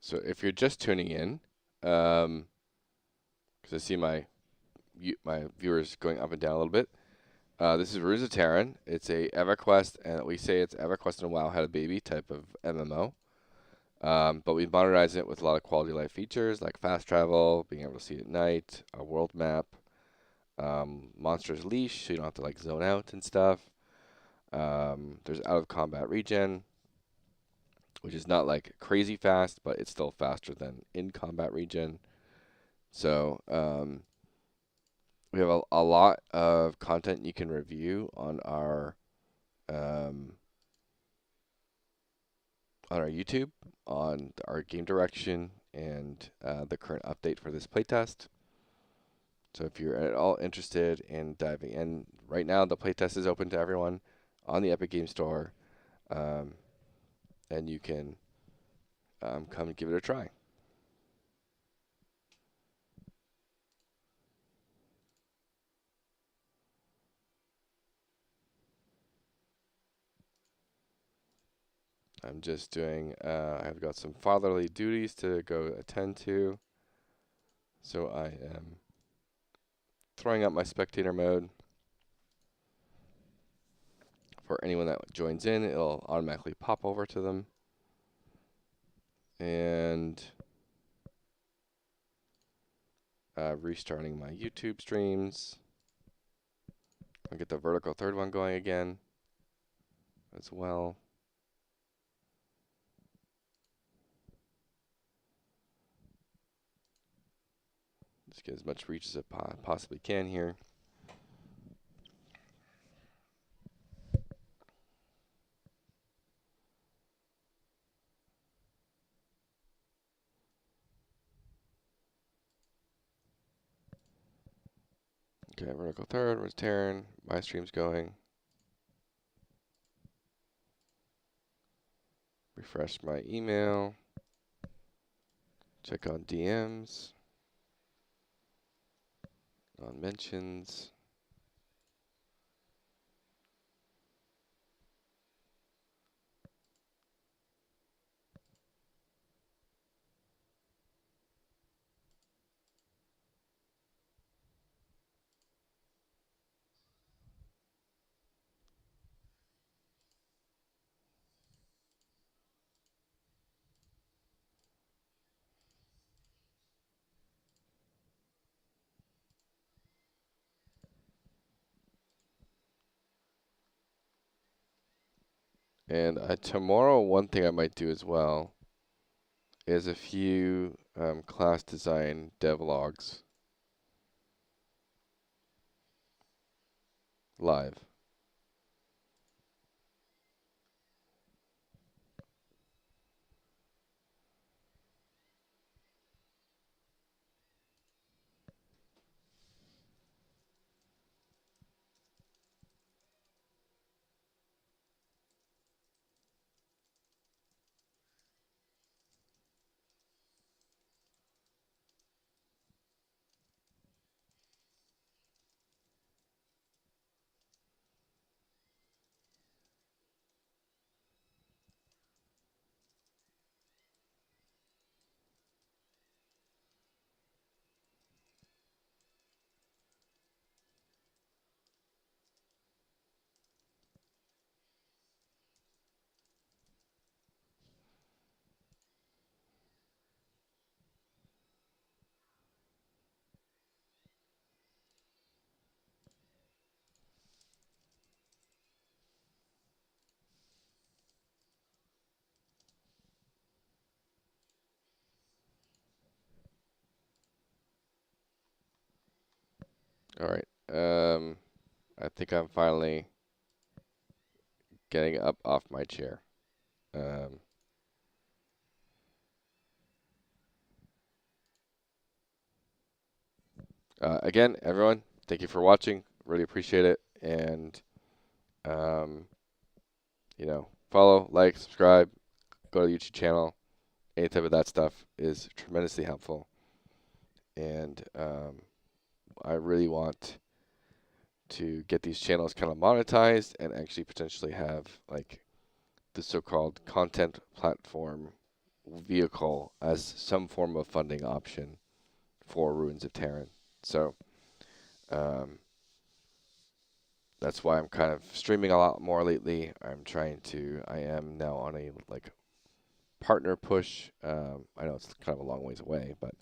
So if you're just tuning in, because I see my viewers going up and down a little bit. This is Ruins of Tearyn. It's a EverQuest, and we say it's EverQuest and WoW had a baby type of MMO. But we modernize it with a lot of quality of life features like fast travel, being able to see at night, a world map, monsters leash, so you don't have to like zone out and stuff. There's out of combat regen, which is not like crazy fast, but it's still faster than in combat regen. So we have a lot of content you can review um, on our YouTube, on our game direction, and the current update for this playtest. So if you're at all interested in diving in, right now the playtest is open to everyone on the Epic Game Store, and you can come and give it a try. I'm just doing, I've got some fatherly duties to go attend to, so I am throwing up my spectator mode. For anyone that joins in, it'll automatically pop over to them. And restarting my YouTube streams. I'll get the vertical third one going again as well. Just get as much reach as it possibly can here. Okay, vertical third, where's Tearyn? My stream's going. Refresh my email. Check on DMs. On mentions. And tomorrow, one thing I might do as well is a few class design devlogs live. All right. I think I'm finally getting up off my chair. Again, everyone, thank you for watching. Really appreciate it. And, follow, like, subscribe, go to the YouTube channel. Any type of that stuff is tremendously helpful. And I really want to get these channels kind of monetized and actually potentially have like the so-called content platform vehicle as some form of funding option for Ruins of Tearyn. So um, that's why I'm kind of streaming a lot more lately. I am now on a like partner push. I know it's kind of a long ways away, but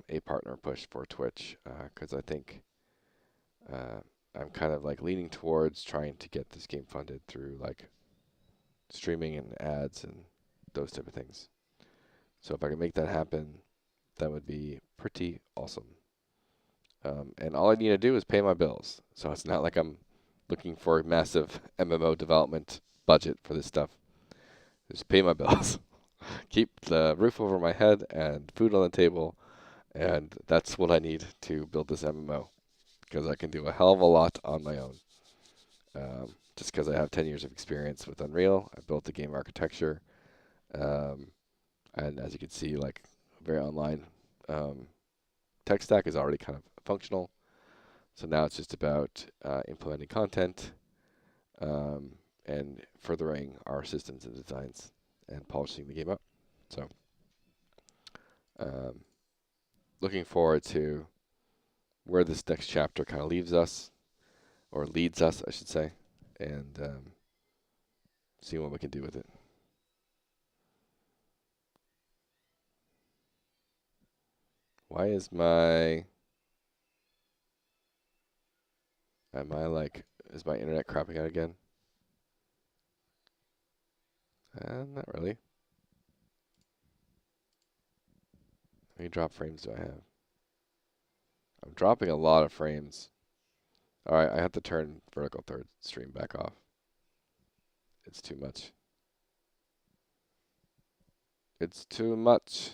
a partner push for Twitch because I think I'm kind of like leaning towards trying to get this game funded through like streaming and ads and those type of things. So if I can make that happen, that would be pretty awesome. And all I need to do is pay my bills. So it's not like I'm looking for a massive MMO development budget for this stuff. Just pay my bills, keep the roof over my head and food on the table, and that's what I need to build this MMO. Because I can do a hell of a lot on my own. Just because I have 10 years of experience with Unreal, I built the game architecture, and as you can see, like very online tech stack is already kind of functional. So now it's just about implementing content and furthering our systems and designs and polishing the game up. So looking forward to where this next chapter kind of leaves us, or leads us, I should say, and seeing what we can do with it. Why is my... is my internet crapping out again? Not really. How many drop frames do I have? I'm dropping a lot of frames. Alright, I have to turn vertical third stream back off. It's too much. It's too much.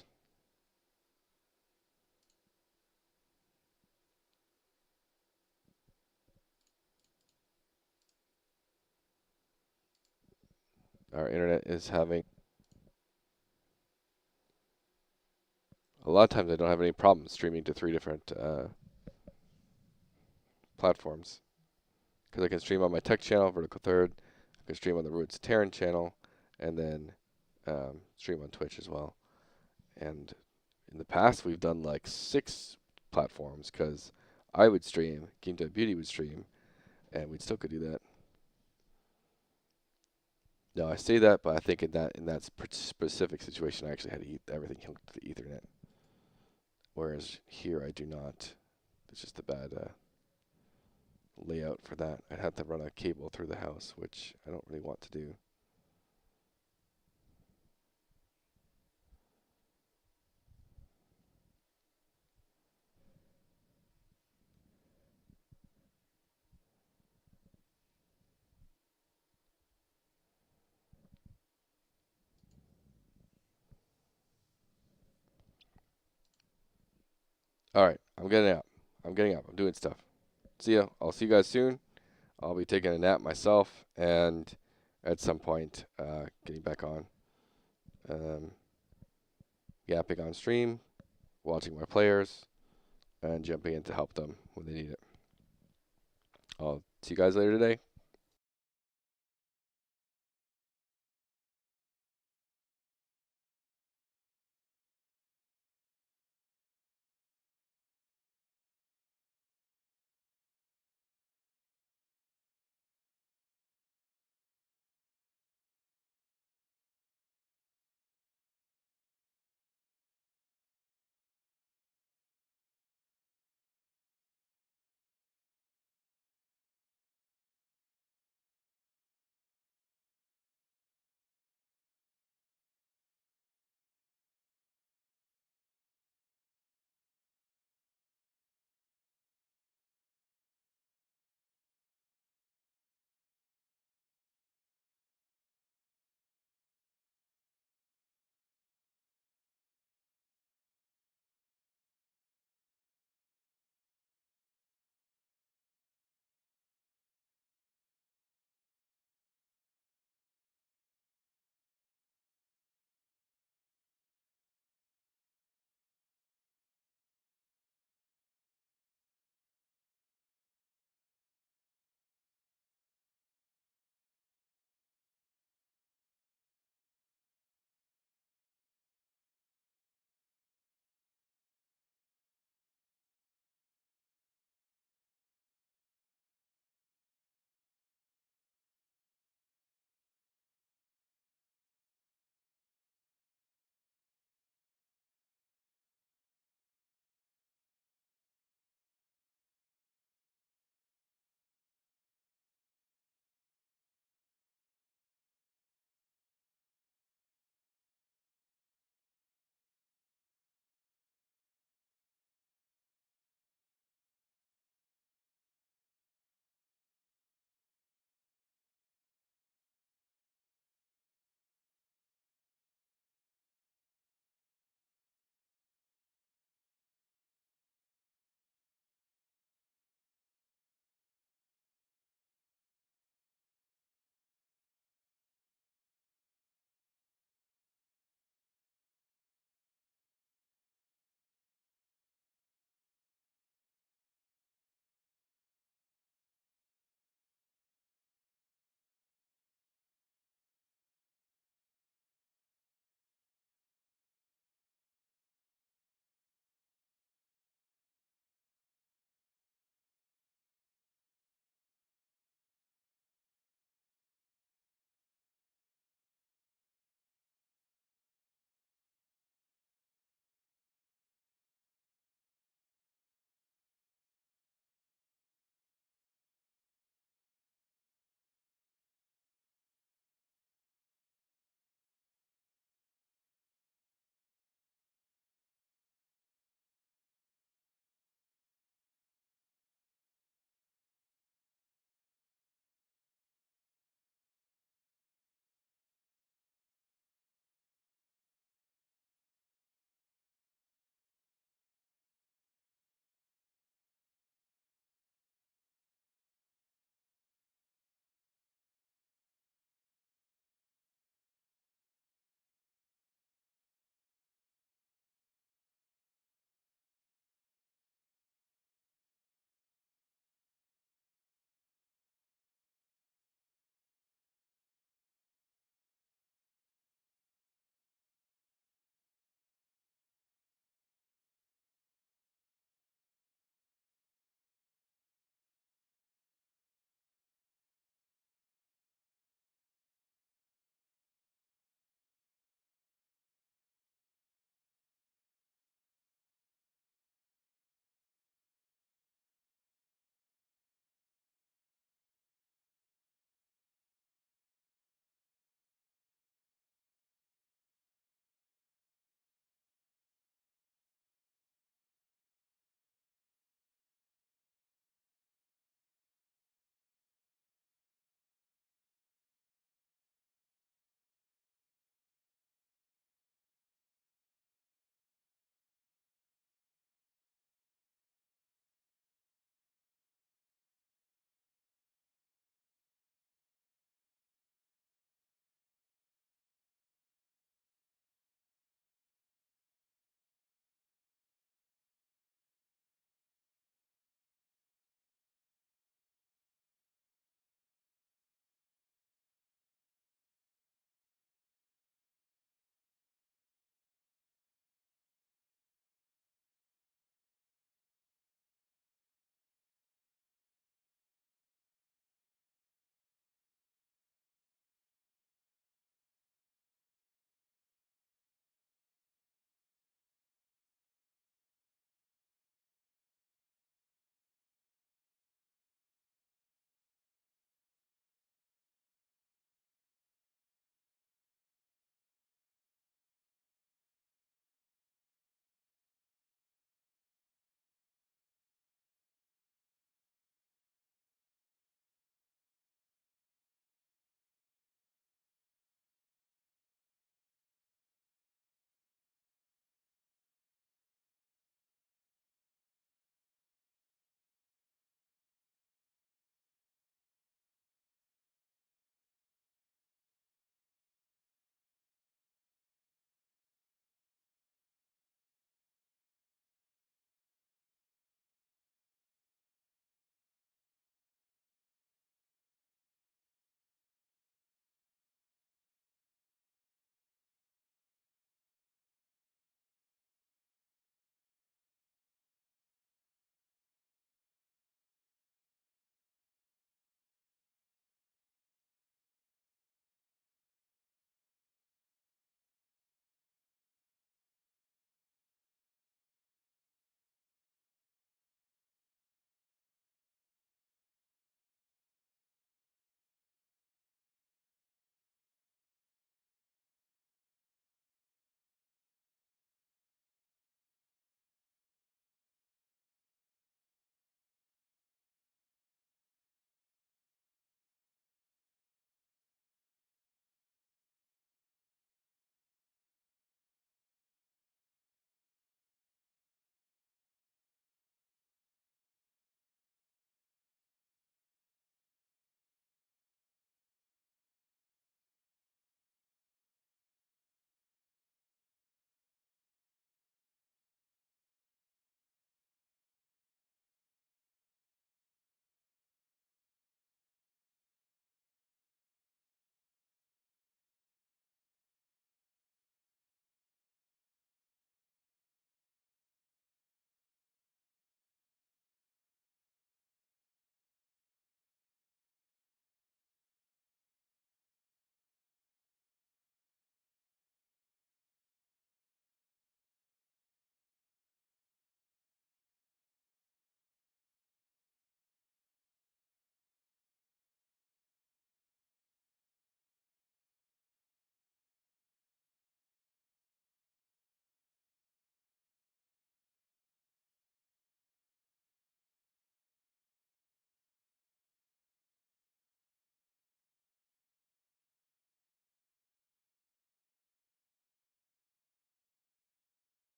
Our internet is having... A lot of times I don't have any problems streaming to 3 different platforms. Because I can stream on my tech channel, vertical third. I can stream on the Ruins of Tearyn channel, and then stream on Twitch as well. And in the past, we've done like 6 platforms because I would stream, gameDEVbeauty would stream, and we'd still could do that. No, I say that, but I think in that specific situation, I actually had everything hooked to the Ethernet. Whereas here, I do not. It's just a bad layout for that. I'd have to run a cable through the house, which I don't really want to do. Alright, I'm getting out. I'm getting up. I'm doing stuff. See ya. I'll see you guys soon. I'll be taking a nap myself, and at some point, getting back on. Yapping on stream, watching my players, and jumping in to help them when they need it. I'll see you guys later today.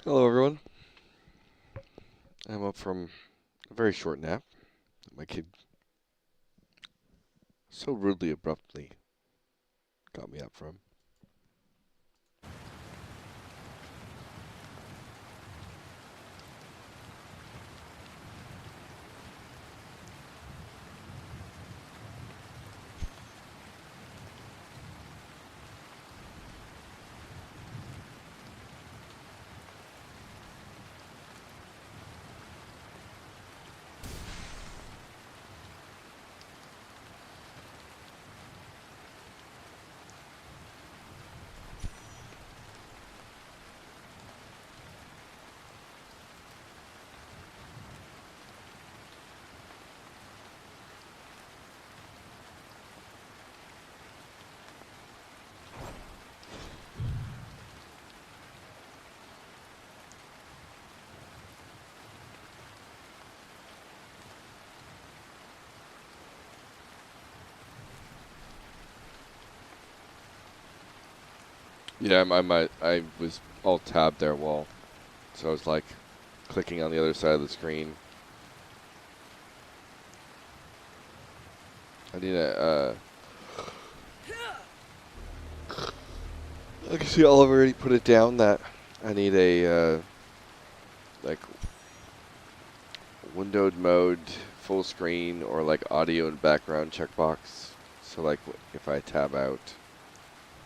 Hello, everyone. I'm up from a very short nap that my kid so rudely, abruptly got me up from. Yeah, I was all tabbed there, Wall. So I was like clicking on the other side of the screen. I need a. I can see Oliver already put it down that I need a like windowed mode, full screen, or like audio and background checkbox. So like if I tab out,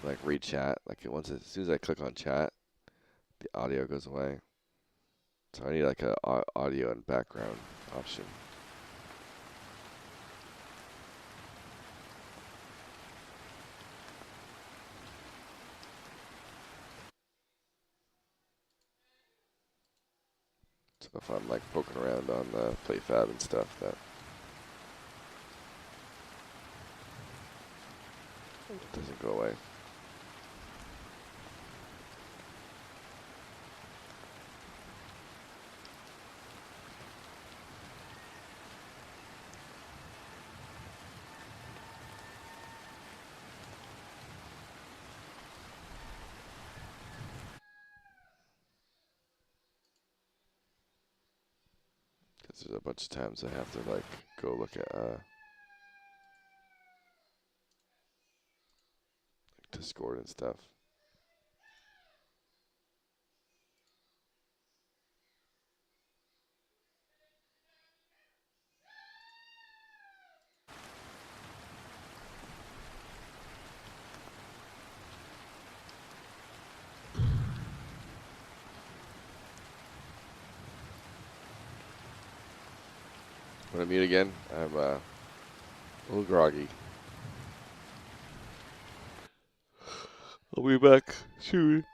like read chat, like as soon as I click on chat, the audio goes away. So I need like a audio and background option. So if I'm like poking around on the PlayFab and stuff, that doesn't go away. Because there's a bunch of times I have to like go look at Discord and stuff. When I mute again, I'm a little groggy. I'll be back soon.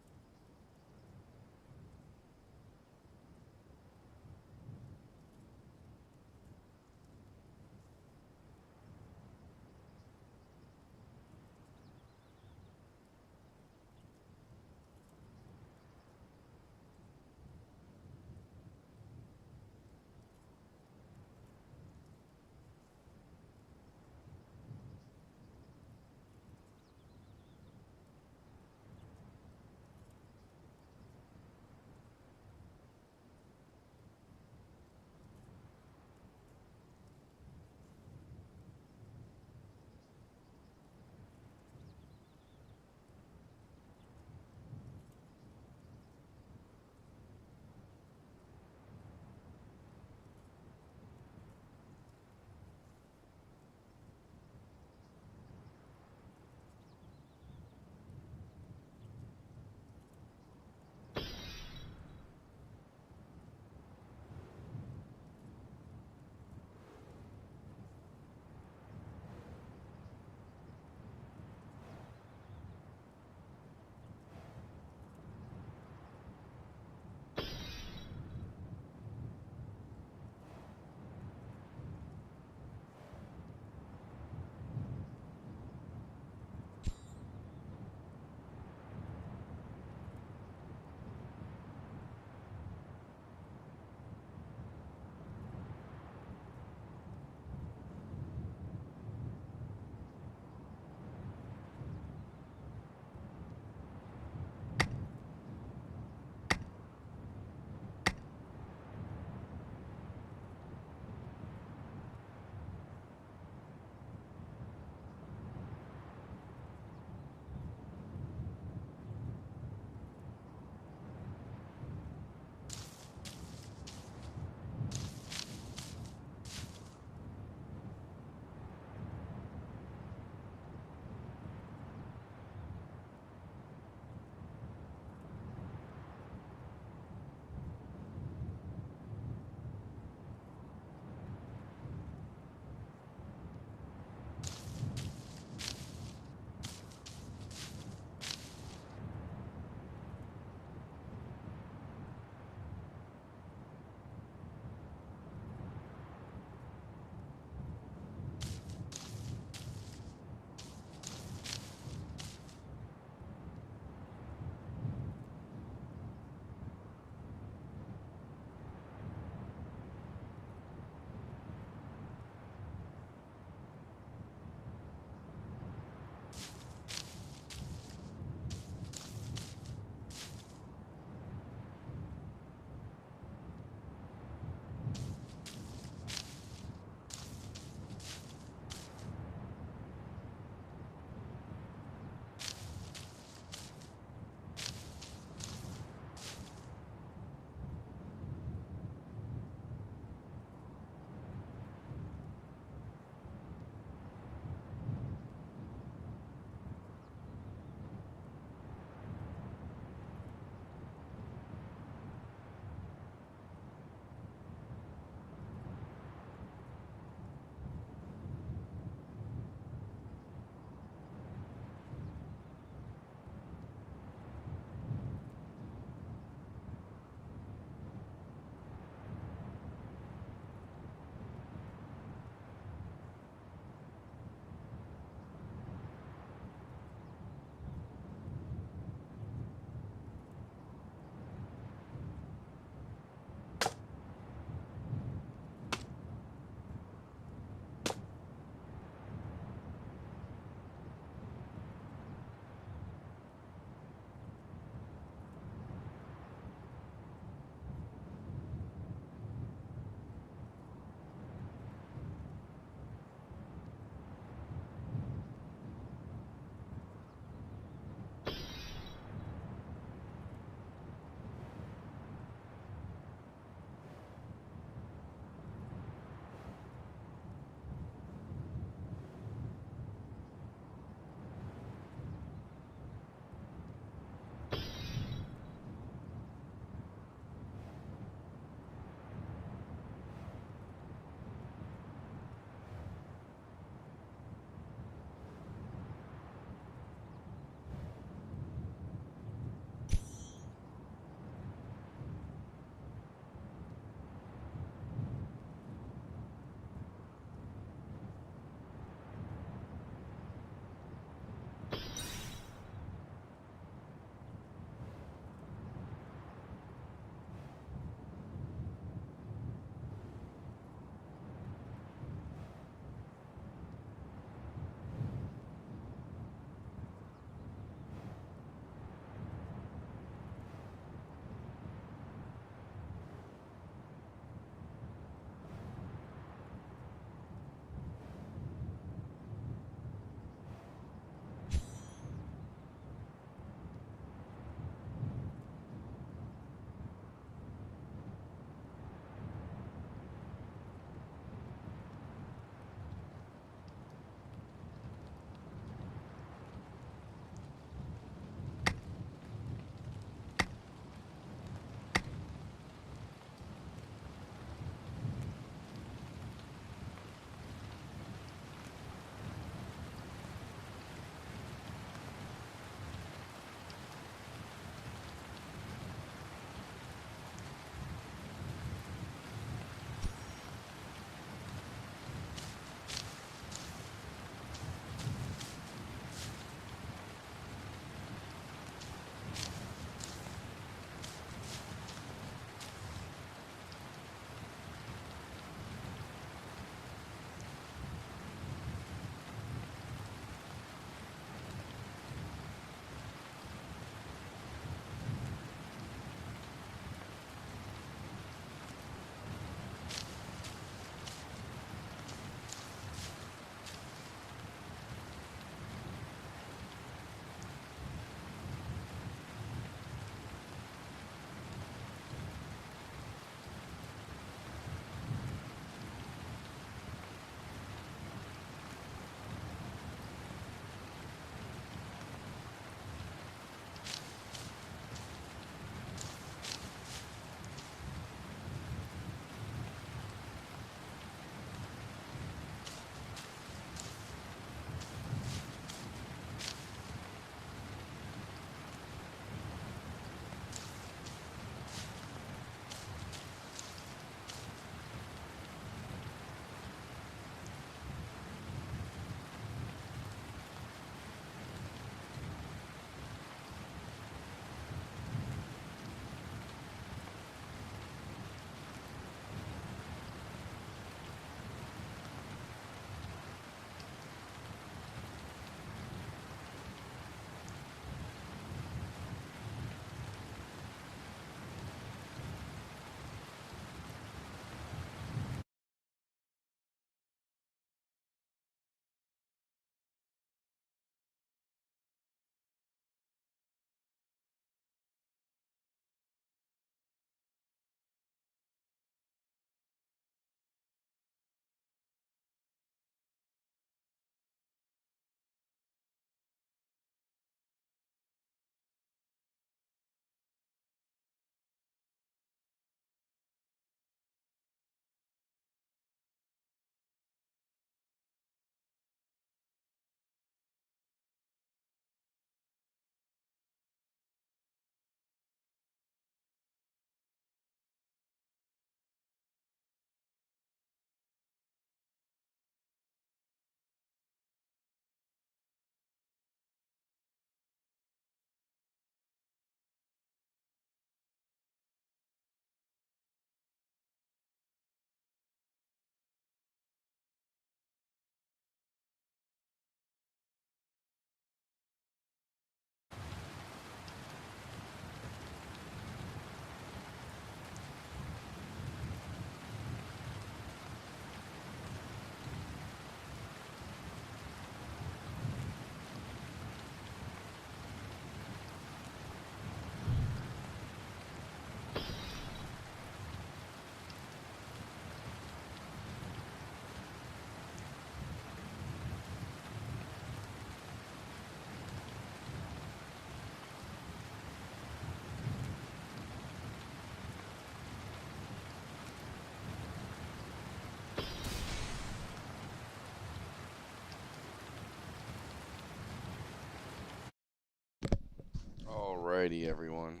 Alrighty, everyone.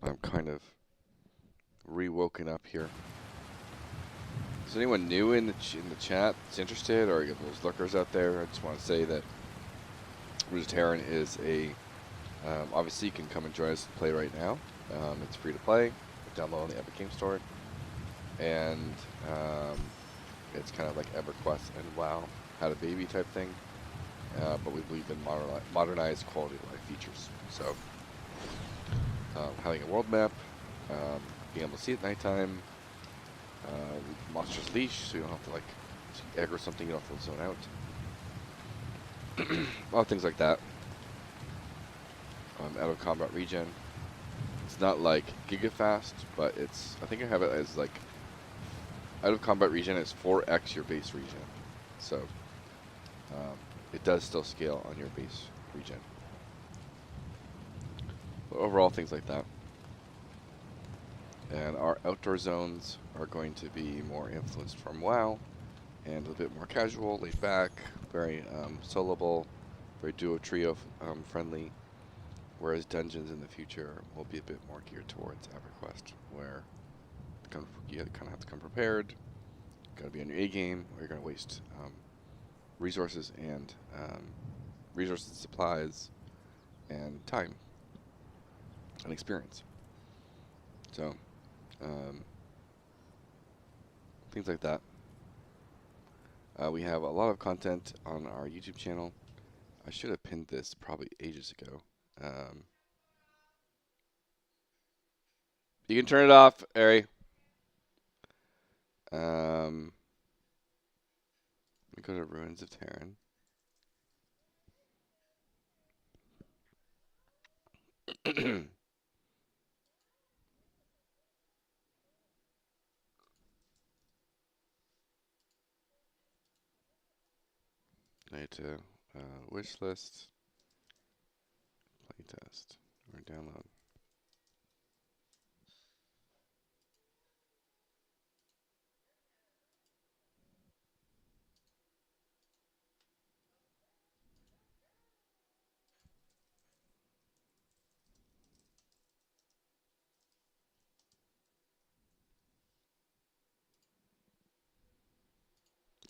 I'm kind of re-woken up here. Is anyone new in the chat that's interested, or you got those lurkers out there? I just want to say that Ruins of Tearyn is a obviously you can come and join us and play right now. It's free to play. Download on the Epic Game Store, and it's kind of like EverQuest and WoW had a baby type thing, but we believe in modernized quality of life features. So having a world map, being able to see at nighttime, monstrous leash, so you don't have to like aggro something, you don't have to zone out. A lot of things like that. Out of combat regen. It's not like gigafast, but it's, I think I have it as like out of combat regen is 4x your base regen. So it does still scale on your base regen. But overall, things like that. And our outdoor zones are going to be more influenced from WoW and a little bit more casual, laid back, very soloable, very duo trio friendly. Whereas dungeons in the future will be a bit more geared towards EverQuest, where you kind of have to come prepared. Got to be on your A game, or you're going to waste resources and supplies, and time and experience. So things like that. We have a lot of content on our YouTube channel. I should have pinned this probably ages ago. You can turn it off, Ari. Let me go to Ruins of Tearyn. I need to wish list, playtest, or download.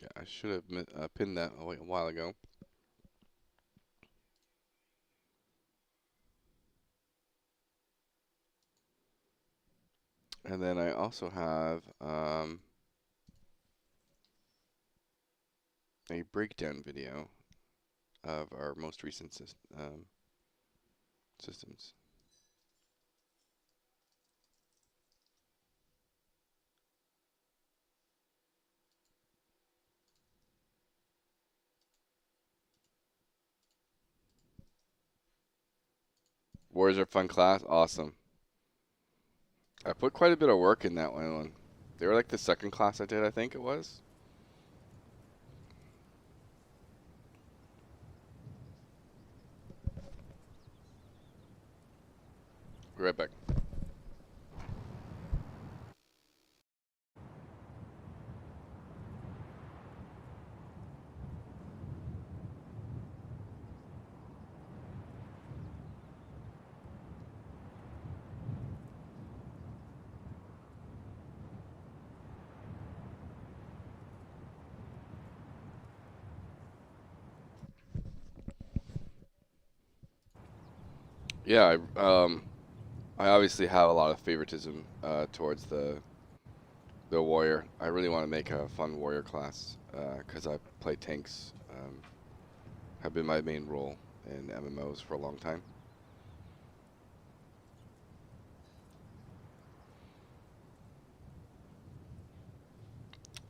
Yeah, I should have pinned that a while ago. And then I also have a breakdown video of our most recent systems. Warriors are fun class, awesome. I put quite a bit of work in that one. They were like the second class I did, I think it was. Be right back. Yeah, I obviously have a lot of favoritism towards the warrior. I really want to make a fun warrior class because I play tanks. Have been my main role in MMOs for a long time.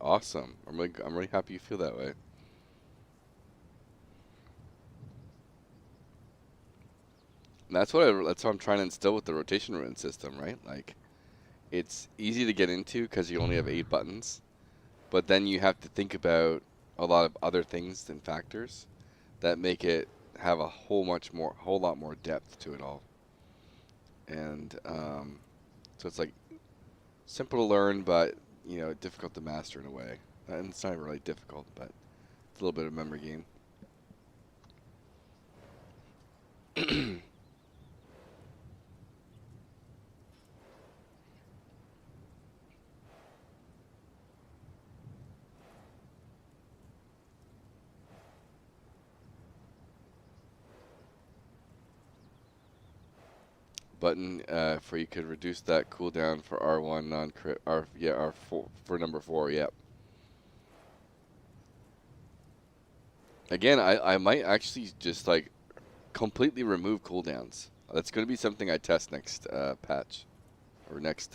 Awesome. I'm really happy you feel that way. And that's what I'm trying to instill with the rotation ruin system, right? Like, it's easy to get into because you only have 8 buttons, but then you have to think about a lot of other things and factors that make it have a whole lot more depth to it all. And so it's like simple to learn, but difficult to master in a way. And it's not really difficult, but it's a little bit of a memory game. button for you could reduce that cooldown for R1 non-crit. R4 for number 4. Yep. Again, I might actually just like completely remove cooldowns. That's going to be something I test next patch or next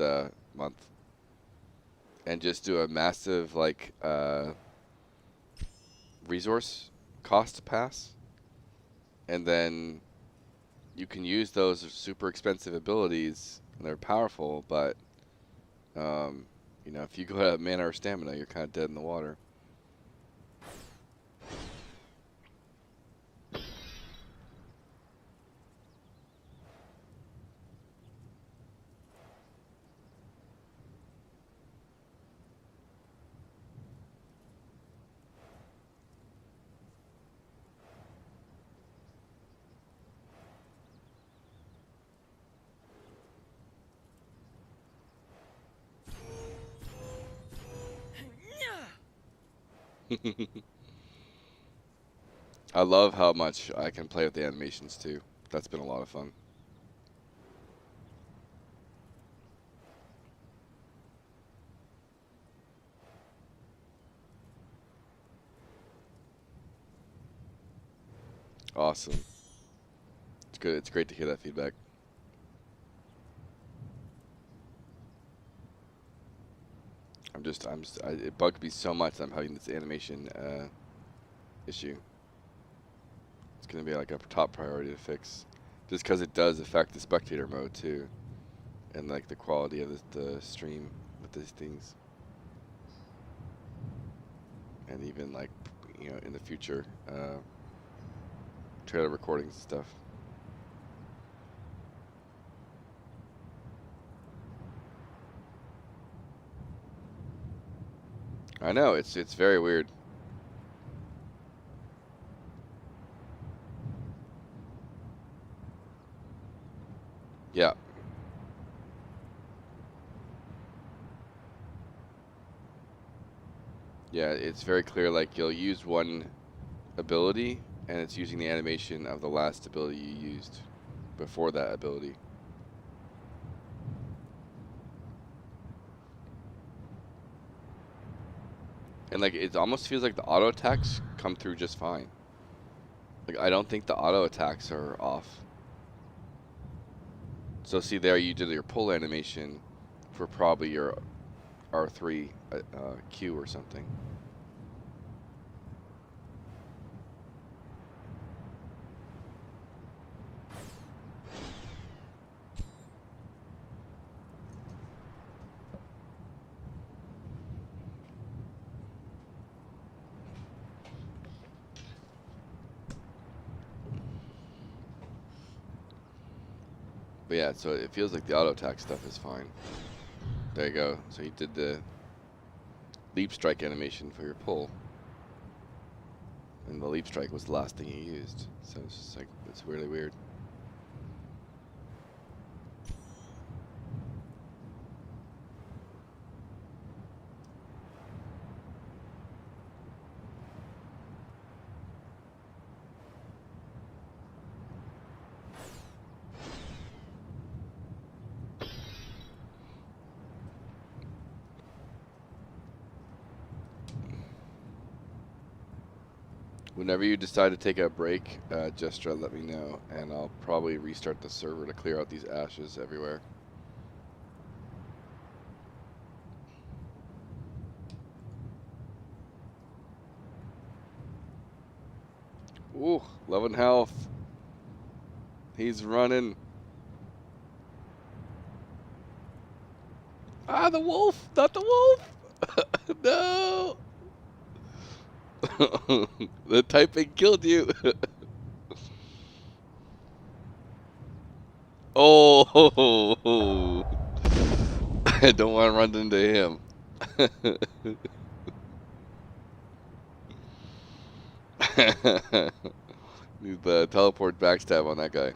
month, and just do a massive like resource cost pass, and then you can use those super expensive abilities, and they're powerful, but you know, if you go out of mana or stamina, you're kind of dead in the water. I love how much I can play with the animations too. That's been a lot of fun. Awesome. It's good. It's great to hear that feedback. It bugged me so much that I'm having this animation issue. It's going to be like a top priority to fix, just because it does affect the spectator mode too, and like the quality of the stream with these things, and even like, you know, in the future, trailer recordings and stuff. I know it's very weird. Yeah. Yeah, it's very clear, like you'll use one ability and it's using the animation of the last ability you used before that ability. And like it almost feels like the auto attacks come through just fine. Like I don't think the auto attacks are off. So see there, you did your pull animation for probably your R3 Q or something. But yeah, so it feels like the auto attack stuff is fine. There you go. So you did the leap strike animation for your pull, and the leap strike was the last thing you used. So it's just like, it's really weird. Whenever you decide to take a break, just let me know, and I'll probably restart the server to clear out these ashes everywhere. Ooh, 11 health. He's running. Ah, the wolf! Not the wolf! No! The typing killed you. Oh! I don't want to run into him. Need the teleport backstab on that guy.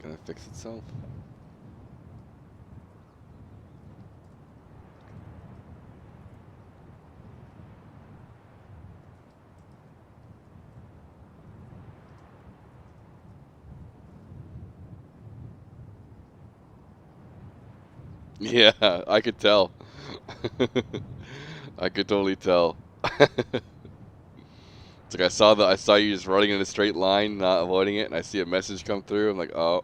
gonna fix itself. Yeah, I could tell. I could totally tell. It's like I saw you just running in a straight line, not avoiding it, and I see a message come through. I'm like, oh,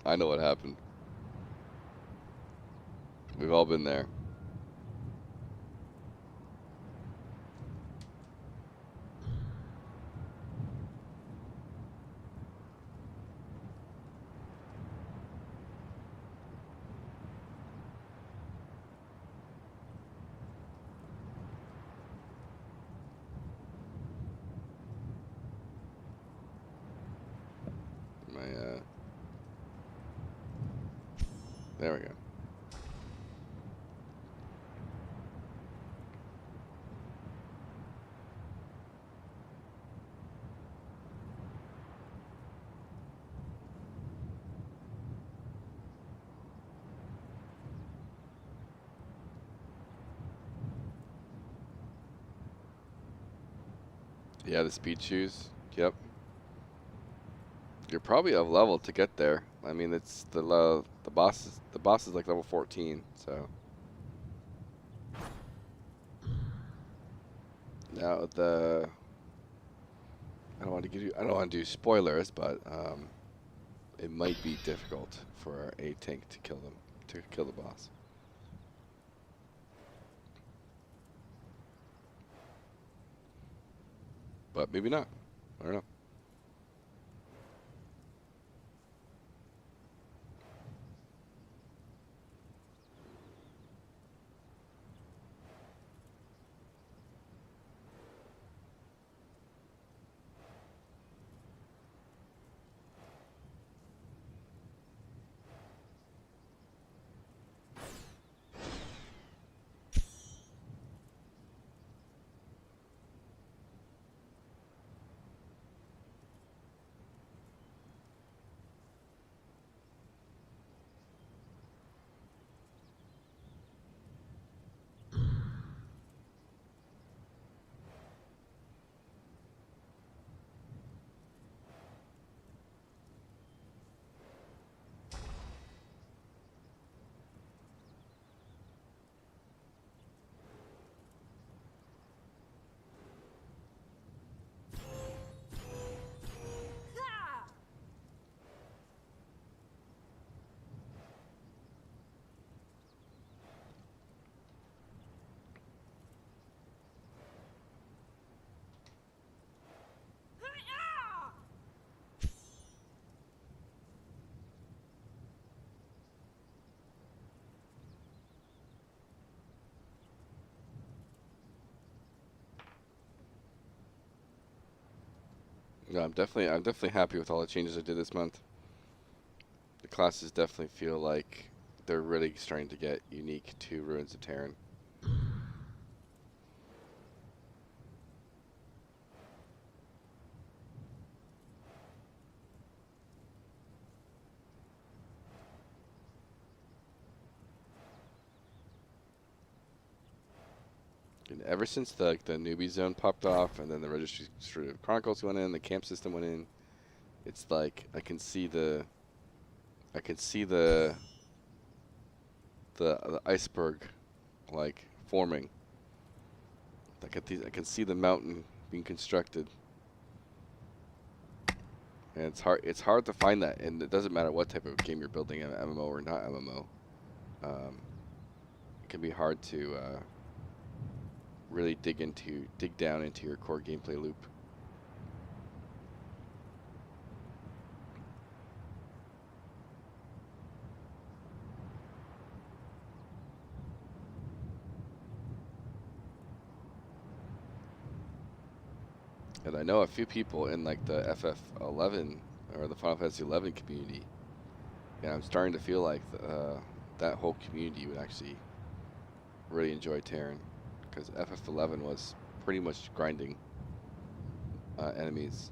I know what happened. We've all been there. My there we go. Yeah, the speed shoes. Yep. You're probably of level to get there. I mean, it's the boss is like level 14, so. Now I don't want to do spoilers, but it might be difficult for a tank to kill the boss. But maybe not. I don't know. No, I'm definitely happy with all the changes I did this month. The classes definitely feel like they're really starting to get unique to Ruins of Tearyn. And ever since the newbie zone popped off, and then the Registry of Chronicles went in, the camp system went in, it's like I can see the iceberg like forming. I can see the mountain being constructed, and it's hard to find that, and it doesn't matter what type of game you're building, an MMO or not MMO. It can be hard to really dig down into your core gameplay loop. And I know a few people in like the FF11 or the Final Fantasy 11 community, and I'm starting to feel like that whole community would actually really enjoy Tearyn, because FF11 was pretty much grinding enemies.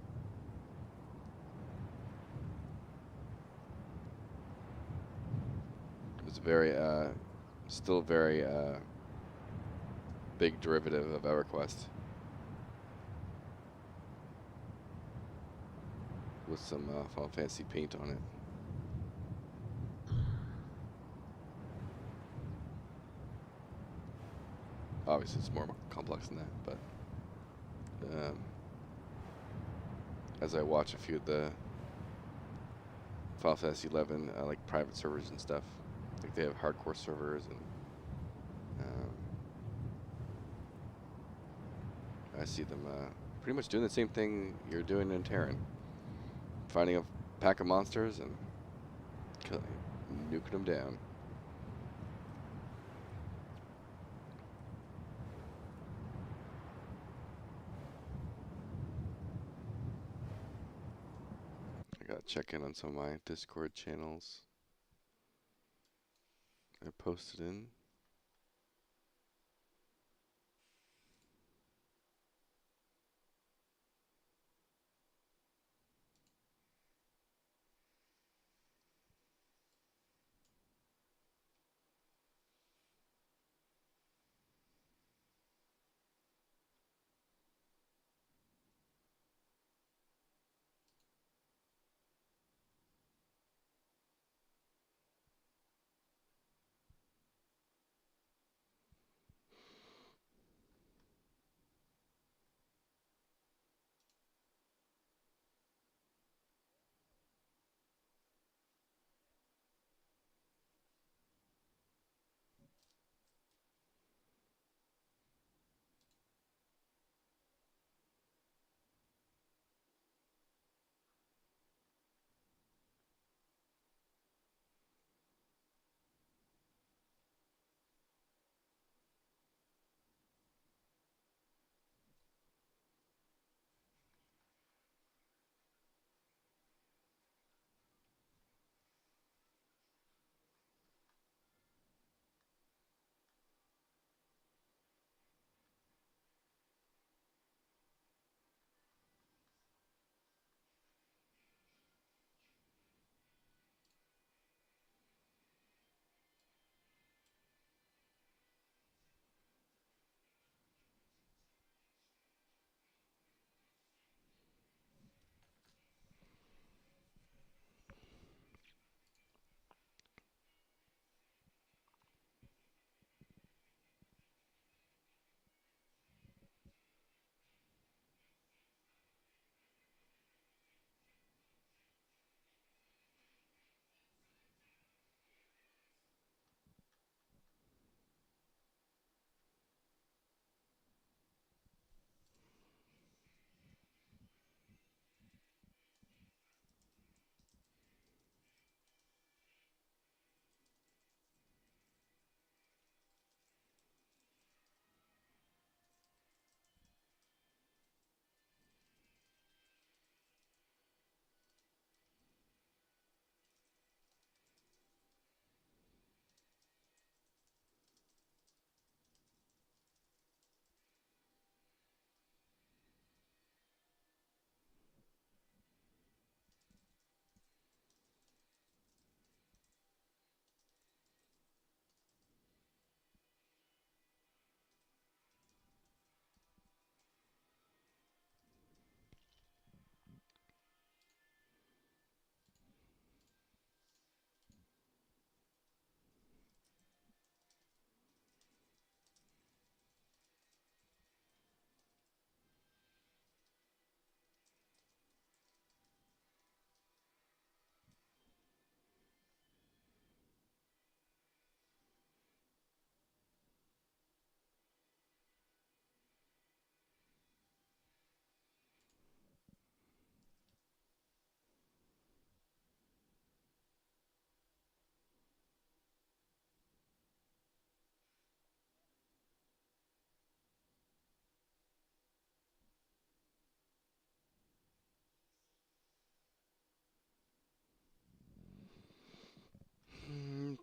It's very, still very big derivative of EverQuest with some Final Fantasy paint on it. Obviously, it's more complex than that, but as I watch a few of the Final Fantasy 11 like private servers and stuff, like they have hardcore servers, and I see them pretty much doing the same thing you're doing in Tearyn, finding a pack of monsters and nuking them down. I gotta check in on some of my Discord channels I posted in.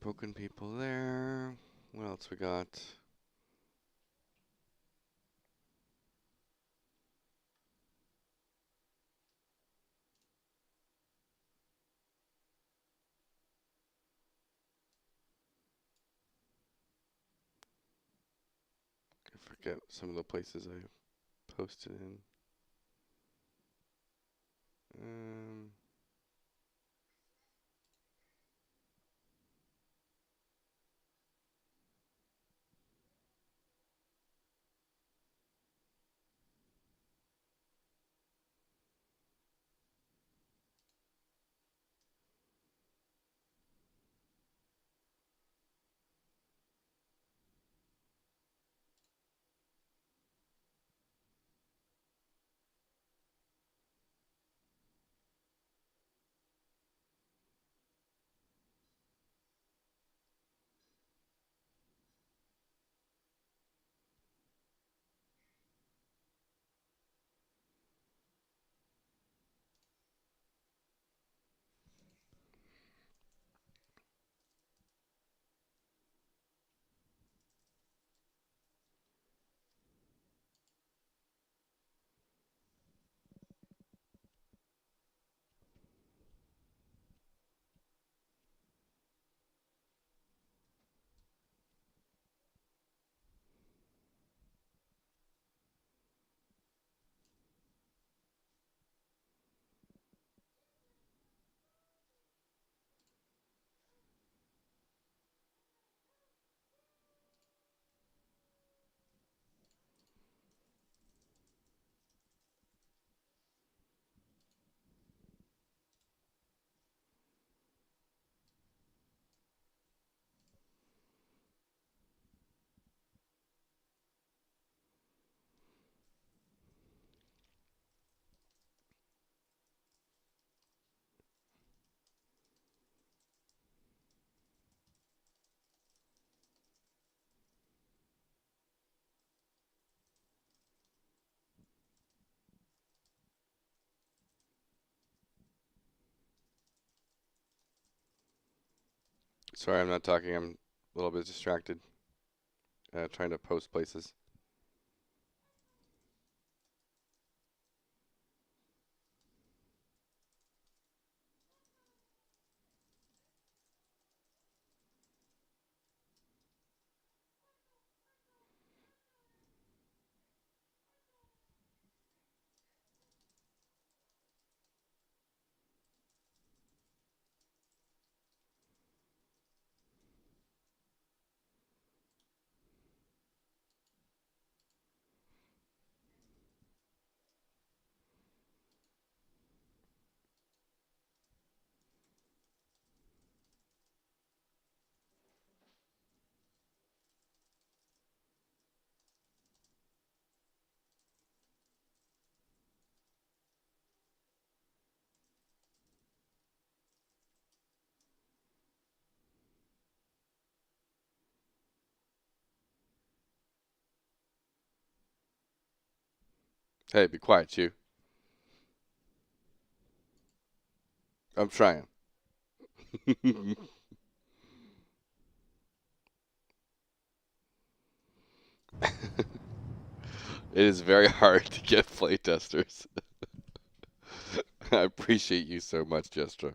Poking people there. What else we got? look at some of the places I posted in. Sorry, I'm not talking. I'm a little bit distracted. Trying to post places. Hey, be quiet, you. I'm trying. It is very hard to get playtesters. I appreciate you so much, Jestra.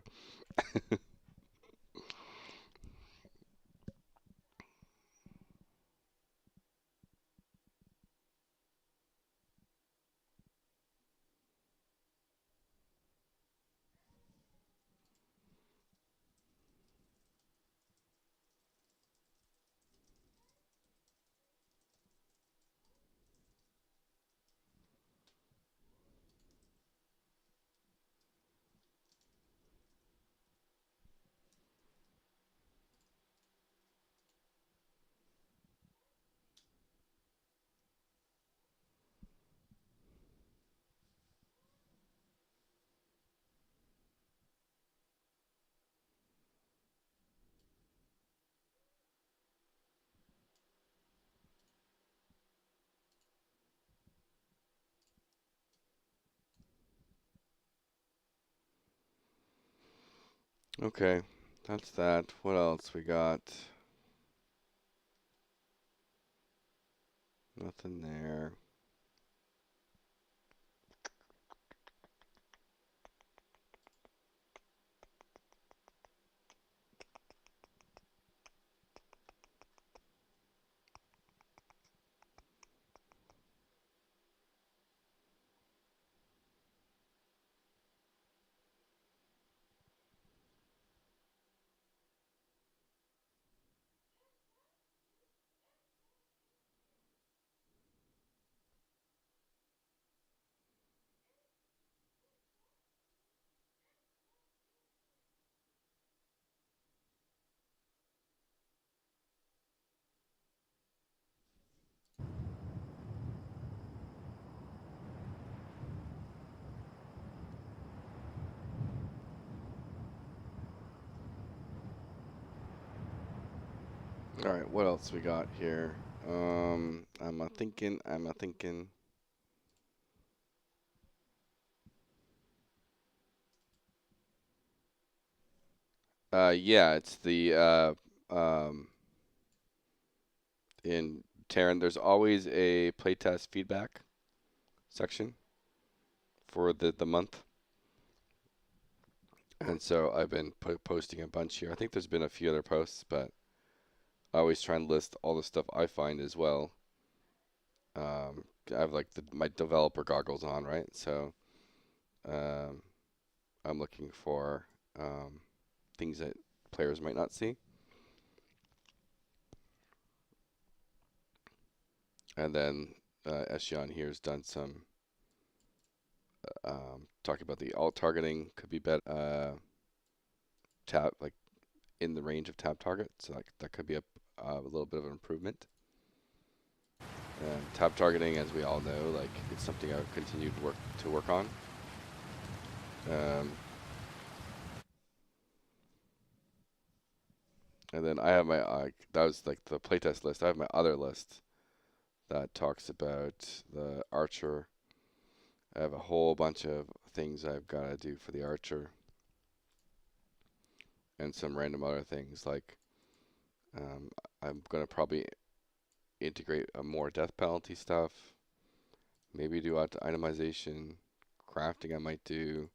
Okay, that's that. What else we got? Nothing there. All right, what else we got here? I'm a thinking. Yeah, it's the in Terran. There's always a playtest feedback section for the month, and so I've been posting a bunch here. I think there's been a few other posts, but I always try and list all the stuff I find as well. I have like my developer goggles on, right? So um, I'm looking for things that players might not see. And then Eshion here has done some talking about the alt targeting could be better. Tab like in the range of tab target, so that could be a little bit of an improvement. Tab targeting, as we all know, like it's something I would continue to work on. And then I have my that was like the playtest list. I have my other list that talks about the archer. I have a whole bunch of things I've got to do for the archer, and some random other things like I'm gonna probably integrate more death penalty stuff. Maybe do itemization, crafting. I might do.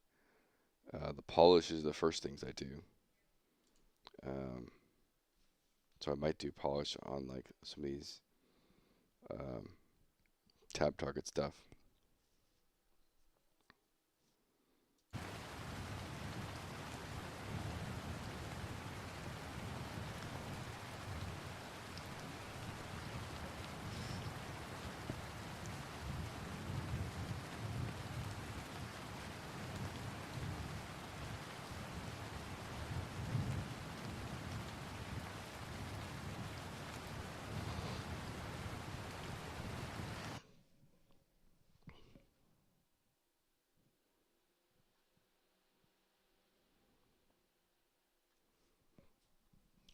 The polish is the first things I do. Um, so I might do polish on like some of these um, tab target stuff.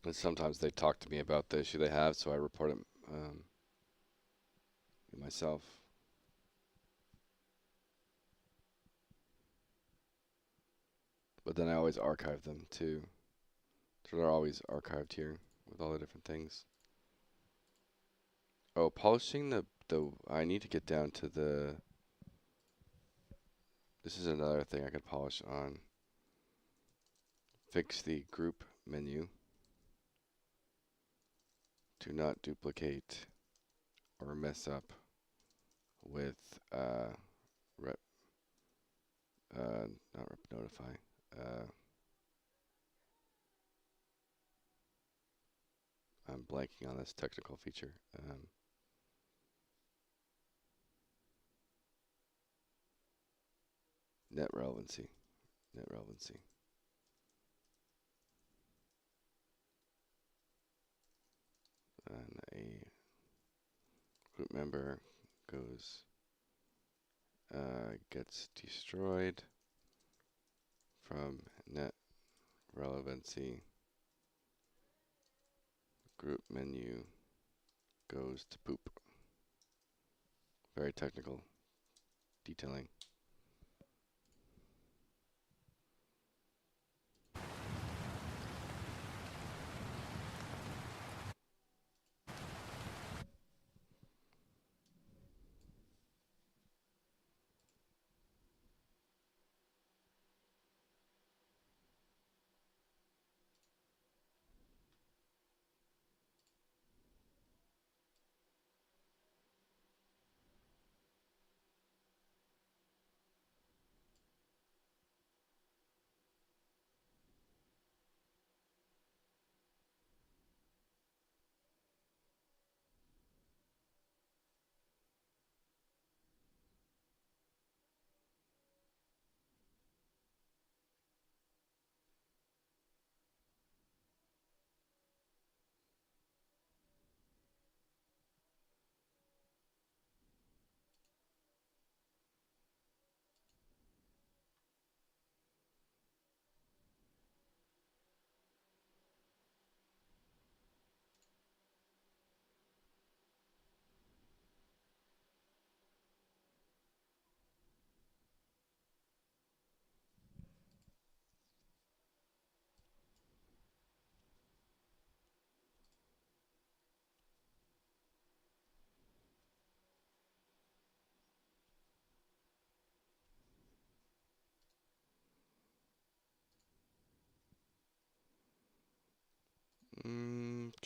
And sometimes they talk to me about the issue they have, so I report it myself. But then I always archive them too. So they're always archived here with all the different things. Oh, polishing the I need to get down to the. This is another thing I could polish on. Fix the group menu. Do not duplicate or mess up with rep not rep notify. I'm blanking on this technical feature. Net relevancy. Net relevancy. And a group member goes gets destroyed from net relevancy. Group menu goes to poop. Very technical detailing.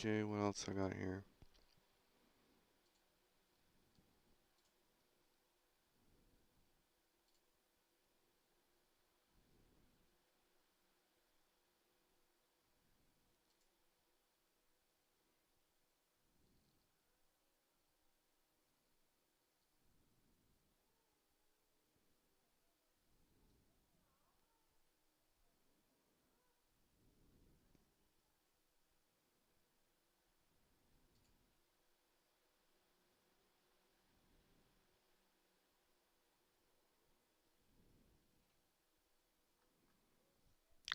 Okay, what else I got here?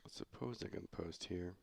I suppose I can post here.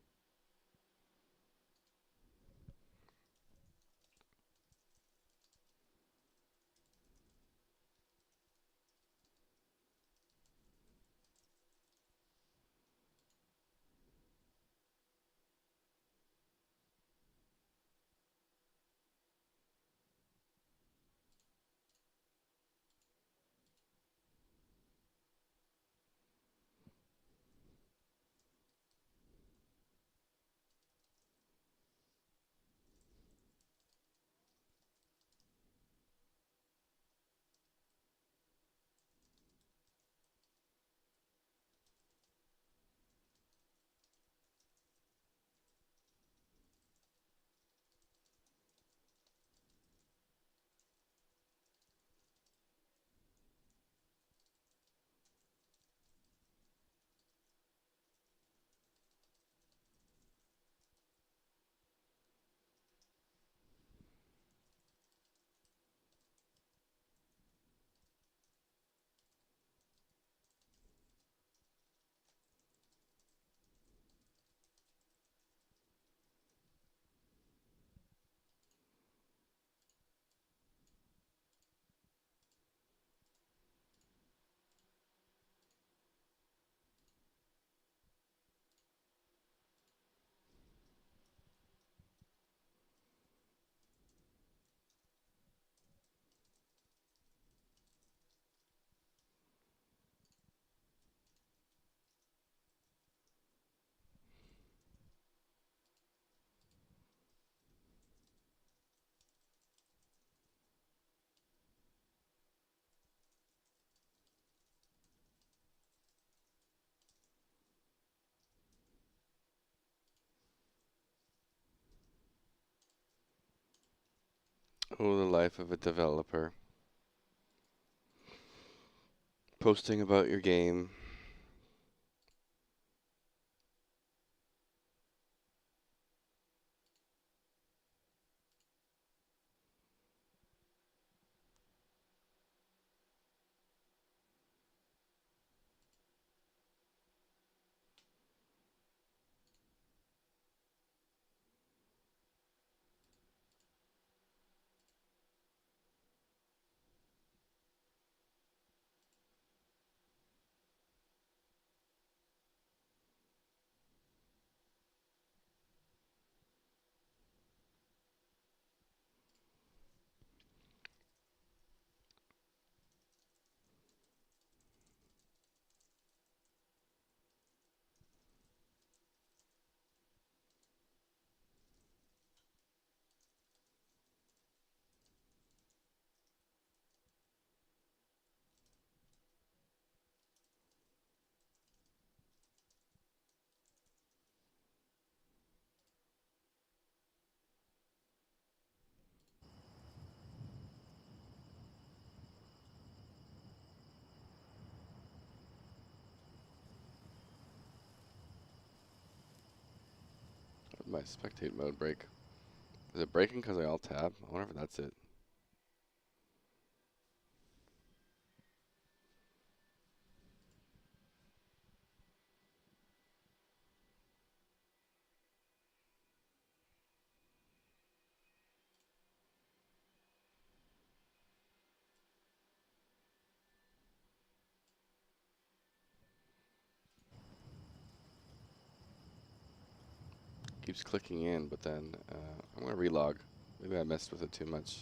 Oh, the life of a developer. Posting about your game. My spectate mode break. Is it breaking because I alt tab? I wonder if that's it. Keeps clicking in, but then I'm going to relog. Maybe I messed with it too much.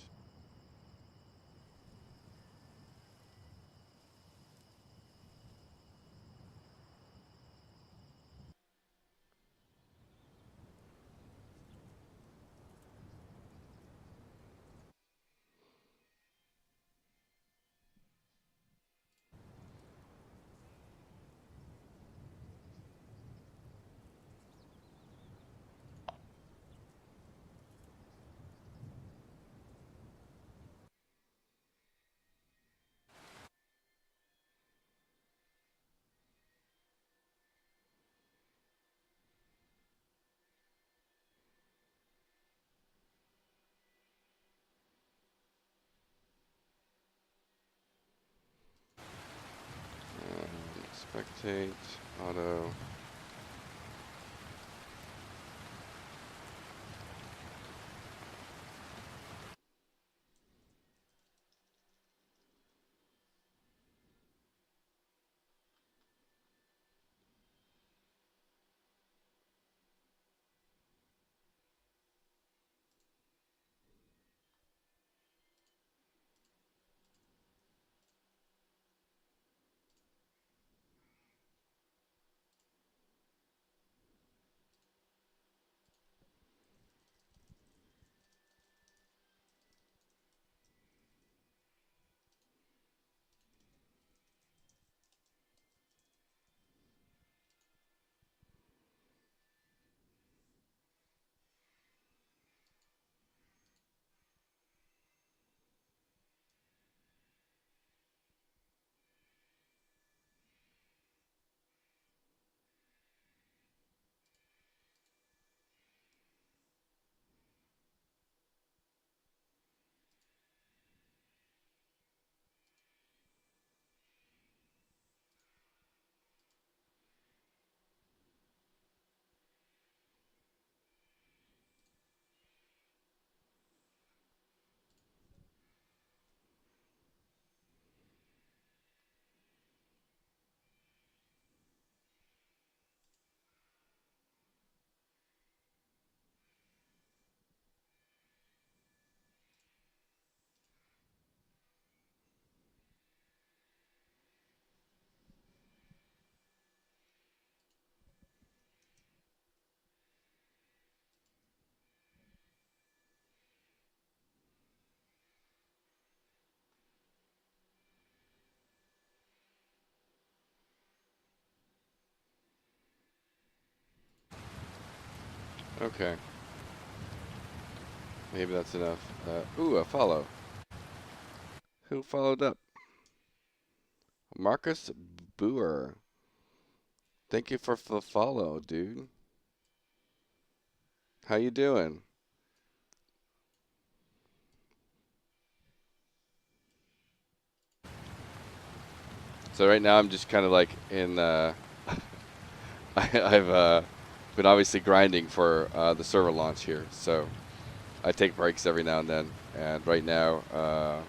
Spectate, auto. Okay. Maybe that's enough. Ooh, a follow. Who followed up? Marcus Boer. Thank you for the follow, dude. How you doing? So right now I'm just kind of like in. I've been obviously grinding for the server launch here, so I take breaks every now and then. And right now, I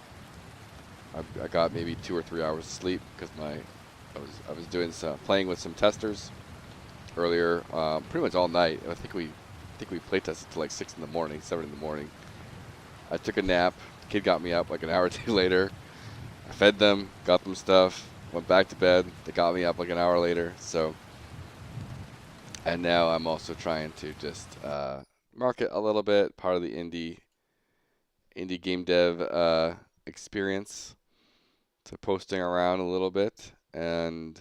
got maybe 2 or 3 hours of sleep because I was doing playing with some testers earlier, pretty much all night. I think we playtested till like 6 in the morning, 7 in the morning. I took a nap. The kid got me up like an hour or two later. I fed them, got them stuff, went back to bed. They got me up like an hour later. So, and now I'm also trying to just market a little bit, part of the indie game dev experience. So posting around a little bit and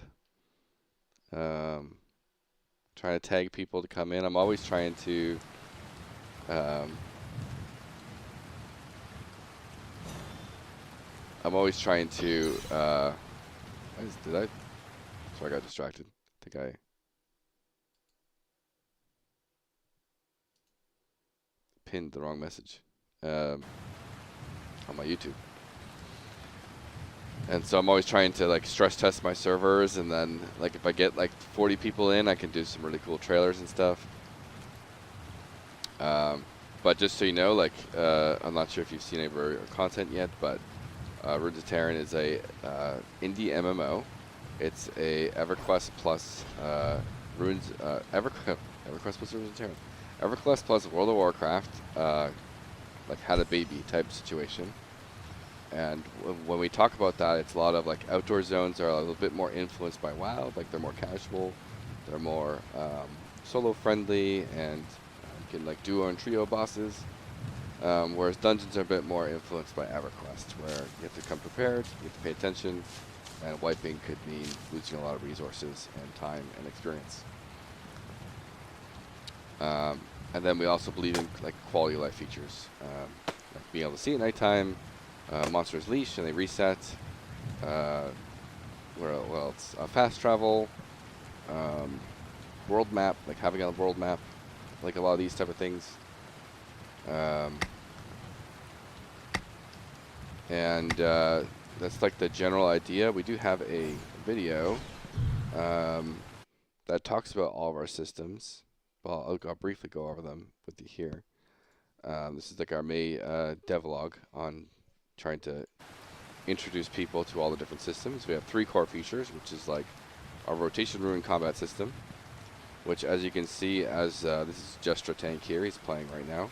trying to tag people to come in. I'm always trying to sorry, I got distracted. I think I pinned the wrong message on my YouTube. And so I'm always trying to like stress test my servers, and then like if I get like 40 people in, I can do some really cool trailers and stuff. But just so you know, like I'm not sure if you've seen any of our content yet, but Ruins of Tearyn is a indie MMO. It's a EverQuest plus EverQuest plus Ruins of Tearyn. EverQuest plus World of Warcraft, like had a baby type situation. And when we talk about that, it's a lot of like outdoor zones are a little bit more influenced by WoW. Like they're more casual, they're more solo friendly, and you can like duo and trio bosses. Whereas dungeons are a bit more influenced by EverQuest, where you have to come prepared, you have to pay attention, and wiping could mean losing a lot of resources and time and experience. And then we also believe in like quality of life features, like being able to see at nighttime. Monsters leash and they reset. Where else? Fast travel. World map, like having a world map, like a lot of these type of things. And that's like the general idea. We do have a video that talks about all of our systems. Well, I'll briefly go over them with you here. This is like our May devlog on trying to introduce people to all the different systems. We have 3 core features, which is like our rotation ruin combat system, which as you can see, as this is Justra tank here, he's playing right now.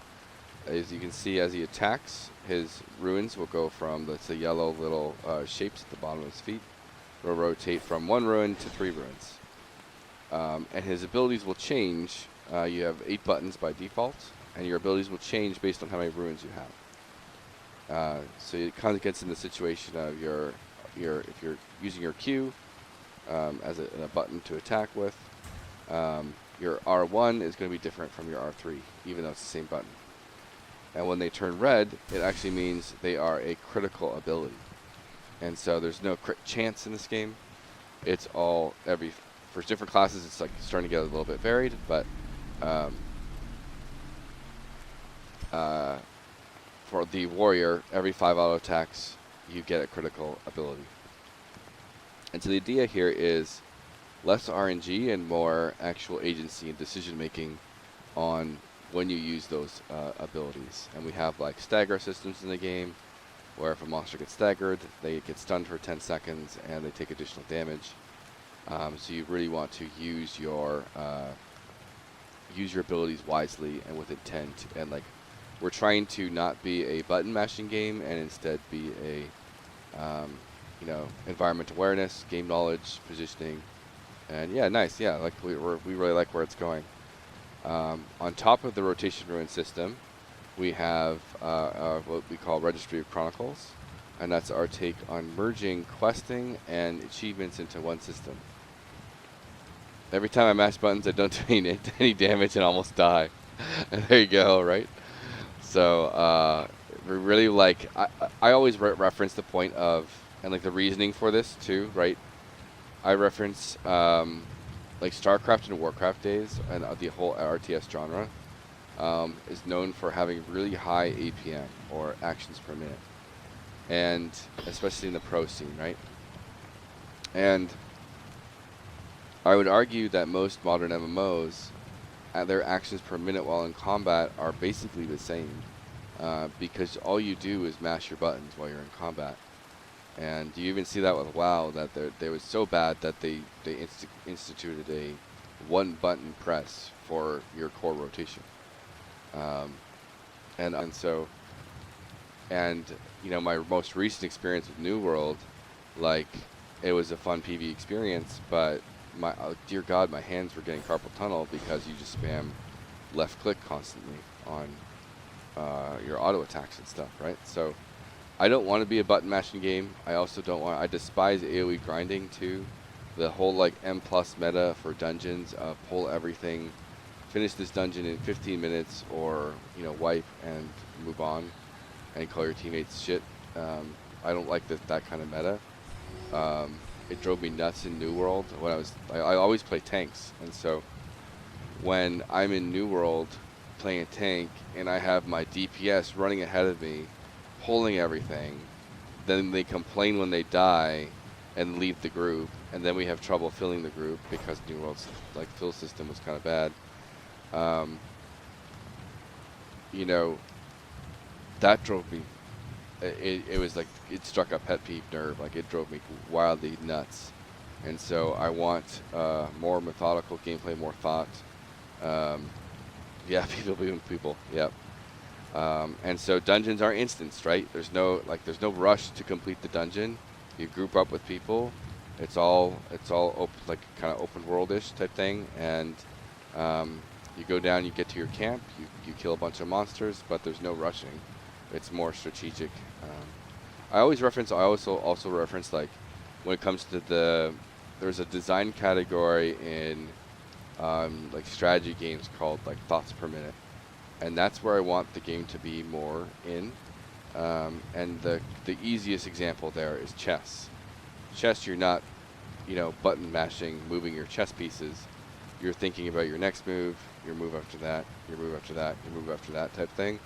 As you can see, as he attacks, his ruins will go from the yellow little shapes at the bottom of his feet. Will rotate from 1 ruin to 3 ruins. And his abilities will change. You have 8 buttons by default, and your abilities will change based on how many ruins you have. So it kind of gets in the situation of if you're using your Q as a button to attack with, your R1 is going to be different from your R3, even though it's the same button. And when they turn red, it actually means they are a critical ability. And so there's no crit chance in this game. It's all for different classes, it's like starting to get a little bit varied, but for the warrior, every 5 auto attacks, you get a critical ability. And so the idea here is less RNG and more actual agency and decision making on when you use those abilities. And we have like stagger systems in the game, where if a monster gets staggered, they get stunned for 10 seconds and they take additional damage. So you really want to use your abilities wisely and with intent. And like, we're trying to not be a button mashing game and instead be a environment awareness, game knowledge, positioning, and yeah, nice. Yeah, like we really like where it's going. On top of the rotation ruin system, we have what we call Registry of Chronicles, and that's our take on merging questing and achievements into one system. Every time I mash buttons, I don't do any damage and almost die. And there you go, right? So we really like. I always reference the point of and like the reasoning for this too, right? I reference like StarCraft and Warcraft days, and the whole RTS genre is known for having really high APM, or actions per minute, and especially in the pro scene, right? And I would argue that most modern MMOs, their actions per minute while in combat are basically the same, because all you do is mash your buttons while you're in combat. And you even see that with WoW, that they was so bad that they instituted a 1-button press for your core rotation. And you know, my most recent experience with New World, like, it was a fun PvE experience, but dear God, my hands were getting carpal tunnel because you just spam left click constantly on your auto attacks and stuff, right? So I don't want to be a button mashing game. I despise AoE grinding too. The whole like M+ meta for dungeons, pull everything, finish this dungeon in 15 minutes, or wipe and move on and call your teammates shit. I don't like that kind of meta. It drove me nuts in New World when I always play tanks, and so when I'm in New World playing a tank and I have my DPS running ahead of me, pulling everything, then they complain when they die and leave the group, and then we have trouble filling the group because New World's like fill system was kind of bad. That drove me. It was like it struck a pet peeve nerve. Like, it drove me wildly nuts. And so I want more methodical gameplay, more thought. Yeah, people. Yep. And so dungeons are instanced, right? There's no rush to complete the dungeon. You group up with people. It's all like kind of open world-ish type thing, and you go down, you get to your camp, you kill a bunch of monsters, but there's no rushing. It's more strategic. I also reference, like, when it comes to there's a design category in like strategy games called like thoughts per minute, and that's where I want the game to be more in. And the easiest example there is chess. Chess, you're not, button mashing, moving your chess pieces. You're thinking about your next move, your move after that, your move after that, your move after that type thing.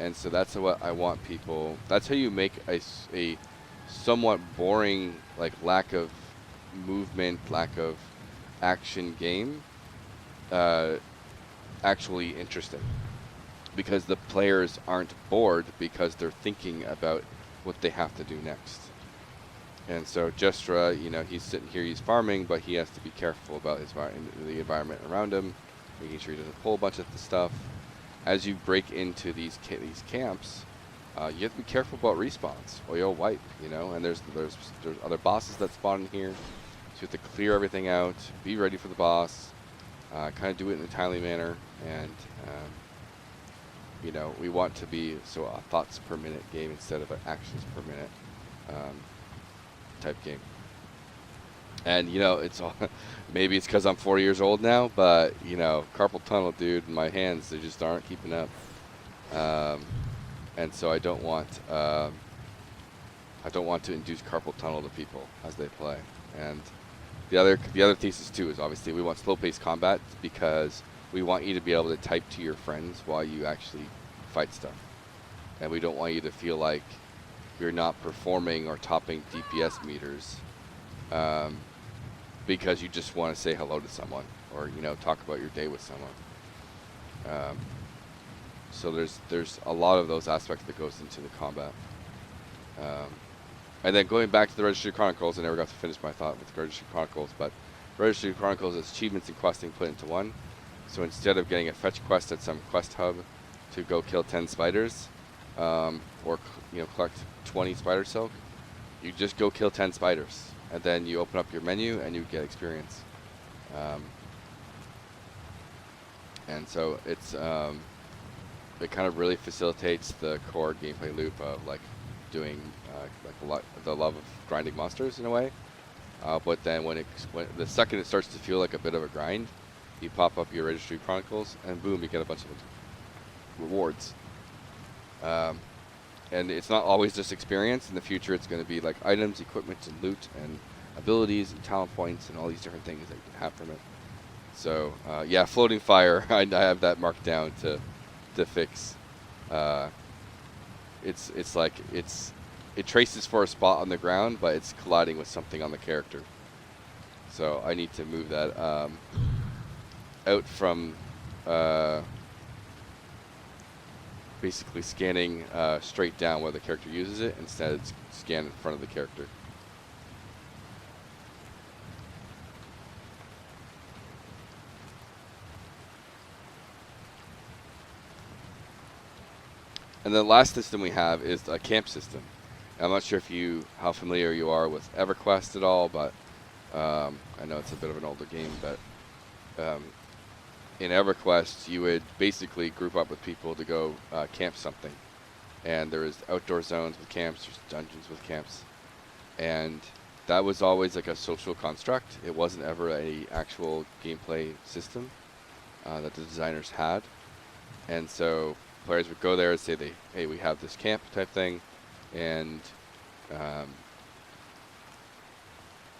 And so that's what I want people. That's how you make a somewhat boring, like, lack of movement, lack of action game actually interesting, because the players aren't bored because they're thinking about what they have to do next. And so Jestra, you know, he's sitting here, he's farming, but he has to be careful about the environment around him, making sure he doesn't pull a bunch of the stuff. As you break into these camps, you have to be careful about respawns, or you'll wipe, you know. And there's other bosses that spawn in here, so you have to clear everything out, be ready for the boss, kind of do it in a timely manner, and you know, we want to be a thoughts per minute game instead of an actions per minute type game. And you know, it's all maybe it's because I'm 40 years old now, but you know, carpal tunnel, dude, my hands, they just aren't keeping up. And so I don't want to induce carpal tunnel to people as they play. And the other thesis too is obviously we want slow-paced combat, because we want you to be able to type to your friends while you actually fight stuff, and we don't want you to feel like you're not performing or topping DPS meters because you just want to say hello to someone, or you know, talk about your day with someone. So there's a lot of those aspects that goes into the combat. And then going back to the Registry Chronicles, I never got to finish my thought with the Registry Chronicles, but Registry Chronicles is achievements and questing put into one. So instead of getting a fetch quest at some quest hub to go kill 10 spiders, or you know, collect 20 spider silk, you just go kill 10 spiders, and then you open up your menu and you get experience. And so it's it kind of really facilitates the core gameplay loop of like doing the love of grinding monsters in a way. But then when the second it starts to feel like a bit of a grind, you pop up your Registry Chronicles, and boom, you get a bunch of rewards. And it's not always just experience. In the future, it's going to be like items, equipment, and loot, and abilities, and talent points, and all these different things that you can have from it. So yeah, floating fire, I have that marked down to fix. It's like it traces for a spot on the ground, but it's colliding with something on the character. So I need to move that out from basically scanning straight down where the character uses it. Instead, it's scan in front of the character. And the last system we have is a camp system. I'm not sure how familiar you are with EverQuest at all, but I know it's a bit of an older game, but in EverQuest, you would basically group up with people to go camp something. And there is outdoor zones with camps, there's dungeons with camps. And that was always like a social construct. It wasn't ever an actual gameplay system that the designers had. And so players would go there and say, hey, we have this camp type thing, and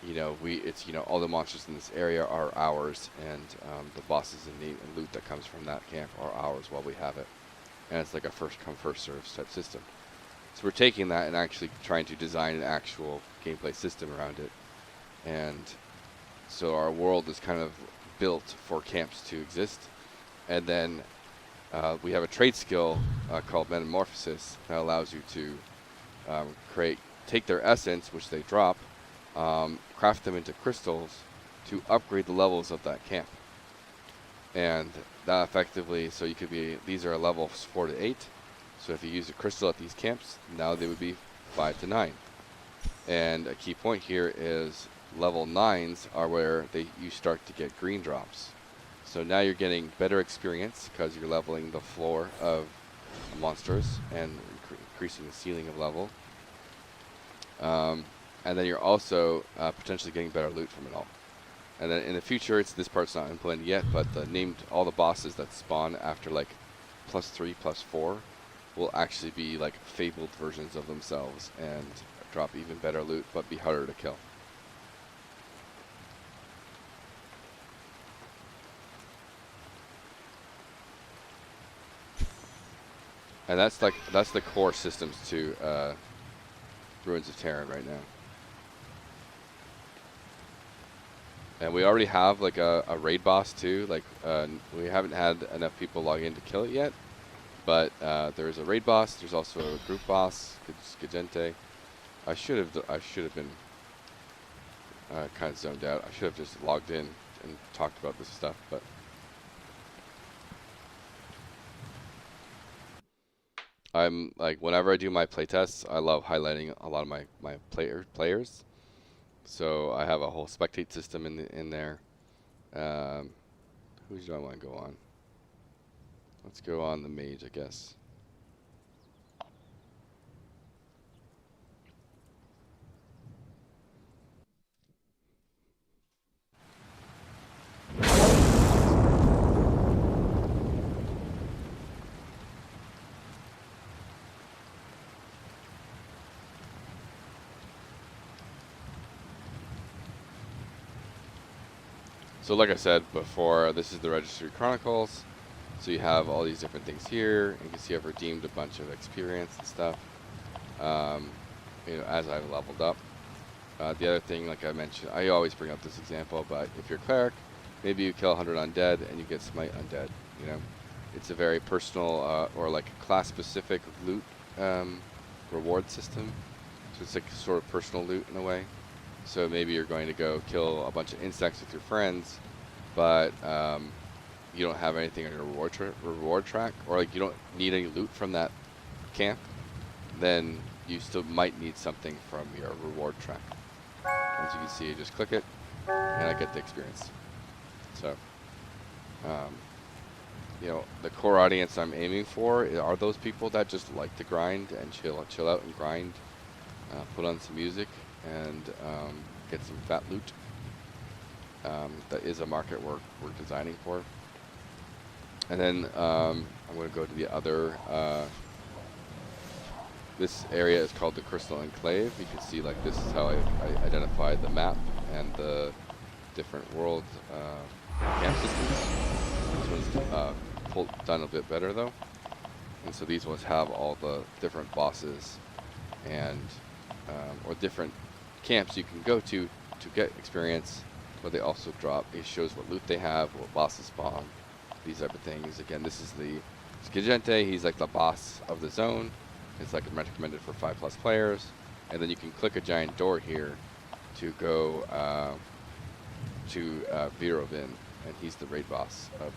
you know, it's, you know, all the monsters in this area are ours, and the bosses and loot that comes from that camp are ours while we have it. And it's like a first come first serve type system. So we're taking that and actually trying to design an actual gameplay system around it. And so our world is kind of built for camps to exist. And then we have a trade skill called Metamorphosis that allows you to take their essence, which they drop, craft them into crystals to upgrade the levels of that camp. And that effectively, so you could be, these are levels 4 to 8. So if you use a crystal at these camps, now they would be 5 to 9. And a key point here is level 9s are where you start to get green drops. So now you're getting better experience because you're leveling the floor of monsters and increasing the ceiling of level. And then you're also potentially getting better loot from it all. And then in the future, this part's not implemented yet, but all the bosses that spawn after like +3, +4 will actually be like fabled versions of themselves and drop even better loot, but be harder to kill. And that's the core systems to Ruins of Tearyn right now. And we already have like a raid boss too. Like we haven't had enough people log in to kill it yet, but there's a raid boss. There's also a group boss, Gagente. I should have been kind of zoned out. I should have just logged in and talked about this stuff, but I'm like, whenever I do my playtests, I love highlighting a lot of my players. So I have a whole spectate system in there. Who do I want to go on? Let's go on the mage, I guess. So like I said before, this is the Registry Chronicles. So you have all these different things here. You can see I've redeemed a bunch of experience and stuff, you know, as I've leveled up. The other thing, like I mentioned, I always bring up this example, but if you're cleric, maybe you kill 100 undead and you get smite undead. You know, it's a very personal or like a class-specific loot reward system. So it's like sort of personal loot in a way. So maybe you're going to go kill a bunch of insects with your friends, but you don't have anything on your reward track, or like you don't need any loot from that camp. Then you still might need something from your reward track. As you can see, you just click it, and I get the experience. So, you know, the core audience I'm aiming for are those people that just like to grind and chill out and grind, put on some music, and get some fat loot. That is a market we're designing for. And then I'm going to go to the other. This area is called the Crystal Enclave. You can see, like, this is how I identified the map and the different world camp systems. This one's done a bit better though. And so these ones have all the different bosses and or different camps you can go to get experience, but they also drop, it shows what loot they have, what bosses spawn, these type of things. Again, this is the Gagente. He's like the boss of the zone. It's like recommended for 5+ players, and then you can click a giant door here to go to Verovin, and he's the raid boss of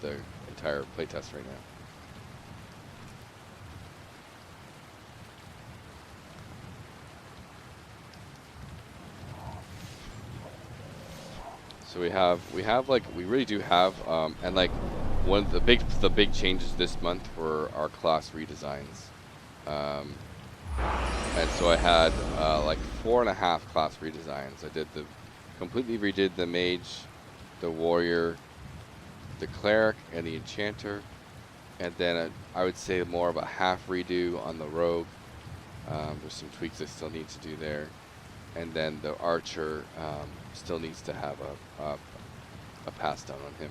the entire playtest right now. So we really do have, and like one of the big changes this month were our class redesigns. And so I had like 4.5 class redesigns. I completely redid the mage, the warrior, the cleric, and the enchanter, and then I would say more of a half redo on the rogue. There's some tweaks I still need to do there. And then the archer still needs to have a pass down on him.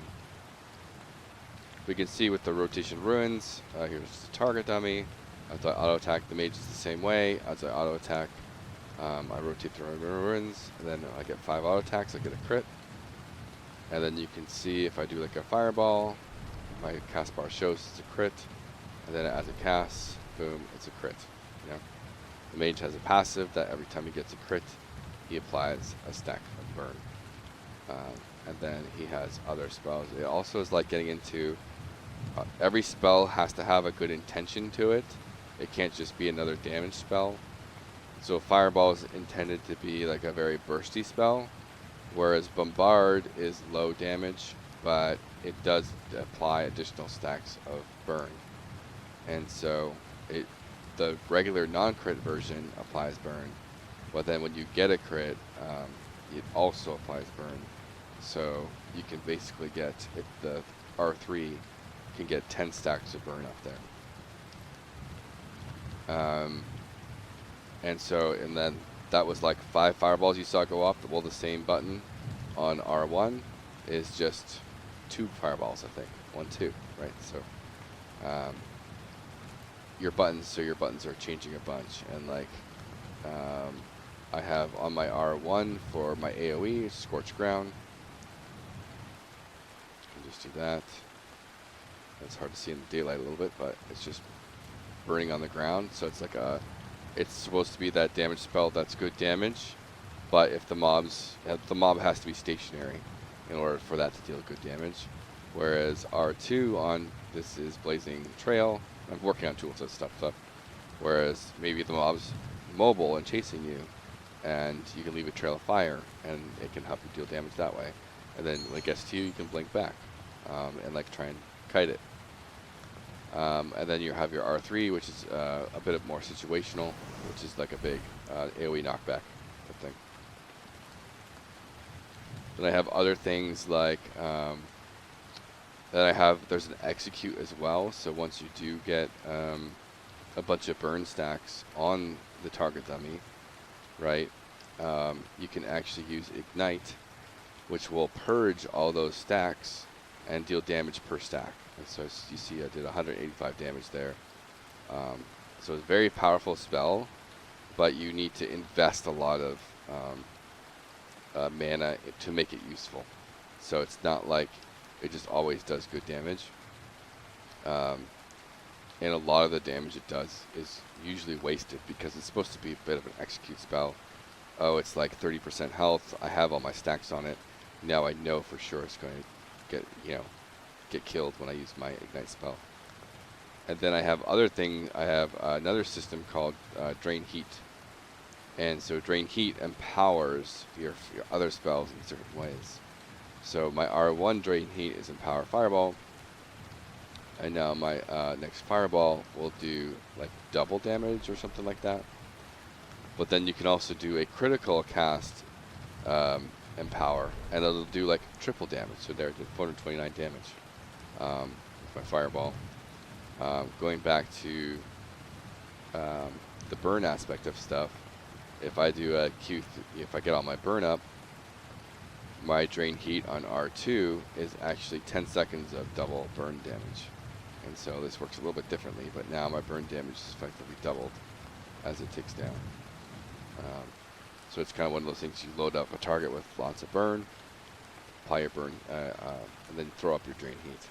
We can see with the rotation ruins, here's the target dummy. As I auto attack, the mage is the same way. As I auto attack, I rotate the ruins, and then I get 5 auto attacks, I get a crit. And then you can see if I do like a fireball, my cast bar shows it's a crit. And then as it casts, boom, it's a crit. You know? The mage has a passive that every time he gets a crit, he applies a stack of burn. And then he has other spells. It also is like getting into, every spell has to have a good intention to it. It can't just be another damage spell. So Fireball is intended to be like a very bursty spell, whereas Bombard is low damage, but it does apply additional stacks of burn. And so the regular non-crit version applies burn, but then when you get a crit, it also applies burn. So you can basically get, if the R3 can get 10 stacks of burn up there. And then that was like 5 fireballs you saw go up. Well, the same button on R1 is just 2 fireballs, I think. 1, 2, right? So your buttons are changing a bunch, and like I have on my R1 for my AoE, Scorched Ground. Can just do that. It's hard to see in the daylight a little bit, but it's just burning on the ground. So it's like it's supposed to be that damage spell that's good damage, but if the mob has to be stationary in order for that to deal good damage. Whereas R2 on this is Blazing Trail. I'm working on tools and stuff. Whereas maybe the mob's mobile and chasing you, and you can leave a trail of fire, and it can help you deal damage that way. And then when it gets to you, you can blink back and like try and kite it. And then you have your R3, which is a bit more situational, which is like a big AoE knockback type thing. Then I have other things like there's an execute as well. So once you do get a bunch of burn stacks on the target dummy, right, you can actually use ignite, which will purge all those stacks and deal damage per stack. And so as you see, I did 185 damage there. So it's a very powerful spell, but you need to invest a lot of mana to make it useful. So it's not like it just always does good damage. And a lot of the damage it does is usually wasted because it's supposed to be a bit of an execute spell. Oh, it's like 30% health. I have all my stacks on it. Now I know for sure it's going to get killed when I use my ignite spell. And then I have other thing. I have another system called Drain Heat. And so Drain Heat empowers your other spells in certain ways. So my R1 Drain Heat is Empower Fireball. And now my next Fireball will do like double damage or something like that. But then you can also do a critical cast Empower, and it'll do like triple damage. So there, I did 429 damage with my Fireball. Going back to the burn aspect of stuff, if I do a Q, if I get all my burn up, my Drain Heat on R2 is actually 10 seconds of double burn damage. And so this works a little bit differently, but now my burn damage is effectively doubled as it ticks down. So it's kind of one of those things, you load up a target with lots of burn, apply your burn, and then throw up your Drain Heat.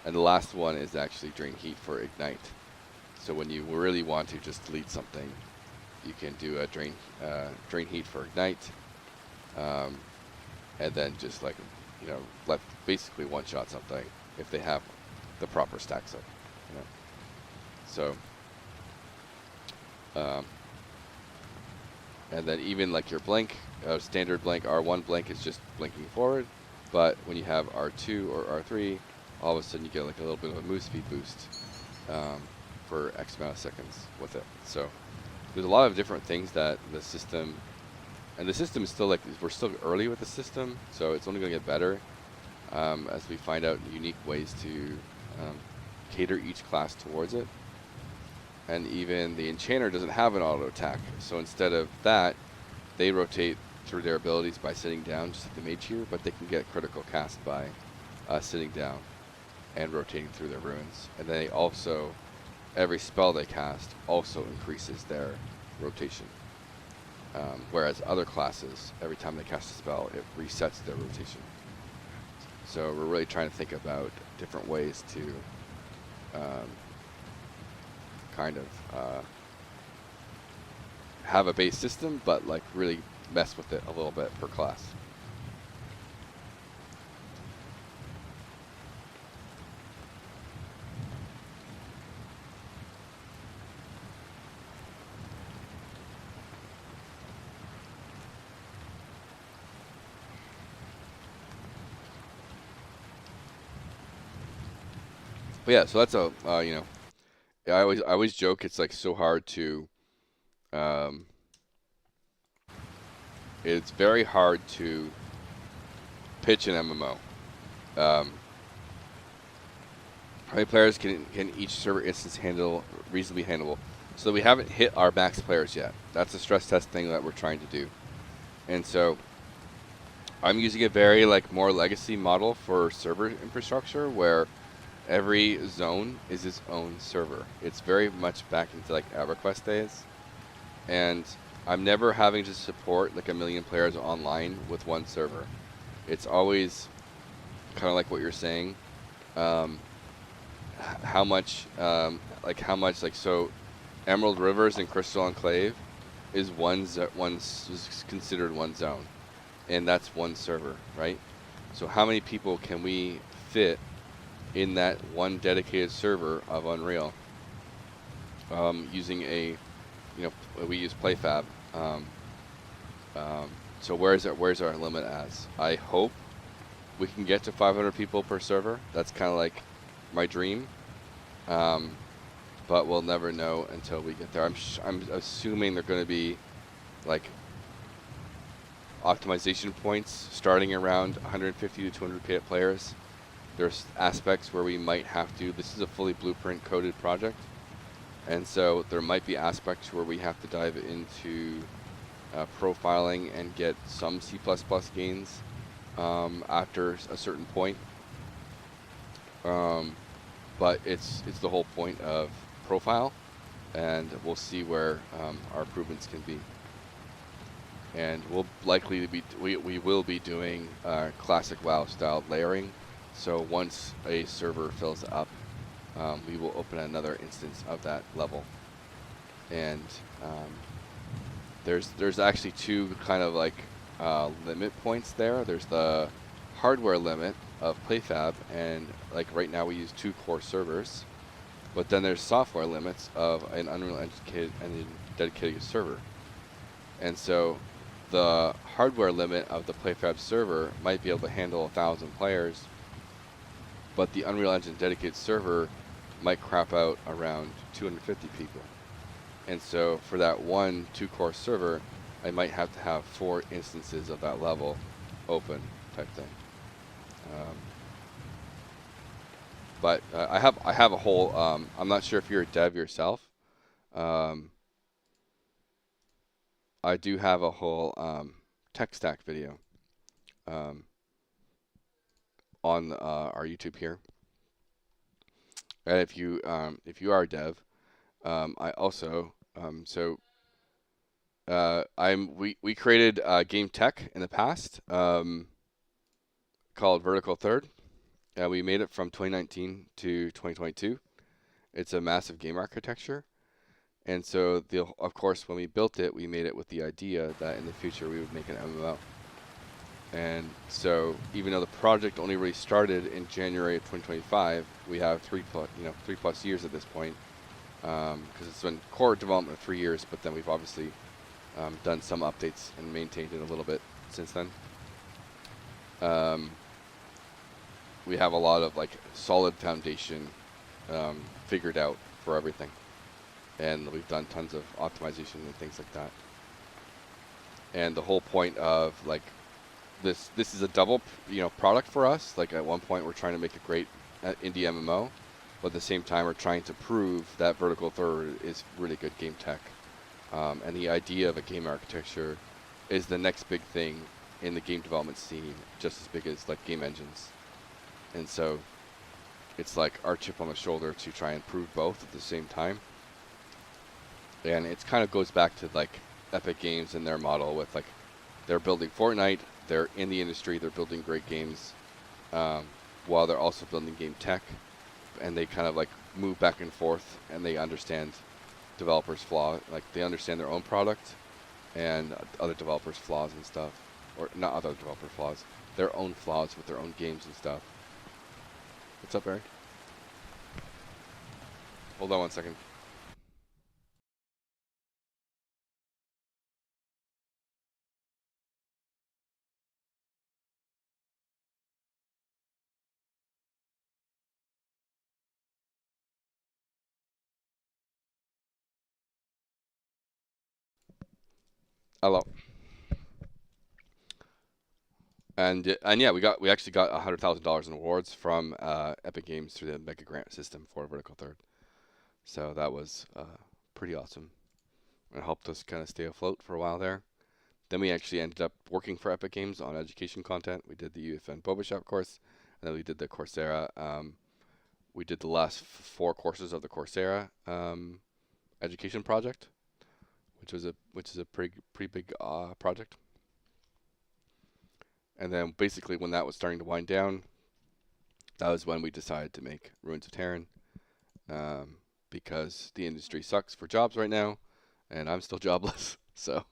And the last one is actually Drain Heat for Ignite. So when you really want to just delete something, you can do a Drain Heat for Ignite, and then just like, basically one-shot something if they have the proper stacks up, So, and then even like your blink, standard blink, R1 blink is just blinking forward, but when you have R2 or R3, all of a sudden you get like a little bit of a move speed boost for X amount of seconds with it. So there's a lot of different things that the system, and the system is still like, we're still early with the system, so it's only going to get better as we find out unique ways to cater each class towards it. And even the Enchanter doesn't have an auto attack, so instead of that, they rotate through their abilities by sitting down, just like the Mage here, but they can get critical cast by sitting down and rotating through their runes. And they also, every spell they cast also increases their rotation. Whereas other classes, every time they cast a spell, it resets their rotation. So we're really trying to think about different ways to kind of have a base system, but like really mess with it a little bit per class. But yeah, so that's a I always joke it's like so hard to it's very hard to pitch an MMO. How many players can each server instance reasonably handle? So we haven't hit our max players yet. That's a stress test thing that we're trying to do. And so I'm using a very more legacy model for server infrastructure where every zone is its own server. It's very much back into EverQuest days. And I'm never having to support like a million players online with one server. It's always kind of like what you're saying. Um, how much, like so, Emerald Rivers and Crystal Enclave is is considered one zone, and that's one server, right? So how many people can we fit in that one dedicated server of Unreal? Using we use PlayFab. Um, so where's our limit as? I hope we can get to 500 people per server. That's kind of like my dream. But we'll never know until we get there. I'm assuming they're going to be like optimization points starting around 150 to 200 players. There's aspects where we might have to. This is a fully blueprint coded project, and so there might be aspects where we have to dive into profiling and get some C++ gains after a certain point. But it's the whole point of profile, and we'll see where our improvements can be. And we'll likely be we will be doing classic WoW style layering. So once a server fills up, we will open another instance of that level. And there's actually two kind of like limit points there. There's the hardware limit of PlayFab, and like right now we use 2 core servers. But then there's software limits of an Unreal Engine dedicated server. And so the hardware limit of the PlayFab server might be able to handle 1,000 players, but the Unreal Engine dedicated server might crap out around 250 people. And so for that one 2-core server, I might have to have 4 instances of that level open type thing. But I have a whole. I'm not sure if you're a dev yourself. I do have a whole tech stack video on our YouTube here. And if you are a dev, I also we created game tech in the past called Vertical Third. We made it from 2019 to 2022. It's a massive game architecture. And so, of course, when we built it, we made it with the idea that in the future we would make an MMO. And so, even though the project only really started in January of 2025, we have 3+ years at this point, because it's been core development of 3 years. But then we've obviously done some updates and maintained it a little bit since then. We have a lot of like solid foundation figured out for everything, and we've done tons of optimization and things like that. And the whole point of like this is a double product for us. Like at one point we're trying to make a great indie MMO, but at the same time we're trying to prove that Vertical Third is really good game tech. And the idea of a game architecture is the next big thing in the game development scene, just as big as like game engines. And so it's like our chip on the shoulder to try and prove both at the same time. And it kind of goes back to like Epic Games and their model with like they're building Fortnite, they're in the industry, they're building great games, while they're also building game tech, and they kind of like move back and forth, and they understand developers' flaws, like they understand their own product and other developers' flaws and stuff, or not other developer flaws, their own flaws with their own games and stuff. What's up, Barry? Hold on 1 second. Hello. And yeah, we actually got $100,000 in awards from Epic Games through the Mega Grant system for Vertical Third. So that was pretty awesome. It helped us kind of stay afloat for a while there. Then we actually ended up working for Epic Games on education content. We did the UFN Boba Shop course, and then we did the Coursera. We did the last 4 courses of the Coursera education project, which is a pretty big project. And then basically when that was starting to wind down, that was when we decided to make Ruins of Tearyn, because the industry sucks for jobs right now, and I'm still jobless. So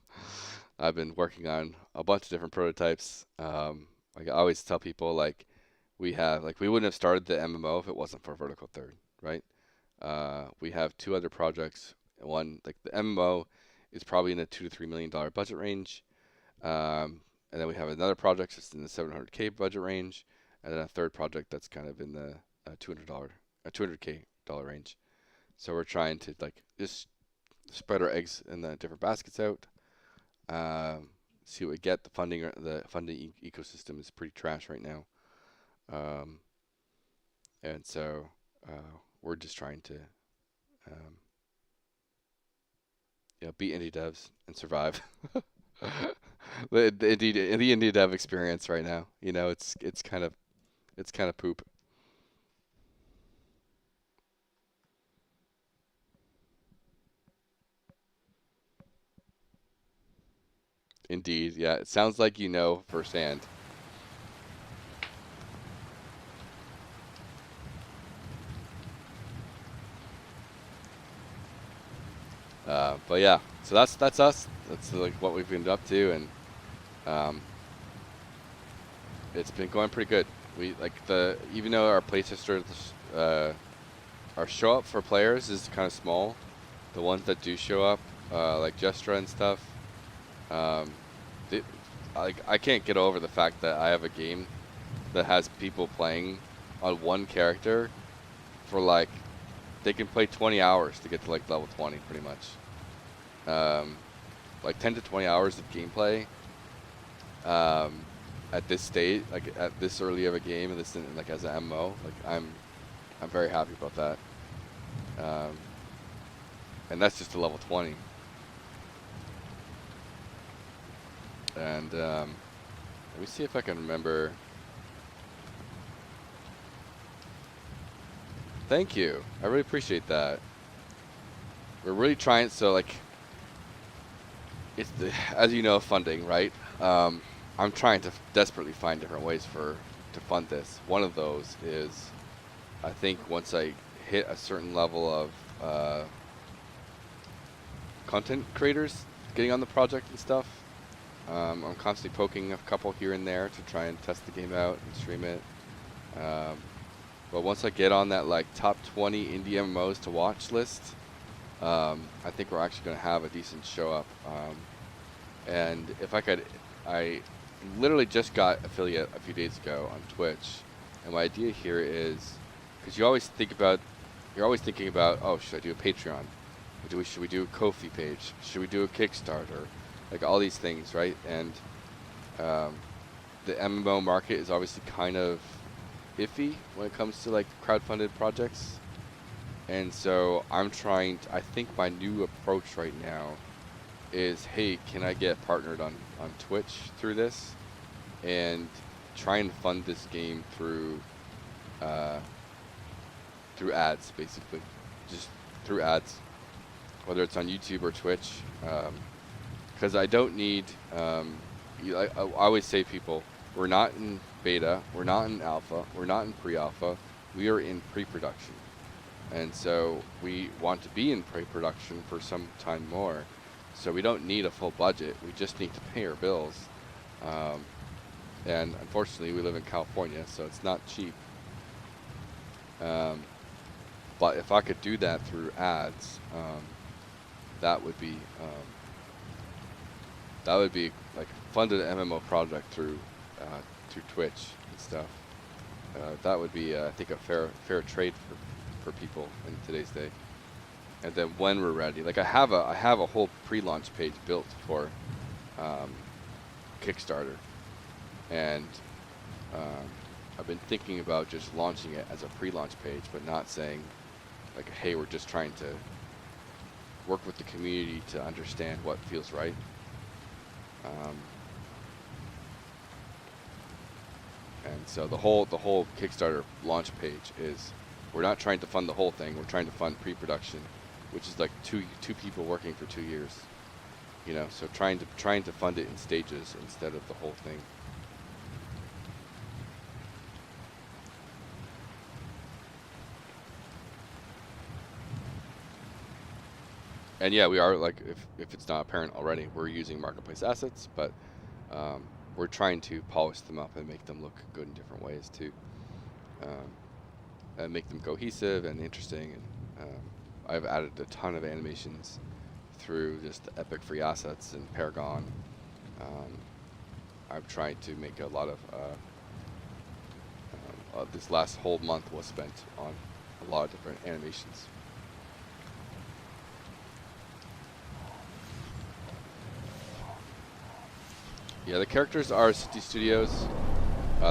I've been working on a bunch of different prototypes. Like I always tell people, like we wouldn't have started the MMO if it wasn't for Vertical Third, right? We have two other projects. One, like the MMO, is probably in the $2 to $3 million budget range. And then we have another project that's in the $700K budget range, and then a third project that's kind of in the $200K range. So we're trying to like just spread our eggs in the different baskets out. See what we get. The funding ecosystem is pretty trash right now, and so we're just trying to beat indie devs and survive. the indie dev experience right now, it's kind of poop. Indeed, yeah. It sounds like you know firsthand. But yeah, so that's us. That's like what we've been up to, and it's been going pretty good. We like even though our playtesters, our show up for players is kind of small. The ones that do show up, like Gestra and stuff, I can't get over the fact that I have a game that has people playing on one character for like they can play 20 hours to get to like level 20 pretty much. Like 10 to 20 hours of gameplay at this stage, like at this early of a game, and this like as an MMO, like I'm very happy about that. And that's just to level 20. And let me see if I can remember. Thank you. I really appreciate that. We're really trying, so like, it's as you know, funding, right? I'm trying to desperately find different ways to fund this. One of those is, I think once I hit a certain level of content creators getting on the project and stuff, I'm constantly poking a couple here and there to try and test the game out and stream it. But once I get on that like top 20 indie MMOs to watch list, I think we're actually going to have a decent show up. And if I could, I literally just got affiliate a few days ago on Twitch, and my idea here is, because you're always thinking about, oh, should I do a Patreon? Should we do a Ko-fi page? Should we do a Kickstarter? Like all these things, right? And the MMO market is obviously kind of iffy when it comes to like crowdfunded projects. And so I think my new approach right now is, hey, can I get partnered on Twitch through this and try and fund this game through ads, basically, just through ads, whether it's on YouTube or Twitch, because I don't need. I always say, people, we're not in beta, we're not in alpha, we're not in pre-alpha, we are in pre-production, and so we want to be in pre-production for some time more. So we don't need a full budget. We just need to pay our bills. And unfortunately, we live in California, so it's not cheap. But if I could do that through ads, that would be like funded an MMO project through Twitch and stuff. That would be, I think, a fair trade for people in today's day. And then when we're ready, like I have a whole pre-launch page built for Kickstarter, and I've been thinking about just launching it as a pre-launch page, but not saying like, hey, we're just trying to work with the community to understand what feels right. And so the whole Kickstarter launch page is, we're not trying to fund the whole thing. We're trying to fund pre-production, which is like two people working for 2 years. You know, so trying to fund it in stages instead of the whole thing. And yeah, we are, like, if it's not apparent already, we're using marketplace assets, but we're trying to polish them up and make them look good in different ways too, and make them cohesive and interesting. And I've added a ton of animations through just the Epic free assets and Paragon. I've tried to make a lot of this last whole month was spent on a lot of different animations. Yeah, the characters are City Studios.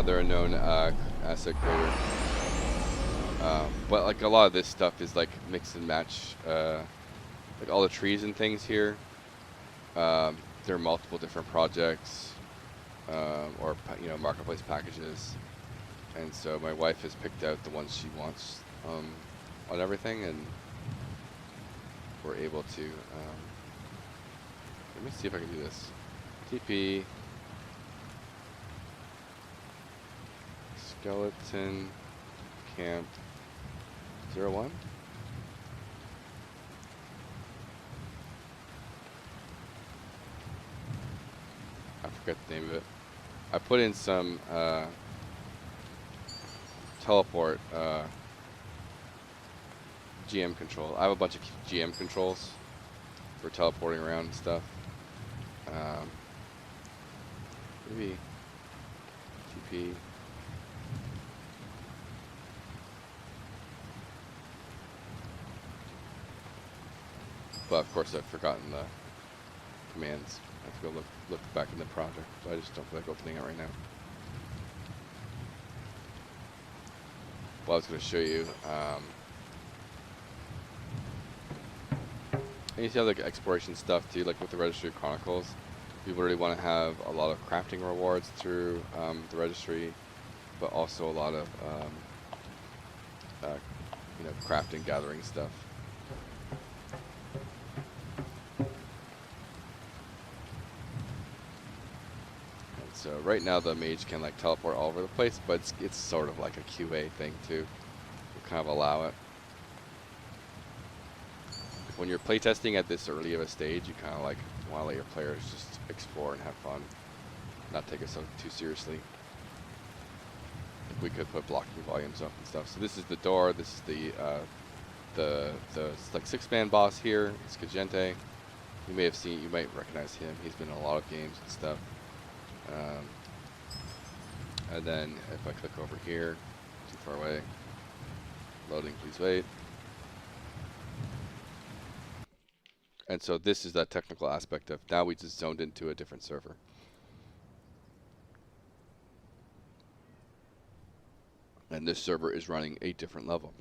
They're a known asset creator. But like a lot of this stuff is like mix and match. Like all the trees and things here. There are multiple different projects, or marketplace packages, and so my wife has picked out the ones she wants on everything, and we're able to. Let me see if I can do this. TP. Skeleton Camp 01. I forget the name of it. I put in some teleport GM control. I have a bunch of GM controls for teleporting around and stuff. Maybe TP. But of course I've forgotten the commands. I have to go look back in the project, so I just don't feel like opening it right now. Well, I was going to show you. And you see how the exploration stuff too, like with the Registry of Chronicles. People really want to have a lot of crafting rewards through the registry, but also a lot of crafting, gathering stuff. So right now the mage can like teleport all over the place, but it's sort of like a QA thing too. We'll kind of allow it. When you're playtesting at this early of a stage, you kind of like want to let your players just explore and have fun, not take it so too seriously. We could put blocking volumes up and stuff. So this is the door. This is the like 6-man boss here. It's Skagente. You may have seen, you might recognize him. He's been in a lot of games and stuff. And then if I click over here, too far away, loading, please wait. And so this is that technical aspect of, now we just zoned into a different server. And this server is running a different level.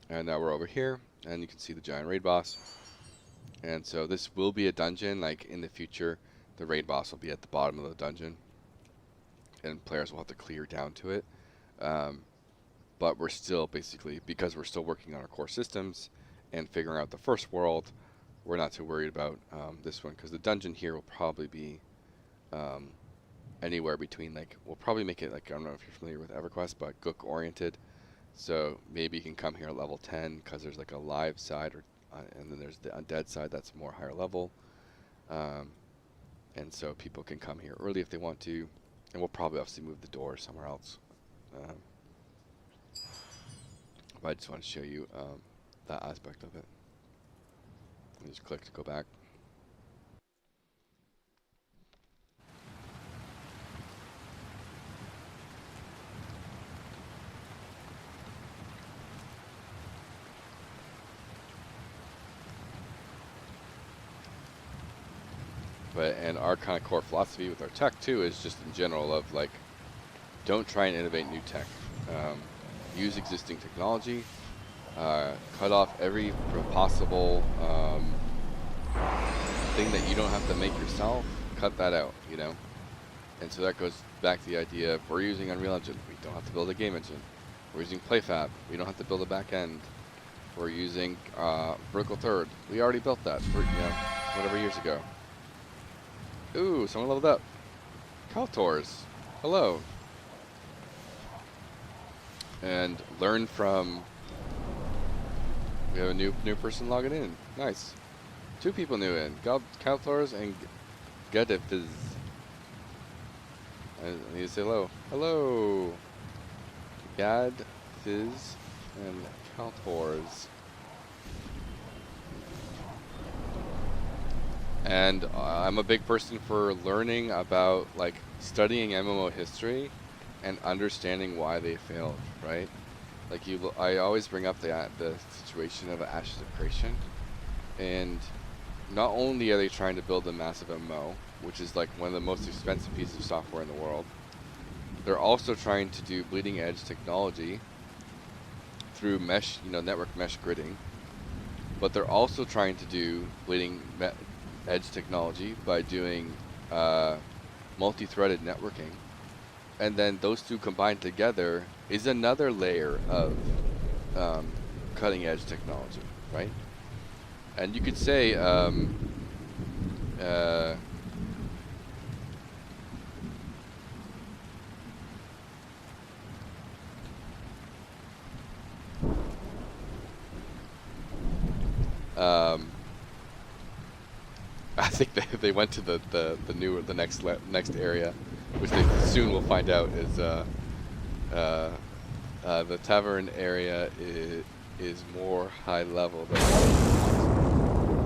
And now we're over here, and you can see the giant raid boss. And so this will be a dungeon. Like in the future, the raid boss will be at the bottom of the dungeon, and players will have to clear down to it. But we're still basically, because we're still working on our core systems and figuring out the first world, we're not too worried about this one, because the dungeon here will probably be anywhere between, like, we'll probably make it, like, I don't know if you're familiar with EverQuest, but Gook oriented. So maybe you can come here at level 10, because there's like a live side, or and then there's the undead side that's more higher level. And so people can come here early if they want to, and we'll probably obviously move the door somewhere else. But I just want to show you that aspect of it. And just click to go back. And our kind of core philosophy with our tech too is just in general of like, don't try and innovate new tech. Use existing technology. Cut off every possible thing that you don't have to make yourself. Cut that out, you know. And so that goes back to the idea of, we're using Unreal Engine. We don't have to build a game engine. We're using PlayFab. We don't have to build a back end. We're using vertical third. We already built that, for, whatever years ago. Ooh, someone leveled up. Kaltors, hello. And learn from. We have a new person logging in. Nice. 2 people new in. Kaltors and gameDEVbeauty. I need to say hello. Hello. gameDEVbeauty and Kaltors. And I'm a big person for learning about, like, studying MMO history and understanding why they failed, right? Like, I always bring up the situation of Ashes of Creation, and not only are they trying to build a massive MMO, which is like one of the most expensive pieces of software in the world, they're also trying to do bleeding edge technology through mesh, network mesh gridding, but they're also trying to do bleeding edge technology by doing multi-threaded networking, and then those two combined together is another layer of cutting edge technology, right? And you could say I think they went to the next area, which they soon will find out is the tavern area is more high level than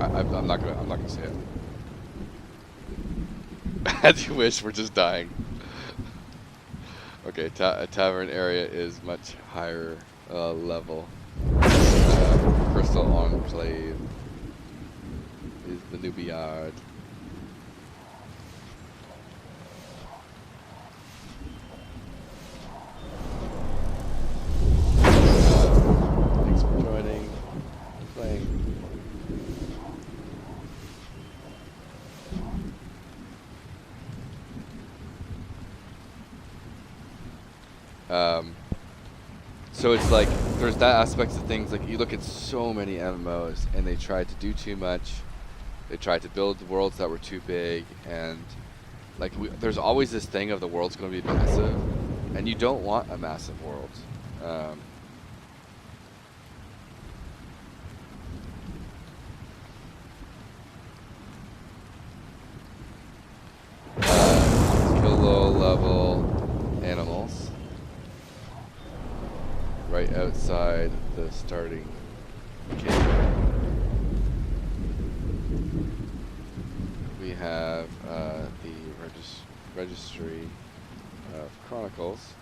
I'm not gonna say it. As you wish, we're just dying. Okay, tavern area is much higher level. Crystal Enclave is the new Yard. Thanks for joining and playing. So it's like there's that aspect of things. Like you look at so many MMOs, and they tried to do too much. They tried to build worlds that were too big, and like there's always this thing of the world's going to be massive, and you don't want a massive world. Kill low level animals right outside the starting cave. We have the registry of Chronicles.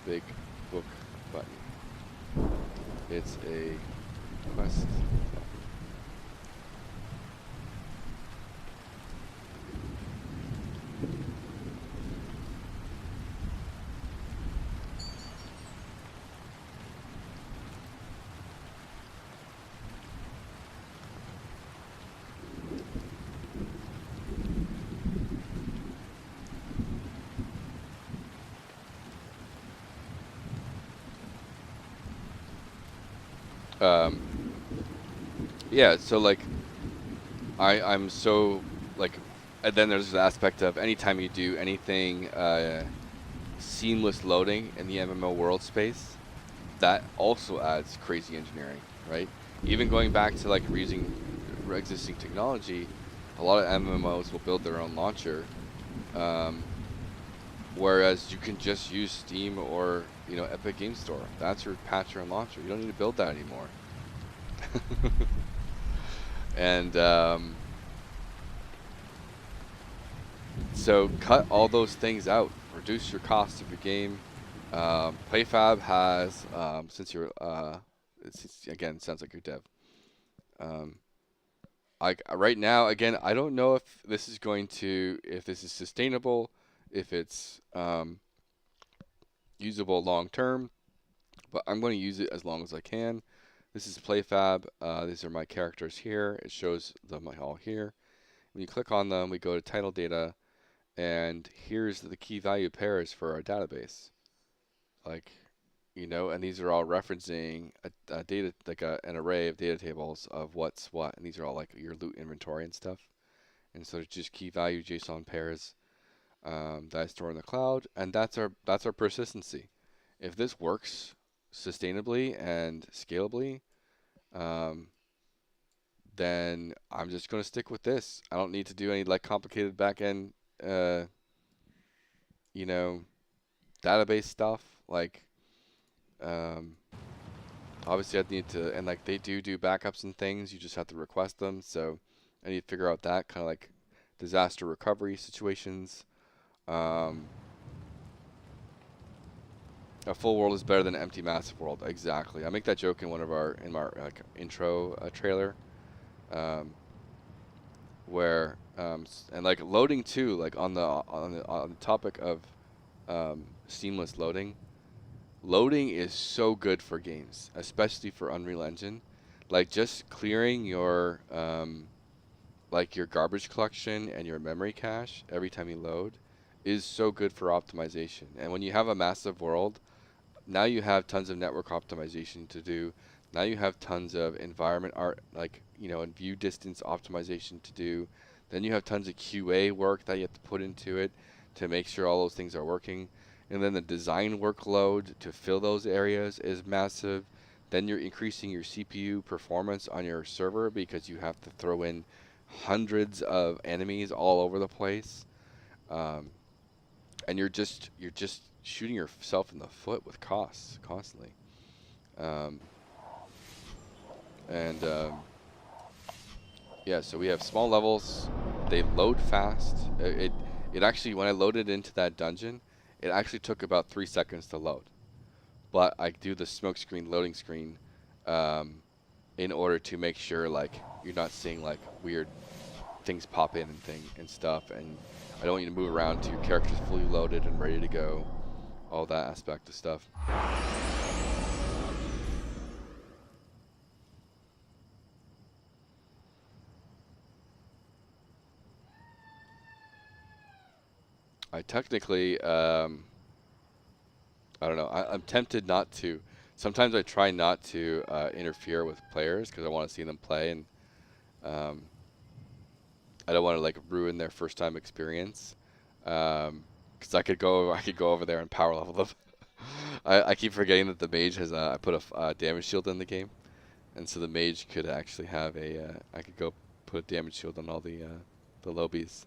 Big book button. It's a quest yeah, so like I'm so like, and then there's the aspect of anytime you do anything seamless loading in the MMO world space, that also adds crazy engineering, right? Even going back to like reusing existing technology, a lot of MMOs will build their own launcher, whereas you can just use Steam or Epic Game Store. That's your patcher and launcher. You don't need to build that anymore. And so cut all those things out. Reduce your cost of your game. PlayFab has, since you're, again, sounds like you're dev. Right now, again, I don't know if this is if this is sustainable, if it's usable long term, but I'm going to use it as long as I can. This is PlayFab. These are my characters here. It shows them all here. When you click on them, we go to title data, and here's the key value pairs for our database. Like, you know, and these are all referencing a data, like an array of data tables of what's what, and these are all like your loot inventory and stuff. And so it's just key value JSON pairs that I store in the cloud, and that's our persistency. If this works sustainably and scalably, um, then I'm just going to stick with this. I don't need to do any like complicated backend, uh, you know, database stuff. Like, um, obviously, I'd need to, and like they do backups and things. You just have to request them. So I need to figure out that kind of like disaster recovery situations. Um, a full world is better than an empty massive world. Exactly. I make that joke in our like intro trailer, um, where and like loading too. Like on the topic of seamless loading. Loading is so good for games, especially for Unreal Engine. Like just clearing your like your garbage collection and your memory cache every time you load is so good for optimization. And when you have a massive world, now you have tons of network optimization to do. Now you have tons of environment art, like, you know, and view distance optimization to do. Then you have tons of QA work that you have to put into it to make sure all those things are working. And then the design workload to fill those areas is massive. Then you're increasing your CPU performance on your server because you have to throw in hundreds of enemies all over the place. Um, and you're just shooting yourself in the foot with costs constantly. Um, and yeah, so we have small levels. They load fast. It actually, when I loaded into that dungeon, it actually took about 3 seconds to load. But I do the smoke screen loading screen um, in order to make sure like you're not seeing like weird things pop in and stuff. And I don't want you to move around till your character's fully loaded and ready to go. All that aspect of stuff. I technically, I don't know. I'm tempted not to. Sometimes I try not to interfere with players because I want to see them play, and um, I don't want to like ruin their first time experience. Because I could go over there and power level them. I keep forgetting that the mage has I put a damage shield in the game, and so the mage could actually have I could go put a damage shield on all the lobies.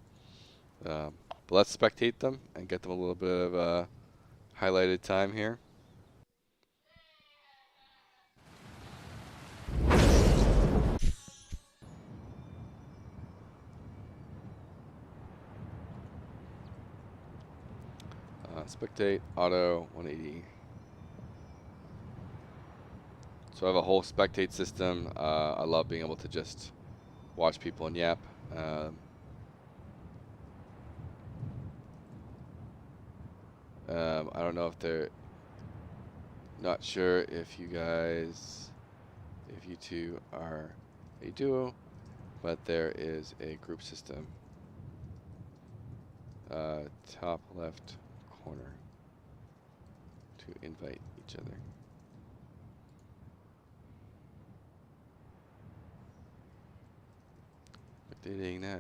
But let's spectate them and get them a little bit of highlighted time here. Spectate, auto, 180. So I have a whole spectate system. I love being able to just watch people and yap. I don't know if they're not sure if you two are a duo, but there is a group system. Top left corner to invite each other. Updating now.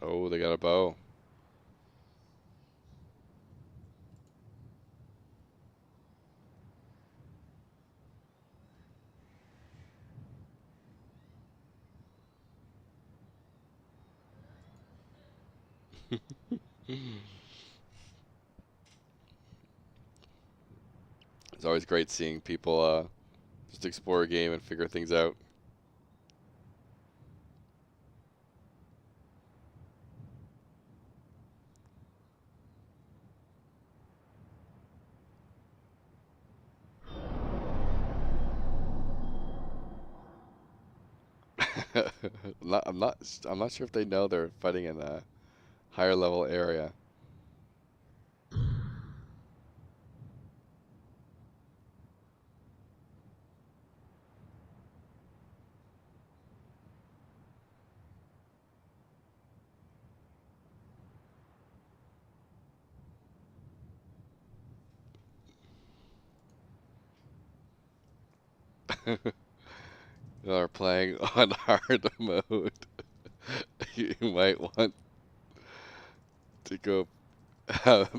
Oh, they got a bow. It's always great seeing people just explore a game and figure things out. I'm not sure if they know they're fighting in a higher level area. They're playing on hard mode. You might want to go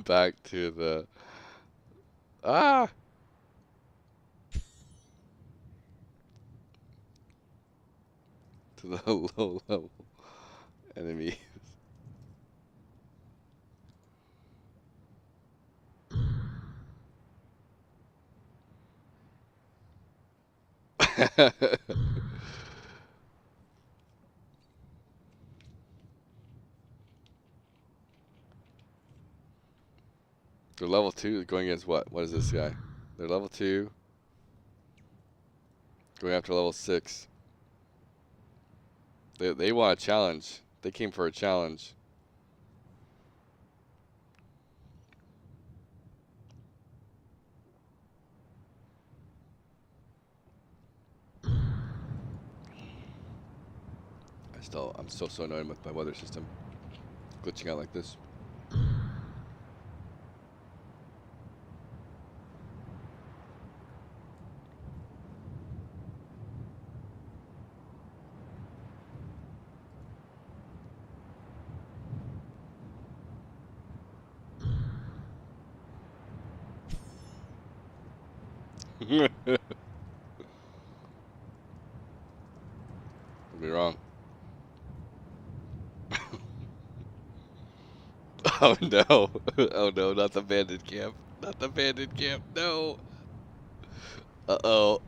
back to the ah to the low level enemy. They're level 2 going against what? What is this guy? They're level 2 going after level 6. They want a challenge. They came for a challenge. I'm still so annoyed with my weather system glitching out like this. Could be wrong. Oh no. Oh no, not the bandit camp. Not the bandit camp. No. Uh-oh.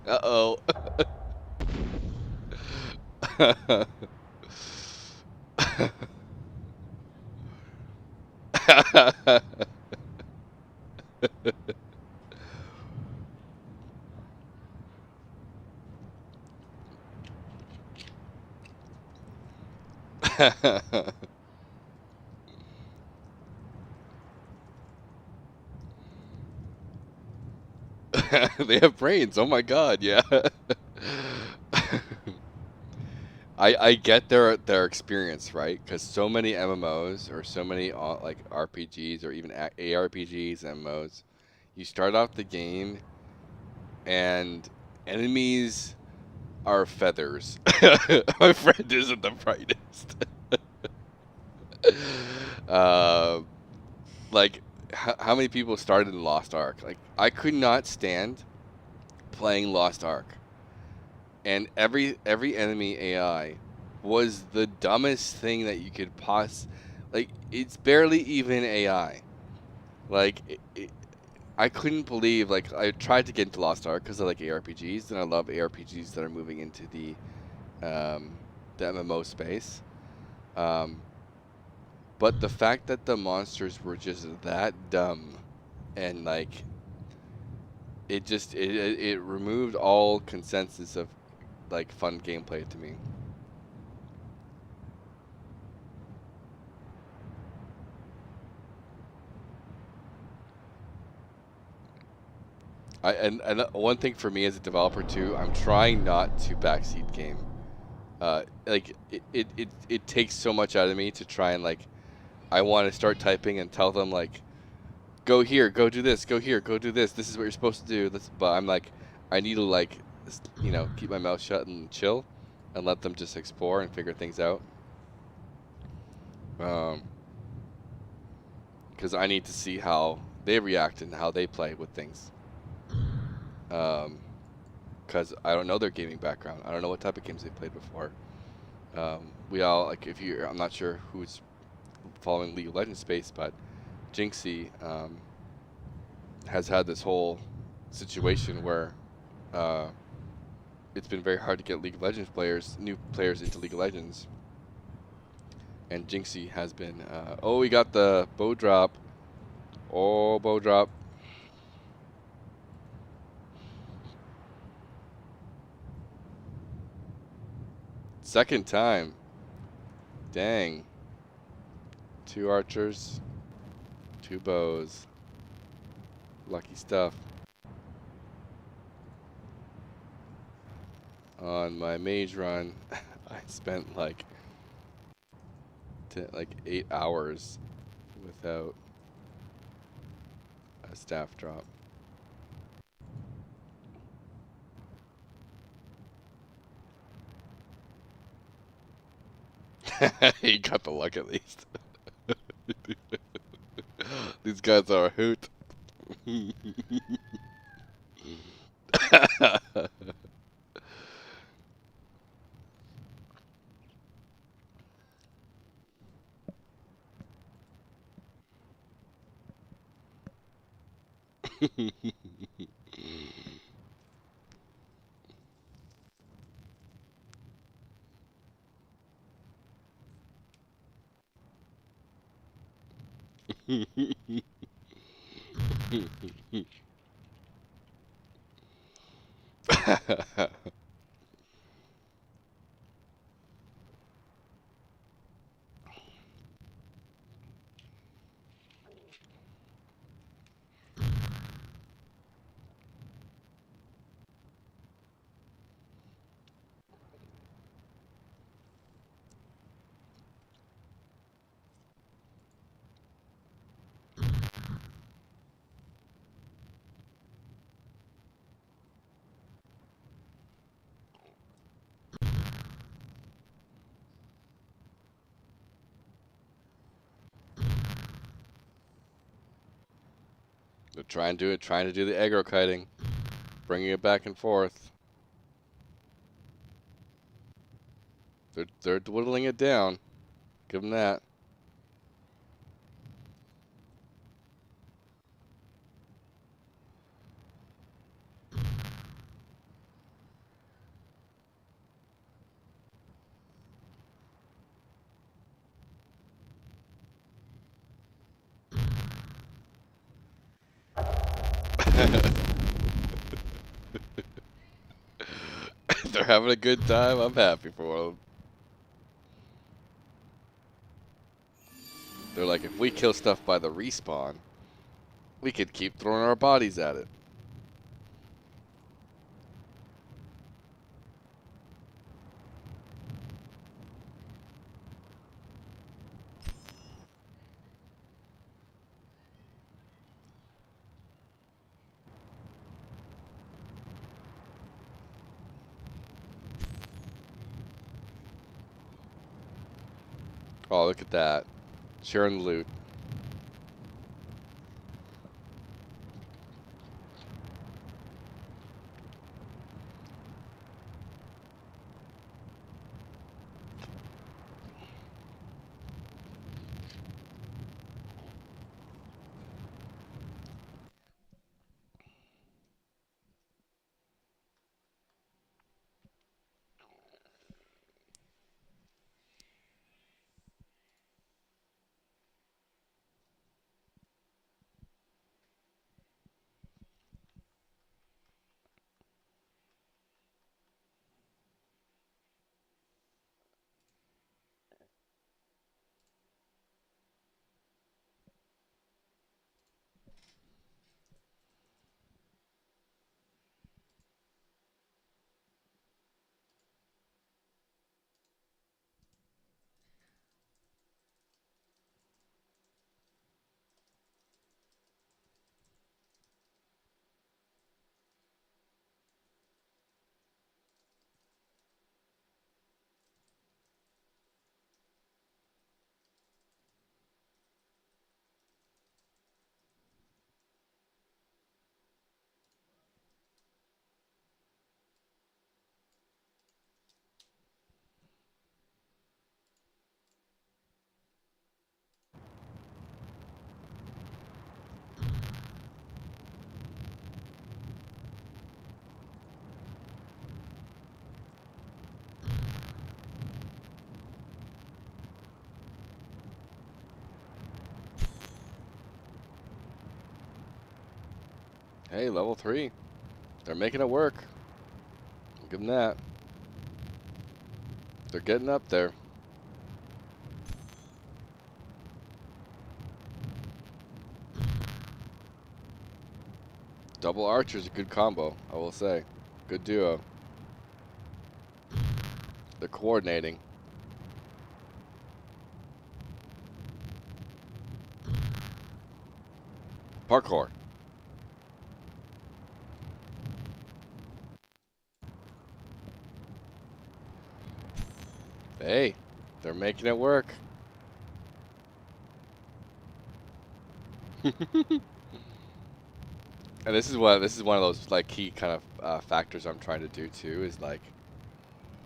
Uh-oh. They have brains. Oh my god, yeah. I get their experience, right? Because so many MMOs or so many like RPGs or even ARPGs, MMOs, you start off the game and enemies are feathers. My friend isn't the brightest. uh, like, how many people started in Lost Ark? Like, I could not stand playing Lost Ark, and every enemy AI was the dumbest thing that you could like. It's barely even AI. Like, I couldn't believe, like, I tried to get into Lost Ark because I like ARPGs, and I love ARPGs that are moving into the MMO space. But the fact that the monsters were just that dumb, and like, it removed all consensus of like fun gameplay to me. And one thing for me as a developer too, I'm trying not to backseat game. Like it takes so much out of me to try and like, I want to start typing and tell them like, go here, go do this, go here, go do this. This is what you're supposed to do. But I'm like, I need to like, keep my mouth shut and chill, and let them just explore and figure things out. Because I need to see how they react and how they play with things. Because I don't know their gaming background. I don't know what type of games they played before. We all like if you. I'm not sure who's following League of Legends space, but Jinxie has had this whole situation where uh, it's been very hard to get League of Legends players, new players into League of Legends. And Jinxie has been. Oh, we got the bow drop. Oh, bow drop. Second time. Dang. 2 archers, 2 bows. Lucky stuff. On my mage run, I spent like 8 hours without a staff drop. He got the luck at least. These guys are a hoot. They're trying to do the aggro kiting, bringing it back and forth. They're dwindling it down. Give them that. They're having a good time. I'm happy for them. They're like, if we kill stuff by the respawn, we could keep throwing our bodies at it. Oh, look at that. Sharing the loot. Hey, level 3. They're making it work. I'll give them that. They're getting up there. Double archer's a good combo, I will say. Good duo. They're coordinating. Parkour. Hey, they're making it work. And this is one of those like key kind of factors I'm trying to do too. Is like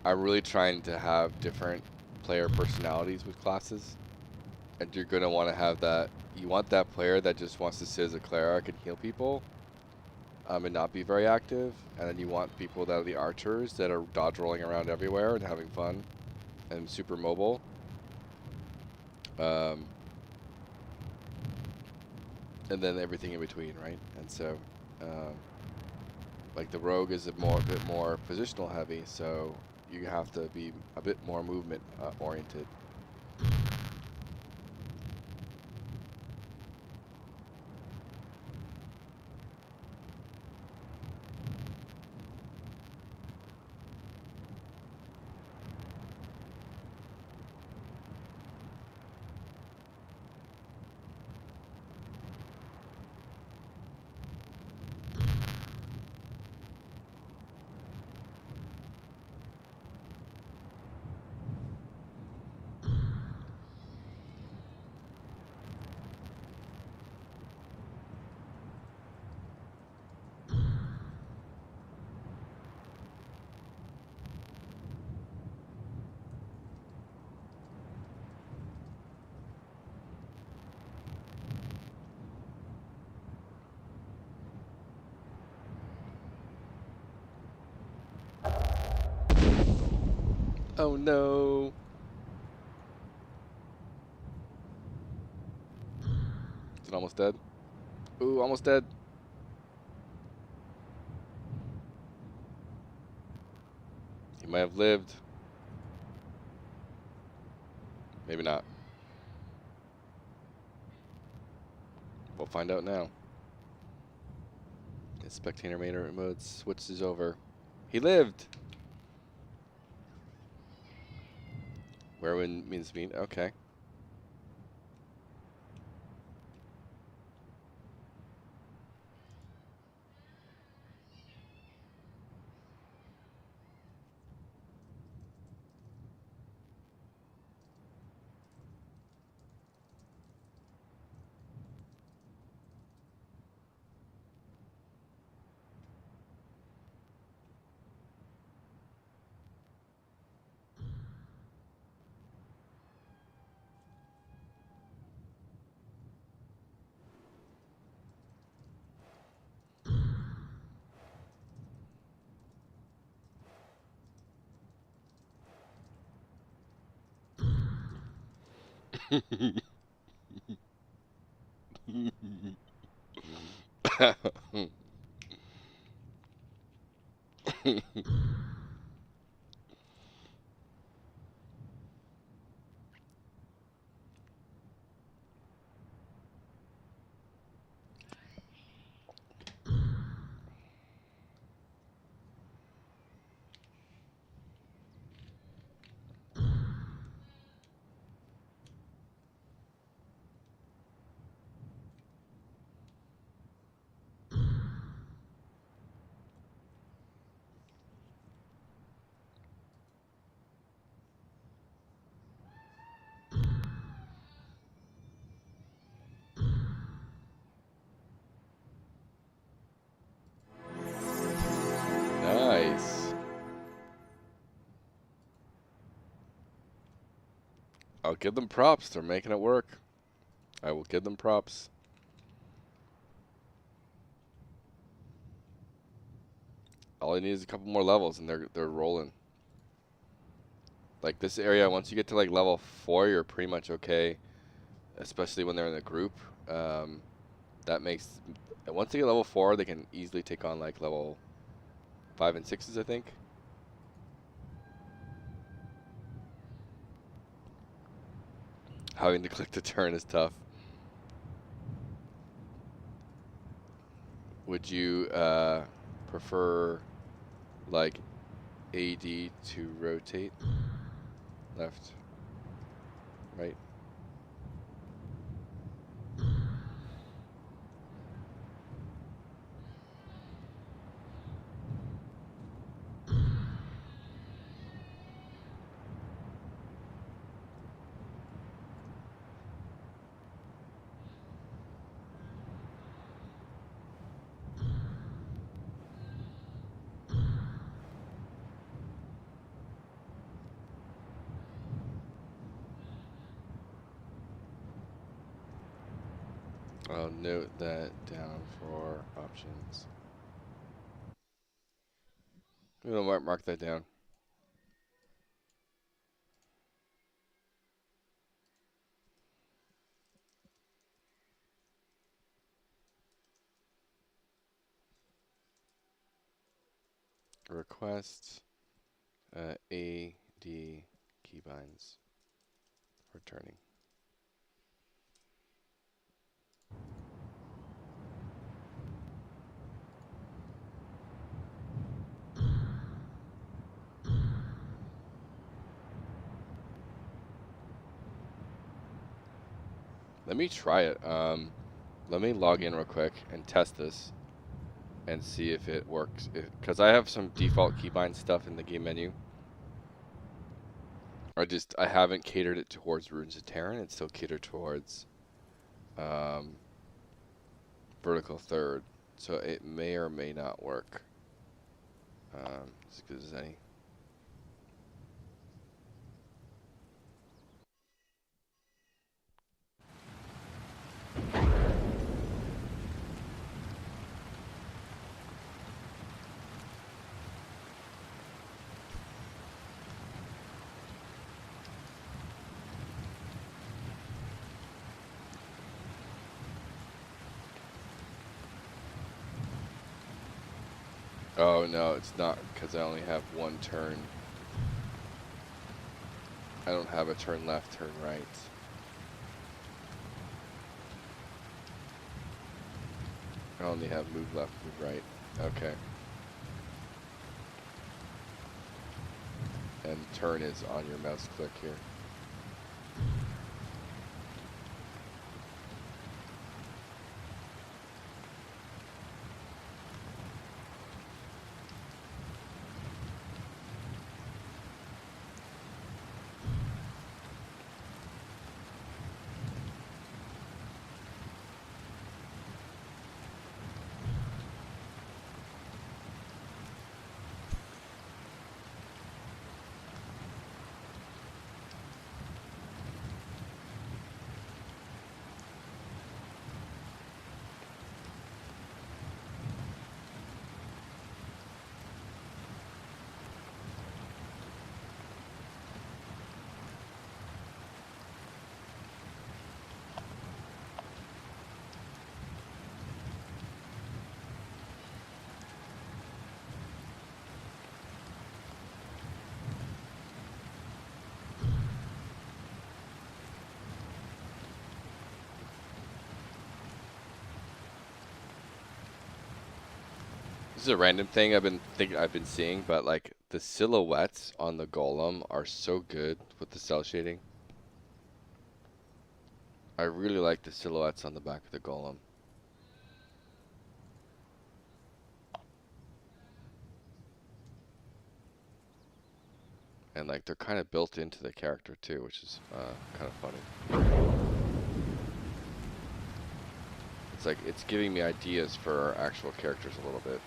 I'm really trying to have different player personalities with classes, and you're gonna want to have that. You want that player that just wants to sit as a cleric and heal people, and not be very active. And then you want people that are the archers that are dodge rolling around everywhere and having fun, and super mobile. And then everything in between, right? And so, like the rogue is a bit more positional heavy, so you have to be a bit more movement oriented. Oh no! Is it almost dead? Ooh, almost dead. He might have lived. Maybe not. We'll find out now. His spectator mode switches over. He lived! Where means mean? Okay. Nice. I'll give them props. They're making it work. I will give them props. All I need is a couple more levels, and they're rolling. Like this area, once you get to like level 4, you're pretty much okay, especially when they're in a group. that makes, once they get level 4, they can easily take on like level 5 and 6s, I think. Having to click the turn is tough. Would you prefer like AD to rotate left, right? I'll note that down for options. We'll mark that down. Request AD keybinds returning. Let me try it. Let me log in real quick and test this and see if it works. Because I have some default keybind stuff in the game menu. I haven't catered it towards Ruins of Tearyn. It's still catered towards vertical third. So it may or may not work. As good as any. Oh no, it's not, because I only have one turn. I don't have a turn left, turn right. I only have move left, move right. Okay. And turn is on your mouse click here. This is a random thing I've been seeing, but like the silhouettes on the golem are so good with the cell shading. I really like the silhouettes on the back of the golem. And like they're kind of built into the character too, which is kind of funny. It's like it's giving me ideas for our actual characters a little bit.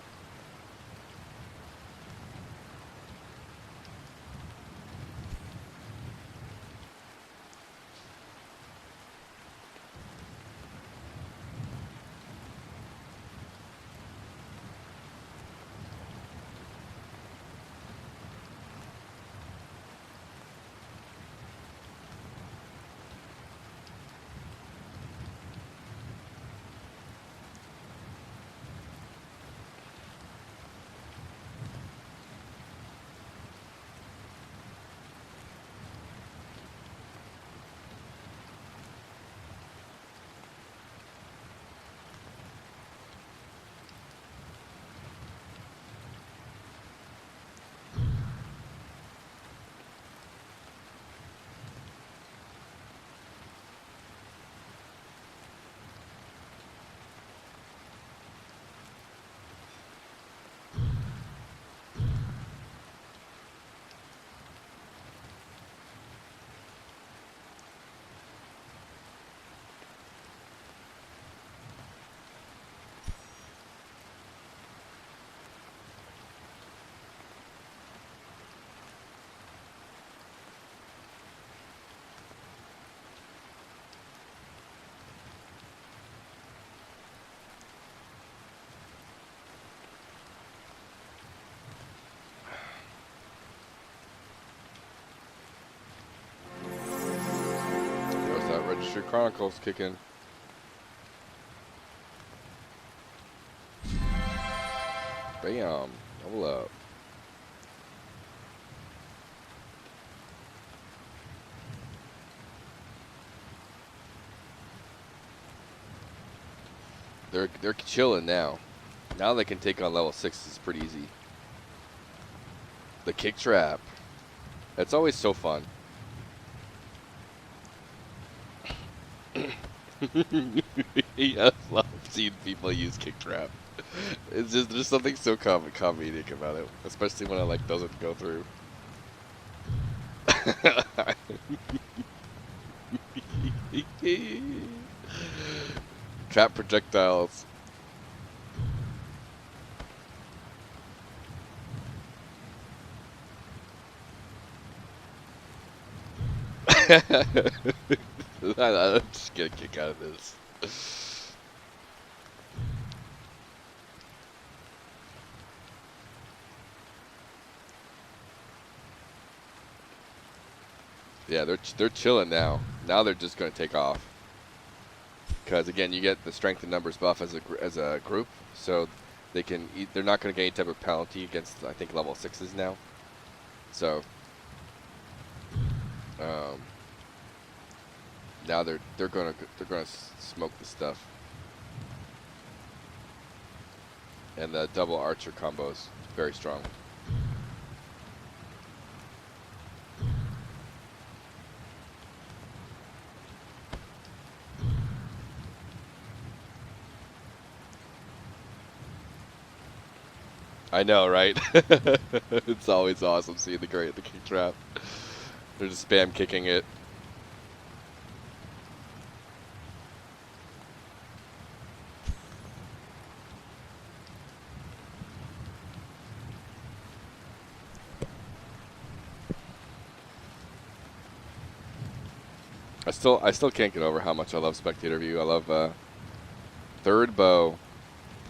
Street Chronicles kicking. Bam. Level up. They're chilling now. Now they can take on level 6. It's pretty easy. The kick trap. It's always so fun. I love seeing people use kick trap. It's just there's something so comedic about it, especially when it doesn't go through. Trap projectiles. I'm just gonna kick out of this. Yeah, they're chilling now. Now they're just gonna take off. Because again, you get the strength and numbers buff as a group, so they can they're not gonna get any type of penalty against I think level 6s now. So now they're gonna smoke the stuff. And the double archer combos very strong. I know, right? It's always awesome seeing the kick trap. They're just spam kicking it. I still can't get over how much I love spectator view. I love third bow,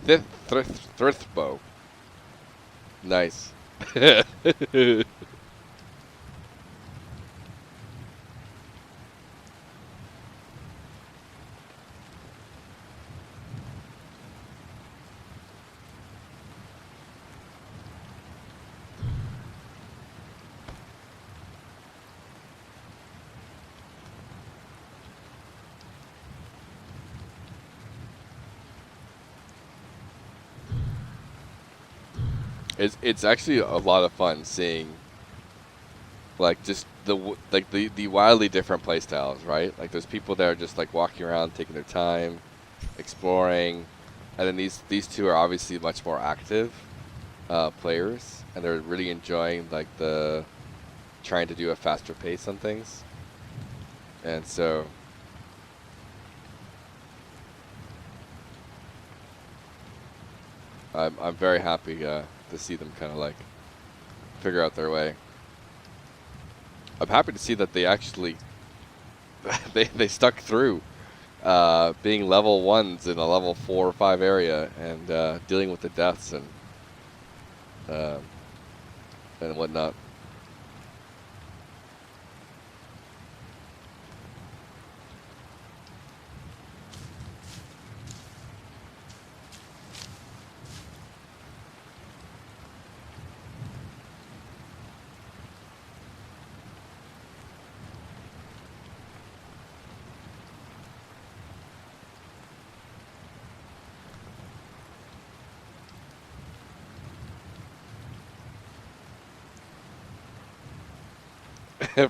fifth bow. Nice. It's actually a lot of fun seeing just the wildly different playstyles, right? Like there's people that are just walking around taking their time, exploring, and then these two are obviously much more active players, and they're really enjoying the trying to do a faster pace on things, and so. I'm very happy to see them kind of figure out their way. I'm happy to see that they actually they stuck through being level 1s in a level 4 or 5 area and dealing with the deaths and whatnot.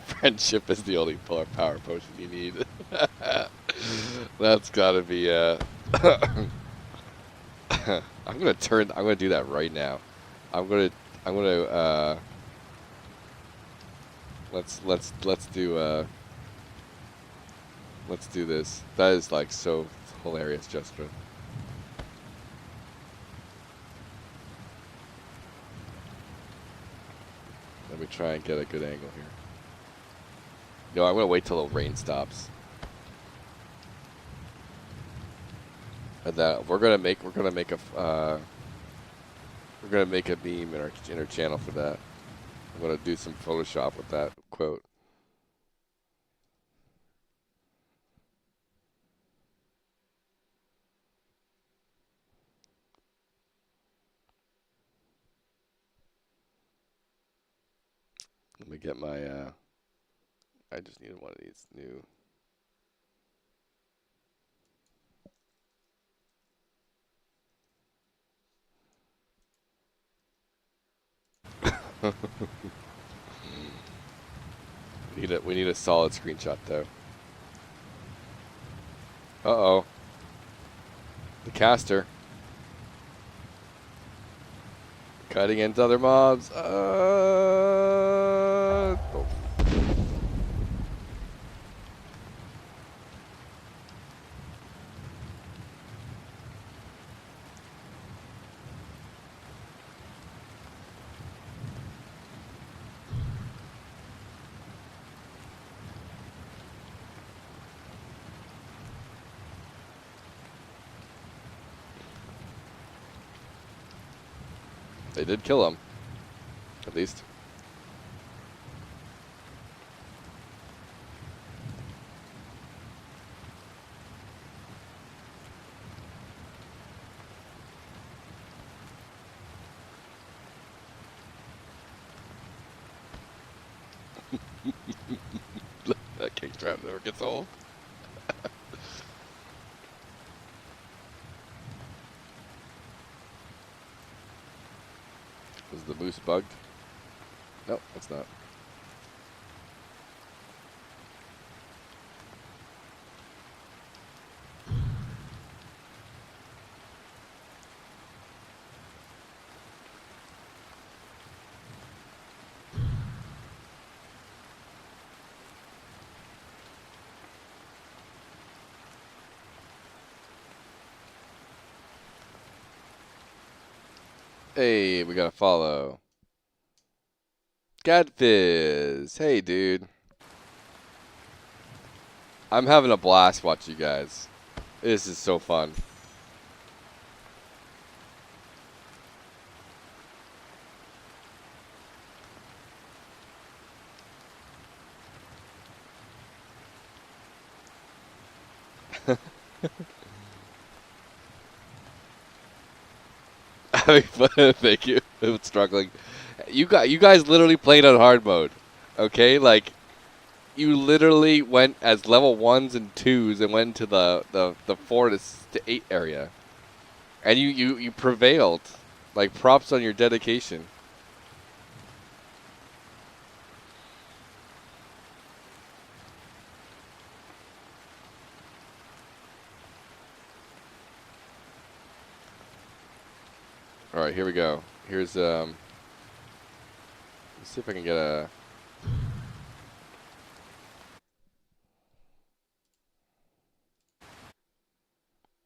Friendship is the only power potion you need. That's gotta be I'm gonna do that right now. Let's do this. That is so hilarious, Jessica. Let me try and get a good angle here. No, I'm gonna wait till the rain stops. And that we're gonna make a meme in our channel for that. I'm gonna do some Photoshop with that quote. Let me get my, I just needed one of these new. We need a solid screenshot though. Uh-oh. The caster. Cutting into other mobs. Oh. They did kill him. At least. That king trap never gets old. Was the moose bugged? Nope, it's not. Hey, we got a follow. Gadfizz. Hey, dude. I'm having a blast watching you guys. This is so fun. Having fun. Thank you. I'm struggling. You guys literally played on hard mode. Okay? Like, you literally went as level 1s and 2s and went to the 4 to 8 area. And you prevailed. Like, props on your dedication. All right, here we go. Here's let's see if I can get a.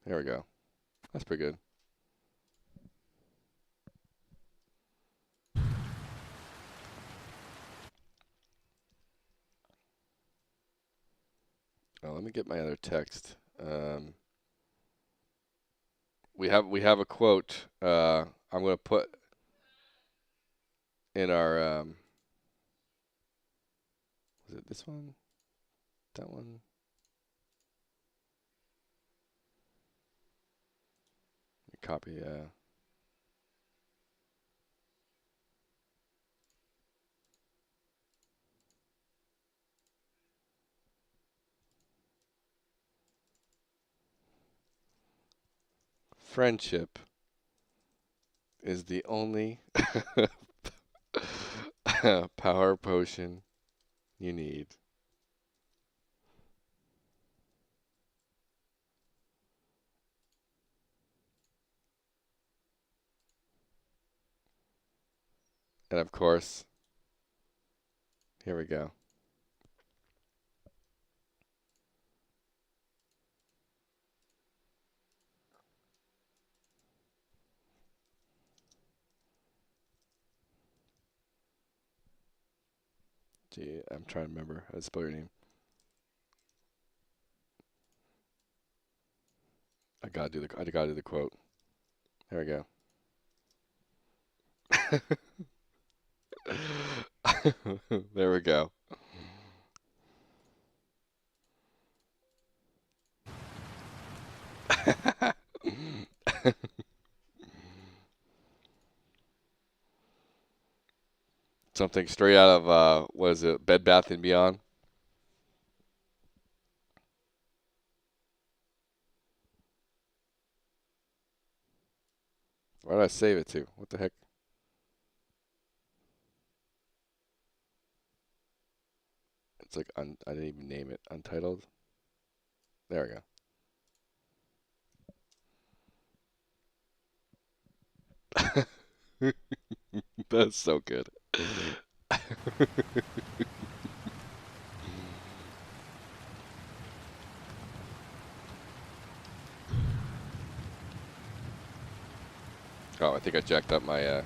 There we go. That's pretty good. Oh, let me get my other text. We have a quote. I'm gonna put in our. Was it this one? That one? Copy. Friendship is the only power potion you need. And of course, here we go. Gee, I'm trying to remember how to spell your name. I gotta do the quote. There we go. There we go. something straight out of what is it, Bed Bath and Beyond? Where did I save it to? What the heck? It's like I didn't even name it. Untitled. There we go. That's so good. Oh, I think I jacked up my. I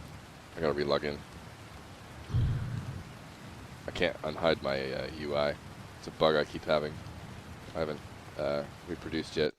gotta re-log in. I can't unhide my UI. It's a bug I keep having. I haven't reproduced yet.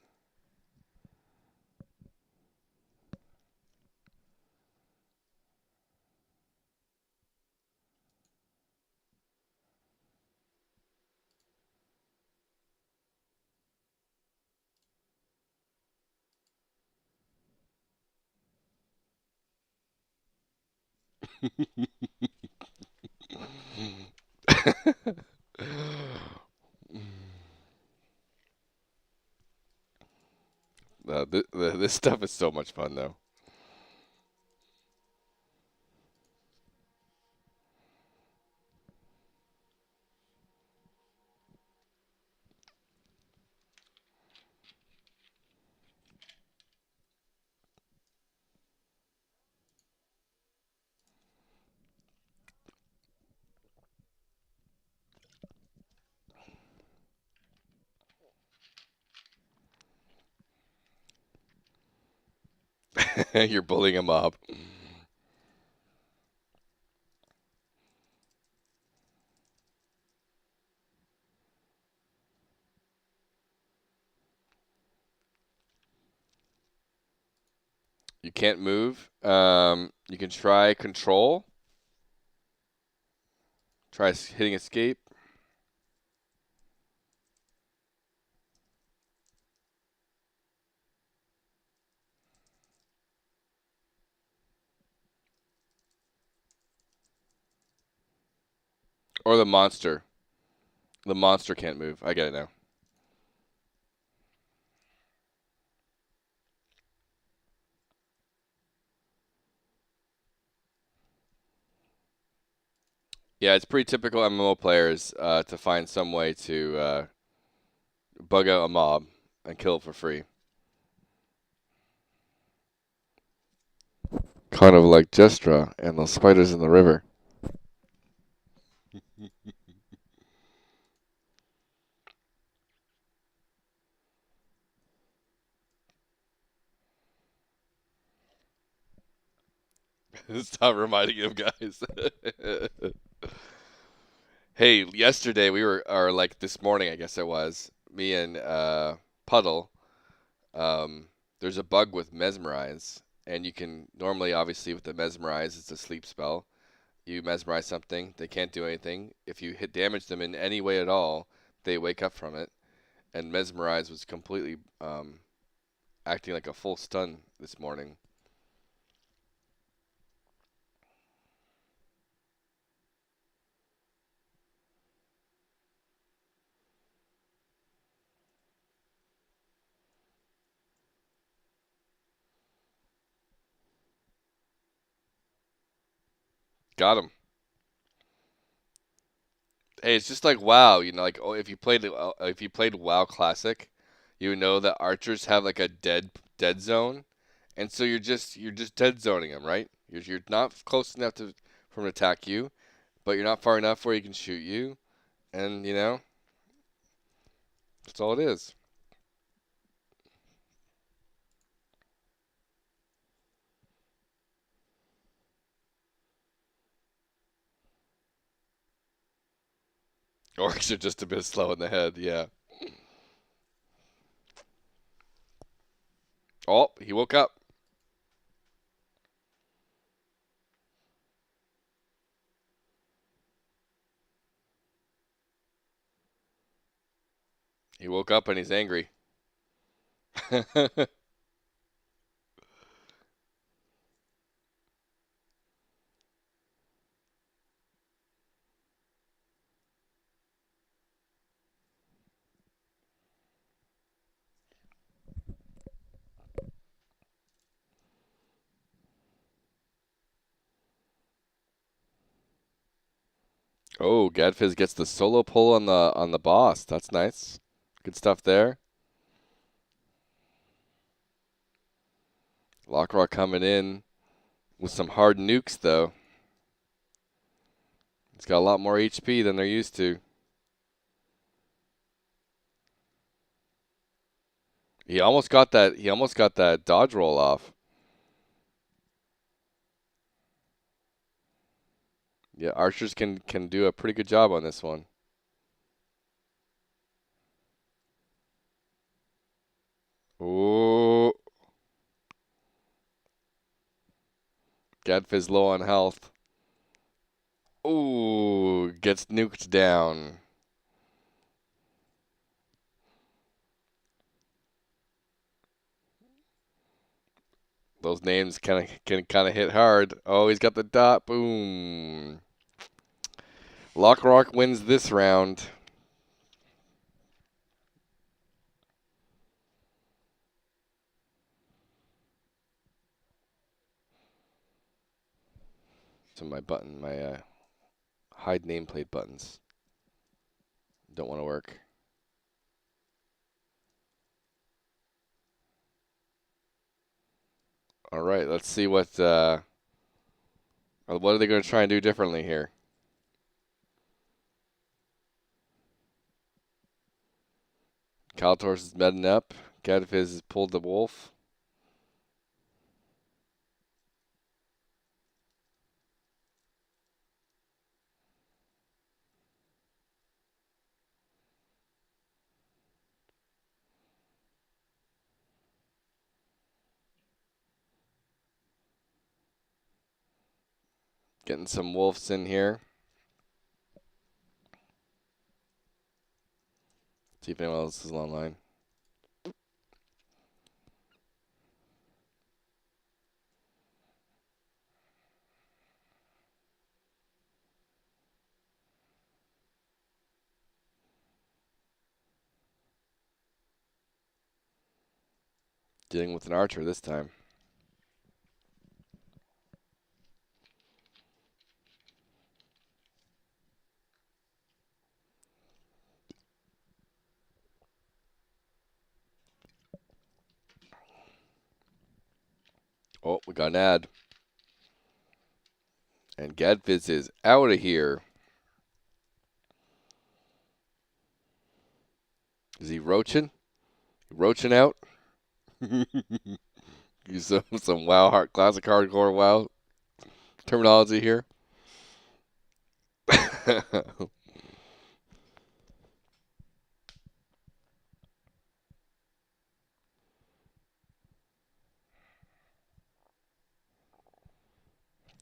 This stuff is so much fun, though. You're bullying a mob. You can't move. You can try control. Try hitting escape. Or the monster. The monster can't move. I get it now. Yeah, it's pretty typical MMO players to find some way to bug out a mob and kill it for free. Kind of like Jestra and the spiders in the river. Stop reminding him, guys. Hey, yesterday or like this morning, I guess it was, me and Puddle, there's a bug with Mesmerize, and you can normally, obviously, with the Mesmerize, it's a sleep spell. You mesmerize something, they can't do anything. If you hit damage them in any way at all, they wake up from it. And Mesmerize was completely acting like a full stun this morning. Got him. Hey, it's just like WoW, like oh, if you played WoW Classic, you know that archers have like a dead zone, and so you're just dead zoning them, right? You're not close enough to for them to attack you, but you're not far enough where he can shoot you, and that's all it is. Orcs are just a bit slow in the head, yeah. Oh, he woke up. He woke up and he's angry. Oh, Gadfizz gets the solo pull on the boss. That's nice. Good stuff there. Lockrock coming in with some hard nukes though. It's got a lot more HP than they're used to. He almost got that. He almost got that dodge roll off. Yeah, archers can do a pretty good job on this one. Ooh, Gadfizz low on health. Ooh, gets nuked down. Those names can kind of hit hard. Oh, he's got the dot. Boom. Lockrock wins this round. So my hide nameplate buttons don't want to work. All right, let's see what are they going to try and do differently here? Kaltors is medding up. Gadfizz has pulled the wolf. Getting some wolves in here. See if anyone else is online. Dealing with an archer this time. Oh, we got an ad. And Gadfizz is out of here. Is he roaching? Roaching out? Use some WoW classic hardcore WoW terminology here.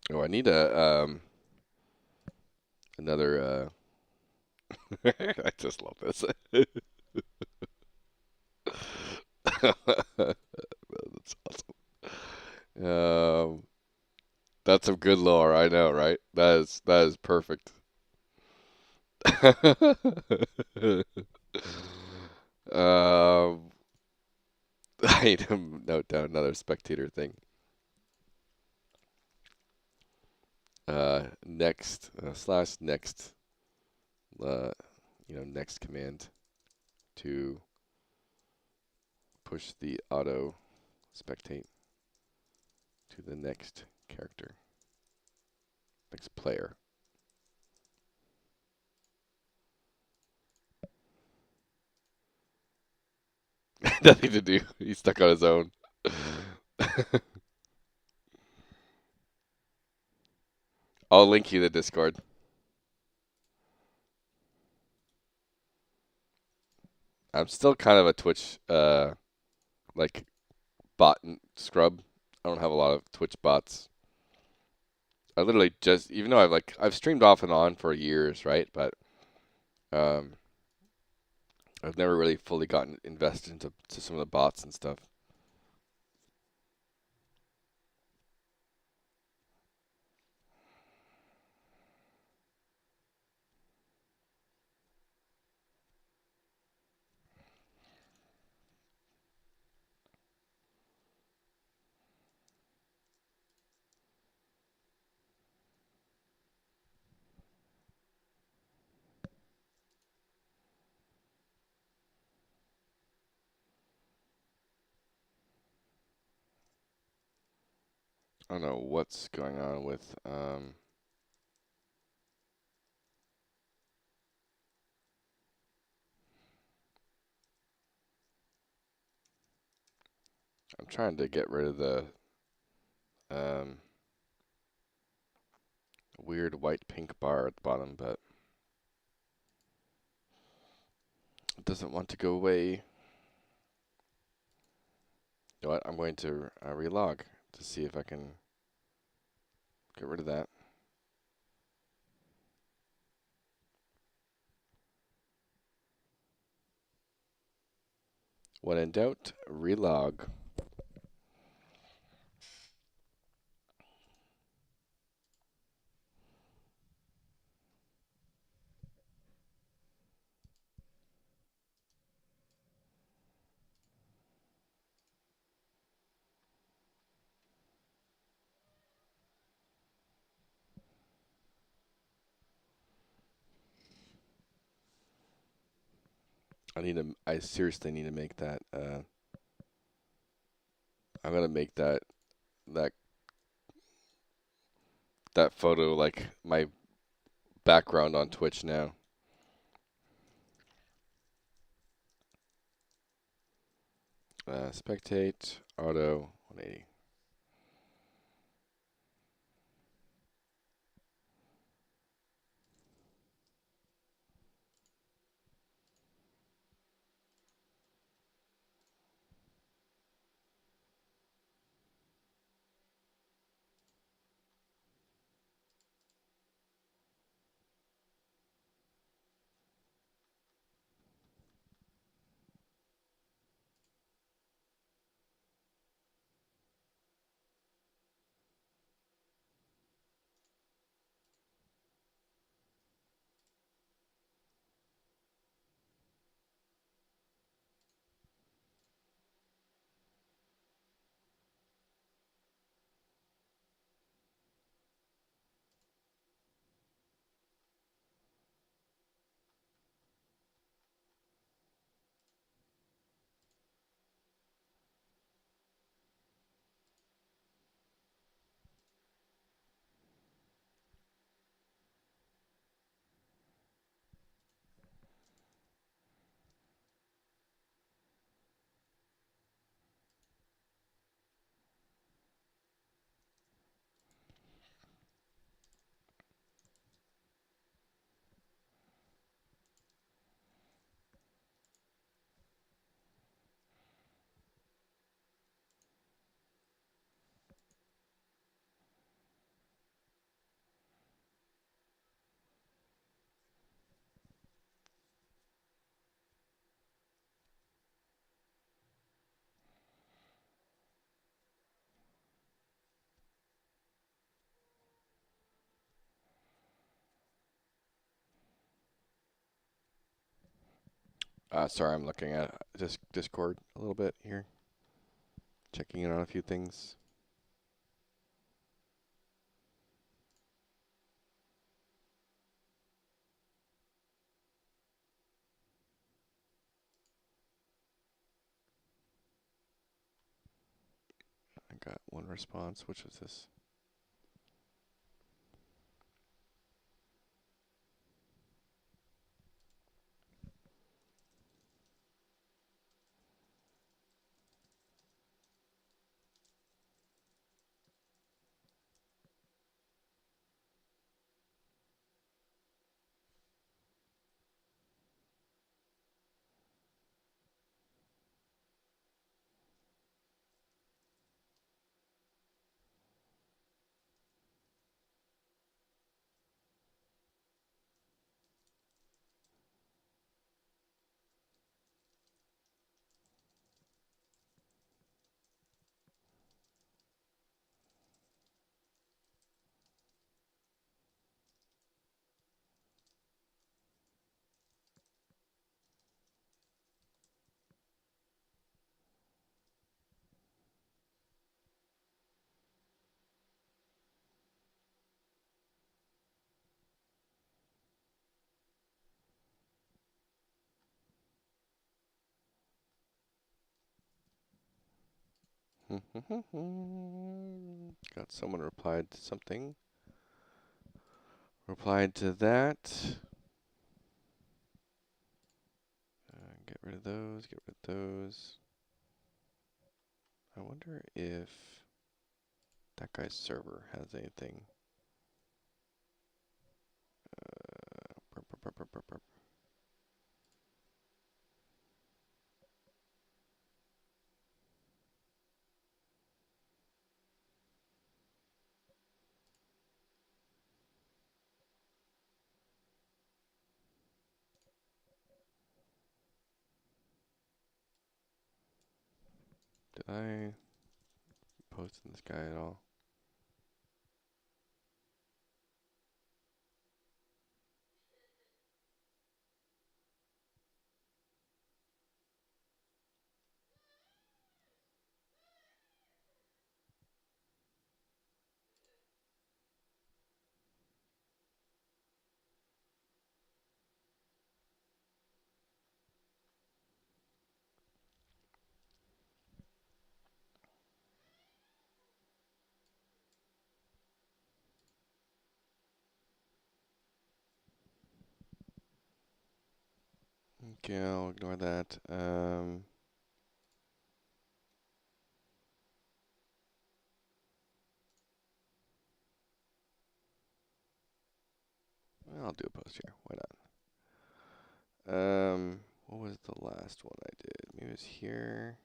Oh, I need another. I just love this. That's awesome. That's some good lore. I know, right? That is perfect. um, I need to note down another spectator thing. Next slash next. Next command to push the auto spectate to the next character, next player. Nothing to do. He's stuck on his own. I'll link you the Discord. I'm still kind of a Twitch like bot scrub. I don't have a lot of Twitch bots. I literally just, even though I've streamed off and on for years, right? But um, I've never really fully gotten invested into some of the bots and stuff. I don't know what's going on with I'm trying to get rid of the um, weird white pink bar at the bottom, but it doesn't want to go away. You know what? I'm going to relog to see if I can get rid of that. When in doubt, relog. I seriously need to make that. I'm gonna make that that photo like my background on Twitch now. Spectate, auto, 180. Sorry, I'm looking at Discord a little bit here, checking in on a few things. I got one response. Which was this? Got someone replied to something. Replied to that. Get rid of those. Get rid of those. I wonder if that guy's server has anything. Burp. Did I post in this guy at all? Okay, I'll ignore that. I'll do a post here. Why not? What was the last one I did? Maybe it was here.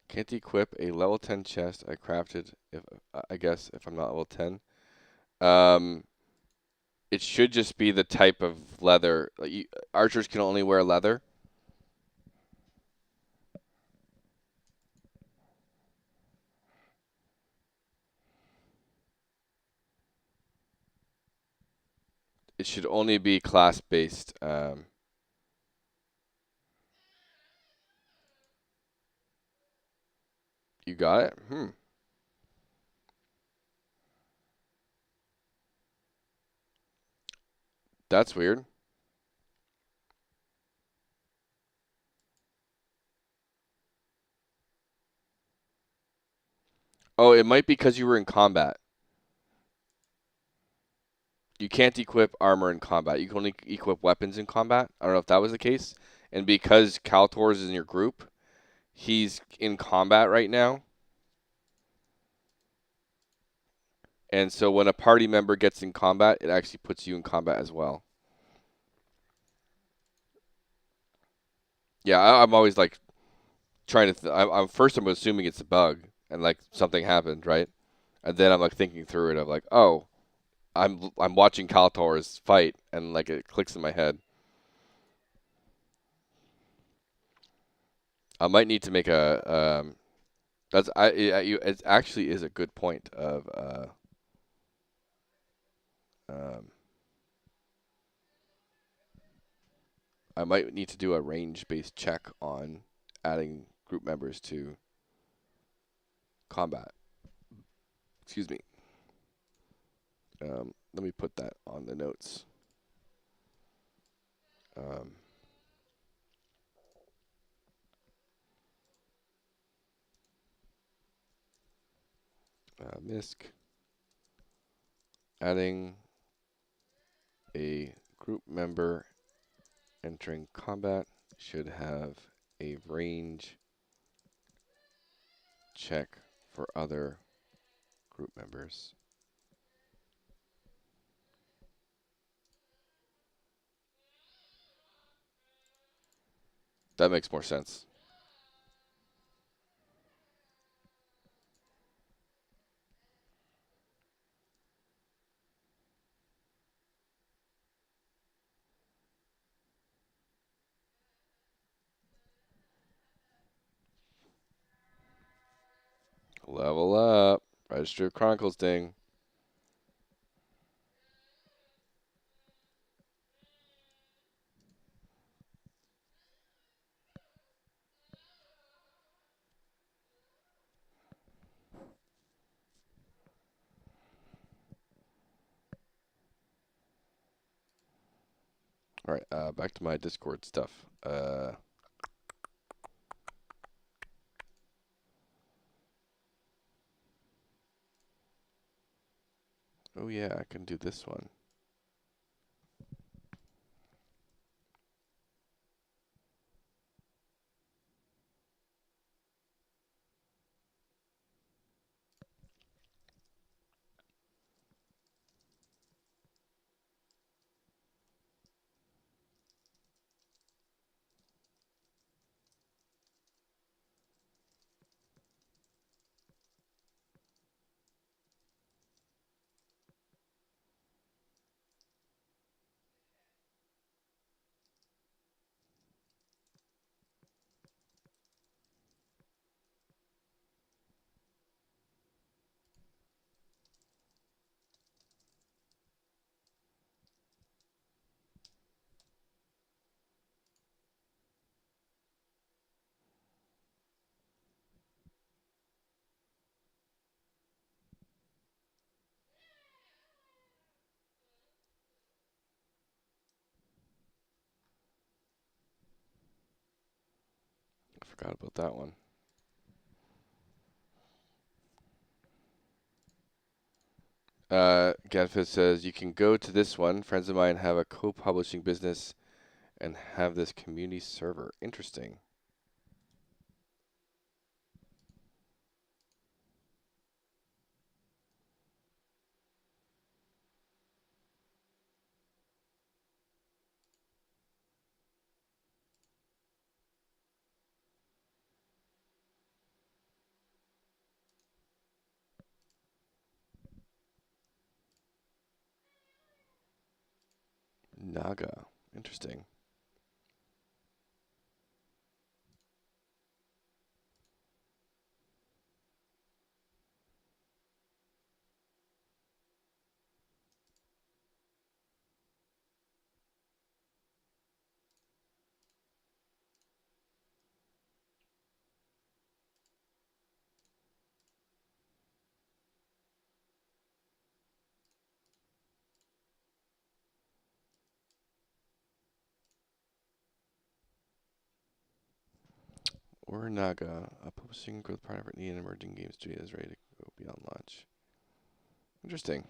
Can't equip a level 10 chest I crafted if I guess if I'm not level 10. It should just be the type of leather. Like archers can only wear leather. It should only be class based. You got it? That's weird. Oh, it might be because you were in combat. You can't equip armor in combat. You can only equip weapons in combat. I don't know if that was the case. And because Kaltor's is in your group, he's in combat right now. And so when a party member gets in combat, it actually puts you in combat as well. Yeah, I'm always like trying to. I'm first. I'm assuming it's a bug and like something happened, right? And then I'm like thinking through it of like, oh, I'm watching Kaltor's fight, and like it clicks in my head. I might need to make a. That's it actually is a good point of um. I might need to do a range-based check on adding group members to combat. Excuse me. Let me put that on the notes. Um, MISC adding a group member entering combat should have a range check for other group members. That makes more sense. Level up. Register Chronicles ding. All right, back to my Discord stuff. Oh yeah, I can do this one. I forgot about that one. Gadfist says you can go to this one. Friends of mine have a co-publishing business and have this community server. Interesting. Naga. Interesting. Or Naga, a publishing growth partner for an emerging game studio is ready to go beyond launch. Interesting.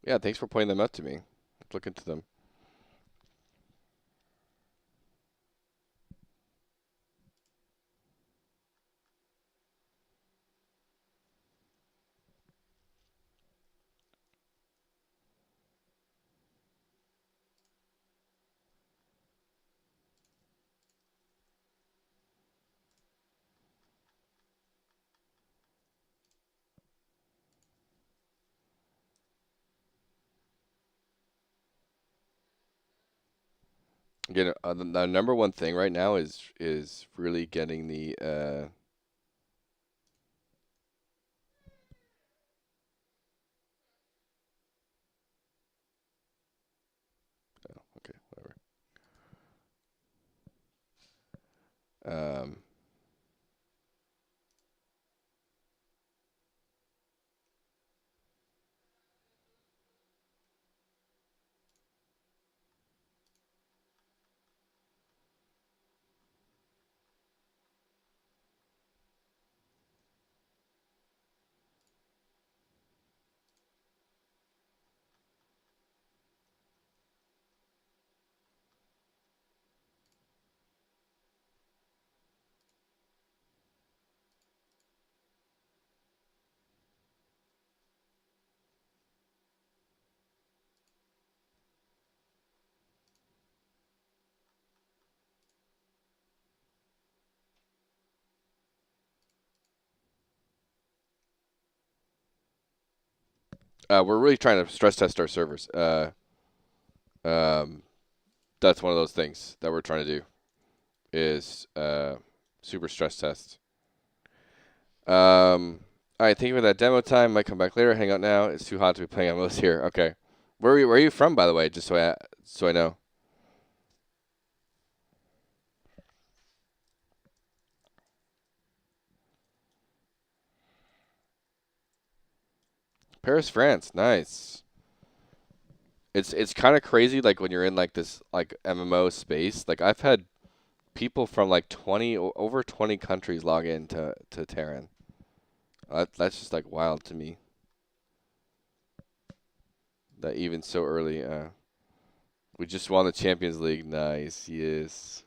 Yeah, thanks for pointing them out to me. Let's look into them. Again, the number one thing right now is really getting the oh, okay, whatever. Um, we're really trying to stress test our servers. Um, that's one of those things that we're trying to do is super stress test. All right, thank you for that demo time. Might come back later. Hang out now. It's too hot to be playing MMOs here. Okay. Where are you from, by the way? Just so I know. Paris, France. Nice. It's kind of crazy, like when you're in like this like MMO space. Like I've had people from like over 20 countries log in to Terran. That's just like wild to me. That even so early. We just won the Champions League. Nice. Yes.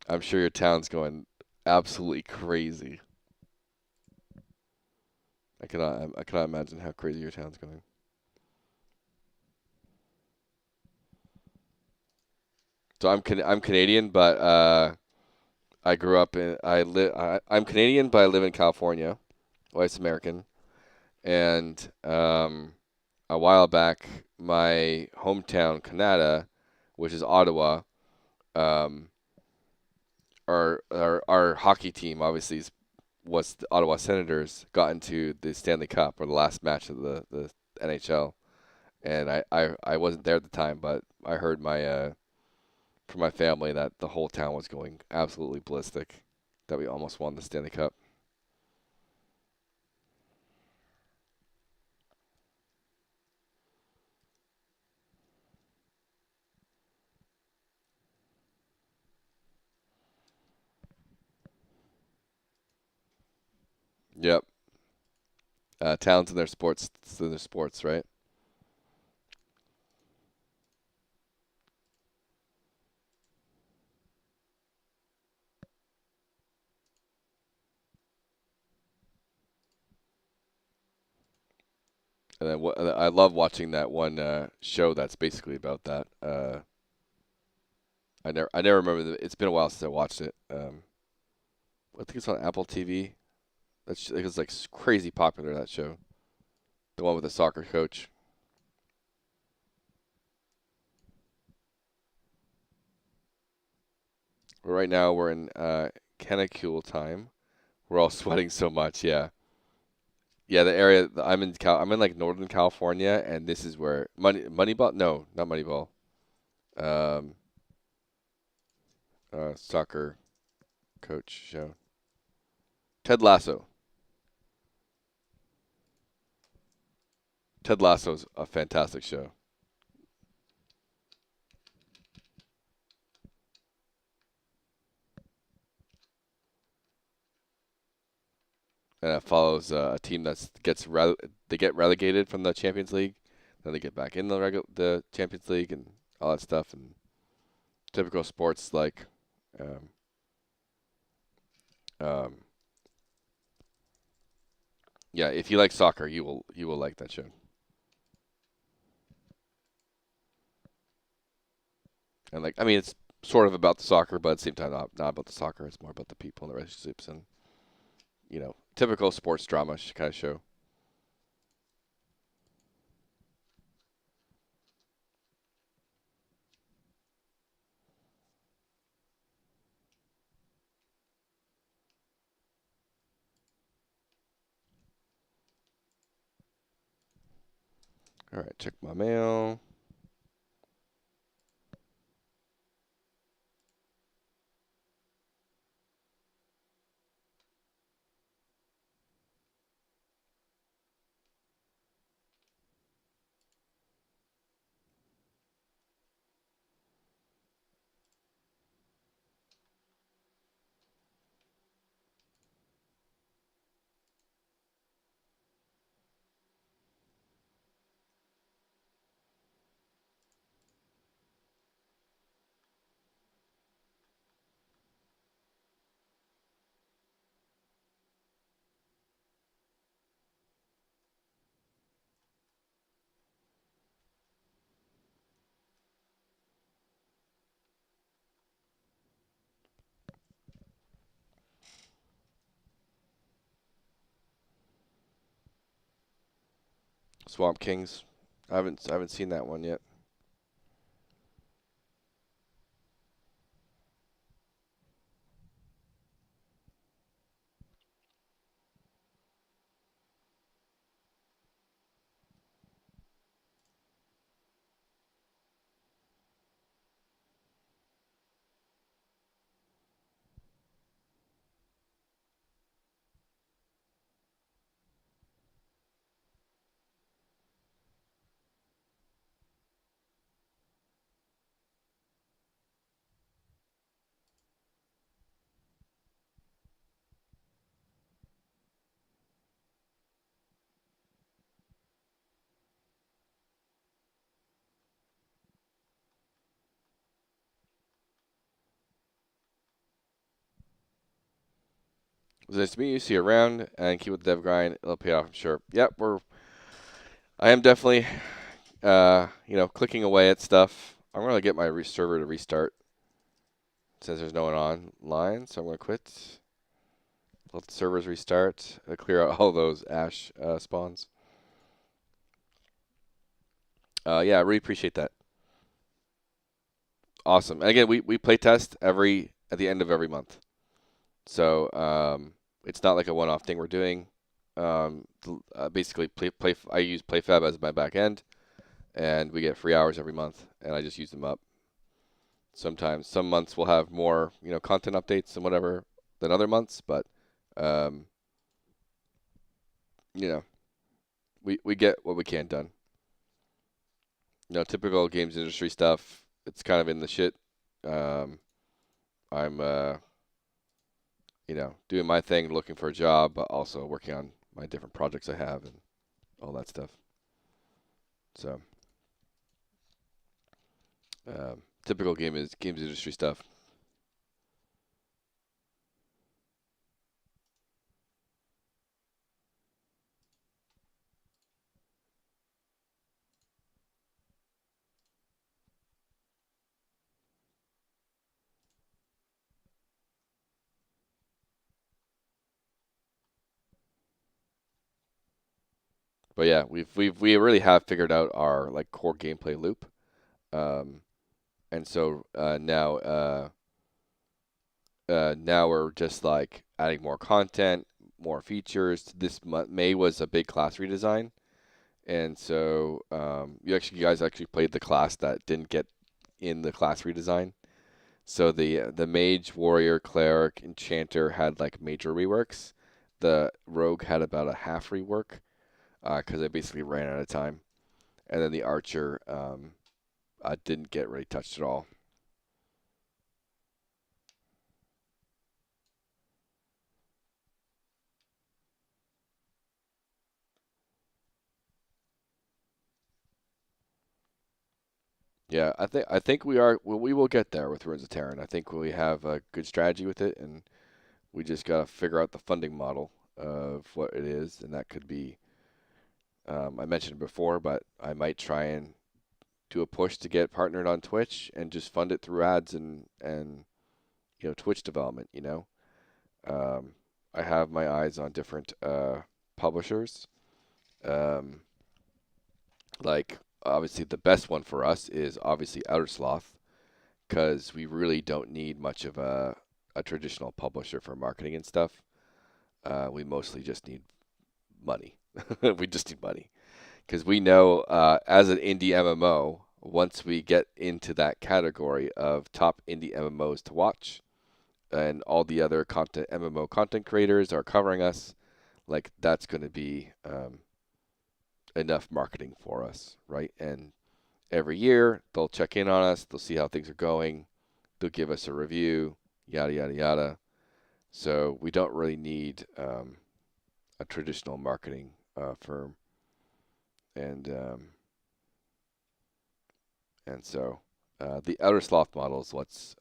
I'm sure your town's going absolutely crazy. I cannot imagine how crazy your town's going. So I'm Canadian, but I grew up in I'm Canadian, but I live in California. Wife's American, and a while back, my hometown, Canada, which is Ottawa, um, our hockey team obviously was the Ottawa Senators, got into the Stanley Cup or the last match of the NHL, and I wasn't there at the time, but I heard from my family that the whole town was going absolutely ballistic, that we almost won the Stanley Cup. Yep. Towns and their sports, right? And then I love watching that one show that's basically about that. I never remember. It's been a while since I watched it. I think it's on Apple TV. I think it's like crazy popular, that show. The one with the soccer coach. Right now we're in Canicule time. We're all sweating so much. Yeah, yeah. The area I'm in like Northern California, and this is where Moneyball. No, not Moneyball. Um, soccer coach show. Ted Lasso. Ted Lasso's a fantastic show, and it follows a team they get relegated from the Champions League, then they get back in the Champions League and all that stuff, and typical sports like, um, um, yeah. If you like soccer, you will like that show. And like, I mean, it's sort of about the soccer, but at the same time, not about the soccer. It's more about the people and the relationships and typical sports drama kind of show. All right, check my mail. Swamp Kings. I haven't seen that one yet. It was nice to meet you. See you around, and keep with the dev grind. It'll pay off, I'm sure. Yep, I am definitely, clicking away at stuff. I'm gonna get my server to restart. It says there's no one online, so I'm gonna quit. Let the servers restart. Clear out all those ash spawns. Yeah, I really appreciate that. Awesome. And again, we play test at the end of every month. So it's not like a one-off thing we're doing. Basically, I use PlayFab as my back end, and we get free hours every month, and I just use them up. Sometimes some months will have more, content updates and whatever than other months, but um, you know, we get what we can done. Typical games industry stuff. It's kind of in the shit. Um, I'm doing my thing, looking for a job, but also working on my different projects I have and all that stuff. So, typical games industry stuff. But yeah, we really have figured out our like core gameplay loop, um, and so now we're just like adding more content, more features. This month, May was a big class redesign, and so you guys actually played the class that didn't get in the class redesign. So the mage, warrior, cleric, enchanter had like major reworks. The rogue had about a half rework because I basically ran out of time, and then the archer didn't get really touched at all. Yeah, I think we will get there with Ruins of Tearyn. I think we have a good strategy with it, and we just gotta figure out the funding model of what it is, and that could be I mentioned it before, but I might try and do a push to get partnered on Twitch and just fund it through ads and Twitch development. Um, I have my eyes on different publishers. Um, like obviously the best one for us is obviously Outer Sloth because we really don't need much of a traditional publisher for marketing and stuff. We mostly just need money. We just need money because we know as an indie MMO, once we get into that category of top indie MMOs to watch, and all the other content MMO content creators are covering us, like that's going to be enough marketing for us, right? And every year they'll check in on us, they'll see how things are going, they'll give us a review, yada yada yada. So we don't really need a traditional marketing firm, and so the Outer Sloth model is what's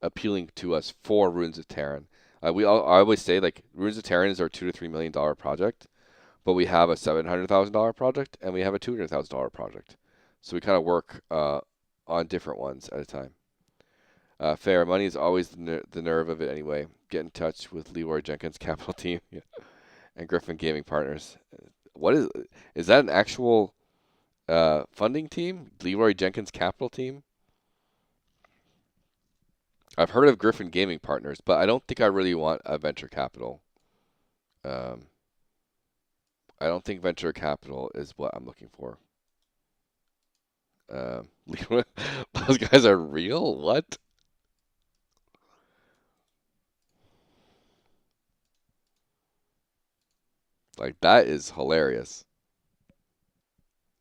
appealing to us for Ruins of Tearyn. I always say like Ruins of Tearyn is our $2 to $3 million project, but we have a $700,000 project and we have a $200,000 project. So we kind of work on different ones at a time. Fair money is always the nerve of it anyway. Get in touch with Leroy Jenkins Capital Team and Griffin Gaming Partners. What is that an actual funding team? Leroy Jenkins Capital Team? I've heard of Griffin Gaming Partners, but I don't think I really want a venture capital. Um, I don't think venture capital is what I'm looking for. Those guys are real? What? Like, that is hilarious.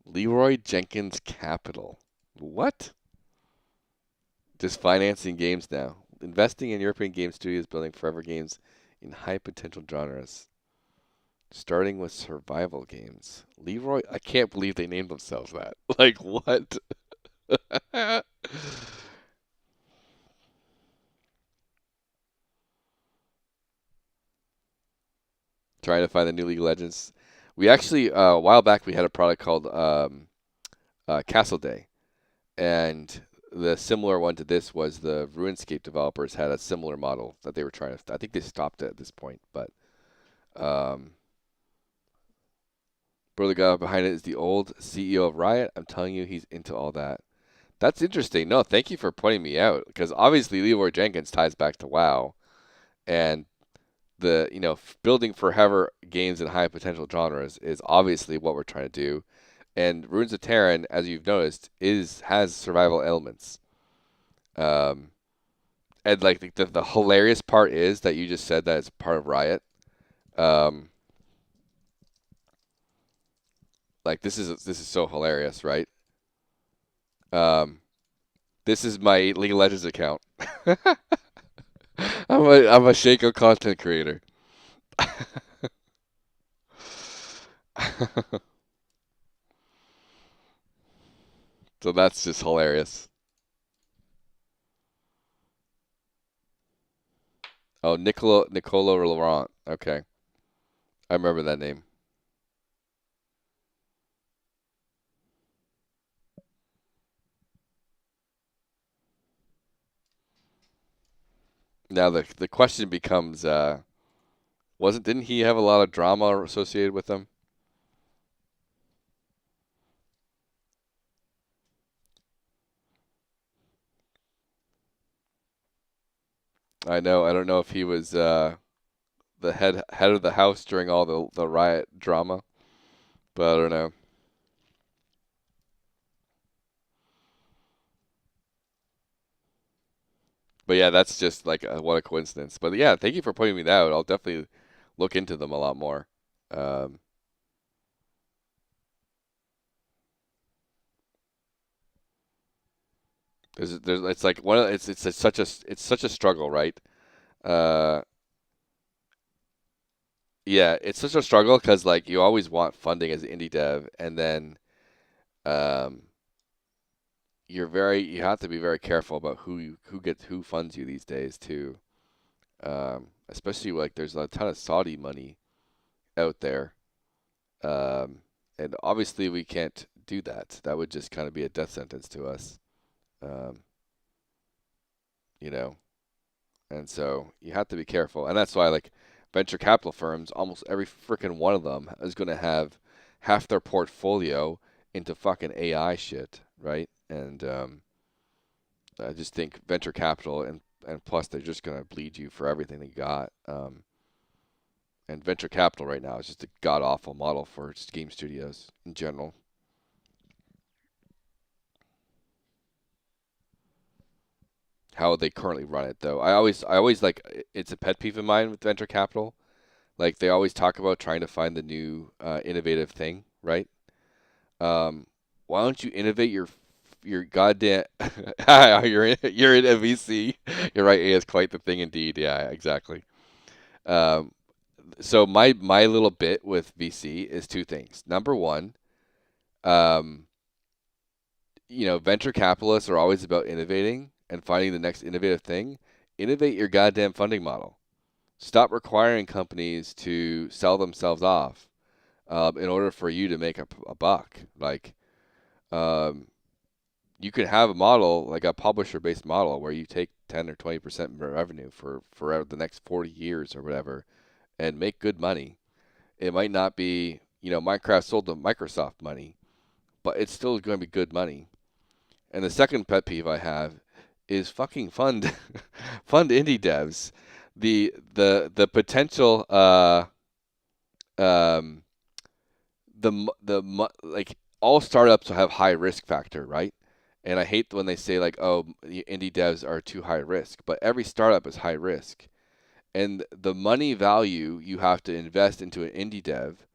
Leroy Jenkins Capital. What? Just financing games now. Investing in European game studios, building forever games in high potential genres. Starting with survival games. Leroy, I can't believe they named themselves that. Like, what? trying to find the new League of Legends. We actually a while back we had a product called Castle Day, and the similar one to this was the RuneScape developers had a similar model that they were trying to. I think they stopped it at this point, but bro, the guy behind it is the old CEO of Riot. I'm telling you, he's into all that. That's interesting. No, thank you for pointing me out, because obviously Leroy Jenkins ties back to WoW, and the building forever games in high potential genres is obviously what we're trying to do. And Ruins of Tearyn, as you've noticed, has survival elements. And like the hilarious part is that you just said that it's part of Riot. Like this is so hilarious, right? This is my League of Legends account. I'm a Shaco content creator. So that's just hilarious. Oh, Nicolo Laurent. Okay, I remember that name. Now the question becomes, didn't he have a lot of drama associated with him? I know. I don't know if he was the head of the house during all the Riot drama, but I don't know. But yeah, that's just like what a coincidence. But yeah, thank you for pointing me that out. I'll definitely look into them a lot more. Um, there's it's like one of it's such a struggle, right? Uh, yeah, it's such a struggle because like you always want funding as an indie dev, and then um, you have to be very careful about who funds you these days too. Especially like there's a ton of Saudi money out there. And obviously we can't do that. That would just kind of be a death sentence to us. Um, you know, and so you have to be careful. And that's why like venture capital firms, almost every freaking one of them is going to have half their portfolio into fucking AI shit, right? And I just think venture capital and plus they're just going to bleed you for everything they got. And venture capital right now is just a god awful model for game studios in general. How they currently run it though. I always like it's a pet peeve of mine with venture capital. Like they always talk about trying to find the new innovative thing, right? Um, why don't you innovate your goddamn you're in a VC. You're right. It is quite the thing indeed. Yeah, exactly. Um, so my little bit with VC is two things. Number one, um, venture capitalists are always about innovating and finding the next innovative thing. Innovate your goddamn funding model. Stop requiring companies to sell themselves off in order for you to make a buck. Like, um, you could have a model, like a publisher-based model, where you take 10 or 20% revenue for the next 40 years or whatever and make good money. It might not be, Minecraft sold to Microsoft money, but it's still going to be good money. And the second pet peeve I have is fucking fund fund indie devs. The potential um like all startups have high risk factor, right? And I hate when they say like, oh, indie devs are too high risk, but every startup is high risk. And the money value you have to invest into an indie dev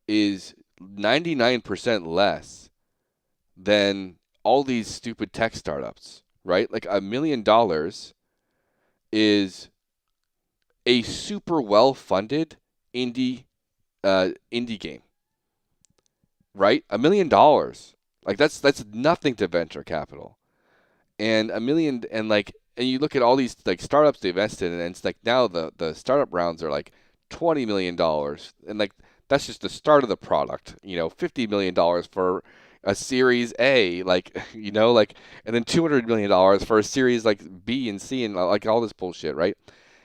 is 99% less than all these stupid tech startups, right? Like $1 million is a super well funded indie game, right? $1 million, like that's nothing to venture capital, and a million and like and you look at all these like startups they invested in, and it's like now the startup rounds are like $20 million, and like that's just the start of the product. $50 million for a Series A, like like, and then $200 million for a Series like B and C, and like all this bullshit, right?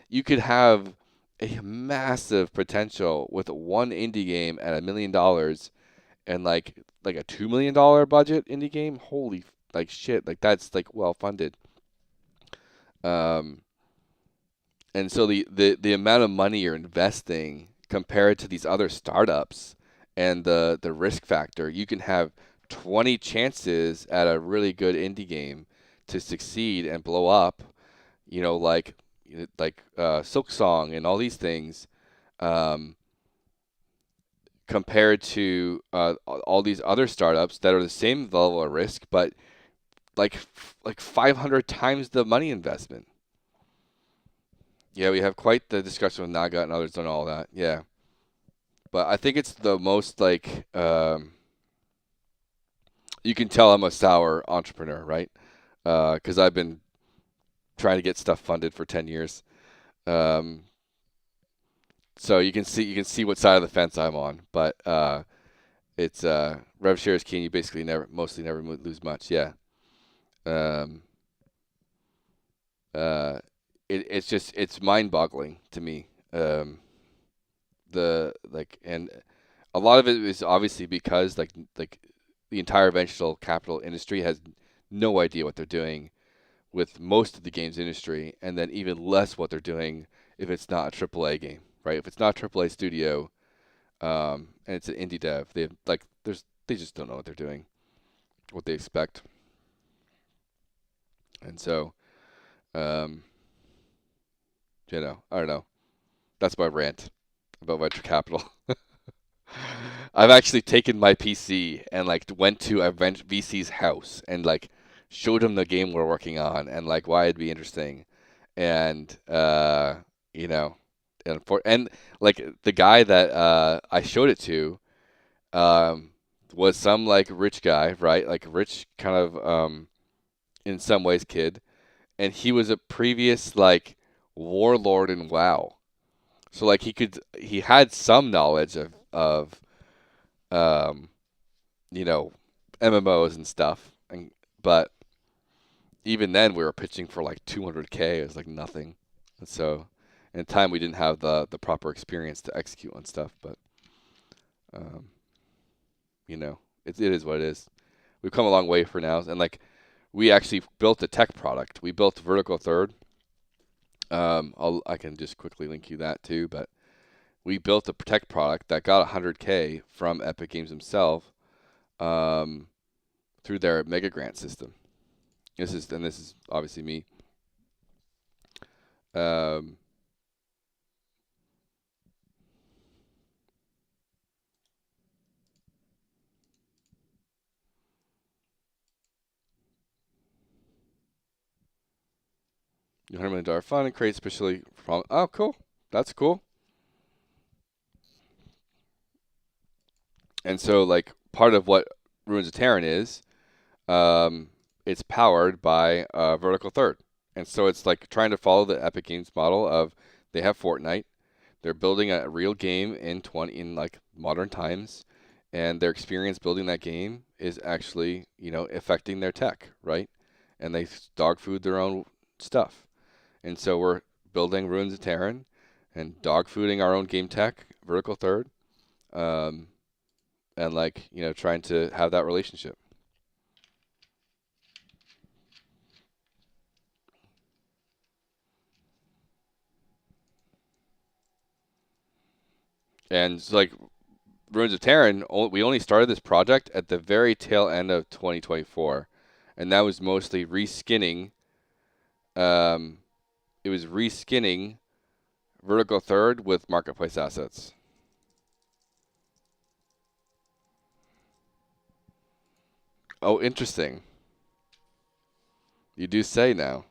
You could have a massive potential with one indie game at $1 million, and like a $2 million budget indie game. Holy like shit, like that's like well funded. Um, and so the amount of money you're investing compared to these other startups and the risk factor, you can have 20 chances at a really good indie game to succeed and blow up. Like Silk Song and all these things, um, compared to all these other startups that are the same level of risk, but like 500 times the money investment. Yeah, we have quite the discussion with Naga and others on all that. Yeah, but I think it's the most like you can tell I'm a sour entrepreneur, right? Because I've been trying to get stuff funded for 10 years. Um, so you can see what side of the fence I'm on, but it's rev share is key. And you basically mostly never lose much. Yeah. Um, uh, it's mind-boggling to me. The like and a lot of it is obviously because like the entire venture capital industry has no idea what they're doing with most of the games industry, and then even less what they're doing if it's not a AAA game, right? If it's not a AAA studio, and it's an indie dev, they just don't know what they're doing, what they expect, and so um, I don't know. That's my rant about venture capital. I've actually taken my PC and like went to a VC's house and like showed him the game we're working on and like why it'd be interesting, and you know, and like the guy that I showed it to um, was some like rich guy, right? Like rich kind of in some ways kid, and he was a previous like warlord in WoW, so like he had some knowledge of um, you know, MMOs and stuff. But even then, we were pitching for like 200K. It was like nothing. And so, in time, we didn't have the proper experience to execute on stuff. But um, it is what it is. We've come a long way for now, and like we actually built a tech product. We built Vertical Third. I can just quickly link you that too. But we built a tech product that got 100K from Epic Games himself. Um, through their mega grant system. This is obviously me. Um, $100 million fund and create specially from. Oh, cool. That's cool. And so, like, part of what Ruins of Terran is, um, it's powered by Vertical Third. And so it's like trying to follow the Epic Games model of they have Fortnite, they're building a real game in like modern times, and their experience building that game is actually affecting their tech, right? And they dog food their own stuff. And so we're building Ruins of Terran and dog fooding our own game tech, Vertical Third, um, and like trying to have that relationship. And it's like Ruins of Terran, we only started this project at the very tail end of 2024, and that was mostly reskinning. Um, it was reskinning Vertical Third with marketplace assets. Oh, interesting. You do say now.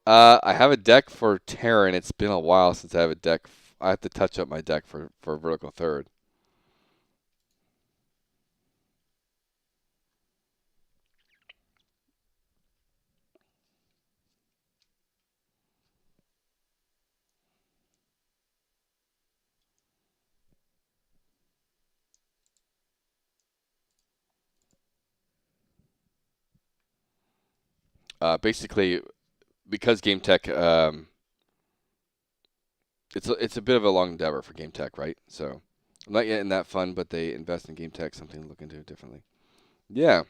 I have a deck for Terran. It's been a while since I have a deck. I have to touch up my deck for Vertical Third. basically, because game tech, it's a bit of a long endeavor for game tech, right? So I'm not yet in that fund, but they invest in game tech, something to look into differently. Yeah.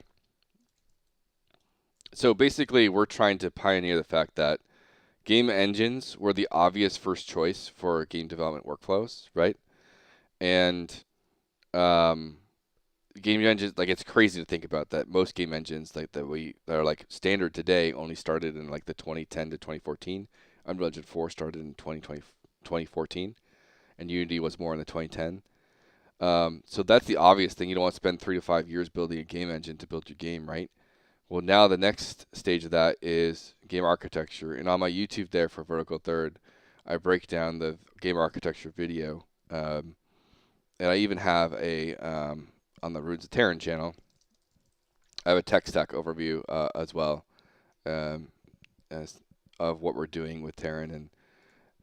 So basically, we're trying to pioneer the fact that game engines were the obvious first choice for game development workflows, right? And um, game engines, like it's crazy to think about that. Most game engines that are like standard today only started in like the 2010 to 2014. Unreal Engine 4 started in 2014, and Unity was more in the 2010. So that's the obvious thing. You don't want to spend 3 to 5 years building a game engine to build your game, right? Well, now the next stage of that is game architecture. And on my YouTube there for Vertical Third, I break down the game architecture video. And I even have on the Ruins of Tearyn channel, I have a tech stack overview as well um, as of what we're doing with Tearyn and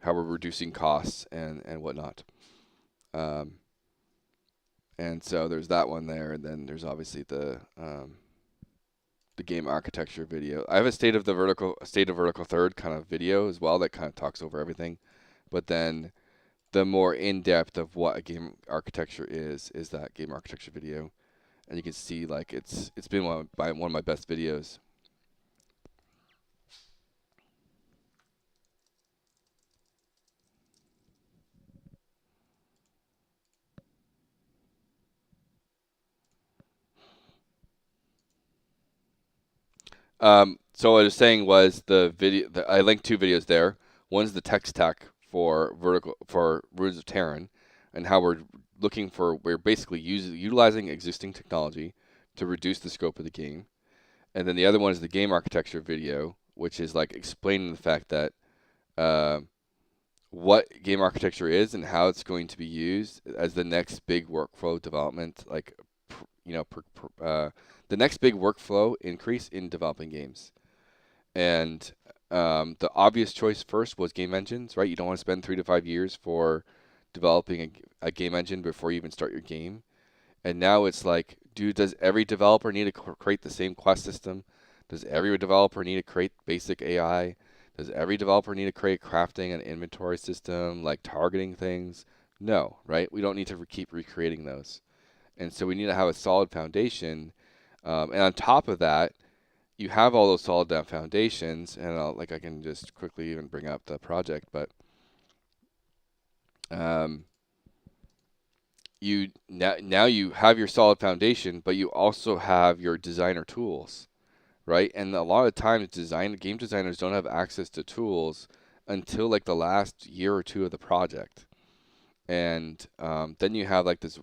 how we're reducing costs and whatnot. Um, and so there's that one there, and then there's obviously the game architecture video. I have a state of vertical third kind of video as well that kind of talks over everything. But then the more in depth of what a game architecture is that game architecture video, and you can see like it's been one of my best videos. So what I was saying was the video. I linked two videos there. One's the tech stack for Ruins of Tearyn, and how we're basically utilizing existing technology to reduce the scope of the game. And then the other one is the game architecture video, which is like explaining the fact that uh, what game architecture is and how it's going to be used as the next big workflow development, like you know, the next big workflow increase in developing games. And the obvious choice first was game engines, right? You don't want to spend 3 to 5 years for developing a game engine before you even start your game. And now it's like, dude, does every developer need to create the same quest system? Does every developer need to create basic AI? Does every developer need to create crafting and inventory system, like targeting things? No, right? We don't need to keep recreating those. And so we need to have a solid foundation. And on top of that, you have all those solid foundations, and I can just quickly even bring up the project, but um, now you have your solid foundation, but you also have your designer tools, right? And a lot of times, game designers don't have access to tools until like the last year or two of the project, and then you have like this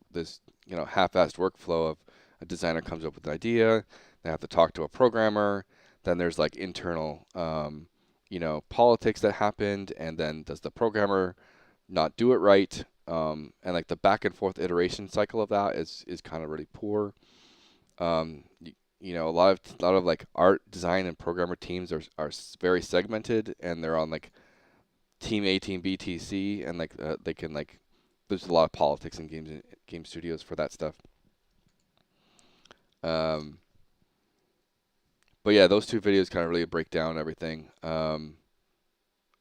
half-assed workflow of a designer comes up with an idea, they have to talk to a programmer, then there's like internal politics that happened, and then does the programmer not do it right? And like the back and forth iteration cycle of that is kind of really poor. A lot of like art, design, and programmer teams are very segmented, and they're on like team A, team B, TC, and like they can like there's a lot of politics in game studios for that stuff. Um, but yeah, those two videos kind of really break down everything. And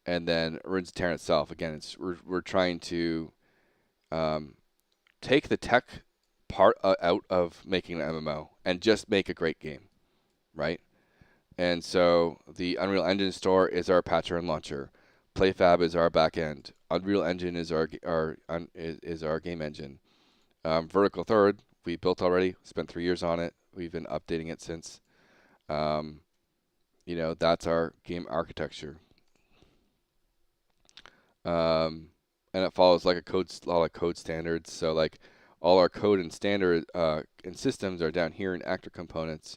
then Ruins of Tearyn itself, again, we're trying to um, take the tech part out of making an MMO and just make a great game, right? And so the Unreal Engine store is our patcher and launcher. PlayFab is our backend. Unreal Engine is our game engine. Vertical Third, we built already. Spent 3 years on it. We've been updating it since. Um, that's our game architecture. And it follows like a lot of code standards. So like all our code and standard and systems are down here in actor components,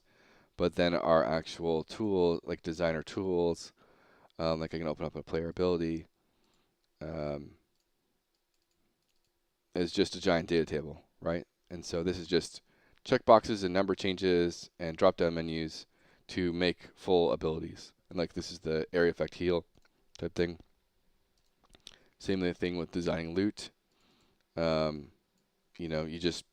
but then our actual tool, like designer tools, like I can open up a player ability, is just a giant data table, right? And so this is just checkboxes and number changes and drop-down menus to make full abilities. And like this is the area effect heal type thing. Same thing with designing loot. You just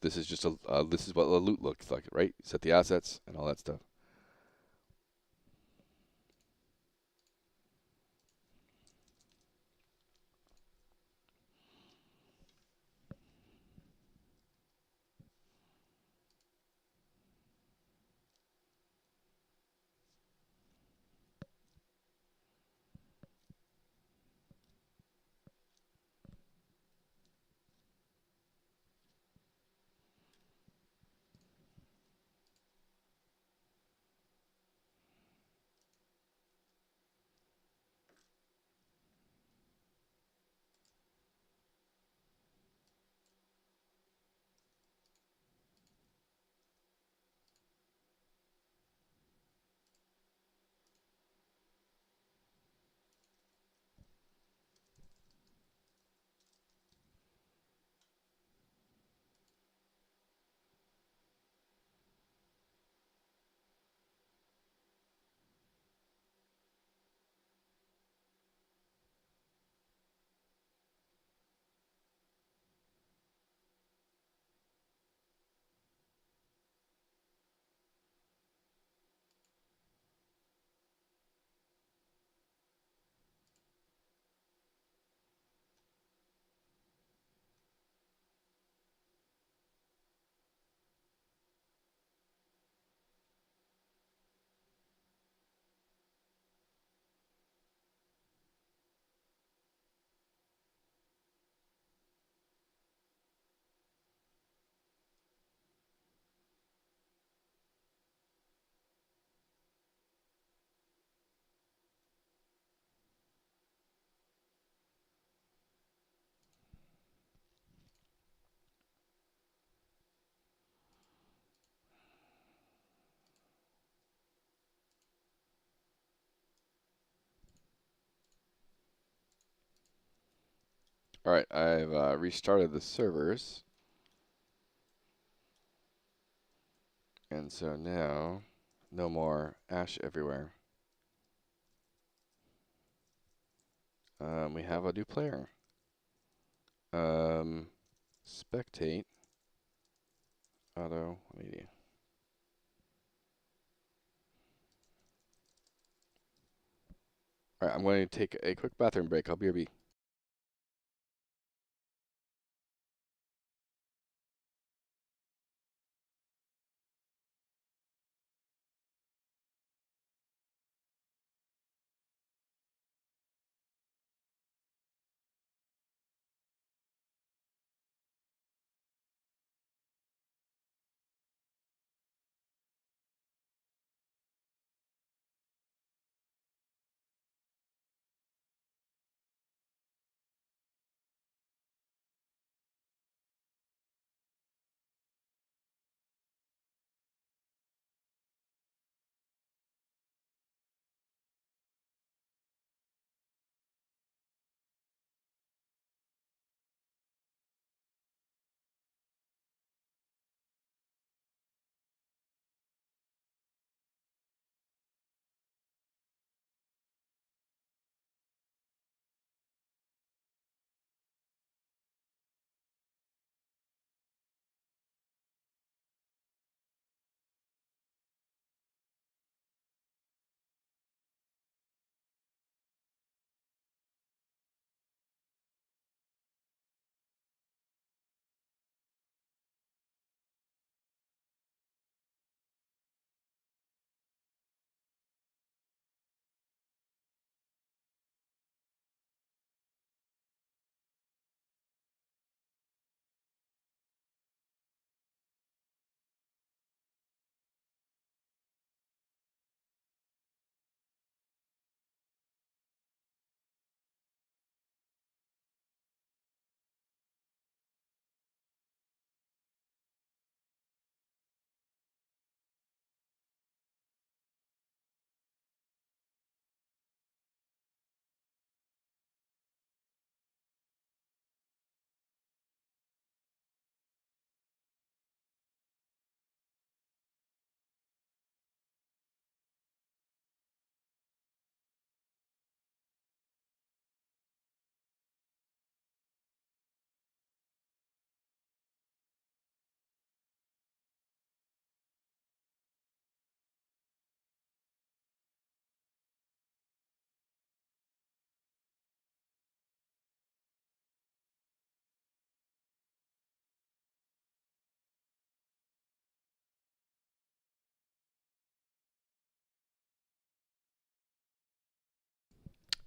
this is just this is what the loot looks like, right? You set the assets and all that stuff. All right, I've restarted the servers, and so now no more ash everywhere. We have a new player. Spectate auto media. All right, I'm going to take a quick bathroom break. I'll be RB.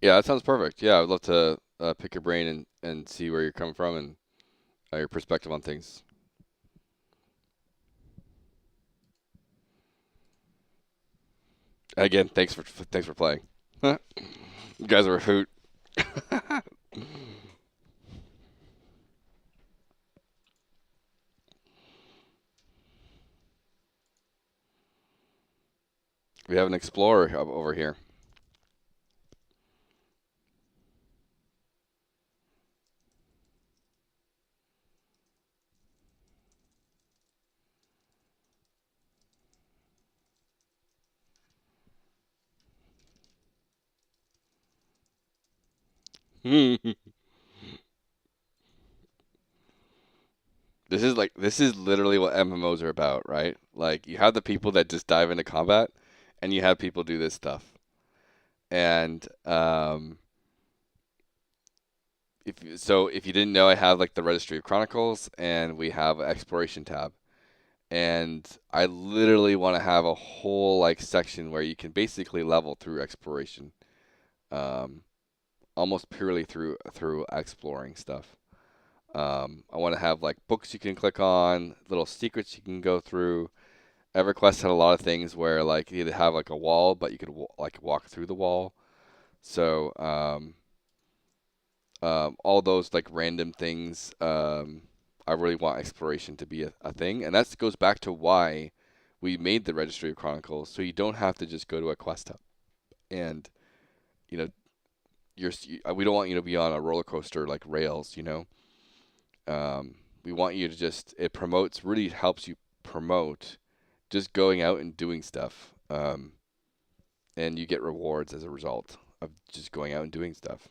Yeah, that sounds perfect. Yeah, I'd love to pick your brain and see where you're coming from and your perspective on things. Again, thanks for playing. You guys are a hoot. We have an explorer over here. This is literally what MMOs are about, right? Like you have the people that just dive into combat, and you have people do this stuff. And if you didn't know, I have like the Registry of Chronicles, and we have an exploration tab. And I literally want to have a whole like section where you can basically level through exploration, um, almost purely through exploring stuff. I want to have like books you can click on, little secrets you can go through. EverQuest had a lot of things where like you either have like a wall, but you could like walk through the wall. So all those like random things, I really want exploration to be a thing, and that goes back to why we made the Registry of Chronicles, so you don't have to just go to a quest hub and you know we don't want you to be on a roller coaster like rails, you know. We want you to just, it promotes, really helps you promote just going out and doing stuff. And you get rewards as a result of just going out and doing stuff.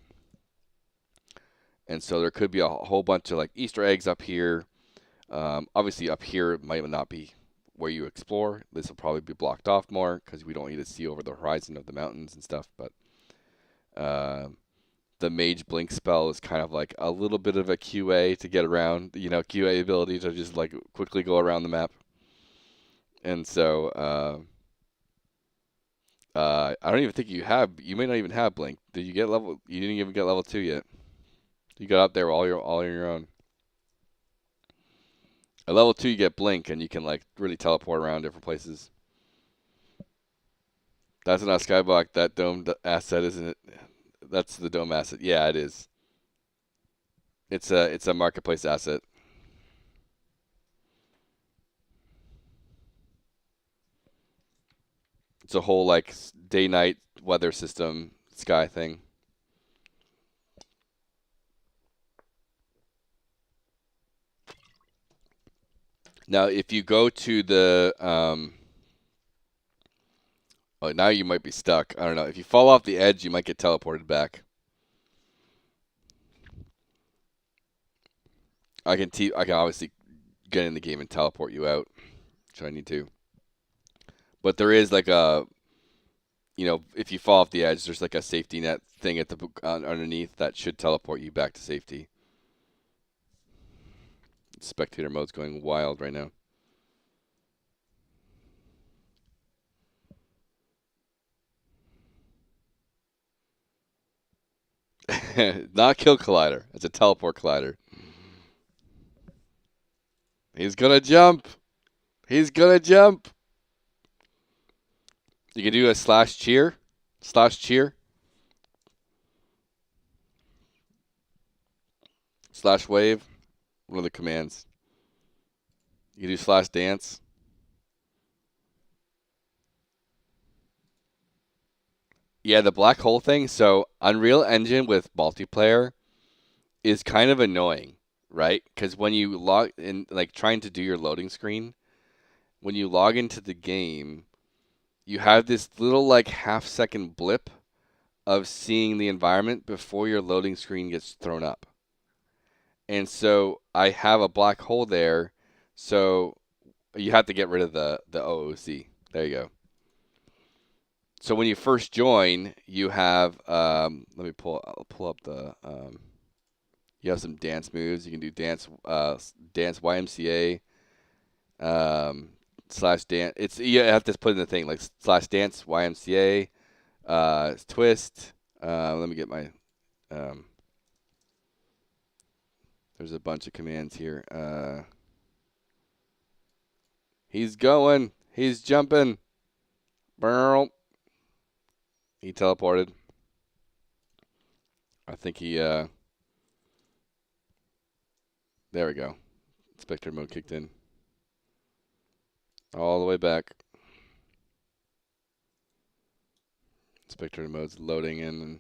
And so there could be a whole bunch of like Easter eggs up here. Obviously up here might not be where you explore. This will probably be blocked off more because we don't want you to see over the horizon of the mountains and stuff. But the Mage Blink spell is kind of like a little bit of a QA to get around, you know, QA ability to just like quickly go around the map. And so I don't even think you may not even have Blink. Did you get level? You didn't even get level 2 yet. You got up there all on your own. At level 2, you get Blink, and you can like really teleport around different places. That's not Skyblock. That dome asset, isn't it? That's the dome asset. Yeah, it is. It's a marketplace asset. It's a whole like day-night weather system sky thing. Now, if you go to the oh, now you might be stuck. I don't know. If you fall off the edge, you might get teleported back. I can obviously get in the game and teleport you out, should I need to. But there is like a, you know, if you fall off the edge, there's like a safety net thing at the underneath that should teleport you back to safety. Spectator mode's going wild right now. Not kill collider. It's a teleport collider. He's gonna jump. He's gonna jump. You can do a slash cheer. Slash cheer. Slash wave. One of the commands. You can do slash dance. Yeah, the black hole thing. So Unreal Engine with multiplayer is kind of annoying, right? Because when you log in, like trying to do your loading screen, when you log into the game, you have this little like half-second blip of seeing the environment before your loading screen gets thrown up. And so I have a black hole there, so you have to get rid of the OOC. There you go. So when you first join, you have let me pull up the you have some dance moves. You can do dance YMCA slash dance. It's you have to put in the thing like slash dance YMCA twist. Let me get my there's a bunch of commands here. He's going. He's jumping. Burl. He teleported. I think he there we go. Spectre mode kicked in. All the way back. Spectre mode's loading in. And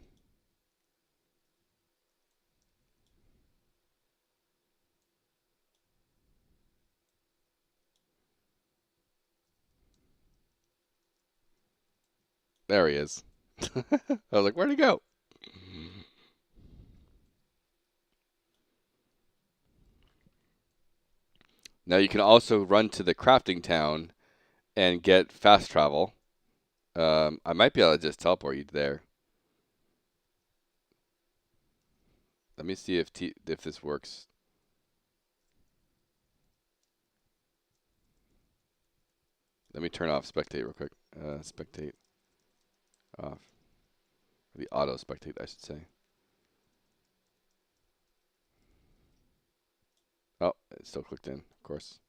there he is. I was like, where'd he go? Now you can also run to the crafting town and get fast travel. I might be able to just teleport you there. Let me see if this works. Let me turn off spectate real quick. Spectate off. The auto spectate, I should say. Oh, it's still clicked in, of course.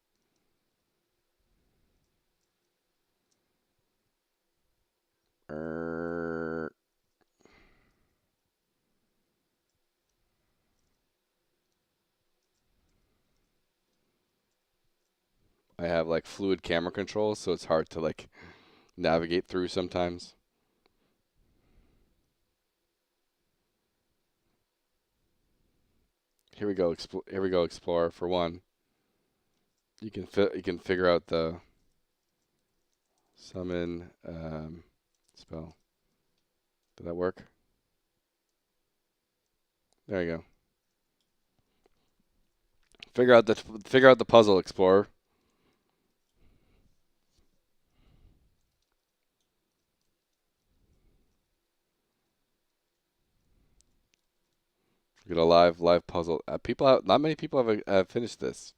I have like fluid camera controls, so it's hard to like navigate through sometimes. Here we go. Here we go. Explorer for one. You can figure out the summon spell. Did that work? There you go. Figure out the puzzle, Explorer. Get a live puzzle. Not many people have finished this.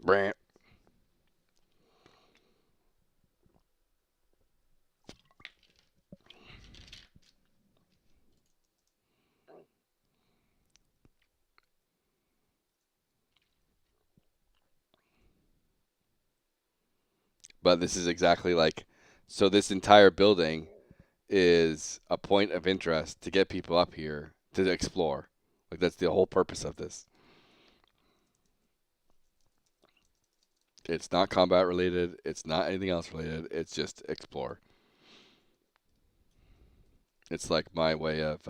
Brant. But this is exactly like, so this entire building is a point of interest to get people up here to explore. Like that's the whole purpose of this. It's not combat related. It's not anything else related. It's just explore. It's like my way of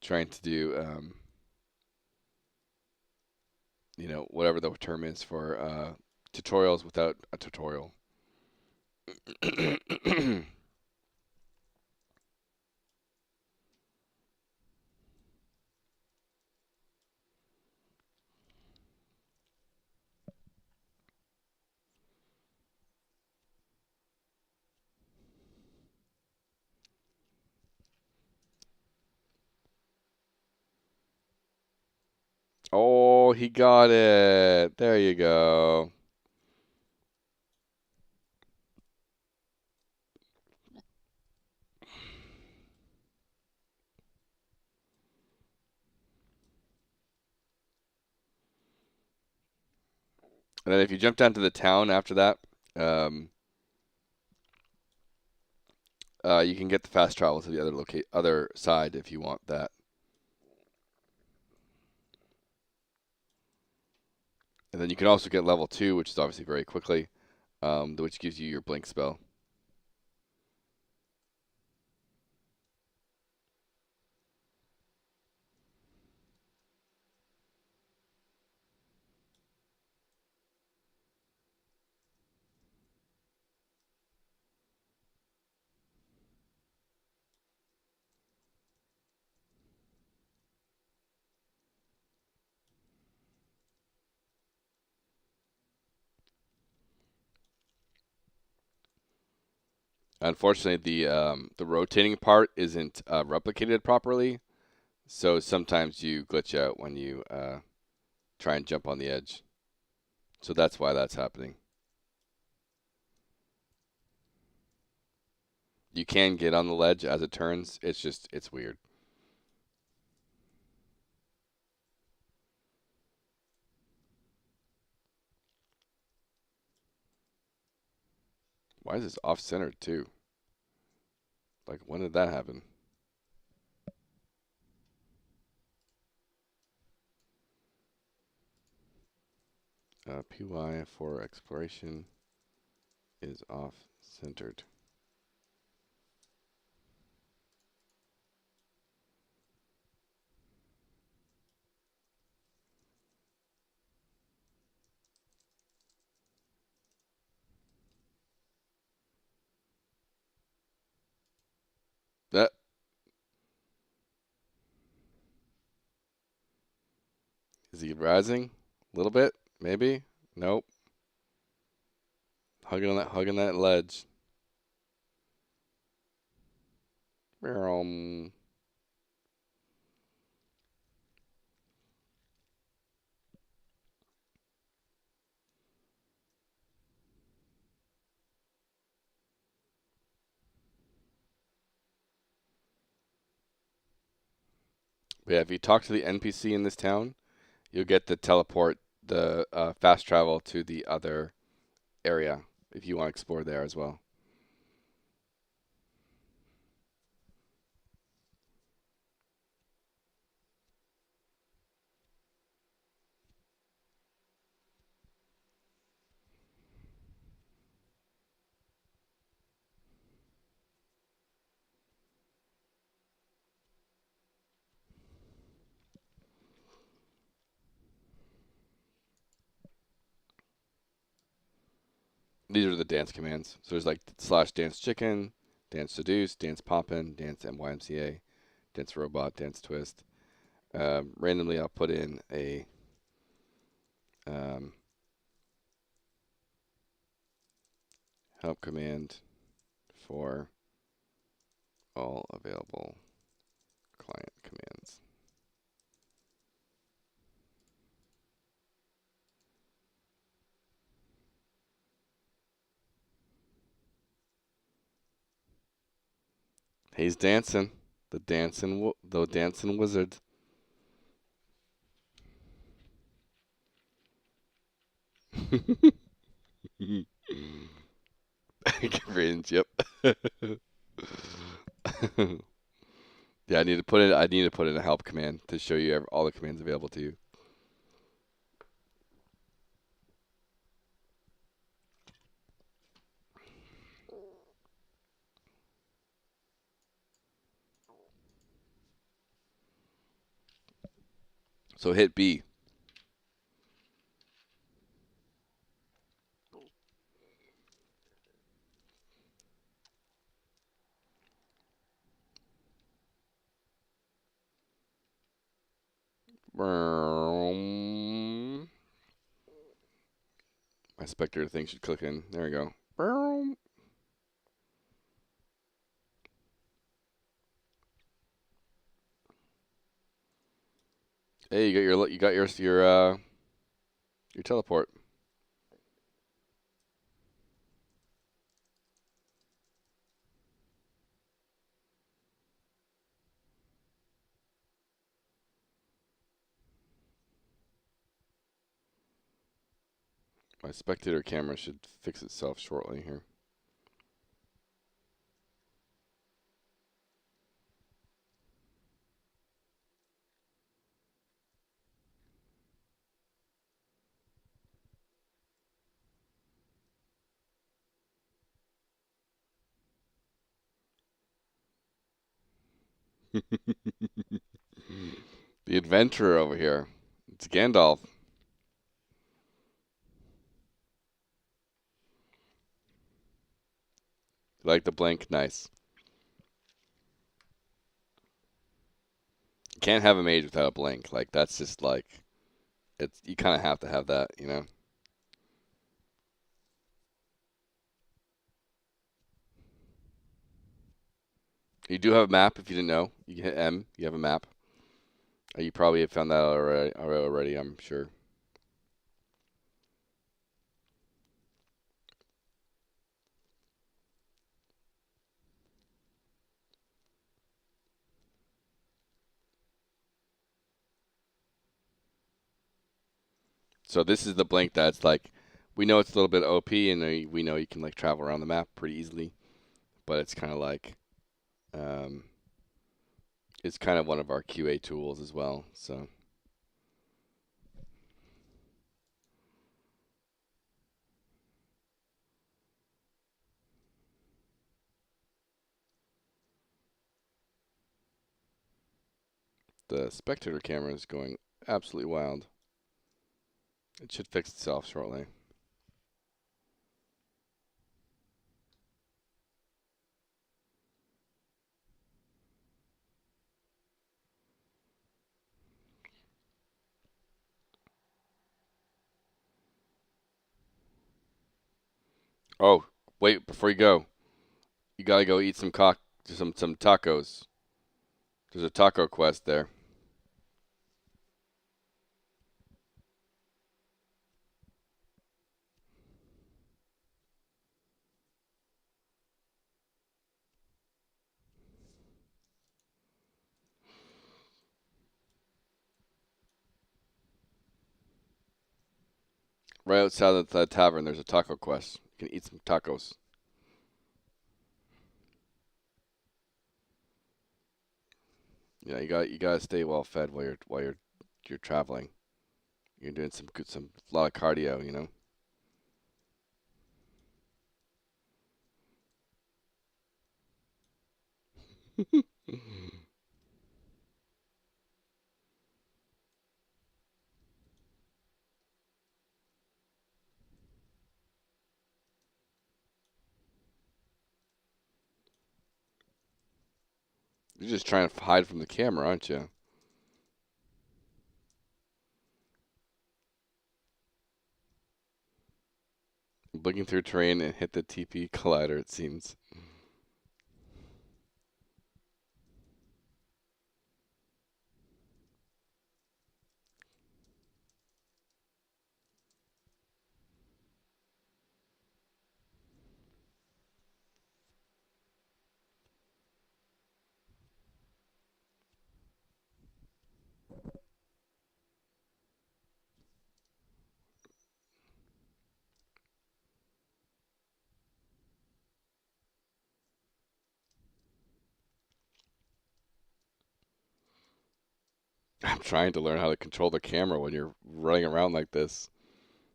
trying to do, whatever the term is for tutorials without a tutorial. Oh, he got it. There you go. And then if you jump down to the town after that, you can get the fast travel to the other side if you want that. And then you can also get level 2, which is obviously very quickly, which gives you your blink spell. Unfortunately, the rotating part isn't replicated properly, so sometimes you glitch out when you try and jump on the edge. So that's why that's happening. You can get on the ledge as it turns. It's weird. Why is this off-centered too? Like, when did that happen? PY for exploration is off-centered. That is he rising? A little bit, maybe. Nope. Hugging that ledge. Yeah, if you talk to the NPC in this town, you'll get the teleport the fast travel to the other area if you want to explore there as well. These are the dance commands. So there's like slash dance chicken, dance seduce, dance poppin', dance MYMCA, dance robot, dance twist. Randomly, I'll put in a help command for all available client commands. He's dancing, the dancing wizard. Cringe, yep. Yeah, I need to put in a help command to show you all the commands available to you. So hit B. My spectator thing should click in. There we go. Hey, you got your teleport. My spectator camera should fix itself shortly here. The adventurer over here. It's Gandalf. You like the blink? Nice. You can't have a mage without a blink. Like that's just like you kind of have to have that, you know. You do have a map if you didn't know. You can hit M. You have a map. You probably have found that already. I'm sure. So this is the blink that's like, we know it's a little bit OP, and we know you can like travel around the map pretty easily, but it's kind of like, it's kind of one of our QA tools as well. So the spectator camera is going absolutely wild. It should fix itself shortly. Oh, wait, before you go, you gotta go eat some tacos. There's a taco quest there. Right outside of the tavern, there's a taco quest. You can eat some tacos. Yeah, you gotta stay well fed while you're traveling. You're doing some a lot of cardio, you know. You're just trying to hide from the camera, aren't you? Looking through terrain and hit the TP collider, it seems. I'm trying to learn how to control the camera when you're running around like this,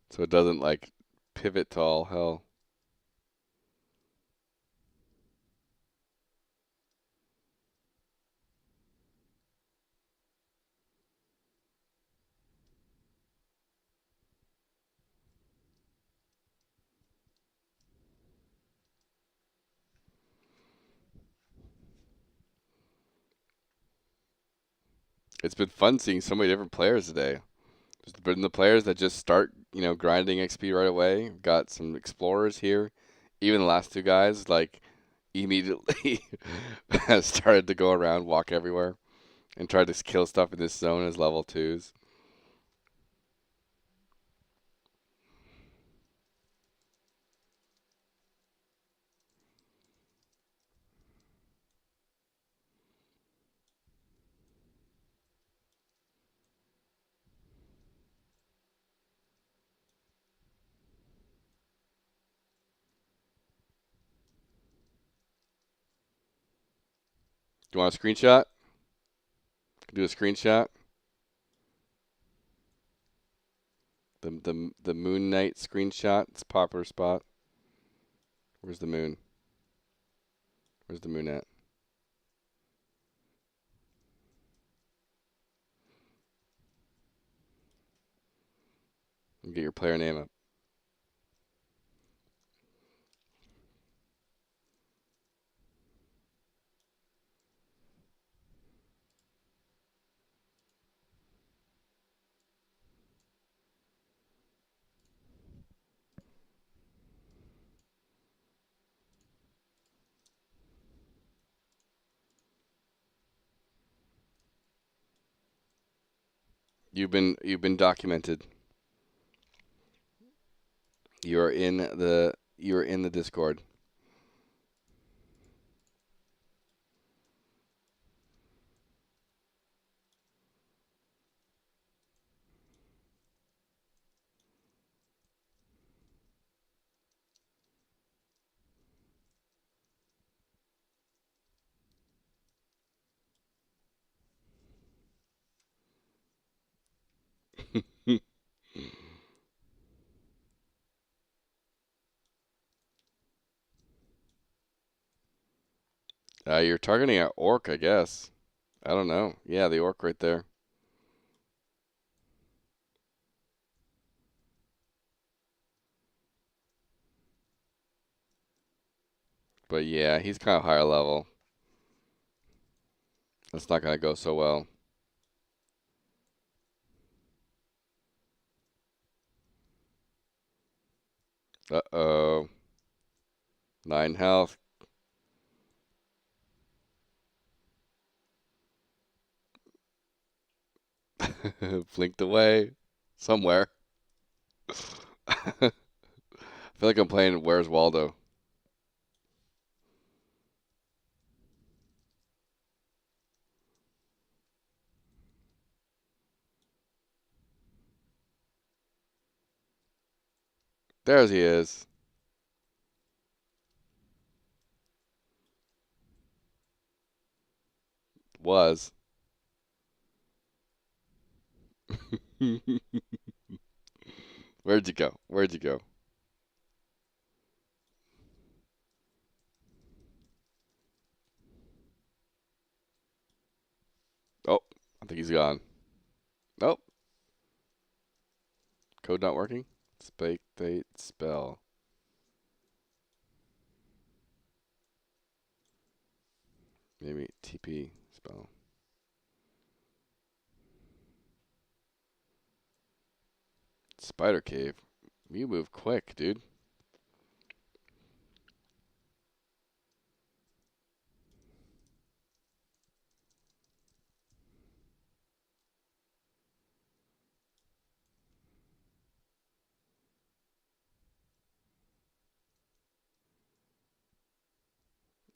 so it doesn't like pivot to all hell. It's been fun seeing so many different players today. There's been the players that just start, grinding XP right away. We've got some explorers here. Even the last two guys, like, immediately started to go around, walk everywhere, and try to kill stuff in this zone as level 2s. Do you want a screenshot? Do a screenshot. The Moon Knight screenshot. It's a popular spot. Where's the moon? Where's the moon at? Get your player name up. You've been documented. You are in the Discord. You're targeting an orc, I guess. I don't know. Yeah, the orc right there. But yeah, he's kind of higher level. That's not gonna go so well. Uh-oh. 9 health. Blinked away. Somewhere. I feel like I'm playing Where's Waldo? There he is. Was. Where'd you go? Where'd you go? Oh, I think he's gone. Nope. Code not working. Spectate spell. Maybe TP spell. Spider cave. You move quick, dude.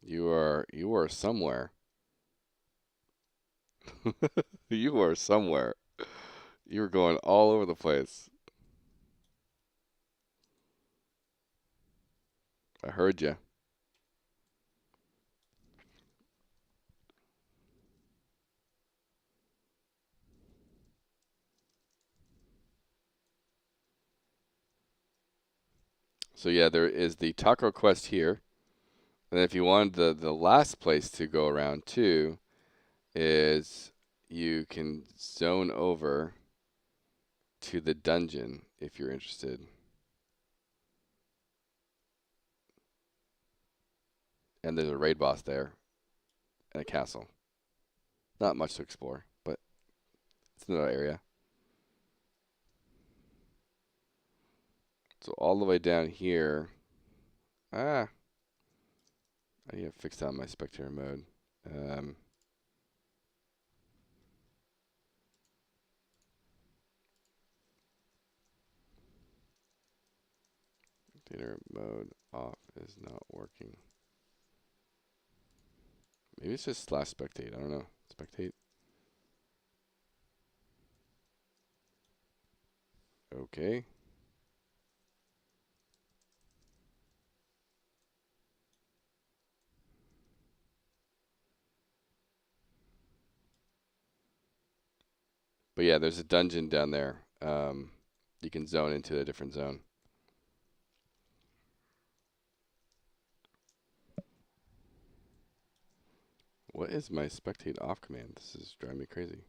You are somewhere. You are somewhere. You were going all over the place. I heard you. So yeah, there is the taco quest here. And if you wanted the last place to go around too, is you can zone over to the dungeon if you're interested. And there's a raid boss there and a castle. Not much to explore, but it's another area. So all the way down here. I need to fix out my spectator mode. Spectator mode off is not working. Maybe it's just slash spectate. I don't know. Spectate. Okay. But yeah, there's a dungeon down there. You can zone into a different zone. What is my spectate off command? This is driving me crazy.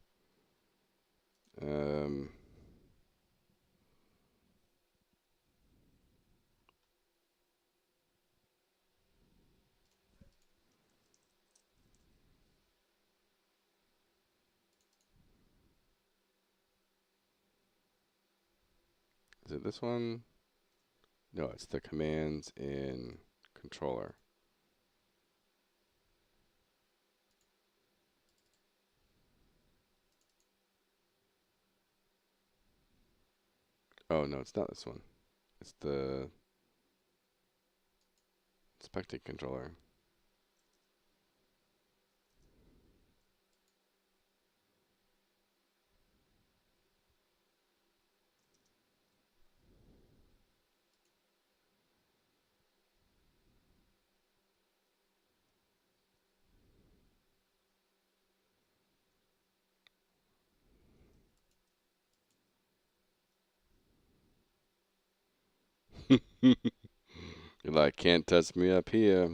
Is it this one? No, it's the commands in controller. Oh, no, it's not this one. It's the spectate controller. You're like, can't touch me up here.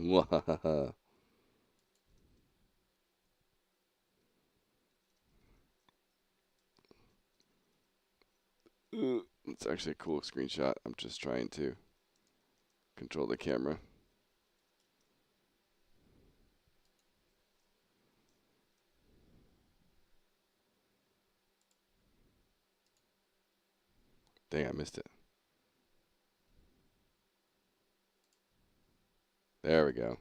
It's actually a cool screenshot. I'm just trying to control the camera. Dang, I missed it. There we go.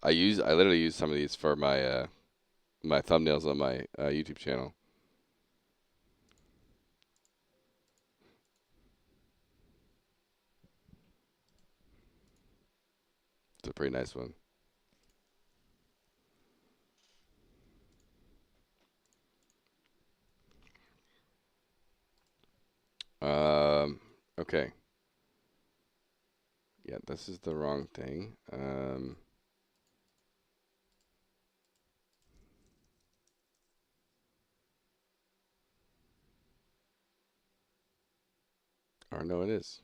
I literally use some of these for my my thumbnails on my YouTube channel. It's a pretty nice one. Okay. Yeah, this is the wrong thing. Or no, it is.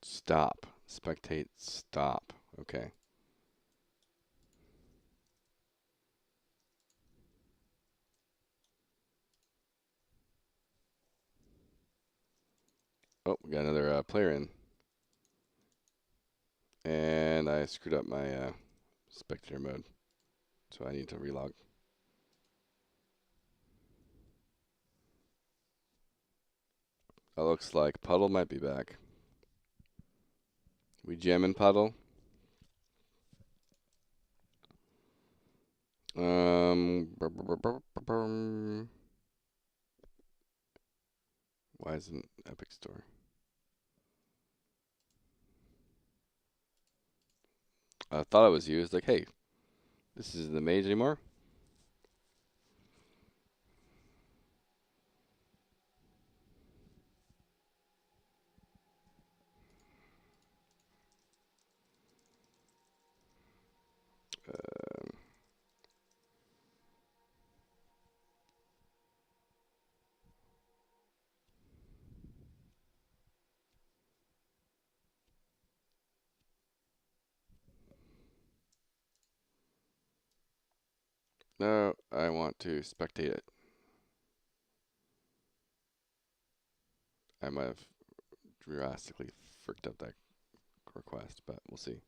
Stop. Spectate. Stop. Okay. Oh, we got another player in. And I screwed up my spectator mode. So I need to relog. It looks like Puddle might be back. We jamming Puddle? Why isn't Epic Store? I thought it was you. It's like, hey, this isn't the mage anymore. No, I want to spectate it. I might have drastically fricked up that request, but we'll see.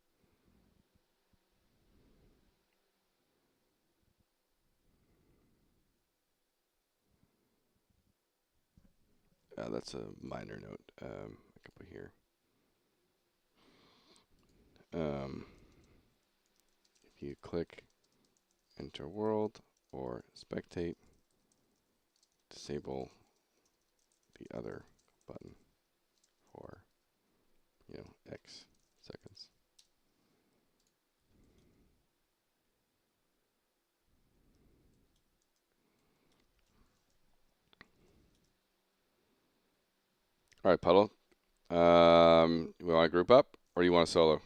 That's a minor note. I can put here. If you click enter world or spectate, disable the other button for, X seconds. All right, Puddle. We want to group up, or do you want to solo?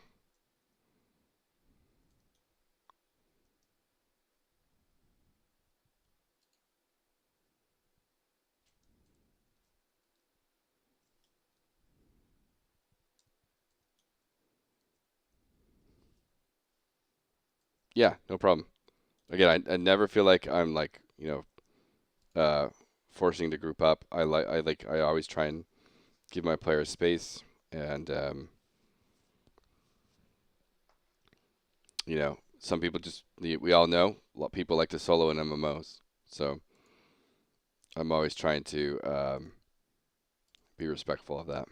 Yeah, no problem. Again, I never feel like I'm like forcing to group up. I always try and give my players space, and some people we all know a lot of people like to solo in MMOs, so I'm always trying to be respectful of that.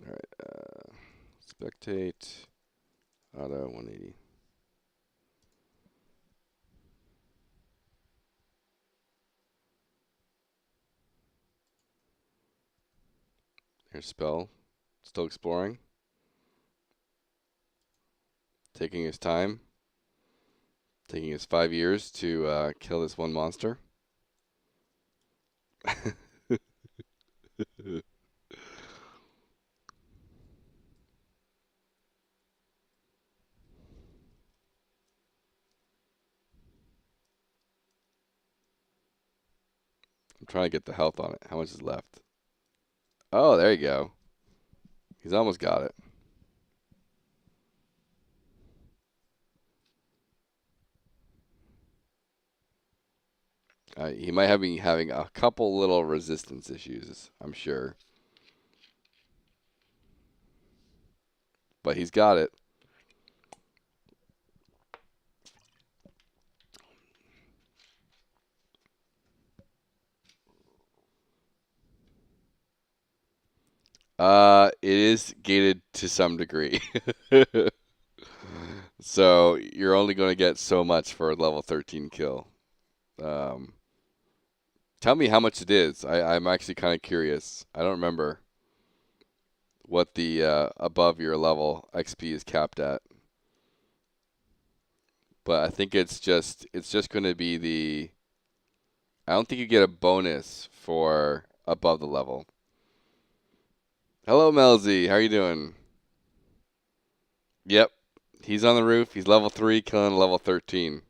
All right, spectate auto 180. Here's spell, still exploring, taking his time, taking his 5 years to kill this one monster. I'm trying to get the health on it. How much is left? Oh, there you go. He's almost got it. He might be having a couple little resistance issues, I'm sure. But he's got it. It is gated to some degree. So you're only going to get so much for a level 13 kill. Um, Tell me how much it is. I'm actually kind of curious. I don't remember what the above your level XP is capped at, but I think it's just going to be the. I don't think you get a bonus for above the level. Hello, Melzy. How are you doing? Yep, he's on the roof. He's level 3, killing level 13.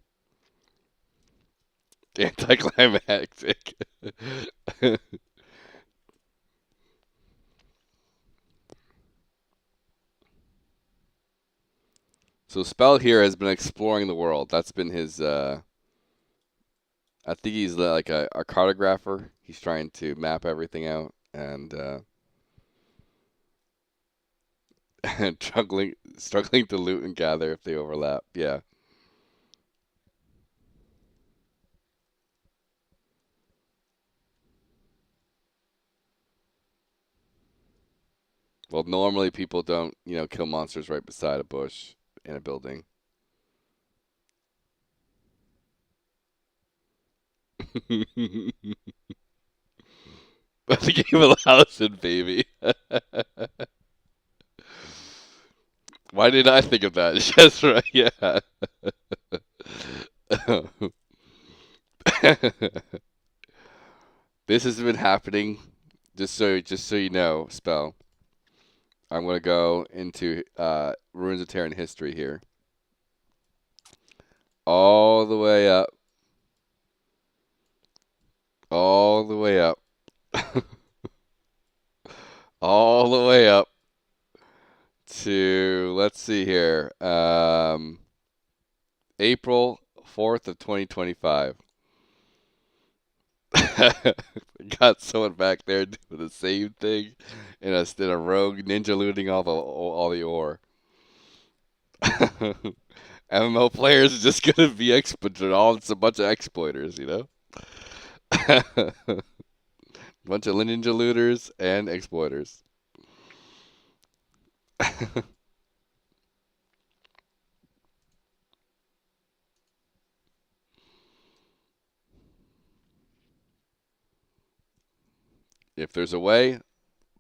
Anticlimactic. So Spell here has been exploring the world. That's been his. I think he's like a cartographer. He's trying to map everything out and and struggling to loot and gather if they overlap. Yeah. Well, normally people don't, kill monsters right beside a bush in a building. But the game allows it, baby. Why did I think of that? Just right, yeah. This has been happening. Just so you know, Spell. I'm gonna go into Ruins of Tearyn history here. All the way up. All the way up. All the way up to, let's see here, April 4th of 2025. Got someone back there doing the same thing in a rogue ninja looting all the ore. MMO players are just gonna be it's a bunch of exploiters, bunch of ninja looters and exploiters. If there's a way,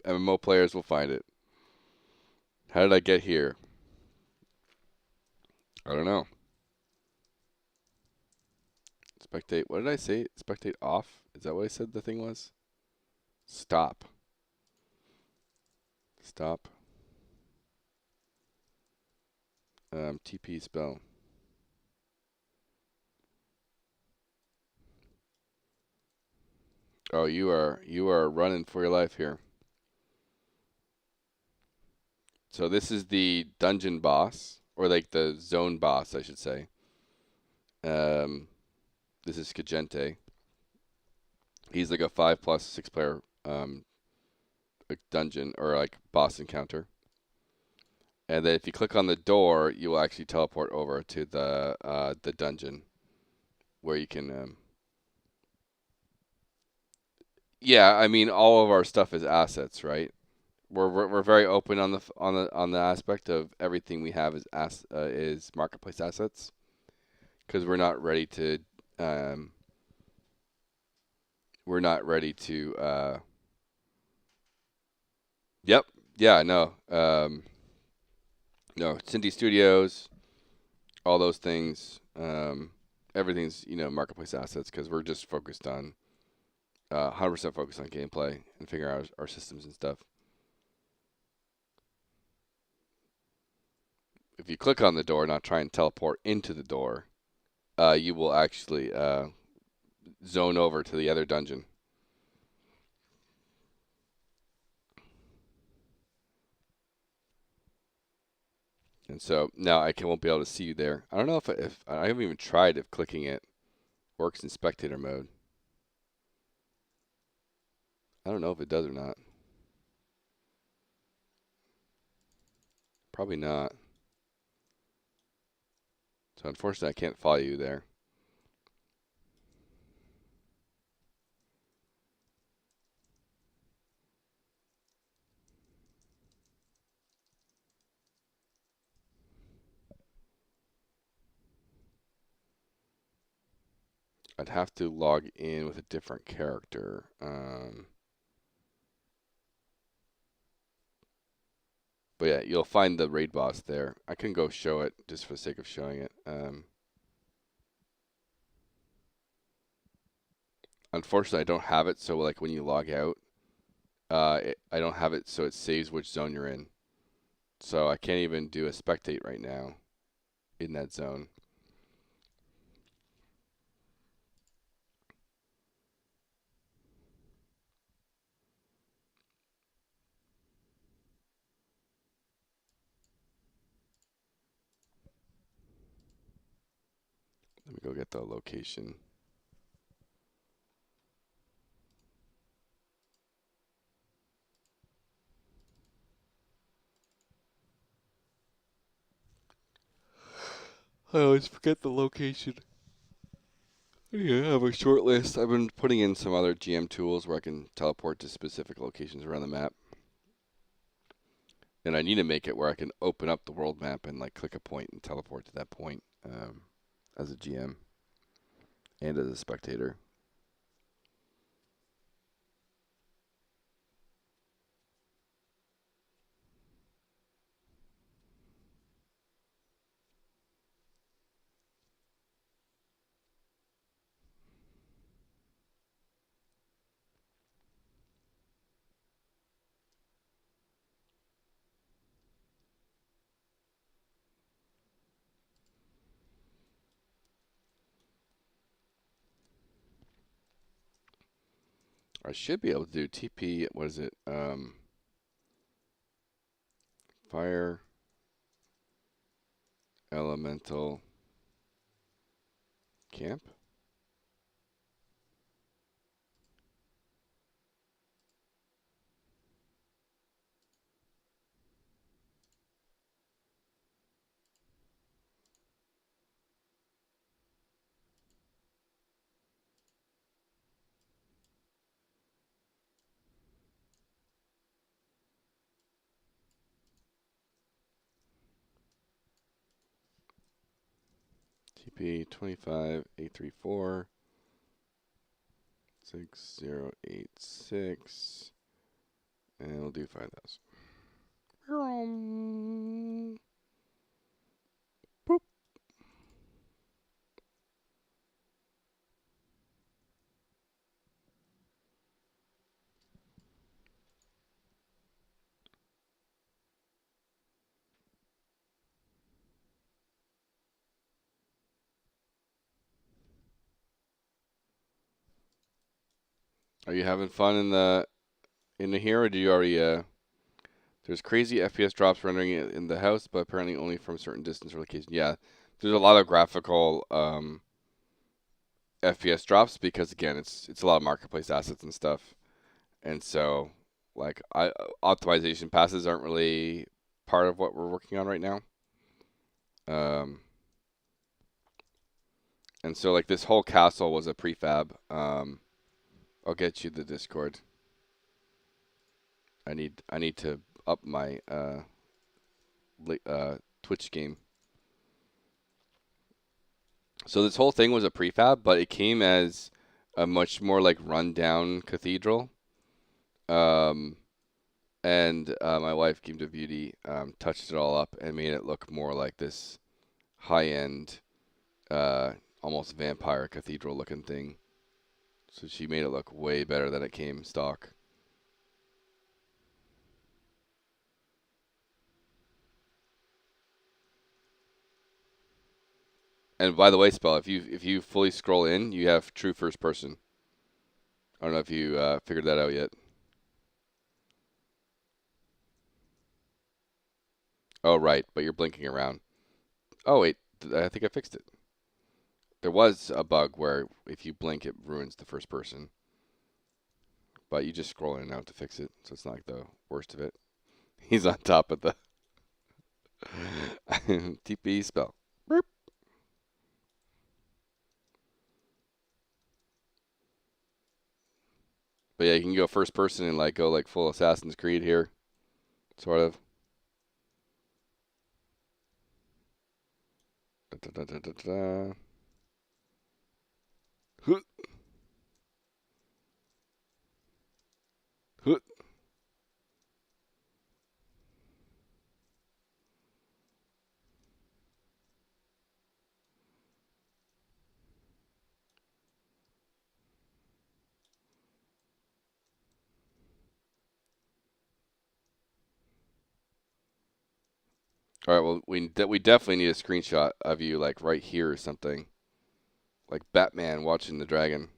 MMO players will find it. How did I get here? I don't know. Spectate. What did I say? Spectate off? Is that what I said the thing was? Stop. Stop. TP spell. Oh, you are running for your life here. So this is the dungeon boss, or like the zone boss, I should say. This is Skagente. He's like a 5+ 6 player like dungeon or like boss encounter. And then if you click on the door, you will actually teleport over to the dungeon where you can. Yeah, I mean all of our stuff is assets, right? We're very open on the aspect of everything we have is marketplace assets because um, we're not ready to yep, yeah, no, no, Cindy Studios, all those things, everything's marketplace assets because we're just focused on 100% focused on gameplay and figuring out our systems and stuff. If you click on the door, not try and teleport into the door, you will actually zone over to the other dungeon. And so now won't be able to see you there. I don't know if I haven't even tried if clicking it works in spectator mode. I don't know if it does or not. Probably not. So unfortunately, I can't follow you there. I'd have to log in with a different character. But yeah, you'll find the raid boss there. I can go show it just for the sake of showing it. Unfortunately, I don't have it, so like when you log out, I don't have it so it saves which zone you're in. So I can't even do a spectate right now in that zone. Let me go get the location. I always forget the location. Yeah, I have a short list. I've been putting in some other GM tools where I can teleport to specific locations around the map. And I need to make it where I can open up the world map and like click a point and teleport to that point as a GM and as a spectator. I should be able to do TP. What is it? Fire, elemental, camp. TP 25834 6086, and we'll do 5,000. Boop. Are you having fun in the here, or do you already? There's crazy FPS drops rendering it in the house, but apparently only from a certain distance or location. Yeah, there's a lot of graphical FPS drops because again, it's a lot of marketplace assets and stuff, and so like optimization passes aren't really part of what we're working on right now. And so like this whole castle was a prefab. I'll get you the Discord. I need to up my Twitch game. So this whole thing was a prefab, but it came as a much more like rundown cathedral. And my wife, gameDEVbeauty, touched it all up and made it look more like this high-end, almost vampire cathedral-looking thing. So she made it look way better than it came stock. And by the way, Spell, if you fully scroll in, you have true first person. I don't know if you figured that out yet. Oh, right, but you're blinking around. Oh, wait, I think I fixed it. There was a bug where if you blink, it ruins the first person. But you just scroll in and out to fix it, so it's not like the worst of it. He's on top of the TP spell. Burp. But yeah, you can go first person and like go like full Assassin's Creed here, sort of. Da, da, da, da, da. All right. Well, we definitely need a screenshot of you like right here or something, like Batman watching the dragon.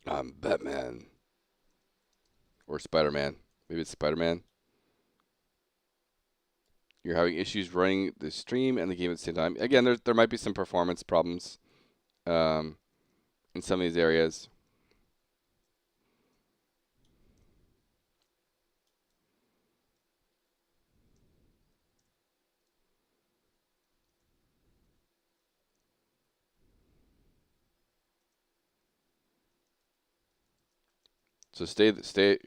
I'm Batman or Spider-Man. Maybe it's Spider-Man. You're having issues running the stream and the game at the same time. Again, there might be some performance problems um, in some of these areas. So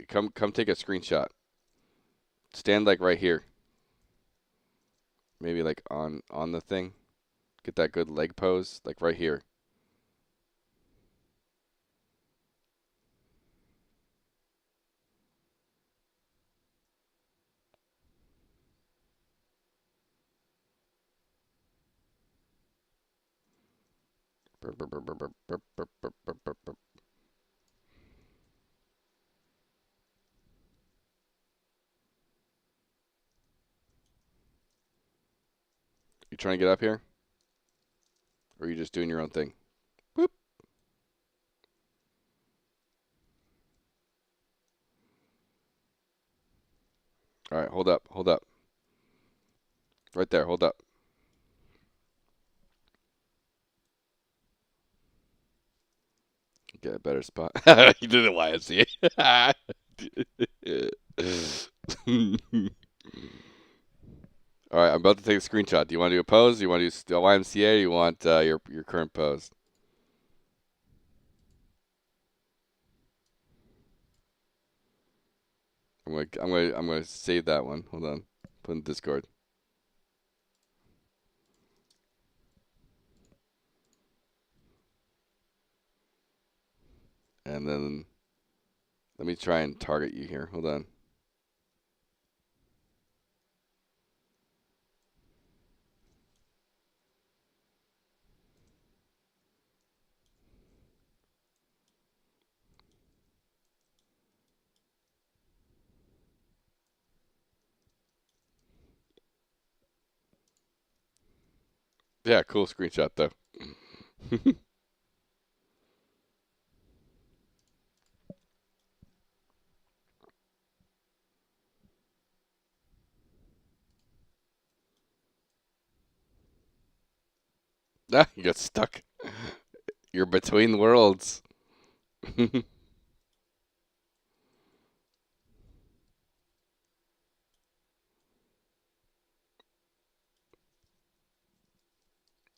come take a screenshot. Stand like right here. Maybe like on the thing. Get that good leg pose, like right here. You trying to get up here? Or are you just doing your own thing? Boop. All right, hold up, hold up. Right there, hold up. Get a better spot. You did it YMCA. All right, I'm about to take a screenshot. Do you want to do a pose? Do you want to do a YMCA? Or you want your current pose? I'm gonna save that one. Hold on. Put in Discord. And then let me try and target you here. Hold on. Yeah, cool screenshot though. Ah, you got stuck. You're between worlds.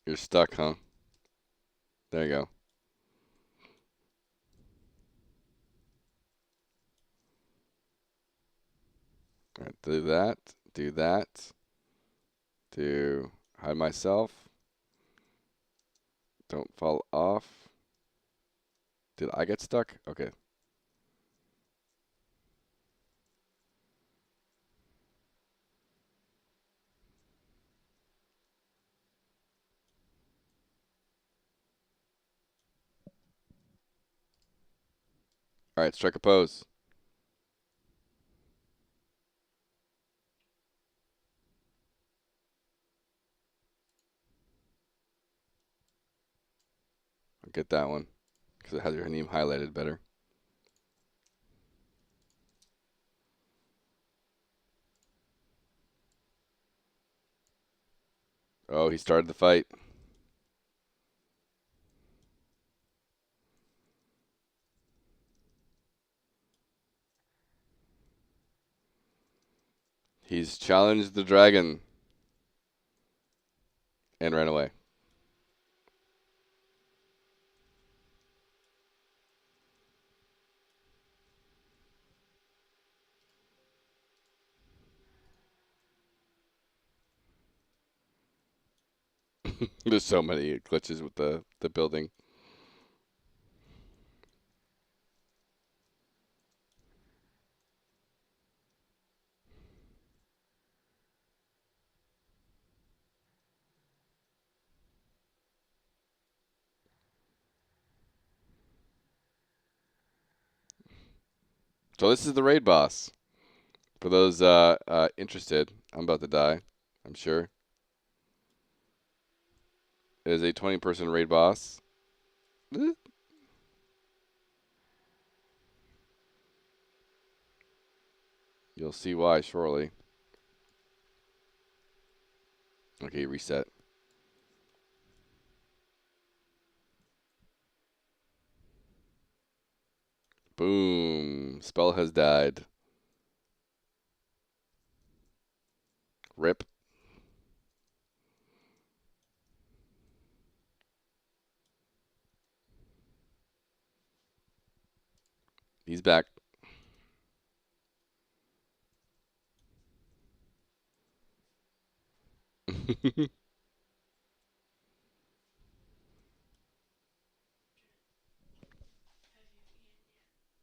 You're stuck, huh? There you go. All right, do that. Do that. Do hide myself. Don't fall off. Did I get stuck? Okay. All right, strike a pose. I'll get that one because it has your name highlighted better. Oh, he started the fight. He's challenged the dragon and ran away. There's so many glitches with the building. So this is the raid boss. For those interested, I'm about to die, I'm sure. It is a 20-person raid boss. You'll see why shortly. Okay, reset. Boom. Spell has died. Rip. He's back.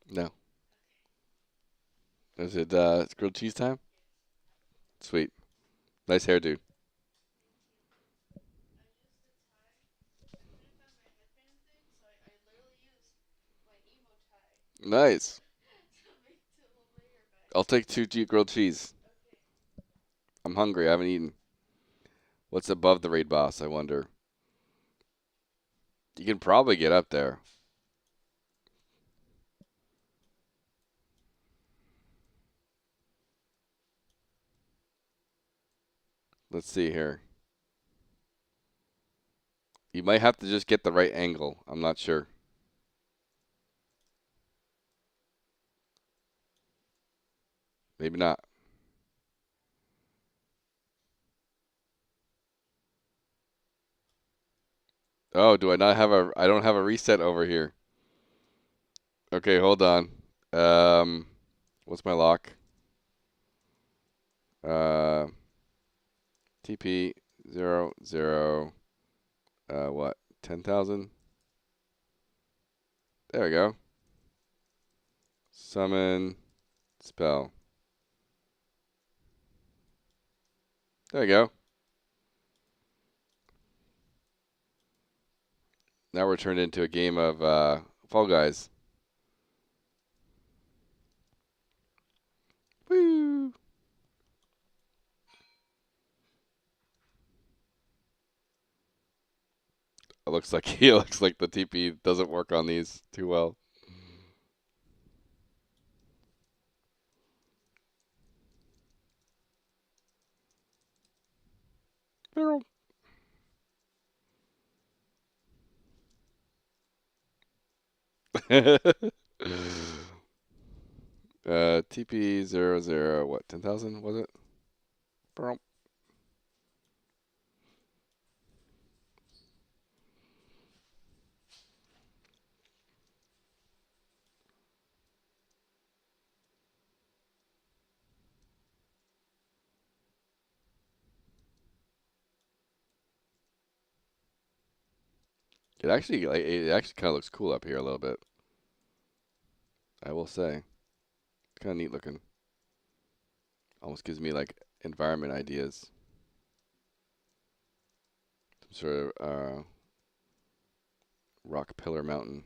No. Is it grilled cheese time? Sweet. Nice hairdo. Nice. I'll take 2 grilled cheese. I'm hungry. I haven't eaten. What's above the raid boss, I wonder? You can probably get up there. Let's see here. You might have to just get the right angle. I'm not sure. Maybe not. Oh, do I not have a... I don't have a reset over here. Okay, hold on. What's my lock? TP 00. What? 10,000? There we go. Summon. Spell. There we go. Now we're turned into a game of Fall Guys. Woo! It looks like the TP doesn't work on these too well. TP 00, what, 10,000 was it? It actually kind of looks cool up here a little bit. I will say. It's kind of neat looking. Almost gives me like environment ideas. Some sort of rock pillar mountain.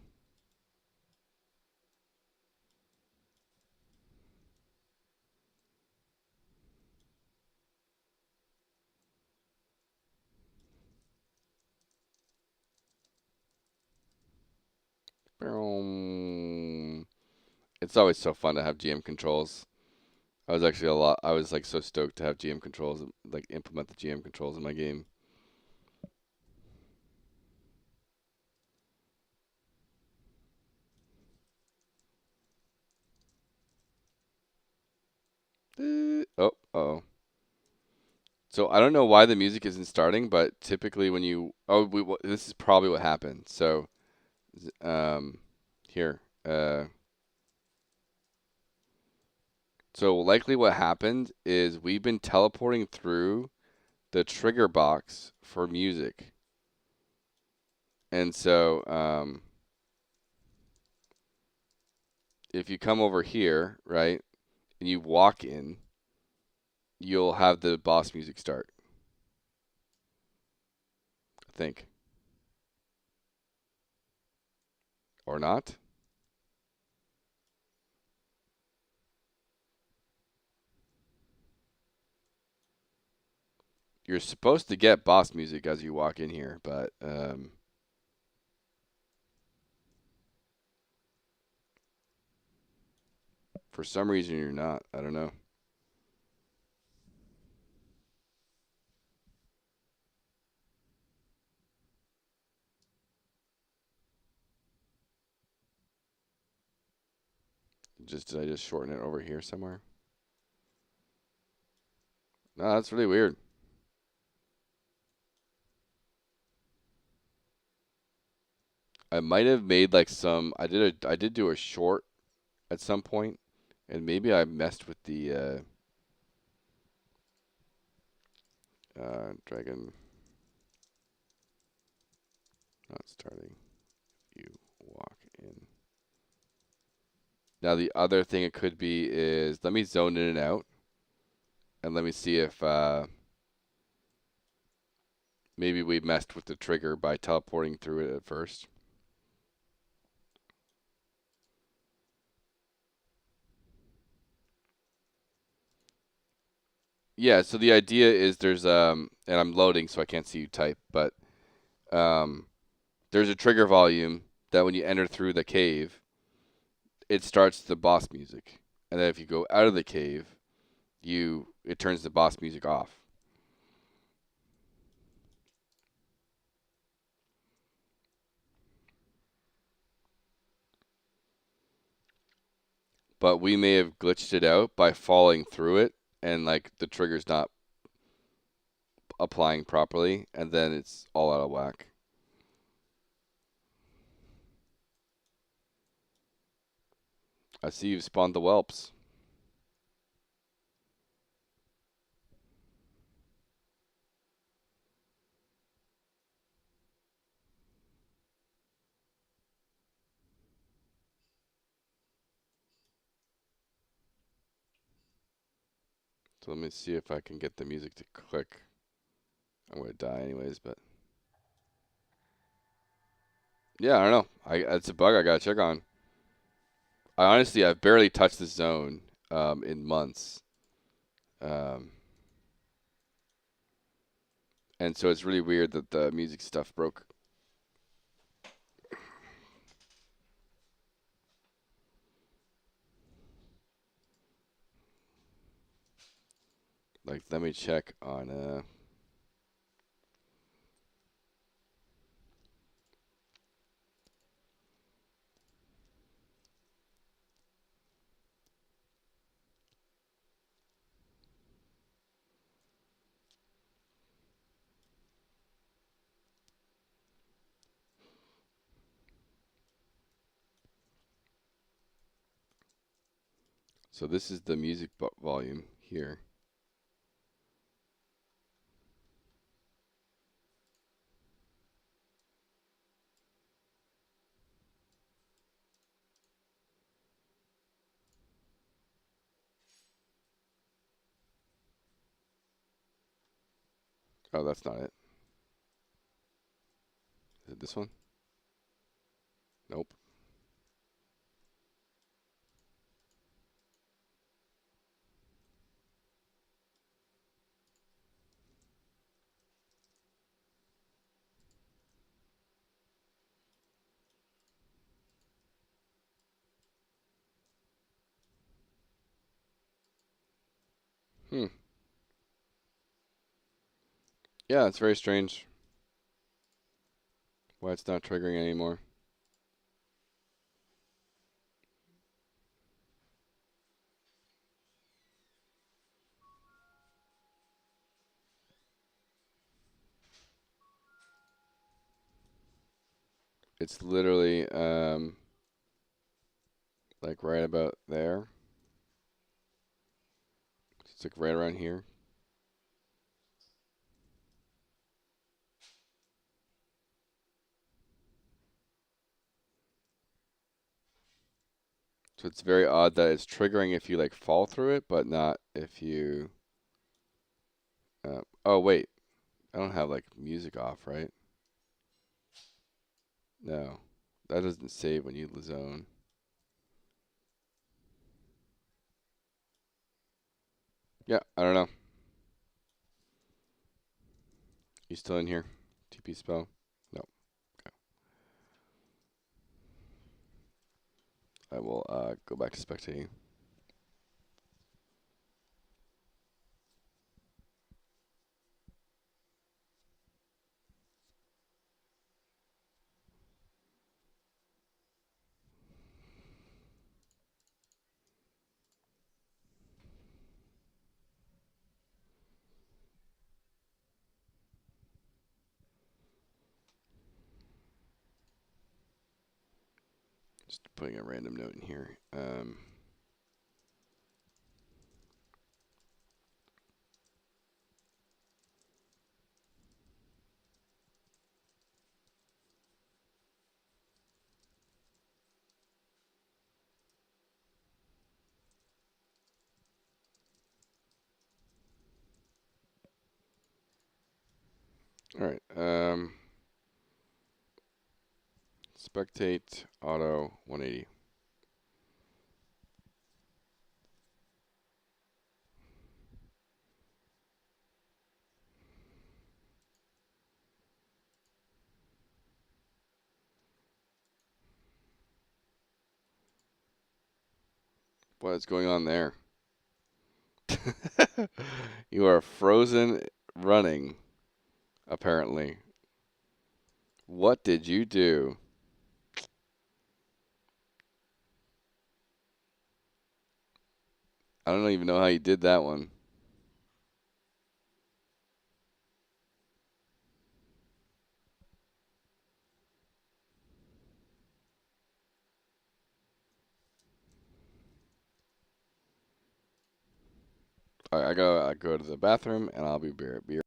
It's always so fun to have GM controls. I was like so stoked to have GM controls, like implement the GM controls in my game. Oh. So I don't know why the music isn't starting, but typically when you this is probably what happened. So here so likely what happened is we've been teleporting through the trigger box for music. And so if you come over here, right, and you walk in, you'll have the boss music start. I think. Or not. You're supposed to get boss music as you walk in here, but for some reason you're not. I don't know. Did I just shorten it over here somewhere? No, that's really weird. I might have made like some. I did do a short at some point, and maybe I messed with the dragon not starting. You walk in. Now the other thing it could be is let me zone in and out, and let me see if maybe we messed with the trigger by teleporting through it at first. Yeah, so the idea is there's and I'm loading so I can't see you type, but there's a trigger volume that when you enter through the cave, it starts the boss music. And then if you go out of the cave, it turns the boss music off. But we may have glitched it out by falling through it and like the trigger's not applying properly and then it's all out of whack. I see you've spawned the whelps. So let me see if I can get the music to click. I'm going to die anyways, but yeah, I don't know. It's a bug I got to check on. I've barely touched this zone in months. And so it's really weird that the music stuff broke. Like, let me check on so this is the music volume here. Oh, that's not it. Is it this one? Nope. Hmm. Yeah, it's very strange why it's not triggering anymore. It's literally like right about there. It's like right around here. So it's very odd that it's triggering if you like fall through it, but not if you. Oh wait, I don't have like music off, right? No, that doesn't save when you zone. Yeah, I don't know. You still in here? TP spell? No. Okay. I will go back to spectating. Just putting a random note in here. All right. Spectate auto 180. What is going on there? You are frozen running, apparently. What did you do? I don't even know how you did that one. All right, I go to the bathroom, and I'll be right.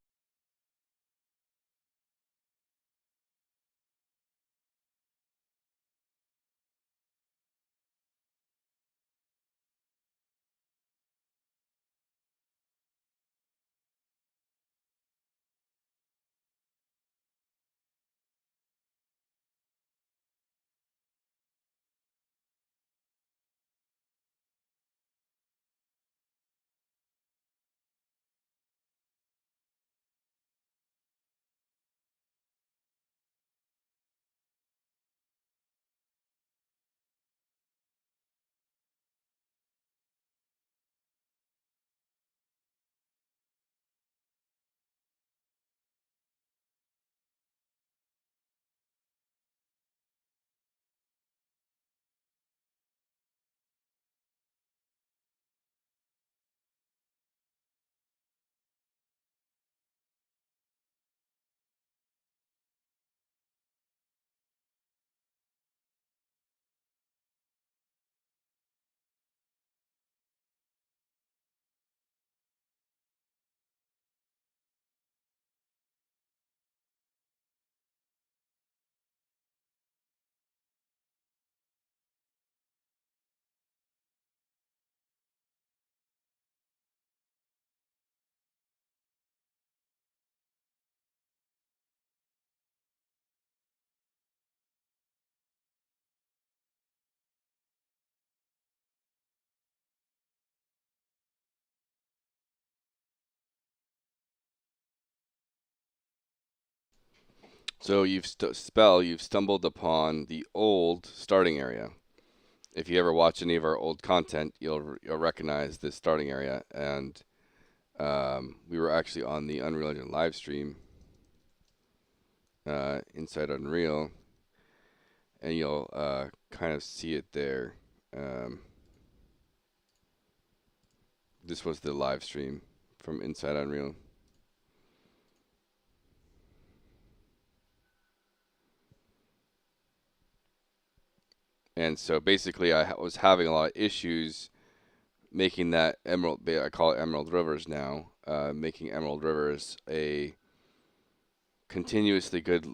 So you've stumbled upon the old starting area. If you ever watch any of our old content, you'll recognize this starting area. And we were actually on the Unreal Engine live stream inside Unreal, and you'll kind of see it there. This was the live stream from inside Unreal. And so basically, I was having a lot of issues making that Emerald. I call it Emerald Rivers now. Making Emerald Rivers a continuously good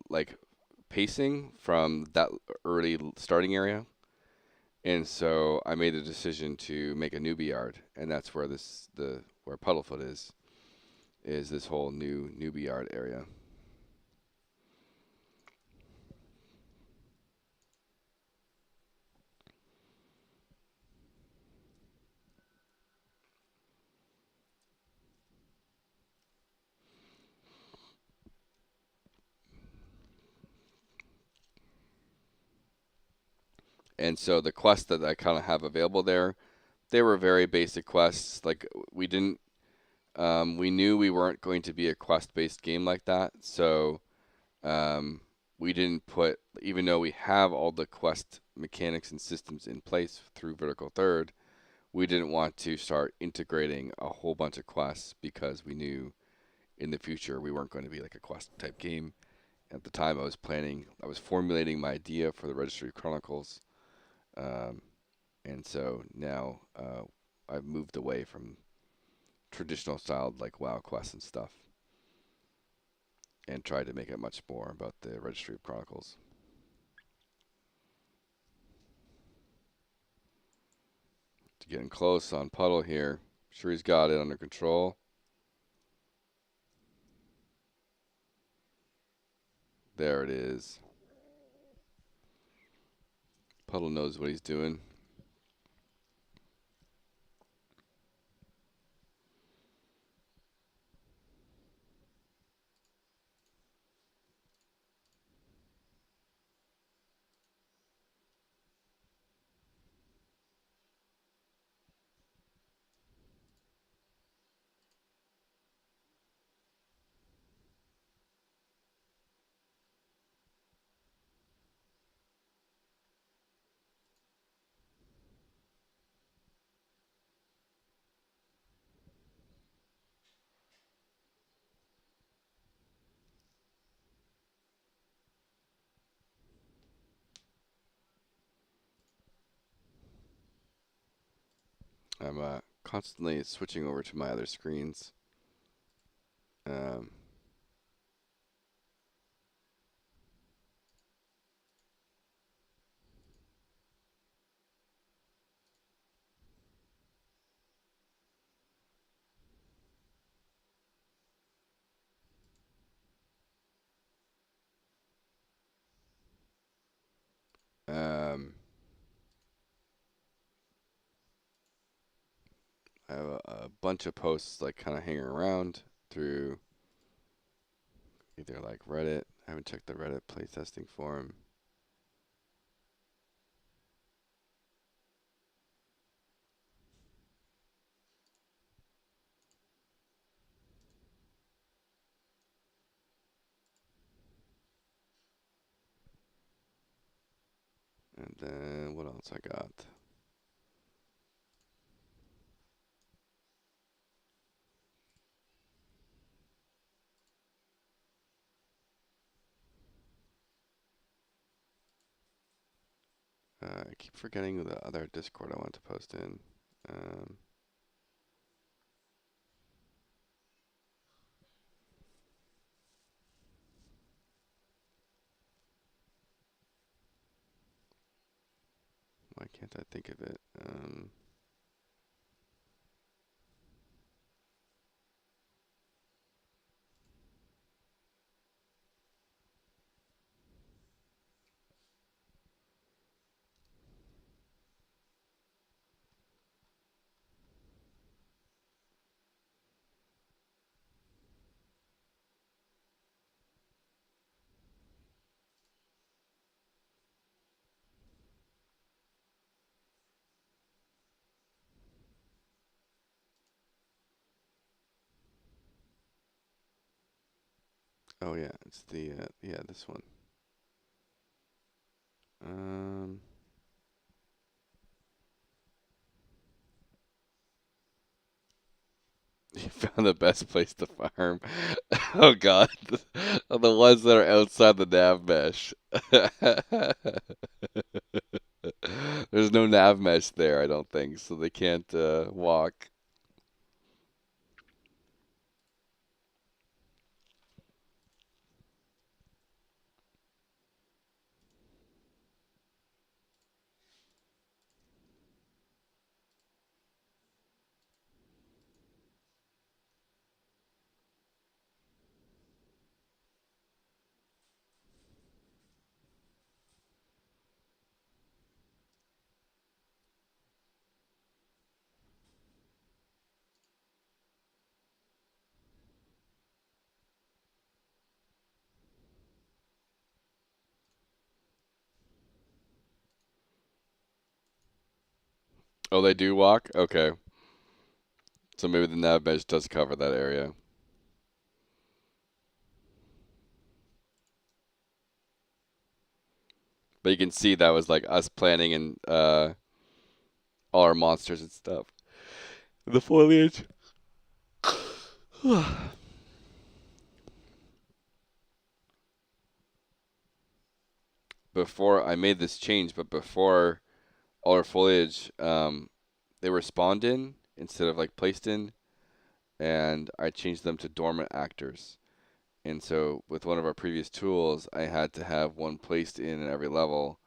pacing from that early starting area. And so I made a decision to make a newbie yard, and that's where where Puddlefoot is this whole new newbie yard area. And so the quests that I kind of have available there, they were very basic quests. Like we didn't, we knew we weren't going to be a quest-based game like that, so um, we didn't put, even though we have all the quest mechanics and systems in place through Vertical Third, we didn't want to start integrating a whole bunch of quests because we knew in the future we weren't going to be like a quest type game. At the time, I was formulating my idea for the Registry of Chronicles, um, and so now I've moved away from traditional styled like WoW quests and stuff, and tried to make it much more about the Registry of Chronicles. Getting close on Puddle here. Sure, he's got it under control. There it is. Puddle knows what he's doing. I'm constantly switching over to my other screens. Um, um, I have a bunch of posts like kind of hanging around through either like Reddit. I haven't checked the Reddit playtesting forum. And then what else I got? I keep forgetting the other Discord I want to post in. Um, why can't I think of it? Oh yeah, it's the yeah, this one. Um, you found the best place to farm. Oh God, the ones that are outside the nav mesh. There's no nav mesh there, I don't think, so they can't walk. Oh, they do walk? Okay. So maybe the nav mesh does cover that area. But you can see that was like us planning and all our monsters and stuff. The foliage. Before I made this change, but before all our foliage, they were spawned in instead of like placed in, and I changed them to dormant actors. And so with one of our previous tools, I had to have one placed in every level,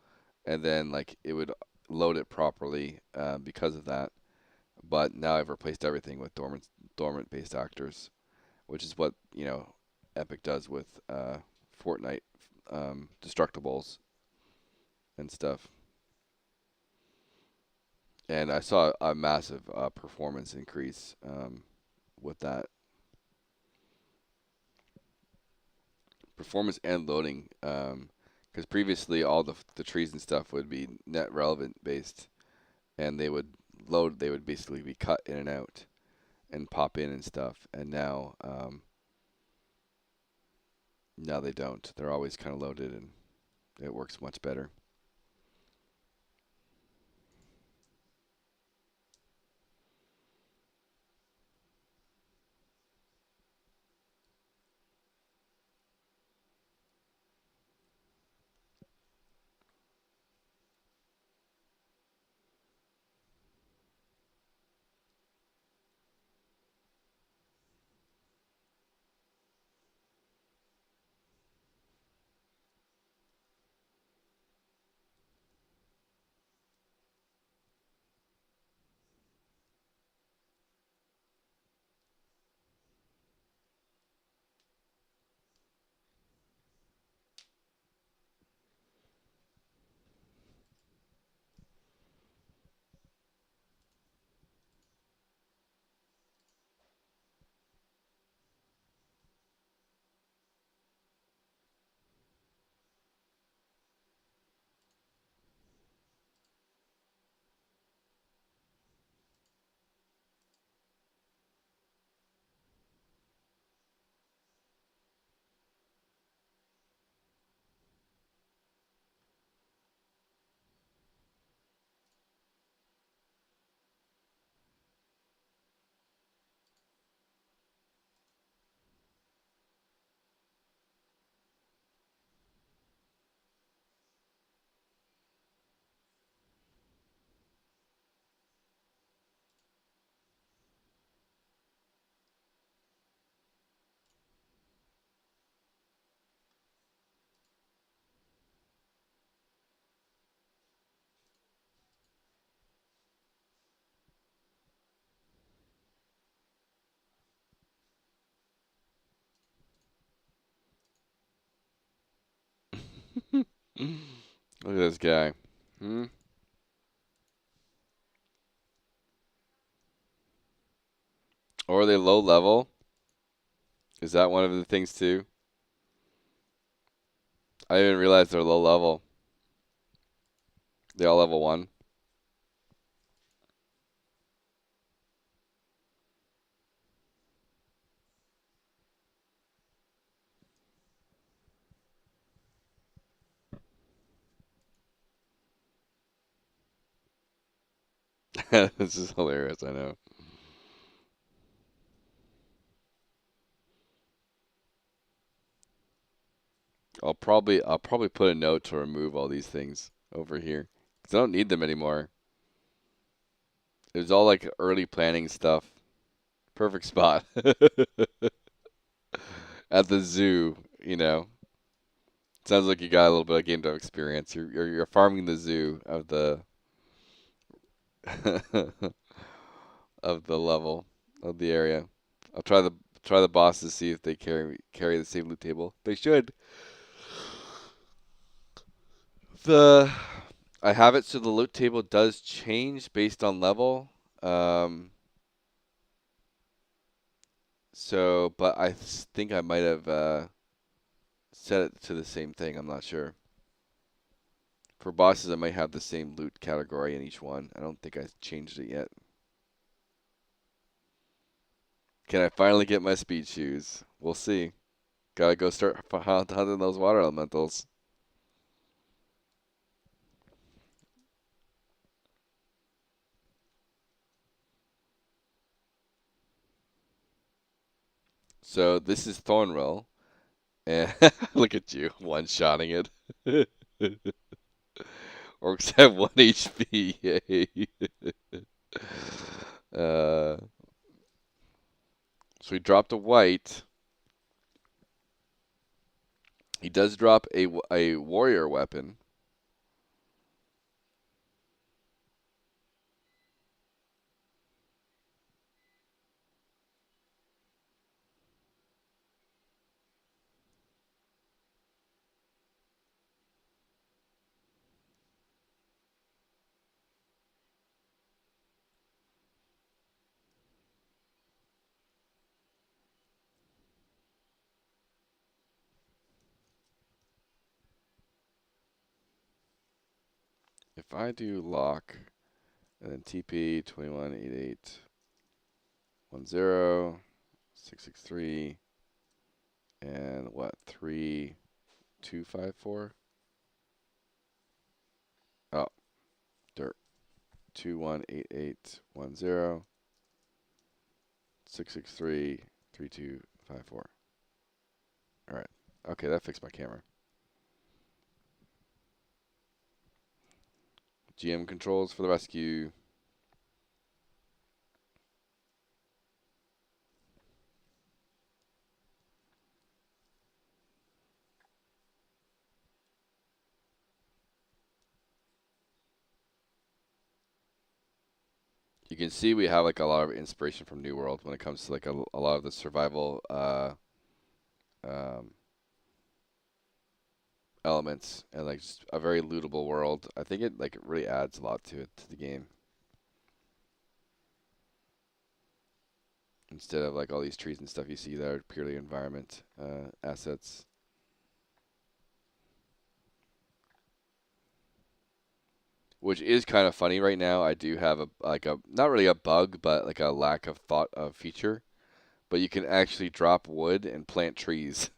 and then like it would load it properly because of that. But now I've replaced everything with dormant based actors, which is what Epic does with Fortnite destructibles and stuff. And I saw a massive performance increase with that performance and loading. Because previously all the trees and stuff would be net relevant based, and they would load. They would basically be cut in and out and pop in and stuff. And now they don't. They're always kind of loaded, and it works much better. Look at this guy. Hmm? Or are they low level? Is that one of the things too? I didn't even realize they're low level. They all level 1. This is hilarious, I know. I'll probably put a note to remove all these things over here, 'cause I don't need them anymore. It was all like early planning stuff. Perfect spot. At the zoo. Sounds like you got a little bit of game dev experience. You're farming the zoo of the of the level of the area. I'll try the bosses, see if they carry the same loot table. They should. The I have it so the loot table does change based on level. Um, but I think I might have set it to the same thing. I'm not sure. For bosses, I might have the same loot category in each one. I don't think I changed it yet. Can I finally get my speed shoes? We'll see. Gotta go start hunting those water elementals. So this is Thornwell. And look at you, one-shotting it. Orcs have 1 HP. Yay. So he dropped a white. He does drop a warrior weapon. If I do lock and then TP 218810 663 and what 3254? Oh, dirt. 218810 663 3254. All right. Okay, that fixed my camera. GM controls for the rescue. You can see we have like a lot of inspiration from New World when it comes to like a lot of the survival um, elements and like just a very lootable world. I think it like really adds a lot to the game. Instead of like all these trees and stuff you see that are purely environment assets. Which is kind of funny right now. I do have a not really a bug, but like a lack of thought of feature. But you can actually drop wood and plant trees.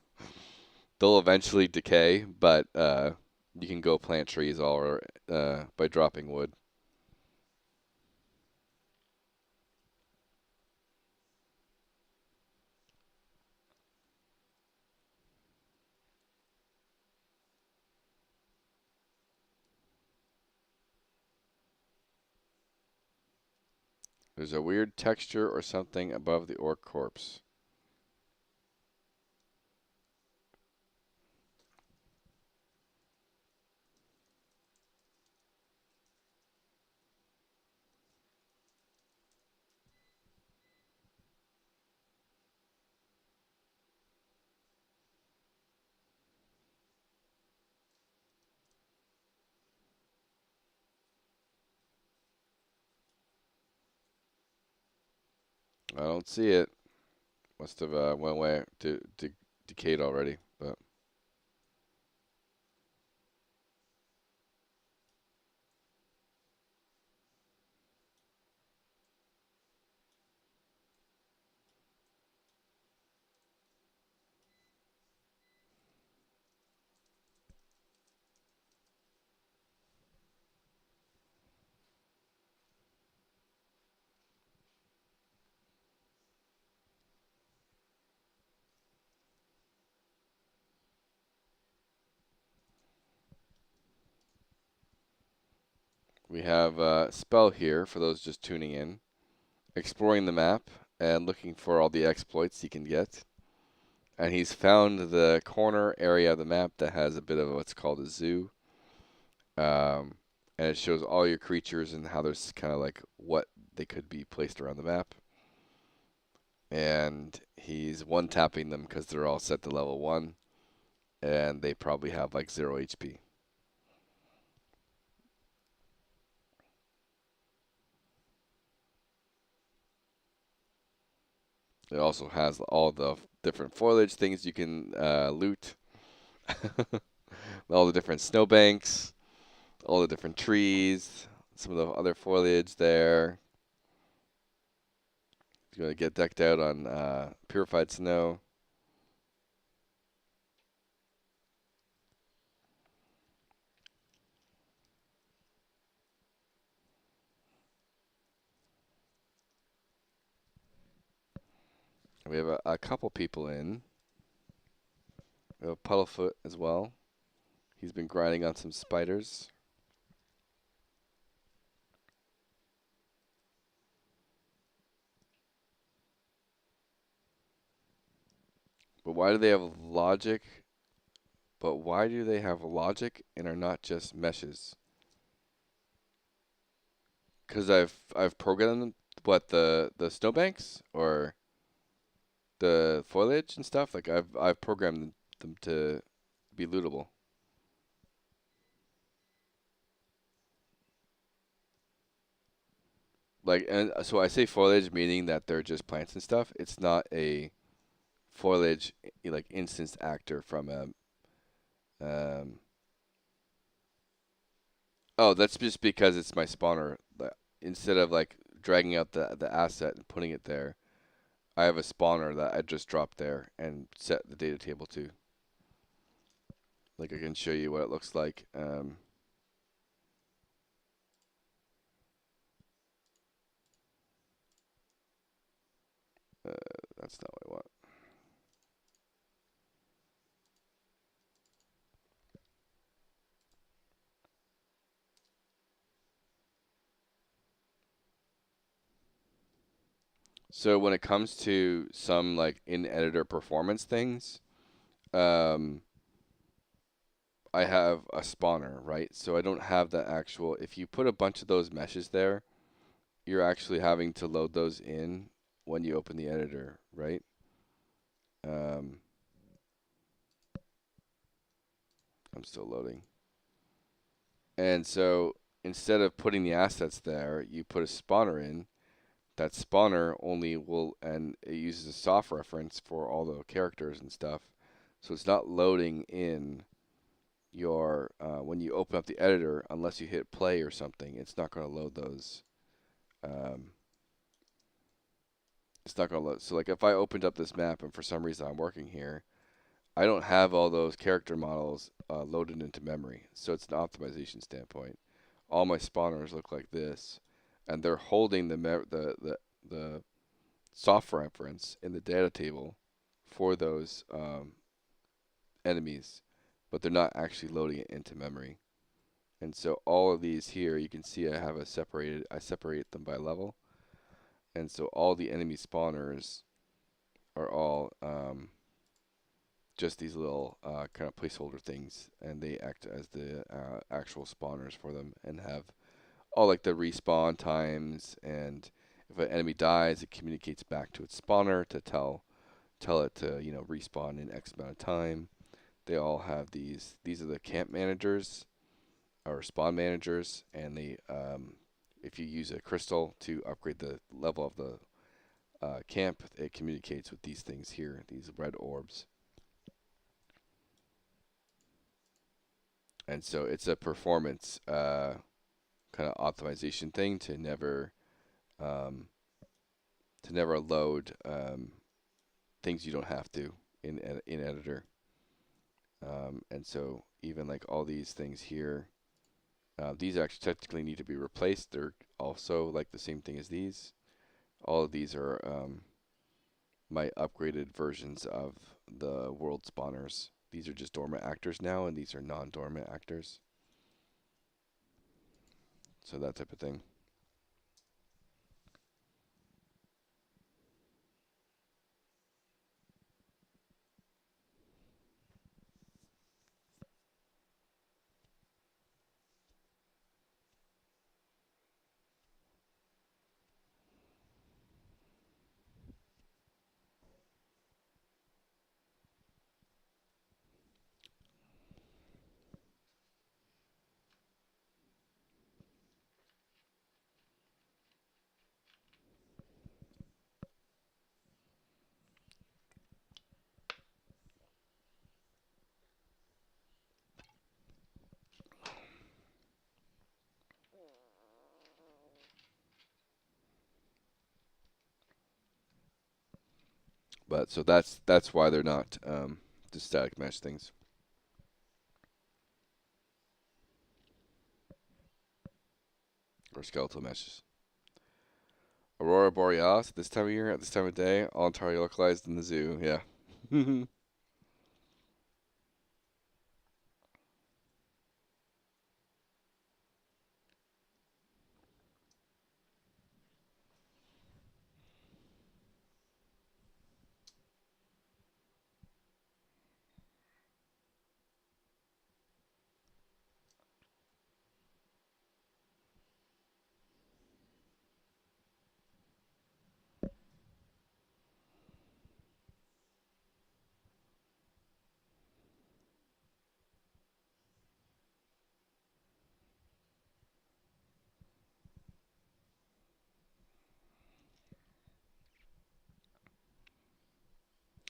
They'll eventually decay, but you can go plant trees all by dropping wood. There's a weird texture or something above the orc corpse. I don't see it. Must have went away, decayed already. But we have a spell here for those just tuning in. Exploring the map and looking for all the exploits he can get. And he's found the corner area of the map that has a bit of what's called a zoo. And it shows all your creatures and how there's kind of like what they could be placed around the map. And he's one-tapping them because they're all set to level 1. And they probably have like 0 HP. It also has all the different foliage things you can loot. All the different snowbanks. All the different trees, some of the other foliage there. It's going to get decked out on purified snow. We have a couple people in. We have Puddlefoot as well. He's been grinding on some spiders. But why do they have logic? But why do they have logic and are not just meshes? Because I've programmed them, what, the snowbanks or the foliage and stuff. Like I've programmed them to be lootable. Like, and so I say foliage meaning that they're just plants and stuff. It's not a foliage like instanced actor from a um. Oh, that's just because it's my spawner. Instead of like dragging out the asset and putting it there, I have a spawner that I just dropped there and set the data table to. Like I can show you what it looks like. Uh, that's not what I want. So when it comes to some like in editor performance things, um, I have a spawner, right? So I don't have the actual. If you put a bunch of those meshes there, you're actually having to load those in when you open the editor, right? Um, I'm still loading. And so instead of putting the assets there, you put a spawner in. That spawner only will, and it uses a soft reference for all the characters and stuff. So it's not loading in your, when you open up the editor, unless you hit play or something, it's not going to load those. Um, it's not going to load. So like if I opened up this map and for some reason I'm working here, I don't have all those character models loaded into memory. So it's an optimization standpoint. All my spawners look like this, and they're holding the soft reference in the data table for those enemies, but they're not actually loading it into memory. And so all of these here, you can see I separate them by level, and so all the enemy spawners are all just these little kind of placeholder things, and they act as the actual spawners for them, and have all like the respawn times, and if an enemy dies, it communicates back to its spawner to tell it to respawn in X amount of time. They all have these. These are the camp managers or spawn managers, and they if you use a crystal to upgrade the level of the camp, it communicates with these things here, these red orbs. And so it's a performance kind of optimization thing um, to never load things you don't have to in editor. And so even like all these things here, these actually technically need to be replaced. They're also like the same thing as these. All of these are my upgraded versions of the world spawners. These are just dormant actors now, and these are non-dormant actors. So that type of thing. But so that's why they're not just static mesh things. Or skeletal meshes. Aurora Borealis at this time of year, at this time of day, all entirely localized in the zoo. Yeah.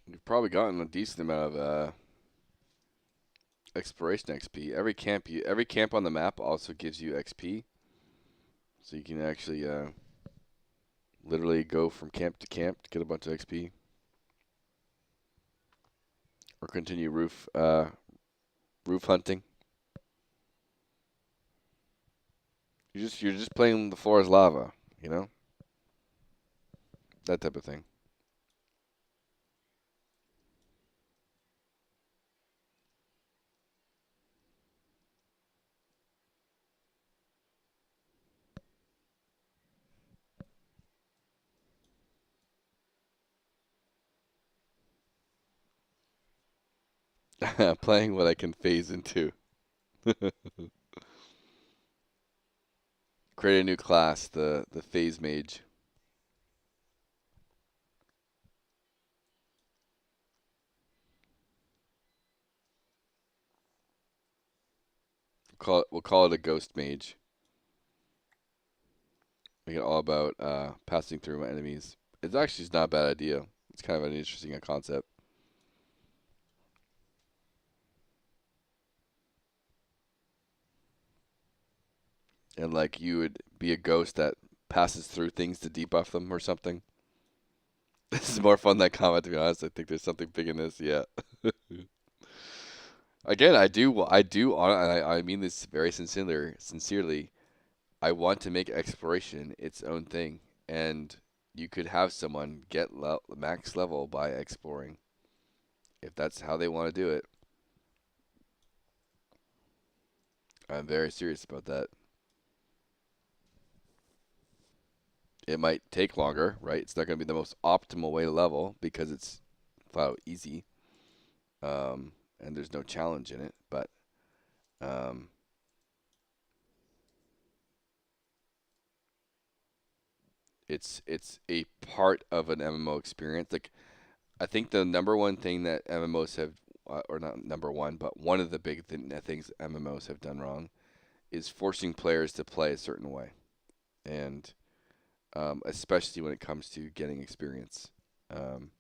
You've probably gotten a decent amount of exploration XP. Every camp on the map also gives you XP, so you can actually literally go from camp to get a bunch of XP, or continue roof hunting. You're just playing the floor is lava, you know, that type of thing. Playing what I can phase into. Create a new class, the phase mage. We'll call it a ghost mage. Make it all about passing through my enemies. It's actually not a bad idea. It's kind of an interesting concept. And like you would be a ghost that passes through things to debuff them or something. This is more fun than combat, to be honest. I think there's something big in this. Yeah. Again, I mean this very sincerely. I want to make exploration its own thing, and you could have someone get max level by exploring, if that's how they want to do it. I'm very serious about that. It might take longer, right? It's not going to be the most optimal way to level because it's flat out easy, and there's no challenge in it. But um, it's a part of an MMO experience. Like I think the number one thing that MMOs have, or not number one, but one of the big things MMOs have done wrong is forcing players to play a certain way, and especially when it comes to getting experience. Um,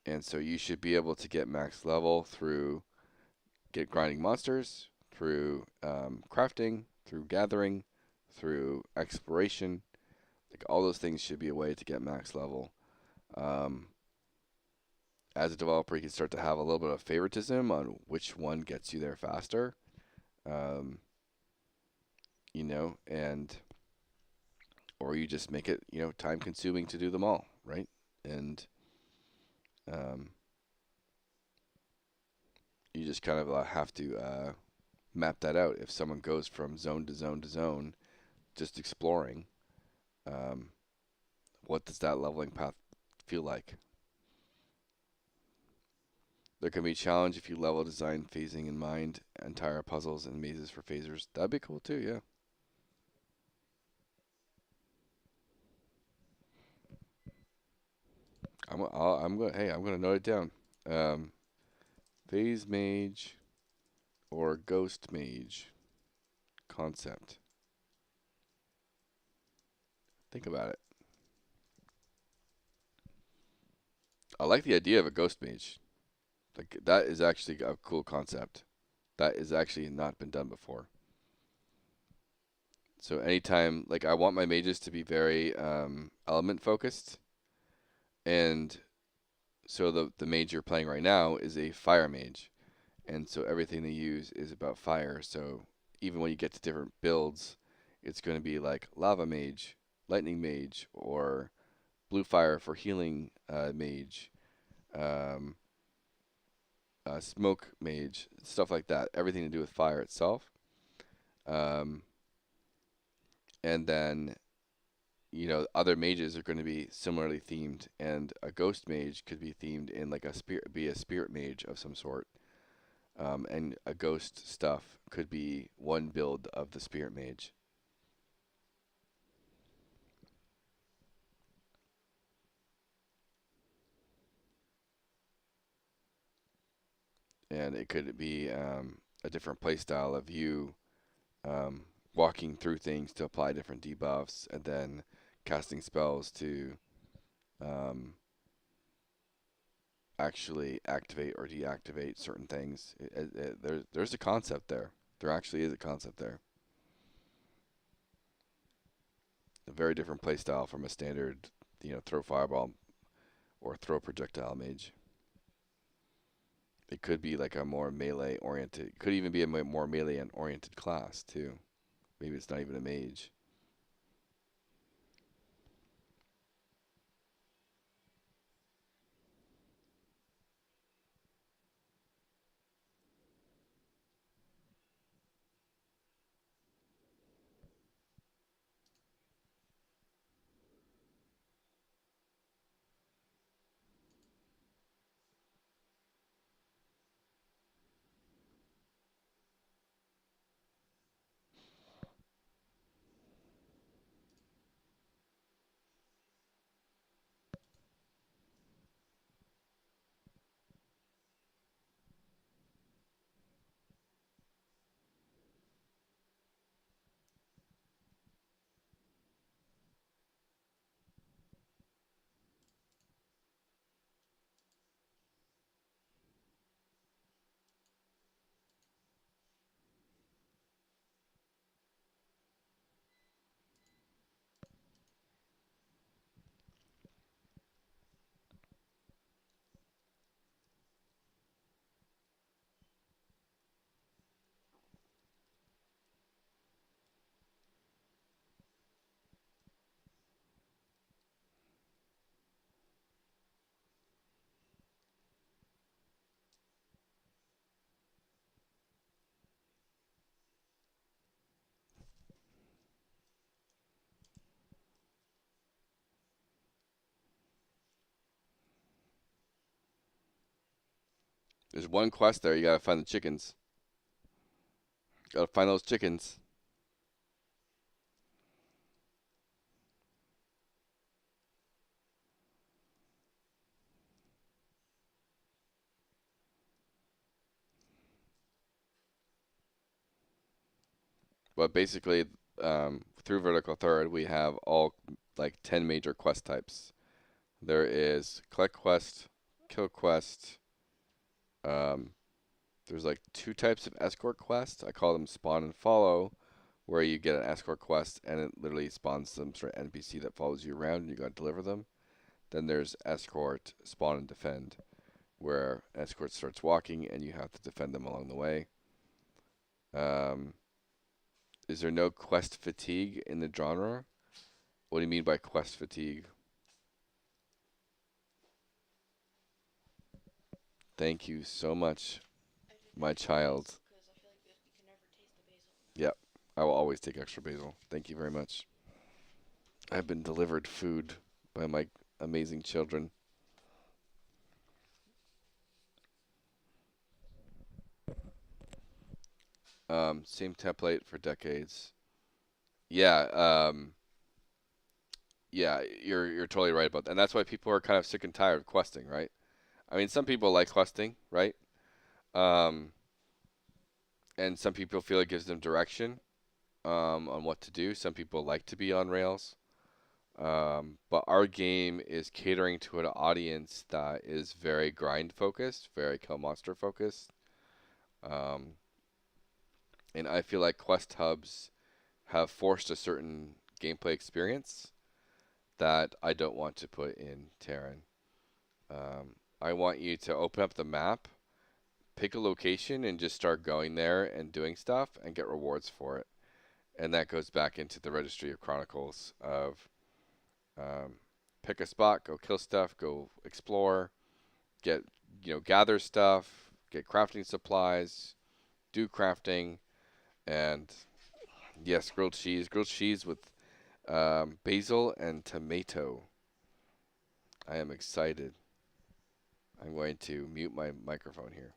and so you should be able to get max level through grinding monsters, through crafting, through gathering, through exploration. Like all those things should be a way to get max level. Um, as a developer, you can start to have a little bit of favoritism on which one gets you there faster. Um, and or you just make it, time consuming to do them all, right? And um, you just kind of have to map that out. If someone goes from zone to zone to zone, just exploring, um, what does that leveling path feel like? There can be a challenge if you level design phasing in mind, entire puzzles and mazes for phasers. That'd be cool too, yeah. I'm gonna note it down. Um, phase mage or ghost mage concept. Think about it. I like the idea of a ghost mage. Like that is actually a cool concept. That is actually not been done before. So anytime, like I want my mages to be very element focused, And so the mage you're playing right now is a fire mage, and so everything they use is about fire. So even when you get to different builds, it's going to be like lava mage, lightning mage, or blue fire for healing mage, um, smoke mage, stuff like that. Everything to do with fire itself. Um, and then other mages are going to be similarly themed, and a ghost mage could be themed in like a spirit mage of some sort. And a ghost stuff could be one build of the spirit mage. And it could be a different playstyle of you um, walking through things to apply different debuffs, and then casting spells to um, actually activate or deactivate certain things. There's a concept there. There actually is a concept there. A very different playstyle from a standard, throw fireball or throw projectile mage. It could be like a more melee oriented. Could even be a more melee oriented class too. Maybe it's not even a mage. There's one quest there. You gotta find the chickens. Gotta find those chickens. But basically, through Vertical Third, we have all like 10 major quest types. There is collect quest, kill quest. Um, there's like two types of escort quests. I call them spawn and follow, where you get an escort quest and it literally spawns some sort of NPC that follows you around and you gotta deliver them. Then there's escort, spawn, and defend, where escort starts walking and you have to defend them along the way. Um, is there no quest fatigue in the genre? What do you mean by quest fatigue? Thank you so much, my child. Yep, I will always take extra basil. Thank you very much. I've been delivered food by my amazing children. Same template for decades. Yeah, yeah, you're totally right about that. And that's why people are kind of sick and tired of questing, right? I mean, some people like questing, right? Um, and some people feel it gives them direction on what to do. Some people like to be on rails. But our game is catering to an audience that is very grind focused, very kill monster focused. Um, and I feel like quest hubs have forced a certain gameplay experience that I don't want to put in Terran. I want you to open up the map, pick a location, and just start going there and doing stuff and get rewards for it. And that goes back into the Registry of Chronicles of um, pick a spot, go kill stuff, go explore, get gather stuff, get crafting supplies, do crafting, and yes, grilled cheese with basil and tomato. I am excited. I'm going to mute my microphone here.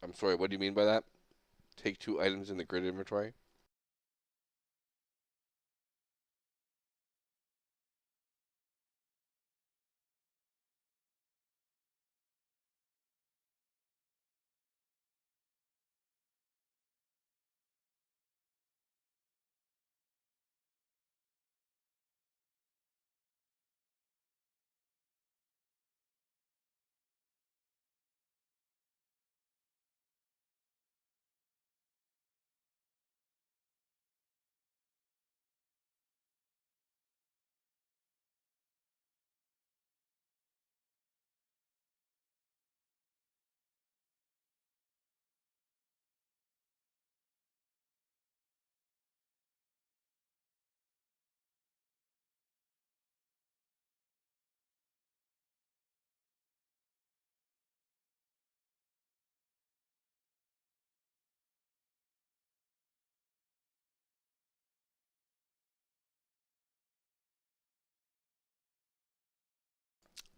I'm sorry, what do you mean by that? Take two items in the grid inventory?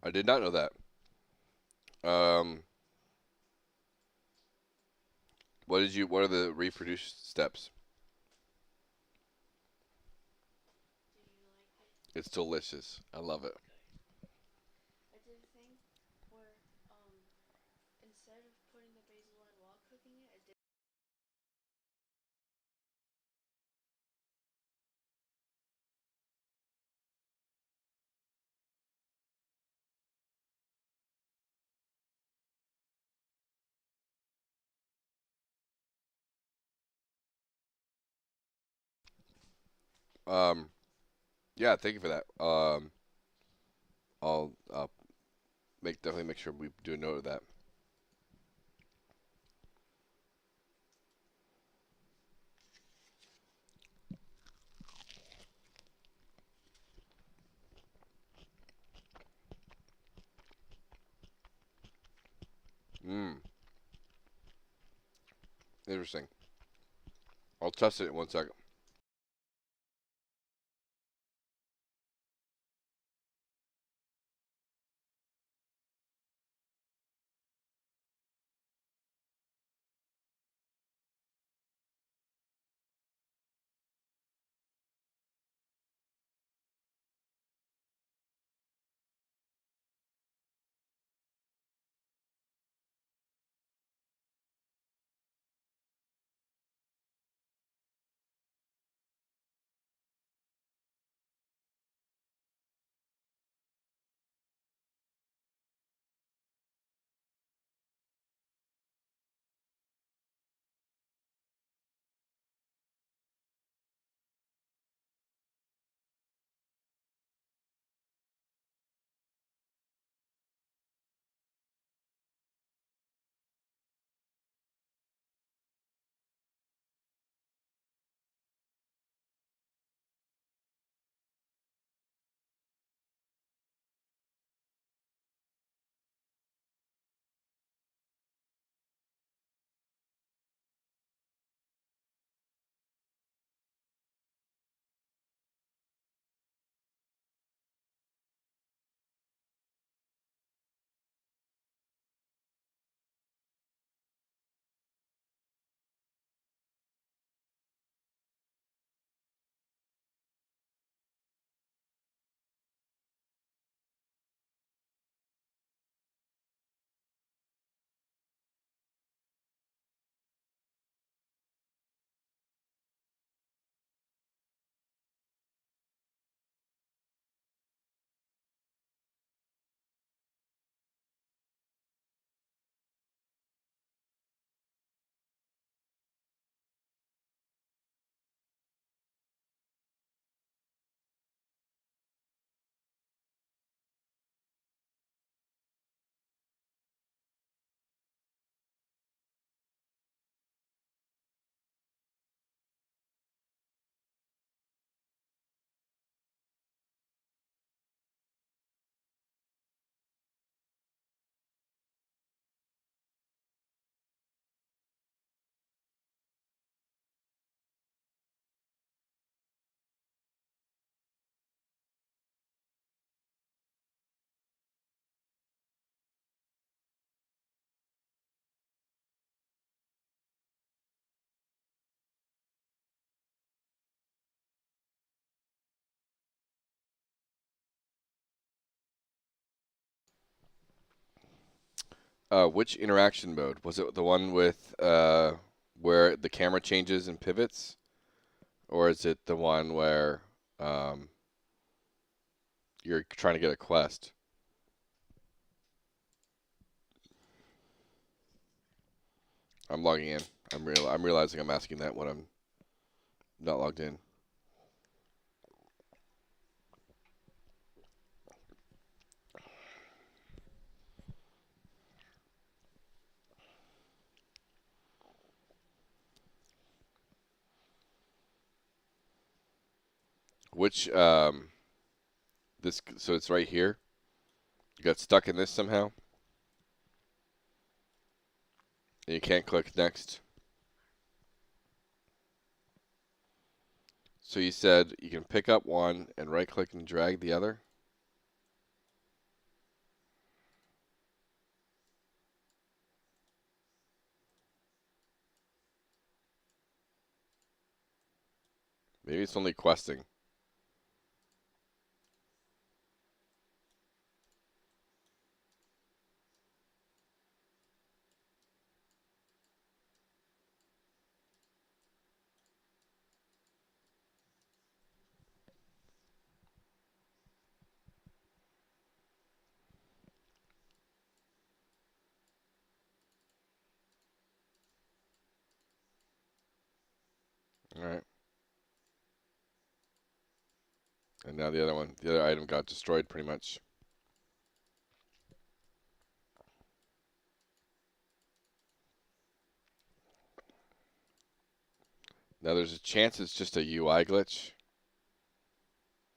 I did not know that. Um, what are the reproduce steps? It's delicious. I love it. Yeah, thank you for that. I'll definitely make sure we do a note of that. Mm, interesting. I'll test it in 1 second. Which interaction mode? Was it the one with where the camera changes and pivots? Or is it the one where um, you're trying to get a quest? I'm logging in. I'm realizing I'm asking that when I'm not logged in. Which this so it's right here. You got stuck in this somehow, and you can't click next. So you said you can pick up one and right click and drag the other. Maybe it's only questing. All right. And now the other item got destroyed pretty much. Now there's a chance it's just a UI glitch.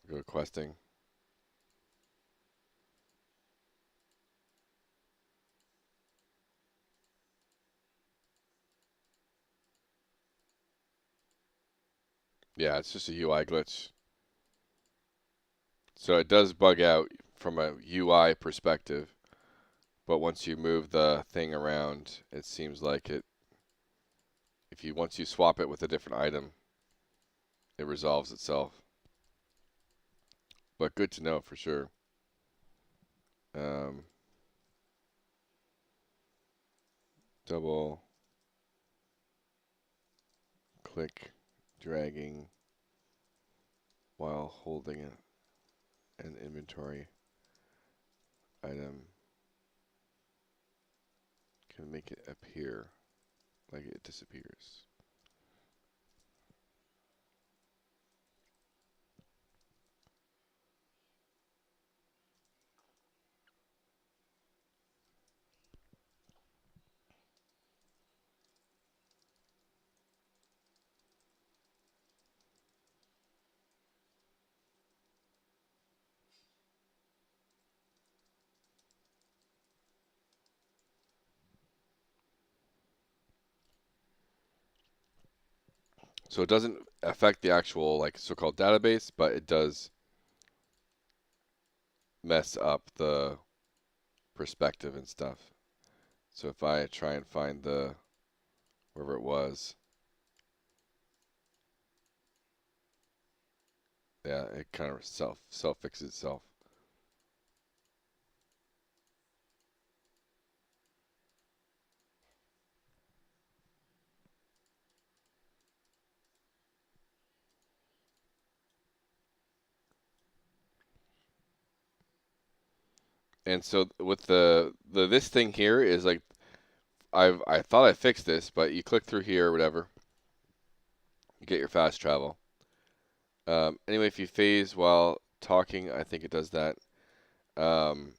Go to questing. Yeah, it's just a UI glitch. So it does bug out from a UI perspective, but once you move the thing around, it seems like it. Once you swap it with a different item, it resolves itself. But good to know for sure. Double click dragging while holding an inventory item can make it appear like it disappears. So it doesn't affect the actual like so-called database, but it does mess up the perspective and stuff. So if I try and find wherever it was, yeah, it kind of self fixes itself. And so with the this thing here is like I thought I fixed this, but you click through here or whatever, you get your fast travel. Anyway, if you phase while talking, I think it does that. Um,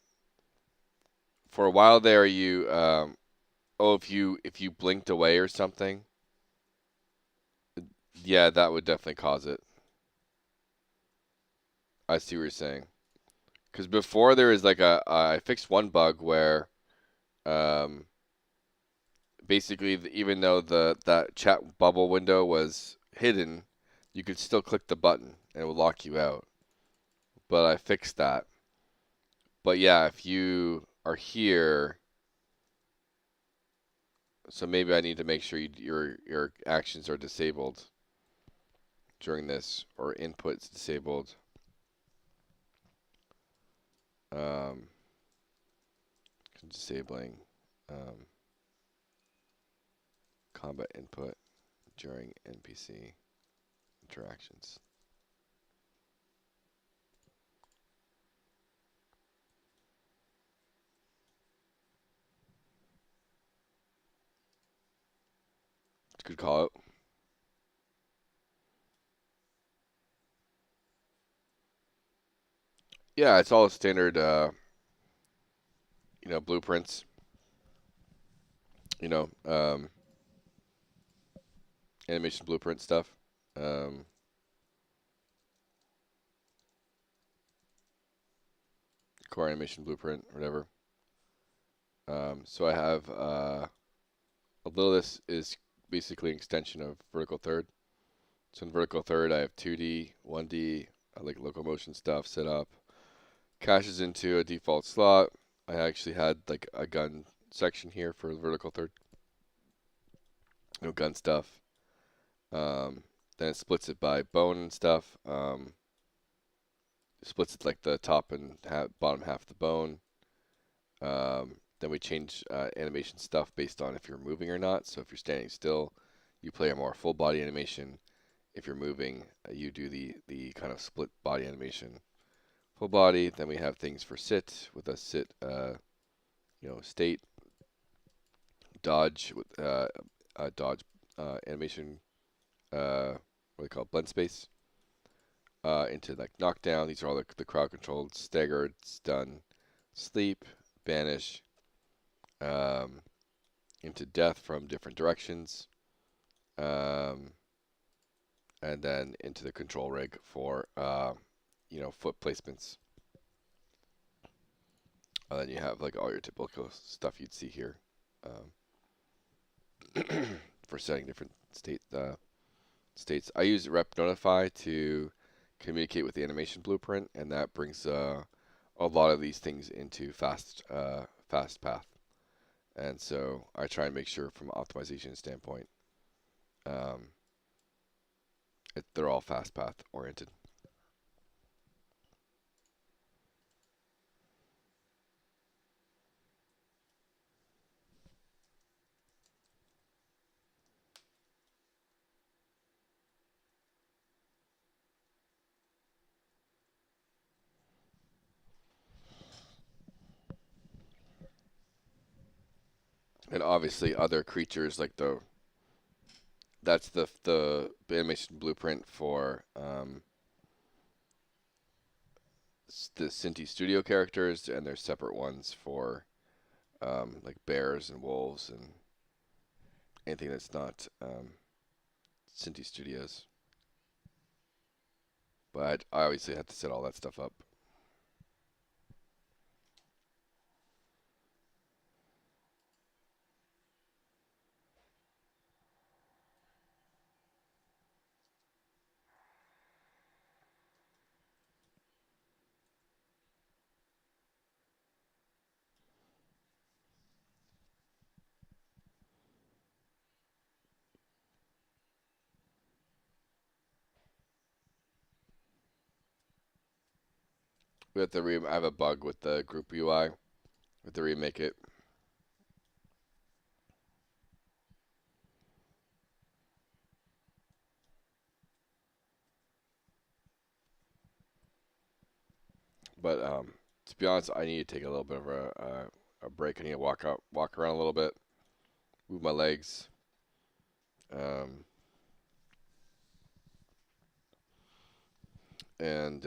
for a while there, if you blinked away or something, yeah, that would definitely cause it. I see what you're saying. Because before there was like I fixed one bug where um, basically even though that chat bubble window was hidden, you could still click the button and it would lock you out. But I fixed that. But yeah, if you are here, so maybe I need to make sure your actions are disabled during this, or inputs disabled. Um, disabling combat input during NPC interactions. Good call out. Yeah, it's all standard, blueprints. You know, animation blueprint stuff. Um, core animation blueprint, whatever. So I have although this is basically an extension of vertical third. So in vertical third, I have 2D, 1D, like locomotion stuff set up. Caches into a default slot. I actually had like a gun section here for the vertical third. No gun stuff. Then it splits it by bone and stuff. Splits it like the top and bottom half of the bone. Then we change animation stuff based on if you're moving or not. So if you're standing still, you play a more full body animation. If you're moving, you do the kind of split body animation. Full body. Then we have things for sit with a sit, state, dodge with dodge animation. What do they call it? Blend space. into like knockdown. These are all the crowd controlled, staggered, stun, sleep, banish, um, into death from different directions, um, and then into the control rig for foot placements. And then you have like all your typical stuff you'd see here for setting different states. I use rep notify to communicate with the animation blueprint, and that brings a lot of these things into fast path. And so I try and make sure from an optimization standpoint, um, they're all fast path oriented. And obviously other creatures like that's the animation blueprint for the Cinti Studio characters, and there's separate ones for like bears and wolves and anything that's not Cinti Studios. But I obviously had to set all that stuff up. We have to I have a bug with the group UI. We have to remake it. But to be honest, I need to take a little bit of a break. I need to walk around a little bit, move my legs, um, and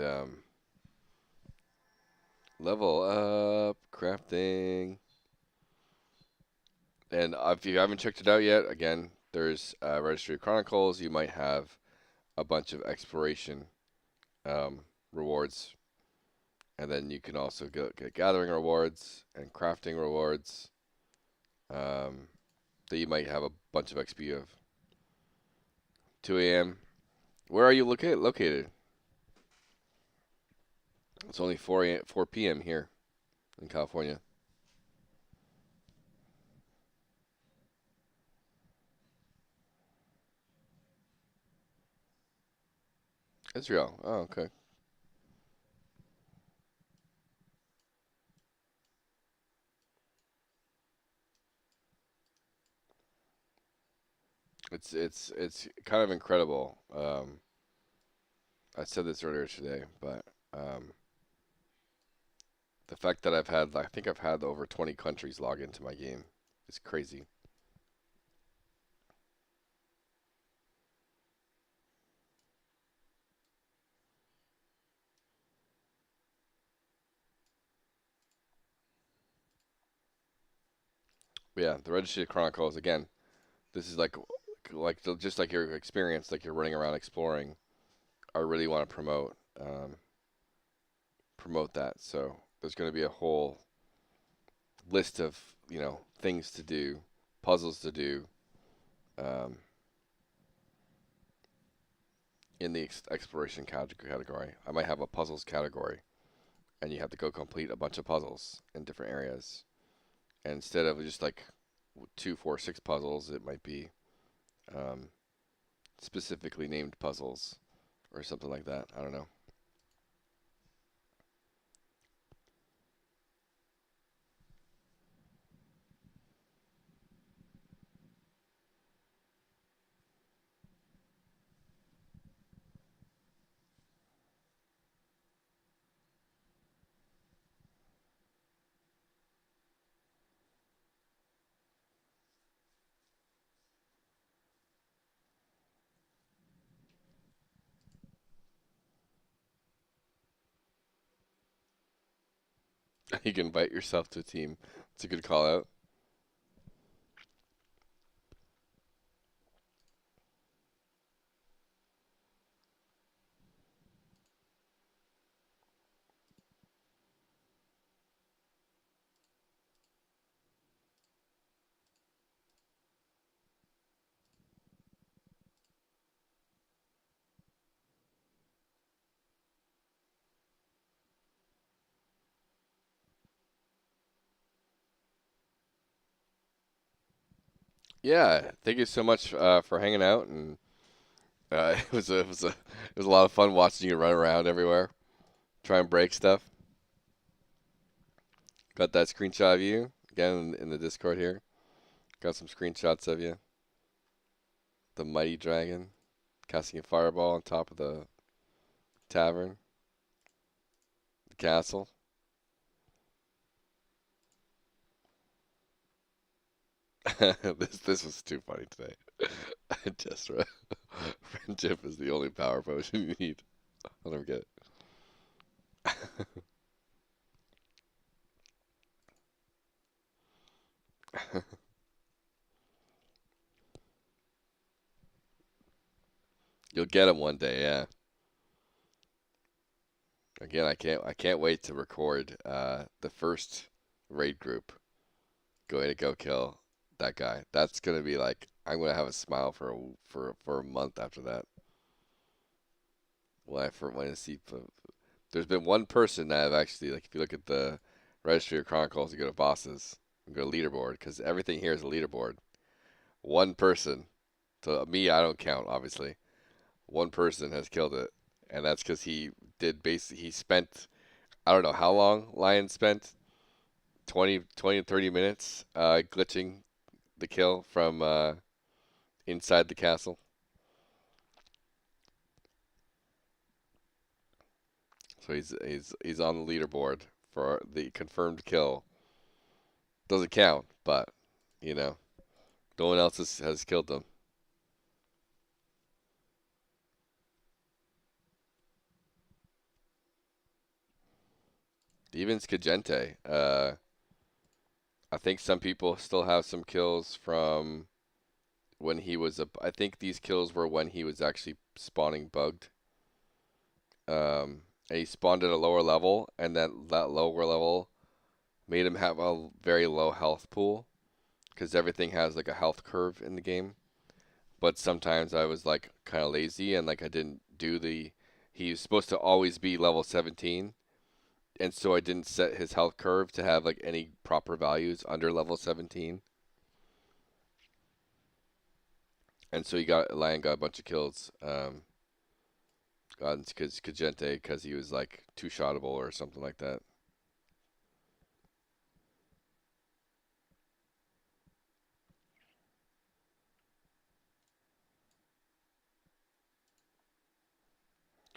level up, crafting. And if you haven't checked it out yet, again, there's Registry of Chronicles. You might have a bunch of exploration rewards, and then you can also get gathering rewards and crafting rewards. That you might have a bunch of XP of. 2 a.m. Where are you located? It's only 4 p.m. here in California. Israel. Oh, okay. It's kind of incredible. I said this earlier today, but um, the fact that I think I've had over 20 countries log into my game is crazy. But yeah, the Registry of Chronicles again. This is just like your experience, like you're running around exploring. I really want to promote that. So there's going to be a whole list of things to do, puzzles to do, um, in the exploration category. I might have a puzzles category, and you have to go complete a bunch of puzzles in different areas. And instead of just like 2, 4, 6 puzzles, it might be um, specifically named puzzles or something like that. I don't know. You can invite yourself to a team. It's a good call out. Yeah, thank you so much for hanging out, and it was a lot of fun watching you run around everywhere, try and break stuff. Got that screenshot of you again in the Discord here. Got some screenshots of you. The mighty dragon casting a fireball on top of the tavern, the castle. This was too funny today. Just friendship is the only power potion you need. I'll never get it. You'll get them one day, yeah. Again, I can't wait to record the first raid group going to go kill that guy. That's gonna be like I'm gonna have a smile for a month after that. When I see there's been one person that I've actually like if you look at the registry of chronicles, you go to bosses, you go to leaderboard because everything here is a leaderboard. One person, to me, I don't count obviously. One person has killed it, and that's because he spent I don't know how long Lion spent 20 to 30 minutes glitching the kill from inside the castle. So he's on the leaderboard for the confirmed kill. Doesn't count, but you know, no one else has killed them. Even Skagente. I think some people still have some kills from when he was I think these kills were when he was actually spawning bugged. And he spawned at a lower level, and that lower level made him have a very low health pool because everything has like a health curve in the game. But sometimes I was like kind of lazy and like I didn't do the. He was supposed to always be level 17, and so I didn't set his health curve to have like any proper values under level 17. And so Lion got a bunch of kills. Got Kagente because he was like two shottable or something like that.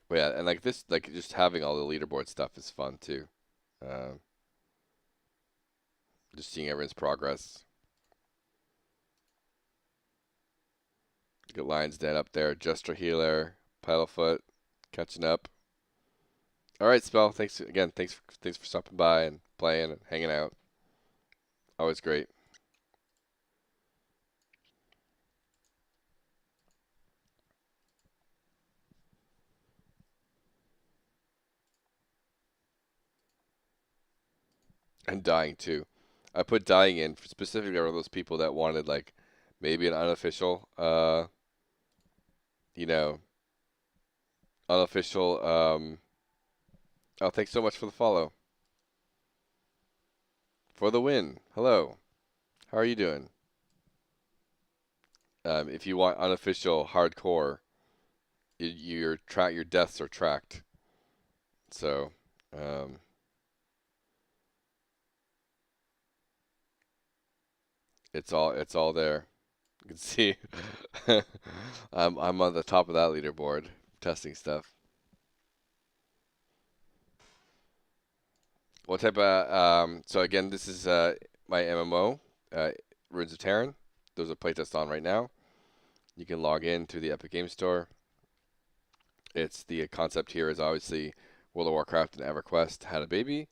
But yeah, and like this, like just having all the leaderboard stuff is fun too. Um, just seeing everyone's progress. Get Lion's Den up there, Jester Healer, Paddlefoot, catching up. All right, Spell. Thanks again. Thanks for stopping by and playing and hanging out. Always great. And dying too. I put dying in specifically for those people that wanted like maybe an unofficial, you know, unofficial. Oh, thanks so much for the follow. For the win. Hello. How are you doing? If you want unofficial hardcore, your deaths are tracked. So, um, it's all there. You can see I'm on the top of that leaderboard testing stuff. What type of so again this is my MMO, Ruins of Tearyn. There's a playtest on right now. You can log in through the Epic Game Store. It's the concept here is obviously World of Warcraft and EverQuest had a baby,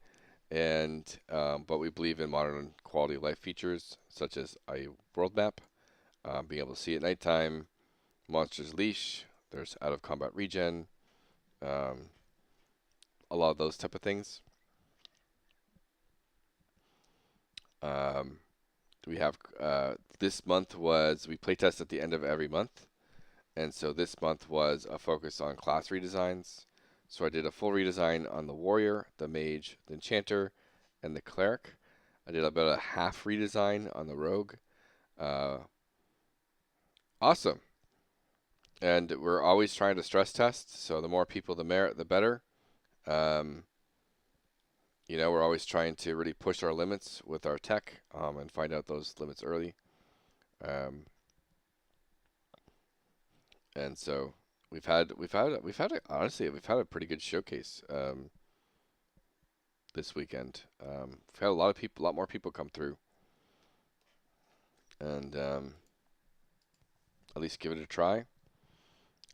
and but we believe in modern quality of life features such as a world map, being able to see at nighttime, monsters leash, there's out of combat regen, um, a lot of those type of things. We have this month was we playtest at the end of every month, and so this month was a focus on class redesigns. So I did a full redesign on the warrior, the mage, the enchanter, and the cleric. I did about a half redesign on the rogue. Uh, awesome. And we're always trying to stress test, so the more people the merit, the better. Um, we're always trying to really push our limits with our tech and find out those limits early. Um, and so honestly we've had a pretty good showcase this weekend. We've had a lot more people come through, and at least give it a try.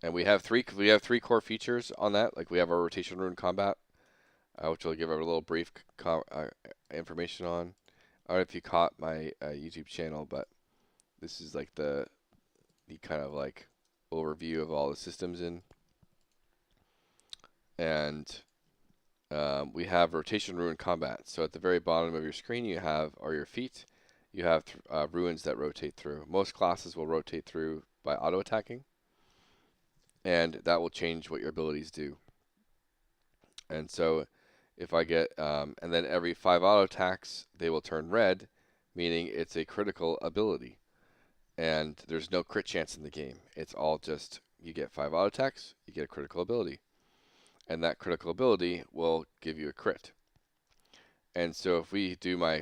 And we have three core features on that. Like we have our rotation rune combat, which I'll give a little brief information on. I don't know if you caught my YouTube channel, but this is like the kind of like overview of all the systems in, and we have rotation rune combat. So at the very bottom of your screen, you have are your feet. You have ruins that rotate through. Most classes will rotate through by auto attacking, and that will change what your abilities do. And so if I get, and then every 5 auto attacks, they will turn red, meaning it's a critical ability. And there's no crit chance in the game. It's all just you get 5 auto attacks, you get a critical ability. And that critical ability will give you a crit. And so if we do my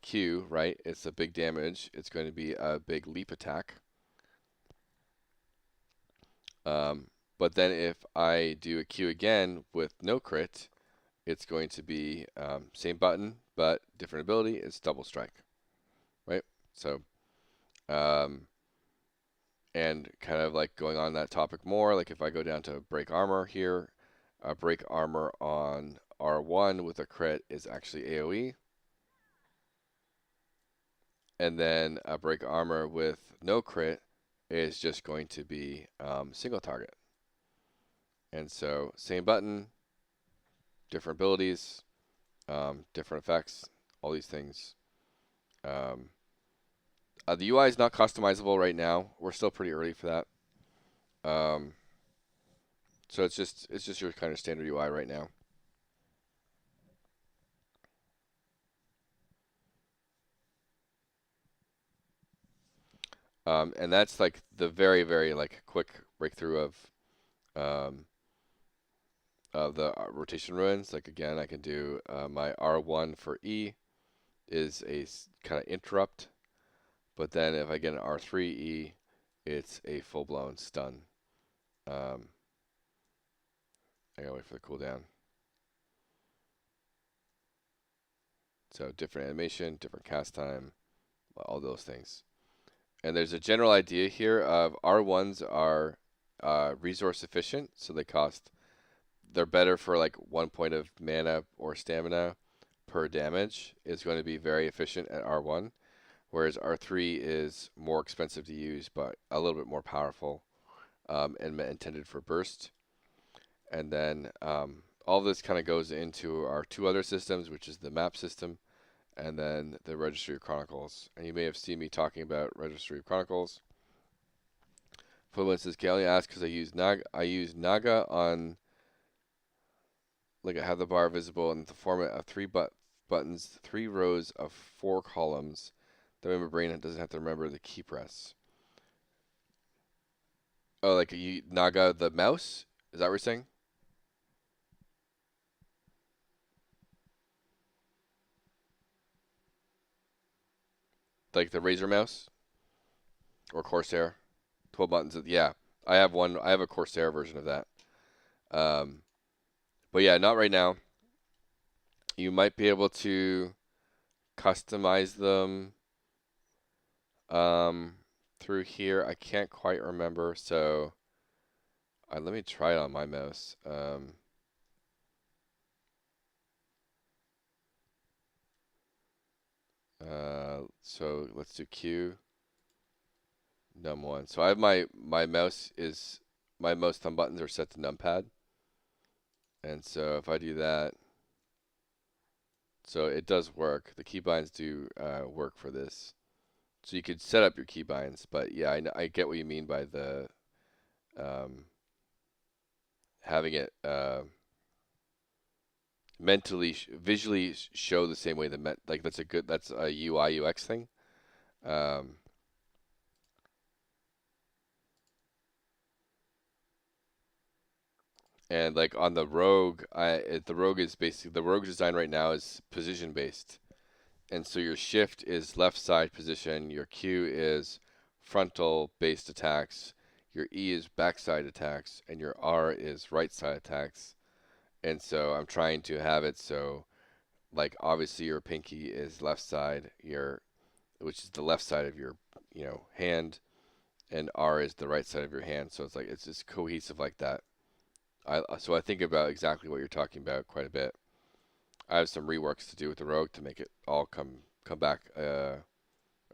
Q, right, it's a big damage. It's going to be a big leap attack. But then if I do a Q again with no crit, it's going to be same button, but different ability. It's double strike, right? So, and kind of like going on that topic more, like if I go down to break armor here, break armor on R1 with a crit is actually AoE. And then a break armor with no crit is just going to be single target. And so same button, different abilities, different effects, all these things. The UI is not customizable right now. We're still pretty early for that. So it's just your kind of standard UI right now. And that's like the very, very like quick breakthrough of the rotation ruins. Like again, I can do my R1 for E is a kind of interrupt, but then if I get an R3E, it's a full-blown stun. I gotta wait for the cooldown. So different animation, different cast time, all those things. And there's a general idea here of R1s are resource efficient, so they're better for like 1 point of mana or stamina per damage is going to be very efficient at R1, whereas R3 is more expensive to use but a little bit more powerful and intended for burst. And then all this kind of goes into our 2 other systems, which is the map system and then the Registry of Chronicles. And you may have seen me talking about Registry of Chronicles. Fluent says, can I only ask because I use Naga on, like I have the bar visible in the format of 3 buttons, 3 rows of 4 columns. That way my brain doesn't have to remember the key press. Oh, like Naga the mouse? Is that what you're saying? Like the Razer mouse? Or Corsair? 12 buttons. Yeah. I have a Corsair version of that. But yeah, not right now. You might be able to customize them through here. I can't quite remember, so let me try it on my mouse. So let's do Q, num1. So I have my mouse thumb buttons are set to numpad. And so if I do that, so it does work. The keybinds do work for this. So you could set up your keybinds, but yeah, I get what you mean by the um, having it visually show the same way that like that's a UI UX thing. Um, and like on the Rogue, the Rogue's design right now is position based, and so your shift is left side position, your Q is frontal based attacks, your E is backside attacks, and your R is right side attacks. And so I'm trying to have it so like obviously your pinky is left side, which is the left side of your hand, and R is the right side of your hand. So it's like it's just cohesive like that. So I think about exactly what you're talking about quite a bit. I have some reworks to do with the Rogue to make it all come back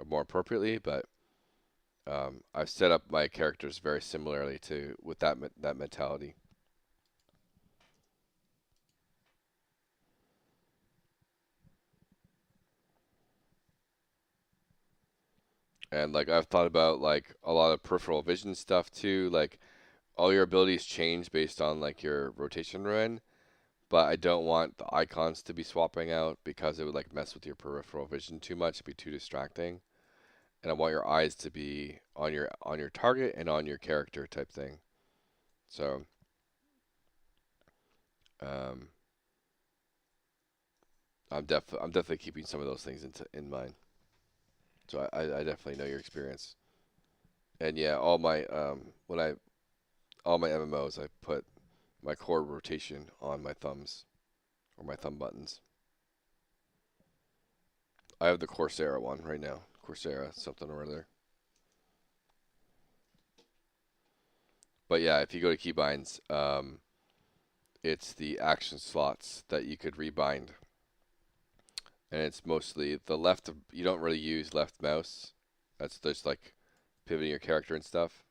more appropriately, but I've set up my characters very similarly to with that mentality. And like I've thought about like a lot of peripheral vision stuff too. Like all your abilities change based on like your rotation ruin, but I don't want the icons to be swapping out because it would like mess with your peripheral vision too much, it'd be too distracting. And I want your eyes to be on your target and on your character type thing. So um, I'm definitely keeping some of those things in mind. So I definitely know your experience. And yeah, all my MMOs I put my core rotation on my thumbs or my thumb buttons. I have the Coursera one right now. Coursera something or other. But yeah, if you go to keybinds, it's the action slots that you could rebind, and it's mostly the left. You don't really use left mouse. That's just like pivoting your character and stuff.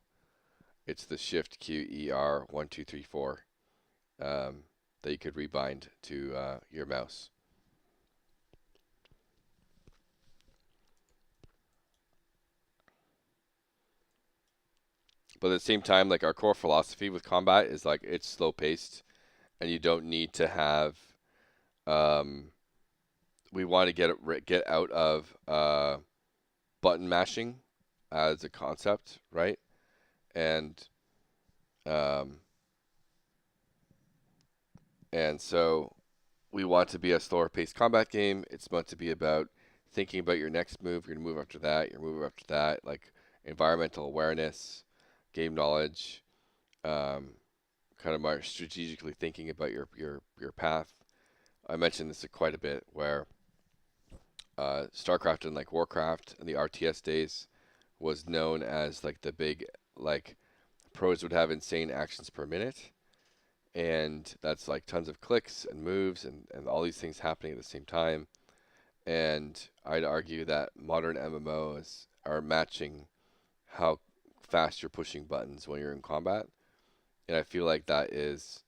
It's the Shift Q E R 1 2 3 4 that you could rebind to your mouse. But at the same time, like our core philosophy with combat is like it's slow paced, and you don't need to have. Um, we want to get out of button mashing as a concept, right? And um, and so we want to be a slower paced combat game. It's meant to be about thinking about your next move, your move after that, your move after that, like environmental awareness, game knowledge, um, kind of more strategically thinking about your path. I mentioned this quite a bit, where StarCraft and like Warcraft in the RTS days was known as like the big like pros would have insane actions per minute, and that's like tons of clicks and moves and all these things happening at the same time. And I'd argue that modern MMOs are matching how fast you're pushing buttons when you're in combat, and I feel like that is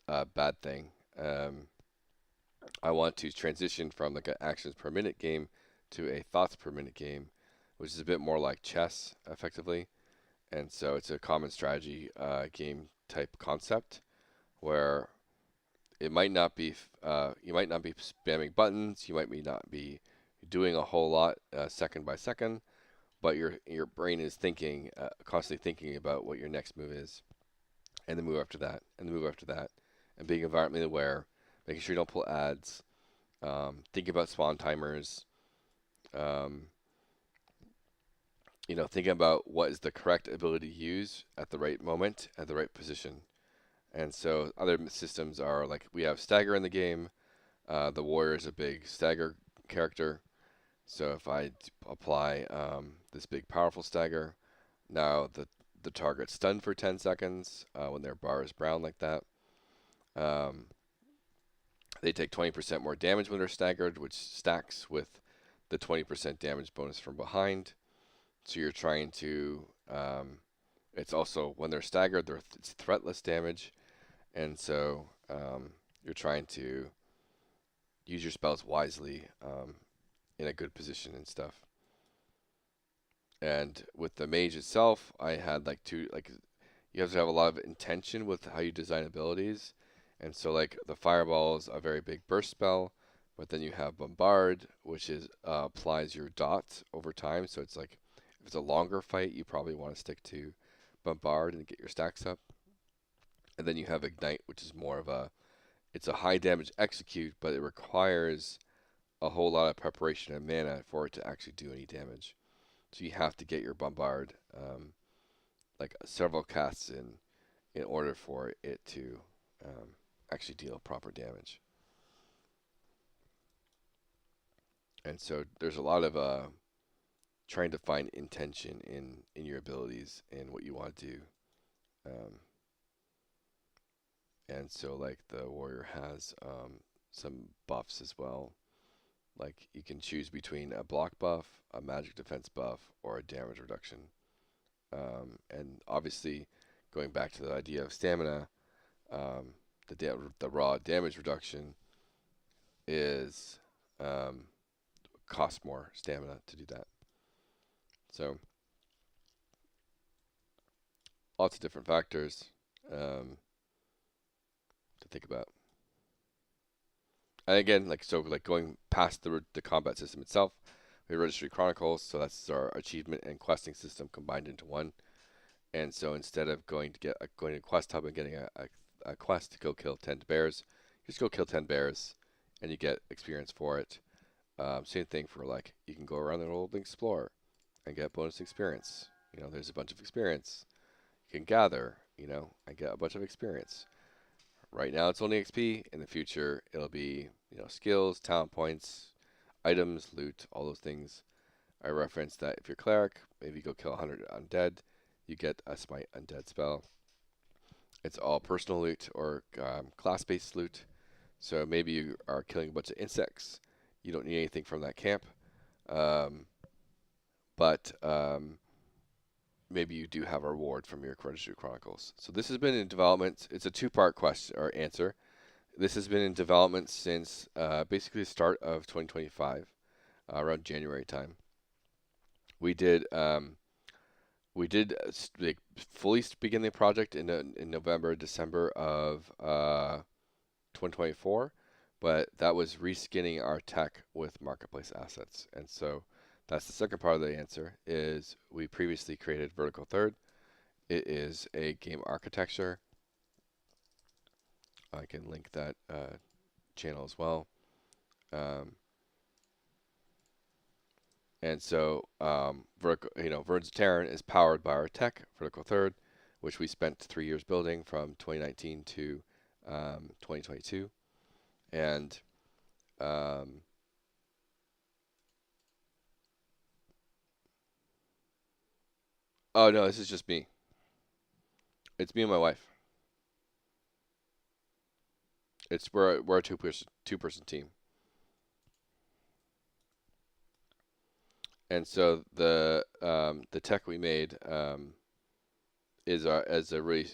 a bad thing. I want to transition from like an actions per minute game to a thoughts per minute game, which is a bit more like chess, effectively. And so it's a common strategy game type concept where it might not be you might not be spamming buttons, you might not be doing a whole lot second by second, but your brain is thinking constantly thinking about what your next move is, and the move after that, and the move after that, and being environmentally aware, making sure you don't pull ads, thinking about spawn timers, um, thinking about what is the correct ability to use at the right moment, at the right position. And so other systems are like we have stagger in the game. The warrior is a big stagger character. So if I apply this big powerful stagger, now the target's stunned for 10 seconds when their bar is brown like that. They take 20% more damage when they're staggered, which stacks with the 20% damage bonus from behind. So you're trying to. It's also when they're staggered, it's threatless damage, and so you're trying to use your spells wisely in a good position and stuff. And with the mage itself, I had like you have to have a lot of intention with how you design abilities. And so like the fireball is a very big burst spell, but then you have bombard, which is applies your dot over time. So it's like if it's a longer fight, you probably want to stick to bombard and get your stacks up. And then you have ignite, which is more of it's a high damage execute, but it requires a whole lot of preparation and mana for it to actually do any damage. So you have to get your bombard like several casts in order for it to actually deal proper damage. And so there's a lot of trying to find intention in your abilities and what you want to do. And so like the warrior has some buffs as well. Like you can choose between a block buff, a magic defense buff, or a damage reduction. And obviously, going back to the idea of stamina, the raw damage reduction is costs more stamina to do that. So lots of different factors to think about. And again, like going past the combat system itself, we have Registry Chronicles, so that's our achievement and questing system combined into one. And so instead of going to Quest Hub and getting a quest to go kill 10 bears, you just go kill 10 bears, and you get experience for it. Same thing for like you can go around the world and explore and get bonus experience. You know, there's a bunch of experience you can gather. You know, and get a bunch of experience. Right now it's only XP. In the future it'll be skills, talent points, items, loot, all those things. I referenced that if you're cleric, maybe go kill 100 undead, you get a smite undead spell. It's all personal loot or class-based loot. So maybe you are killing a bunch of insects. You don't need anything from that camp. But maybe you do have a reward from your Registry Chronicles. So this has been in development. It's a two-part question or answer. This has been in development since basically the start of 2025, around January time. We did like fully begin the project in November, December of 2024, but that was reskinning our tech with marketplace assets. And so that's the second part of the answer is we previously created Vertical Third. It is a game architecture. I can link that channel as well. And so, Ruins of Tearyn is powered by our tech, Vertical Third, which we spent 3 years building from 2019 to 2022. And oh no, this is just me. It's me and my wife. We're a two-person team. And so the tech we made is a really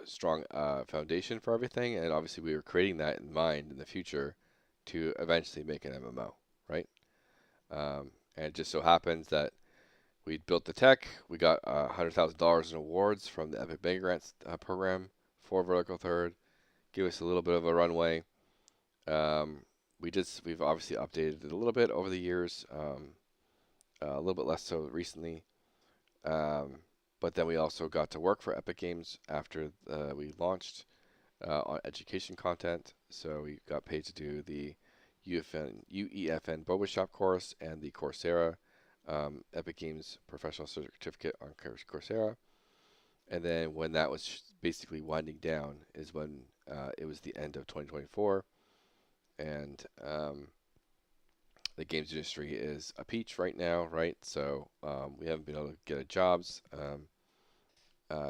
strong foundation for everything, and obviously we were creating that in mind in the future to eventually make an MMO, right? And it just so happens that we built the tech. We got $100,000 in awards from the Epic Mega Grants program for Vertical Third. Give us a little bit of a runway. We've obviously updated it a little bit over the years. A little bit less so recently. But then we also got to work for Epic Games after we launched on education content. So we got paid to do the UEFN Boba Shop course and the Coursera Epic Games Professional Certificate on Coursera. And then when that was basically winding down is when it was the end of 2024. And the games industry is a peach right now, right? So we haven't been able to get jobs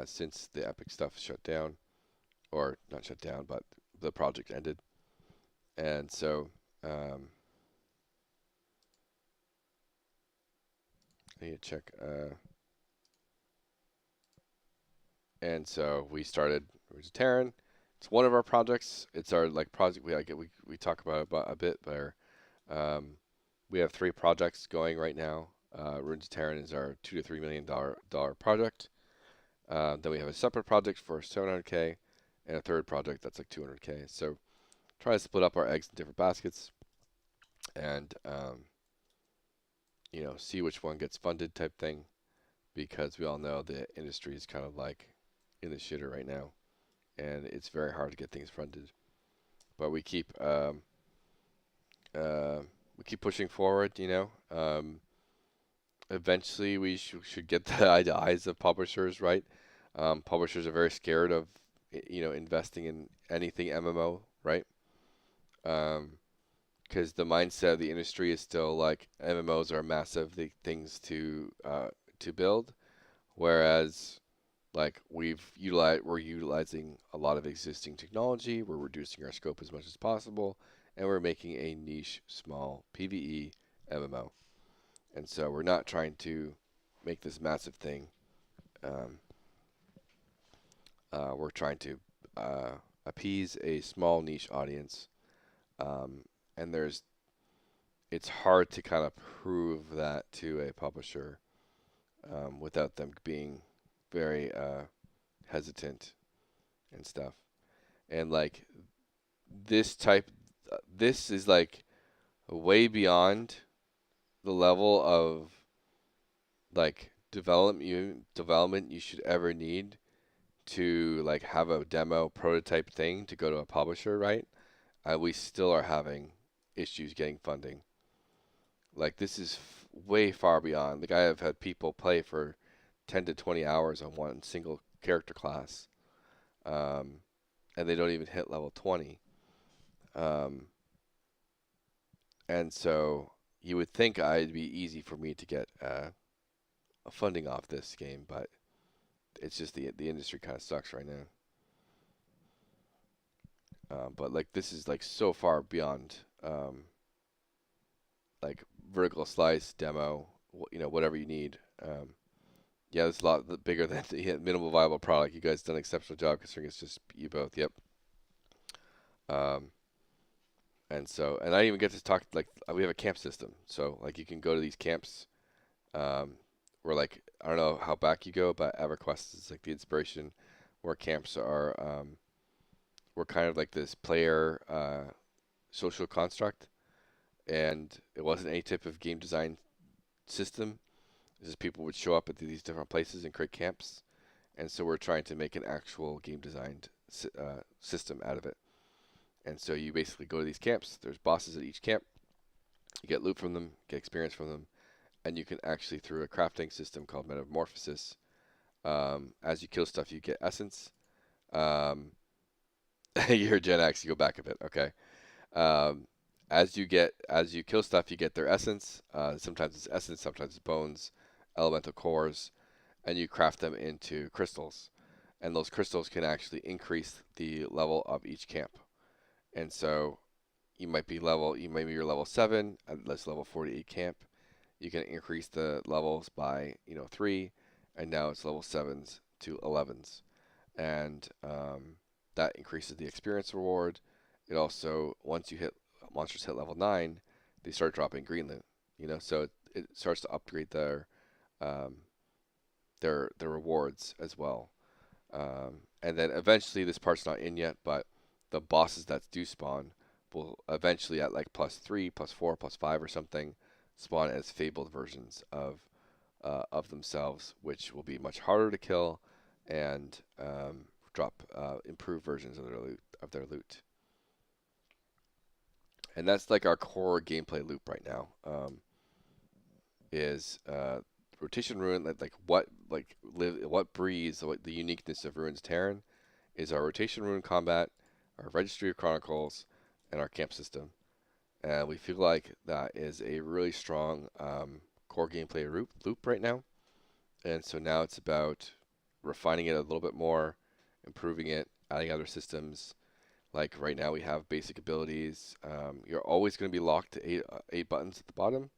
since the Epic stuff shut down, or not shut down, but the project ended. And so I need to check. And so we started Ruins of Tearyn. It's one of our projects. It's our like project we talk about a bit, but we have 3 projects going right now. Ruins of Tearyn is our $2 to $3 million project. Then we have a separate project for 700K and a third project that's like 200K. So try to split up our eggs in different baskets and see which one gets funded type thing, because we all know the industry is kind of like in the shitter right now, and it's very hard to get things funded. But we keep pushing forward. Eventually we should get the eyes of publishers, right? Publishers are very scared of investing in anything MMO, right? Because the mindset of the industry is still like MMOs are massive things to build, whereas like we're utilizing a lot of existing technology, we're reducing our scope as much as possible, and we're making a niche, small PvE MMO. And so we're not trying to make this massive thing. Um, we're trying to appease a small niche audience, um, and it's hard to kind of prove that to a publisher without them being very hesitant and stuff. And like this is like way beyond the level of like development you should ever need to like have a demo prototype thing to go to a publisher, right? We still are having issues getting funding. Like this is way far beyond. Like I have had people play for 10 to 20 hours on one single character class, um, and they don't even hit level 20. Um, and so you would think it'd be easy for me to get funding off this game, but it's just the industry kind of sucks right now. But like this is like so far beyond like vertical slice demo, whatever you need. Yeah, it's a lot bigger than the minimal viable product. You guys done an exceptional job considering it's just you both. Yep. Um, and I didn't even get to talk like we have a camp system, so like you can go to these camps. Where like I don't know how back you go, but EverQuest is like the inspiration, where camps are. We're kind of like this player social construct, and it wasn't any type of game design system. It's just people would show up at these different places and create camps, and so we're trying to make an actual game designed system out of it. And so you basically go to these camps. There's bosses at each camp. You get loot from them, get experience from them, and you can actually, through a crafting system called Metamorphosis, as you kill stuff, you get essence. Um, you're Gen X, you go back a bit, okay. Um, as you kill stuff, you get their essence. Sometimes it's essence, sometimes it's bones, elemental cores, and you craft them into crystals. And those crystals can actually increase the level of each camp. And so you might be your level 7 at this level 48 camp. You can increase the levels by 3, and now it's level 7s to 11s, and that increases the experience reward. It also, once monsters hit level 9, they start dropping green loot. So it starts to upgrade um, their rewards as well. And then eventually, this part's not in yet, but the bosses that do spawn will eventually at like +3, +4, +5 or something spawn as fabled versions of themselves, which will be much harder to kill and drop improved versions of their loot. And that's like our core gameplay loop right now. Is rotation ruin what breeds the uniqueness of Ruins of Tearyn is our rotation ruin combat, our registry of chronicles, and our camp system. And we feel like that is a really strong core gameplay loop right now. And so now it's about refining it a little bit more, improving it, adding other systems. Like right now we have basic abilities. You're always going to be locked to eight buttons at the bottom,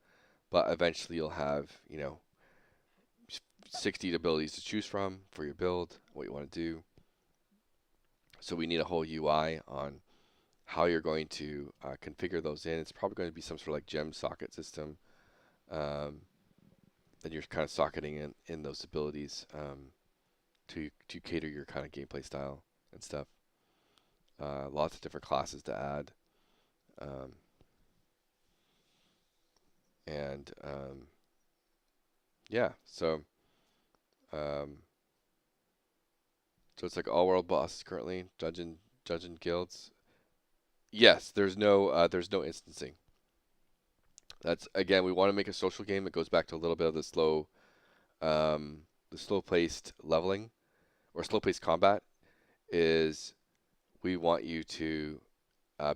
but eventually you'll have 60 abilities to choose from for your build, what you want to do. So we need a whole UI on how you're going to configure those in. It's probably going to be some sort of like gem socket system um, that you're kind of socketing in those abilities to cater your kind of gameplay style and stuff. Lots of different classes to add. Um, and yeah, um, so it's like all world bosses currently, dungeon guilds. Yes, there's no instancing. That's again, we want to make a social game that goes back to a little bit of the slow paced leveling or slow paced combat. Is we want you to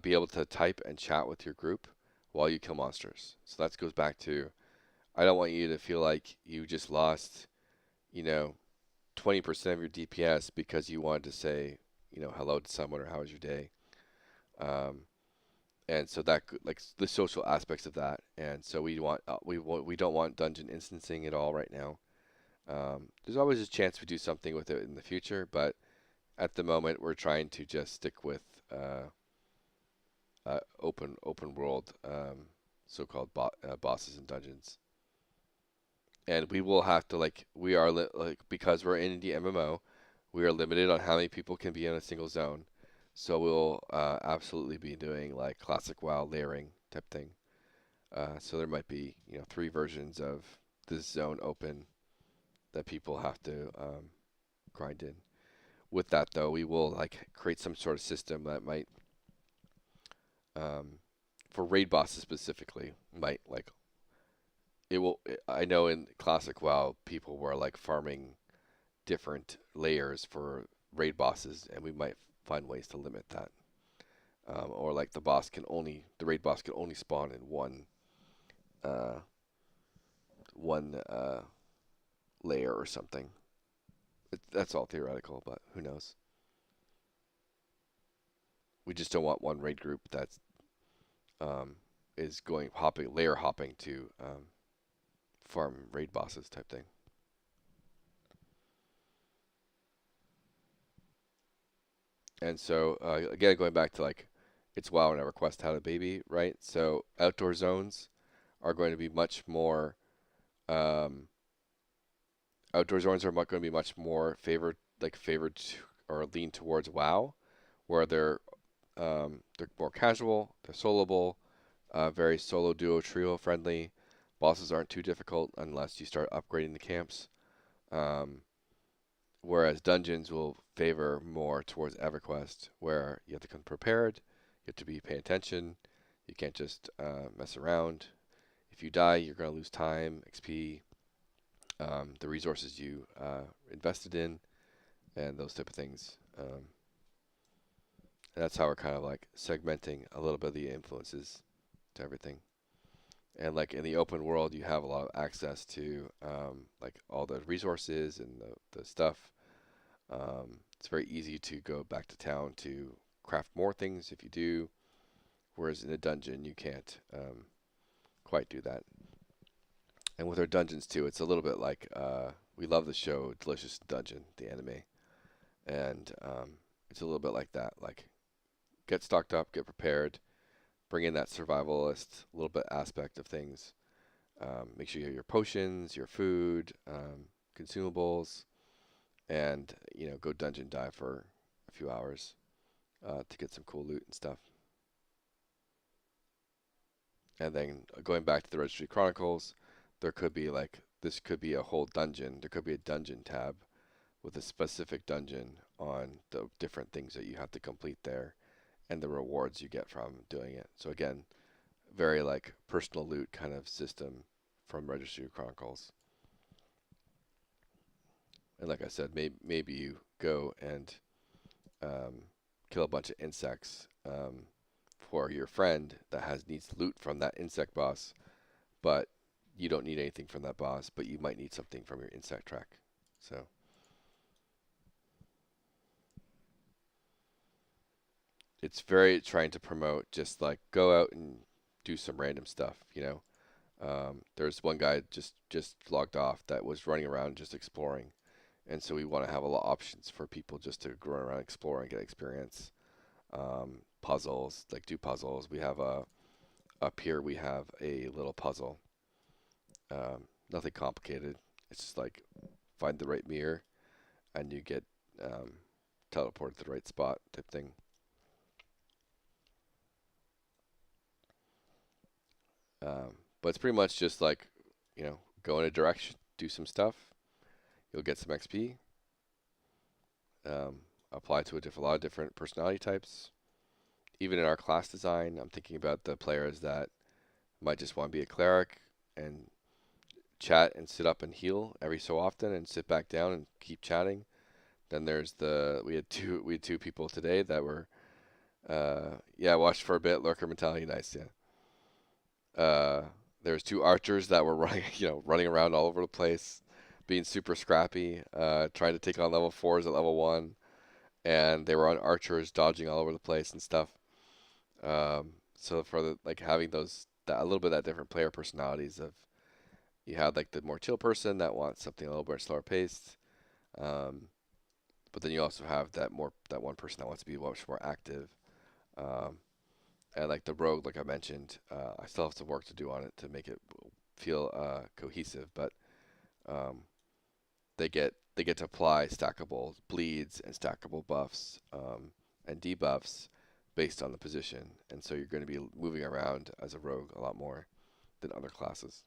be able to type and chat with your group while you kill monsters. So that goes back to I don't want you to feel like you just lost, you know, 20% of your DPS because you wanted to say, hello to someone or how was your day. Um, and so that like the social aspects of that. And so we don't want dungeon instancing at all right now. There's always a chance we do something with it in the future, but at the moment we're trying to just stick with open world so-called bosses and dungeons. And we will have to we are because we're in Indie MMO, we are limited on how many people can be in a single zone. So we'll absolutely be doing like classic WoW layering type thing. So there might be 3 versions of this zone open that people have to grind in. With that though, we will like create some sort of system that might, for raid bosses specifically, might like it will. I know in classic WoW, people were like farming different layers for raid bosses, and we might find ways to limit that. Or like the raid boss can only spawn in uh, one layer or something. That's all theoretical, but who knows? We just don't want one raid group that's is going layer hopping to farm raid bosses type thing. And so again, going back to like it's WoW and EverQuest had a baby, right? So outdoor zones are going to be much more um, outdoor zones are going to be much more favored or lean towards WoW, where they're more casual, they're soloable, very solo duo trio friendly. Bosses aren't too difficult unless you start upgrading the camps. Um, Whereas dungeons will favor more towards EverQuest, where you have to come prepared, you have to be paying attention, you can't just mess around. If you die, you're going to lose time, XP, the resources you invested in, and those type of things. And that's how we're kind of like segmenting a little bit of the influences to everything. And like in the open world, you have a lot of access to like all the resources and the stuff. It's very easy to go back to town to craft more things if you do, whereas in a dungeon you can't quite do that. And with our dungeons too, it's a little bit like we love the show Delicious Dungeon, the anime, and it's a little bit like that. Like get stocked up, get prepared, bring in that survivalist little bit aspect of things. Make sure you have your potions, your food, consumables, and go dungeon dive for a few hours to get some cool loot and stuff. And then going back to the Registry Chronicles, there could be this could be a whole dungeon. There could be a dungeon tab with a specific dungeon on the different things that you have to complete there and the rewards you get from doing it. So again, very like personal loot kind of system from Registry Chronicles. And like I said, maybe you go and kill a bunch of insects for your friend that needs loot from that insect boss, but you don't need anything from that boss, but you might need something from your insect track. So it's very trying to promote just like go out and do some random stuff, There's one guy just logged off that was running around just exploring, and so we want to have a lot of options for people just to run around, explore, and get experience. Puzzles, like do puzzles. We have a up here. We have a little puzzle. Nothing complicated. It's just like find the right mirror, and you get um, teleported to the right spot type thing. But it's pretty much just like, go in a direction, do some stuff. You'll get some XP. Apply to a lot of different personality types. Even in our class design, I'm thinking about the players that might just want to be a cleric and chat and sit up and heal every so often and sit back down and keep chatting. Then there's we had two people today that were watched for a bit, lurker mentality, nice, yeah. There's two archers that were running running around all over the place, being super scrappy, trying to take on level 4s at level 1, and they were on archers dodging all over the place and stuff. So for having a little bit of that different player personalities of, you have like the more chill person that wants something a little bit slower paced, but then you also have that one person that wants to be much more active, and like the rogue, like I mentioned, I still have some work to do on it to make it feel cohesive, but they get to apply stackable bleeds and stackable buffs and debuffs based on the position, and so you're going to be moving around as a rogue a lot more than other classes.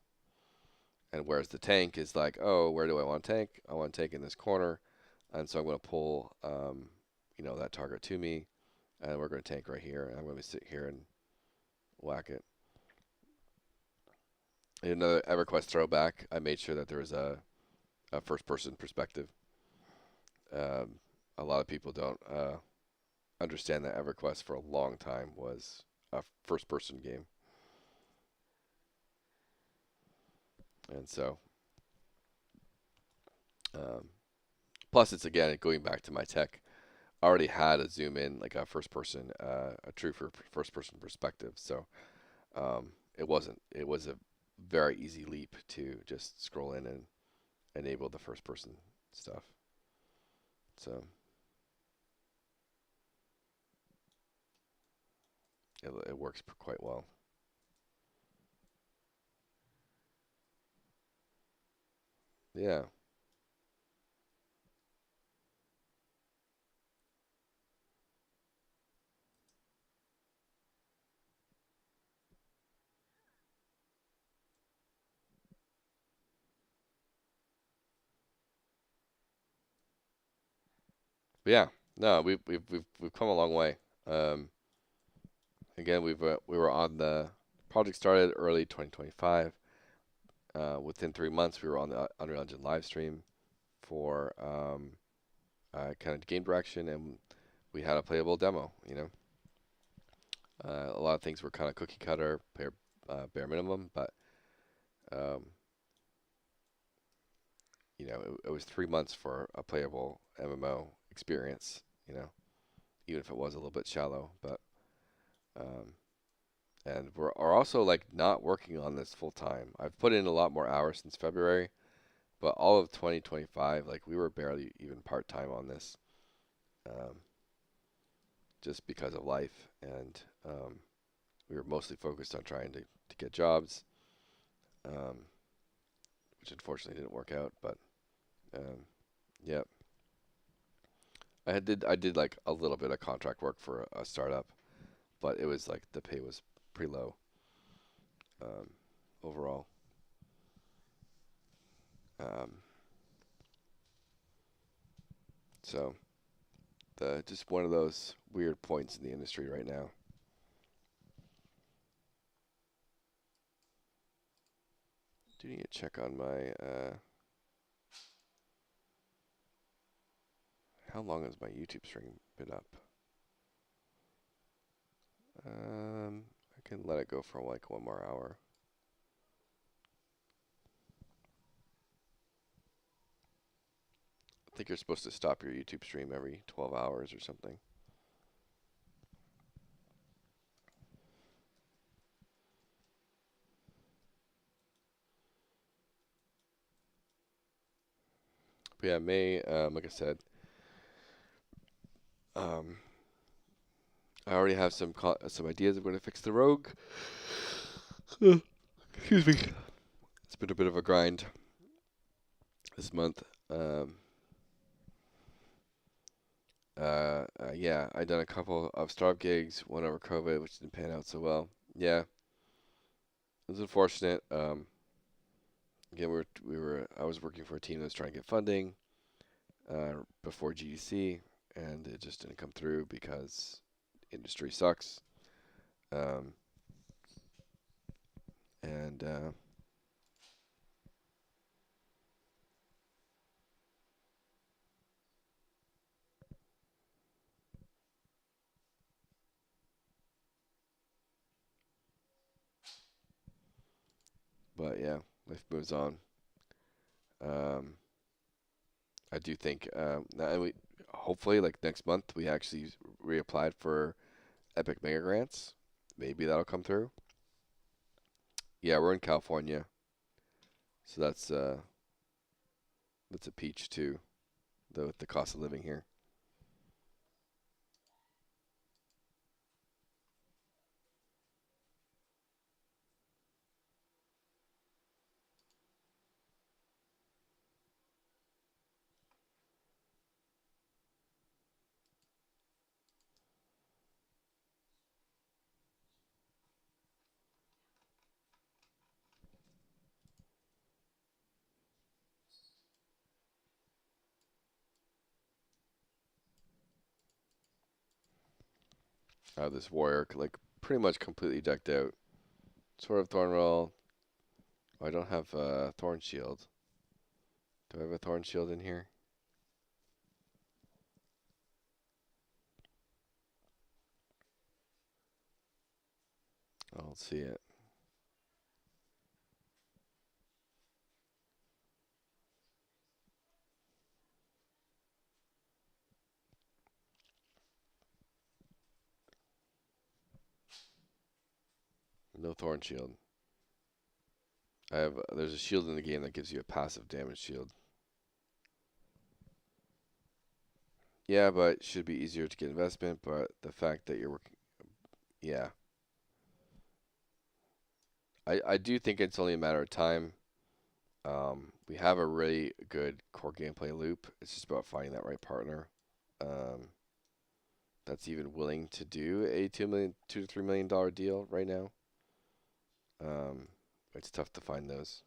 And whereas the tank is like, oh, where do I want to tank? I want to tank in this corner, and so I'm going to pull that target to me, and we're going to tank right here, and I'm going to sit here and whack it. In another EverQuest throwback, I made sure that there was a first-person perspective. A lot of people don't understand that EverQuest for a long time was a first-person game, and so plus it's again going back to my tech. I already had a zoom in, like a first-person, a true first-person perspective, so it was a very easy leap to just scroll in and enable the first-person stuff. So it works quite well. Yeah. But yeah. No, we've come a long way. Um, Again, we were on the project started early 2025. Within 3 months, we were on the Unreal Engine live stream for kind of game direction, and we had a playable demo. A lot of things were kind of cookie cutter, bare minimum, but um, it was 3 months for a playable MMO experience. Even if it was a little bit shallow, but um, and we're are also like not working on this full time. I've put in a lot more hours since February, but all of 2025, like we were barely even part time on this, um, just because of life, and we were mostly focused on trying to get jobs, um, which unfortunately didn't work out. But um, yeah, I did like a little bit of contract work for a startup, but it was like the pay was pretty low um, overall. Um, so just one of those weird points in the industry right now. Do need to check on my how long has my YouTube stream been up? I can let it go for like 1 more hour. I think you're supposed to stop your YouTube stream every 12 hours or something. But yeah, May. Like I said, um, I already have some ideas of going to fix the rogue. Excuse me. It's been a bit of a grind this month. Yeah, I done a couple of startup gigs, one over COVID, which didn't pan out so well. Yeah, it was unfortunate. Again, I was working for a team that was trying to get funding before GDC, and it just didn't come through because industry sucks. Um, and But yeah, life moves on. Um, I do think hopefully like next month we actually reapplied for Epic Mega Grants. Maybe that'll come through. Yeah, we're in California, so that's a peach too. The cost of living here. I have this warrior like pretty much completely decked out. Sword of Thornwell. Oh, I don't have Thorn Shield. Do I have a Thorn Shield in here? I don't see it. No Thorn Shield. There's a shield in the game that gives you a passive damage shield. Yeah, but it should be easier to get investment. But the fact that you're working, yeah, I do think it's only a matter of time. We have a really good core gameplay loop. It's just about finding that right partner um, that's even willing to do a $2 to $3 million deal right now. Um, it's tough to find those.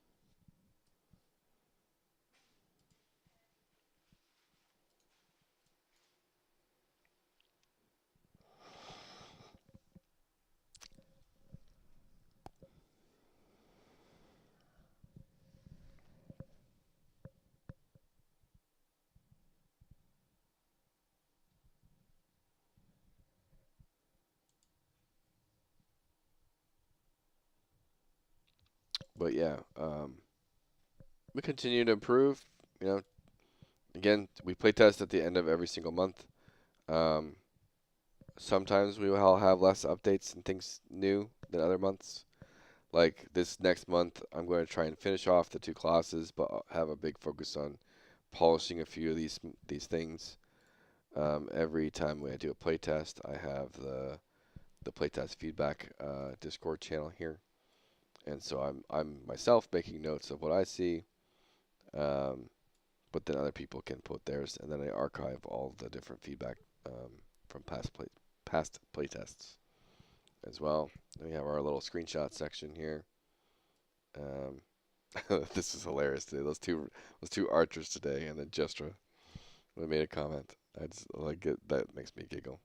But yeah, we continue to improve. You know, again, we play test at the end of every single month. Um, Sometimes we will have less updates and things new than other months. Like this next month, I'm going to try and finish off the two classes, but I'll have a big focus on polishing a few of these things. Every time we do a playtest, I have the playtest feedback Discord channel here, and so I'm myself making notes of what I see, um, but then other people can put theirs, and then I archive all the different feedback from past playtests as well. We have our little screenshot section here. Um, this is hilarious today. Those two archers today, and then Jestra. When I made a comment, I just like it. That makes me giggle.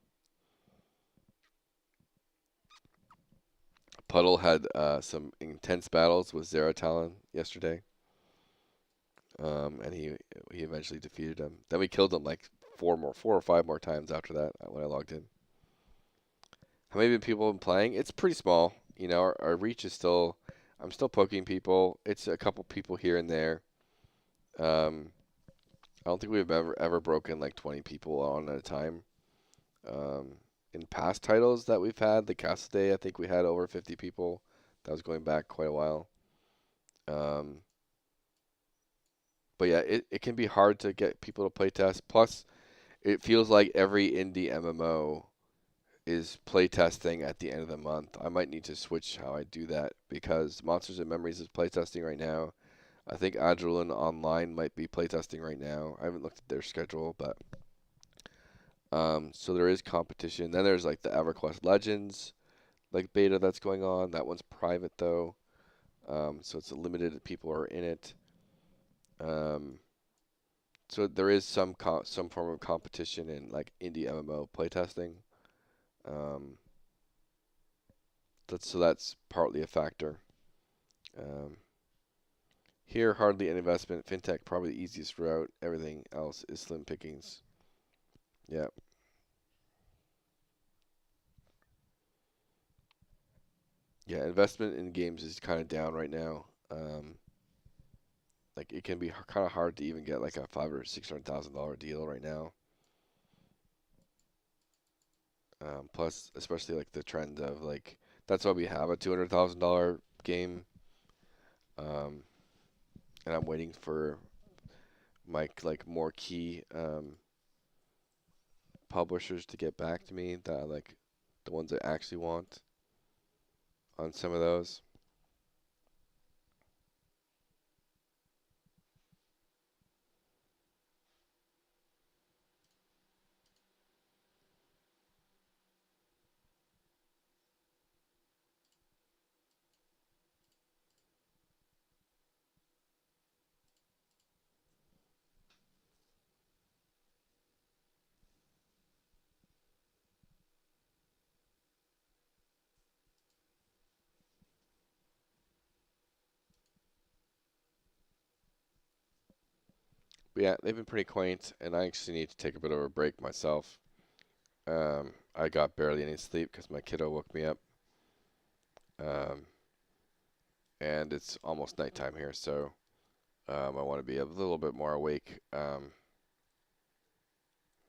Puddle had some intense battles with Zeratalon yesterday, and he eventually defeated him. Then we killed him like four or five more times after that when I logged in. How many people have been playing? It's pretty small. You know, our reach is still. I'm still poking people. It's a couple people here and there. Um, I don't think we've ever broken like 20 people on at a time. Um, in past titles that we've had, the Castle Day, I think we had over 50 people. That was going back quite a while. Um, But yeah, it can be hard to get people to playtest. Plus, it feels like every indie MMO is playtesting at the end of the month. I might need to switch how I do that because Monsters and Memories is playtesting right now. I think Adrenaline Online might be playtesting right now. I haven't looked at their schedule, but so there is competition. Then there's like the EverQuest Legends like beta that's going on. That one's private though, so it's limited people are in it. Um, so there is some form of competition in like indie MMO playtesting. Um, that's partly a factor. Um, Here, hardly an investment. Fintech probably the easiest route. Everything else is slim pickings. Yeah. Yeah, investment in games is kind of down right now. Like it can be kind of hard to even get like a $500,000 or $600,000 deal right now. Plus, especially like the trend of like that's why we have a $200,000 game. Um, and I'm waiting for my like more key publishers to get back to me that like the ones I actually want on some of those. But yeah, they've been pretty quaint, and I actually need to take a bit of a break myself. I got barely any sleep because my kiddo woke me up. Um, and it's almost nighttime here, so I want to be a little bit more awake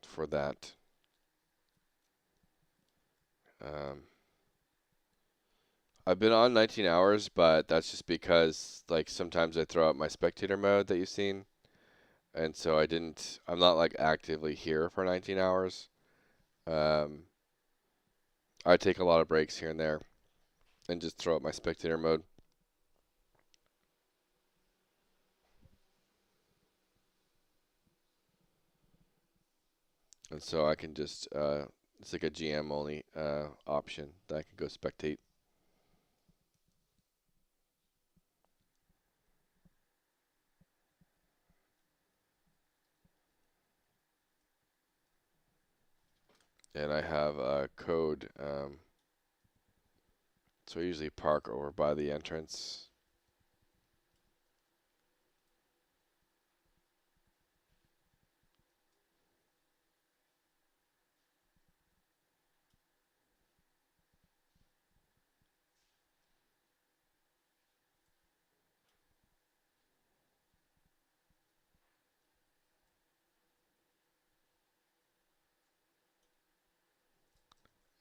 for that. Um, I've been on 19 hours, but that's just because like sometimes I throw out my spectator mode that you've seen, and so I'm not like actively here for 19 hours. Um, I take a lot of breaks here and there and just throw out my spectator mode. And so I can just, it's like a GM only option that I can go spectate. And I have a code, so I usually park over by the entrance.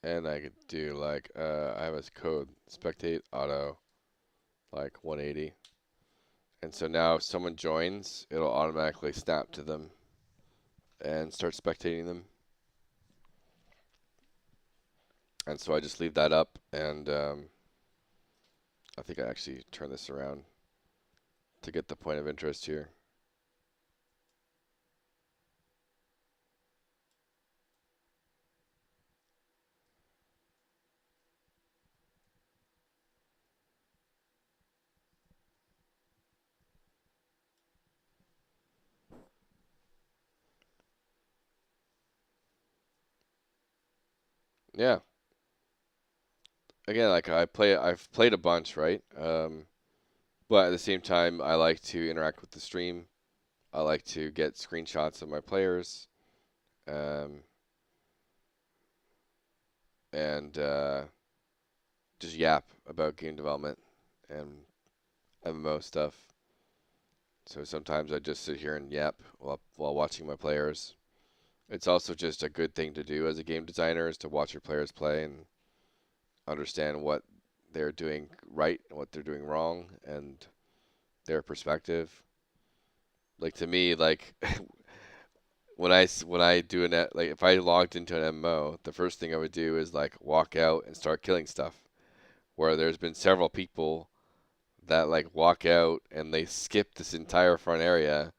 And I could do like, I have this code, spectate auto, like 180. And so now if someone joins, it'll automatically snap to them and start spectating them. And so I just leave that up, and I think I actually turn this around to get the point of interest here. Yeah. Again, like I've played a bunch, right? But at the same time, I like to interact with the stream. I like to get screenshots of my players, um, and just yap about game development and MMO stuff. So sometimes I just sit here and yap while watching my players. It's also just a good thing to do as a game designer is to watch your players play and understand what they're doing right and what they're doing wrong and their perspective. Like to me, like when I do like if I logged into an MMO, the first thing I would do is like walk out and start killing stuff. Where there's been several people that like walk out and they skip this entire front area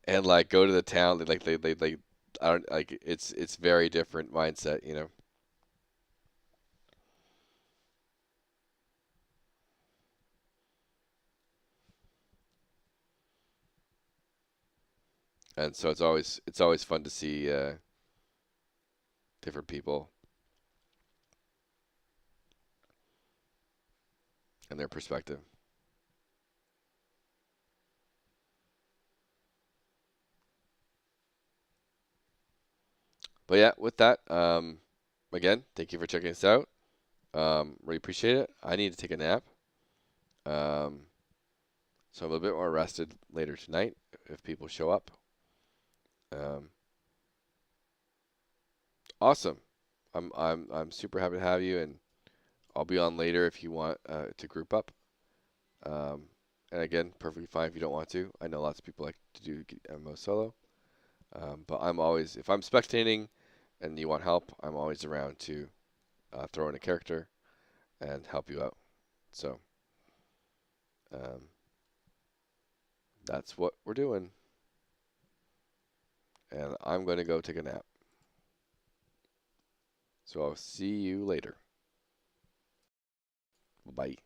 and like go to the town. They I don't like it's very different mindset, you know. And so it's always fun to see different people and their perspective. But yeah, with that, again, thank you for checking us out. Really appreciate it. I need to take a nap. Um, so I'm a bit more rested later tonight if people show up. Um, awesome. I'm super happy to have you, and I'll be on later if you want to group up. Um, and again, perfectly fine if you don't want to. I know lots of people like to do MMO solo, but I'm always if I'm spectating and you want help, I'm always around to throw in a character and help you out. So um, that's what we're doing, and I'm going to go take a nap. So I'll see you later. Bye.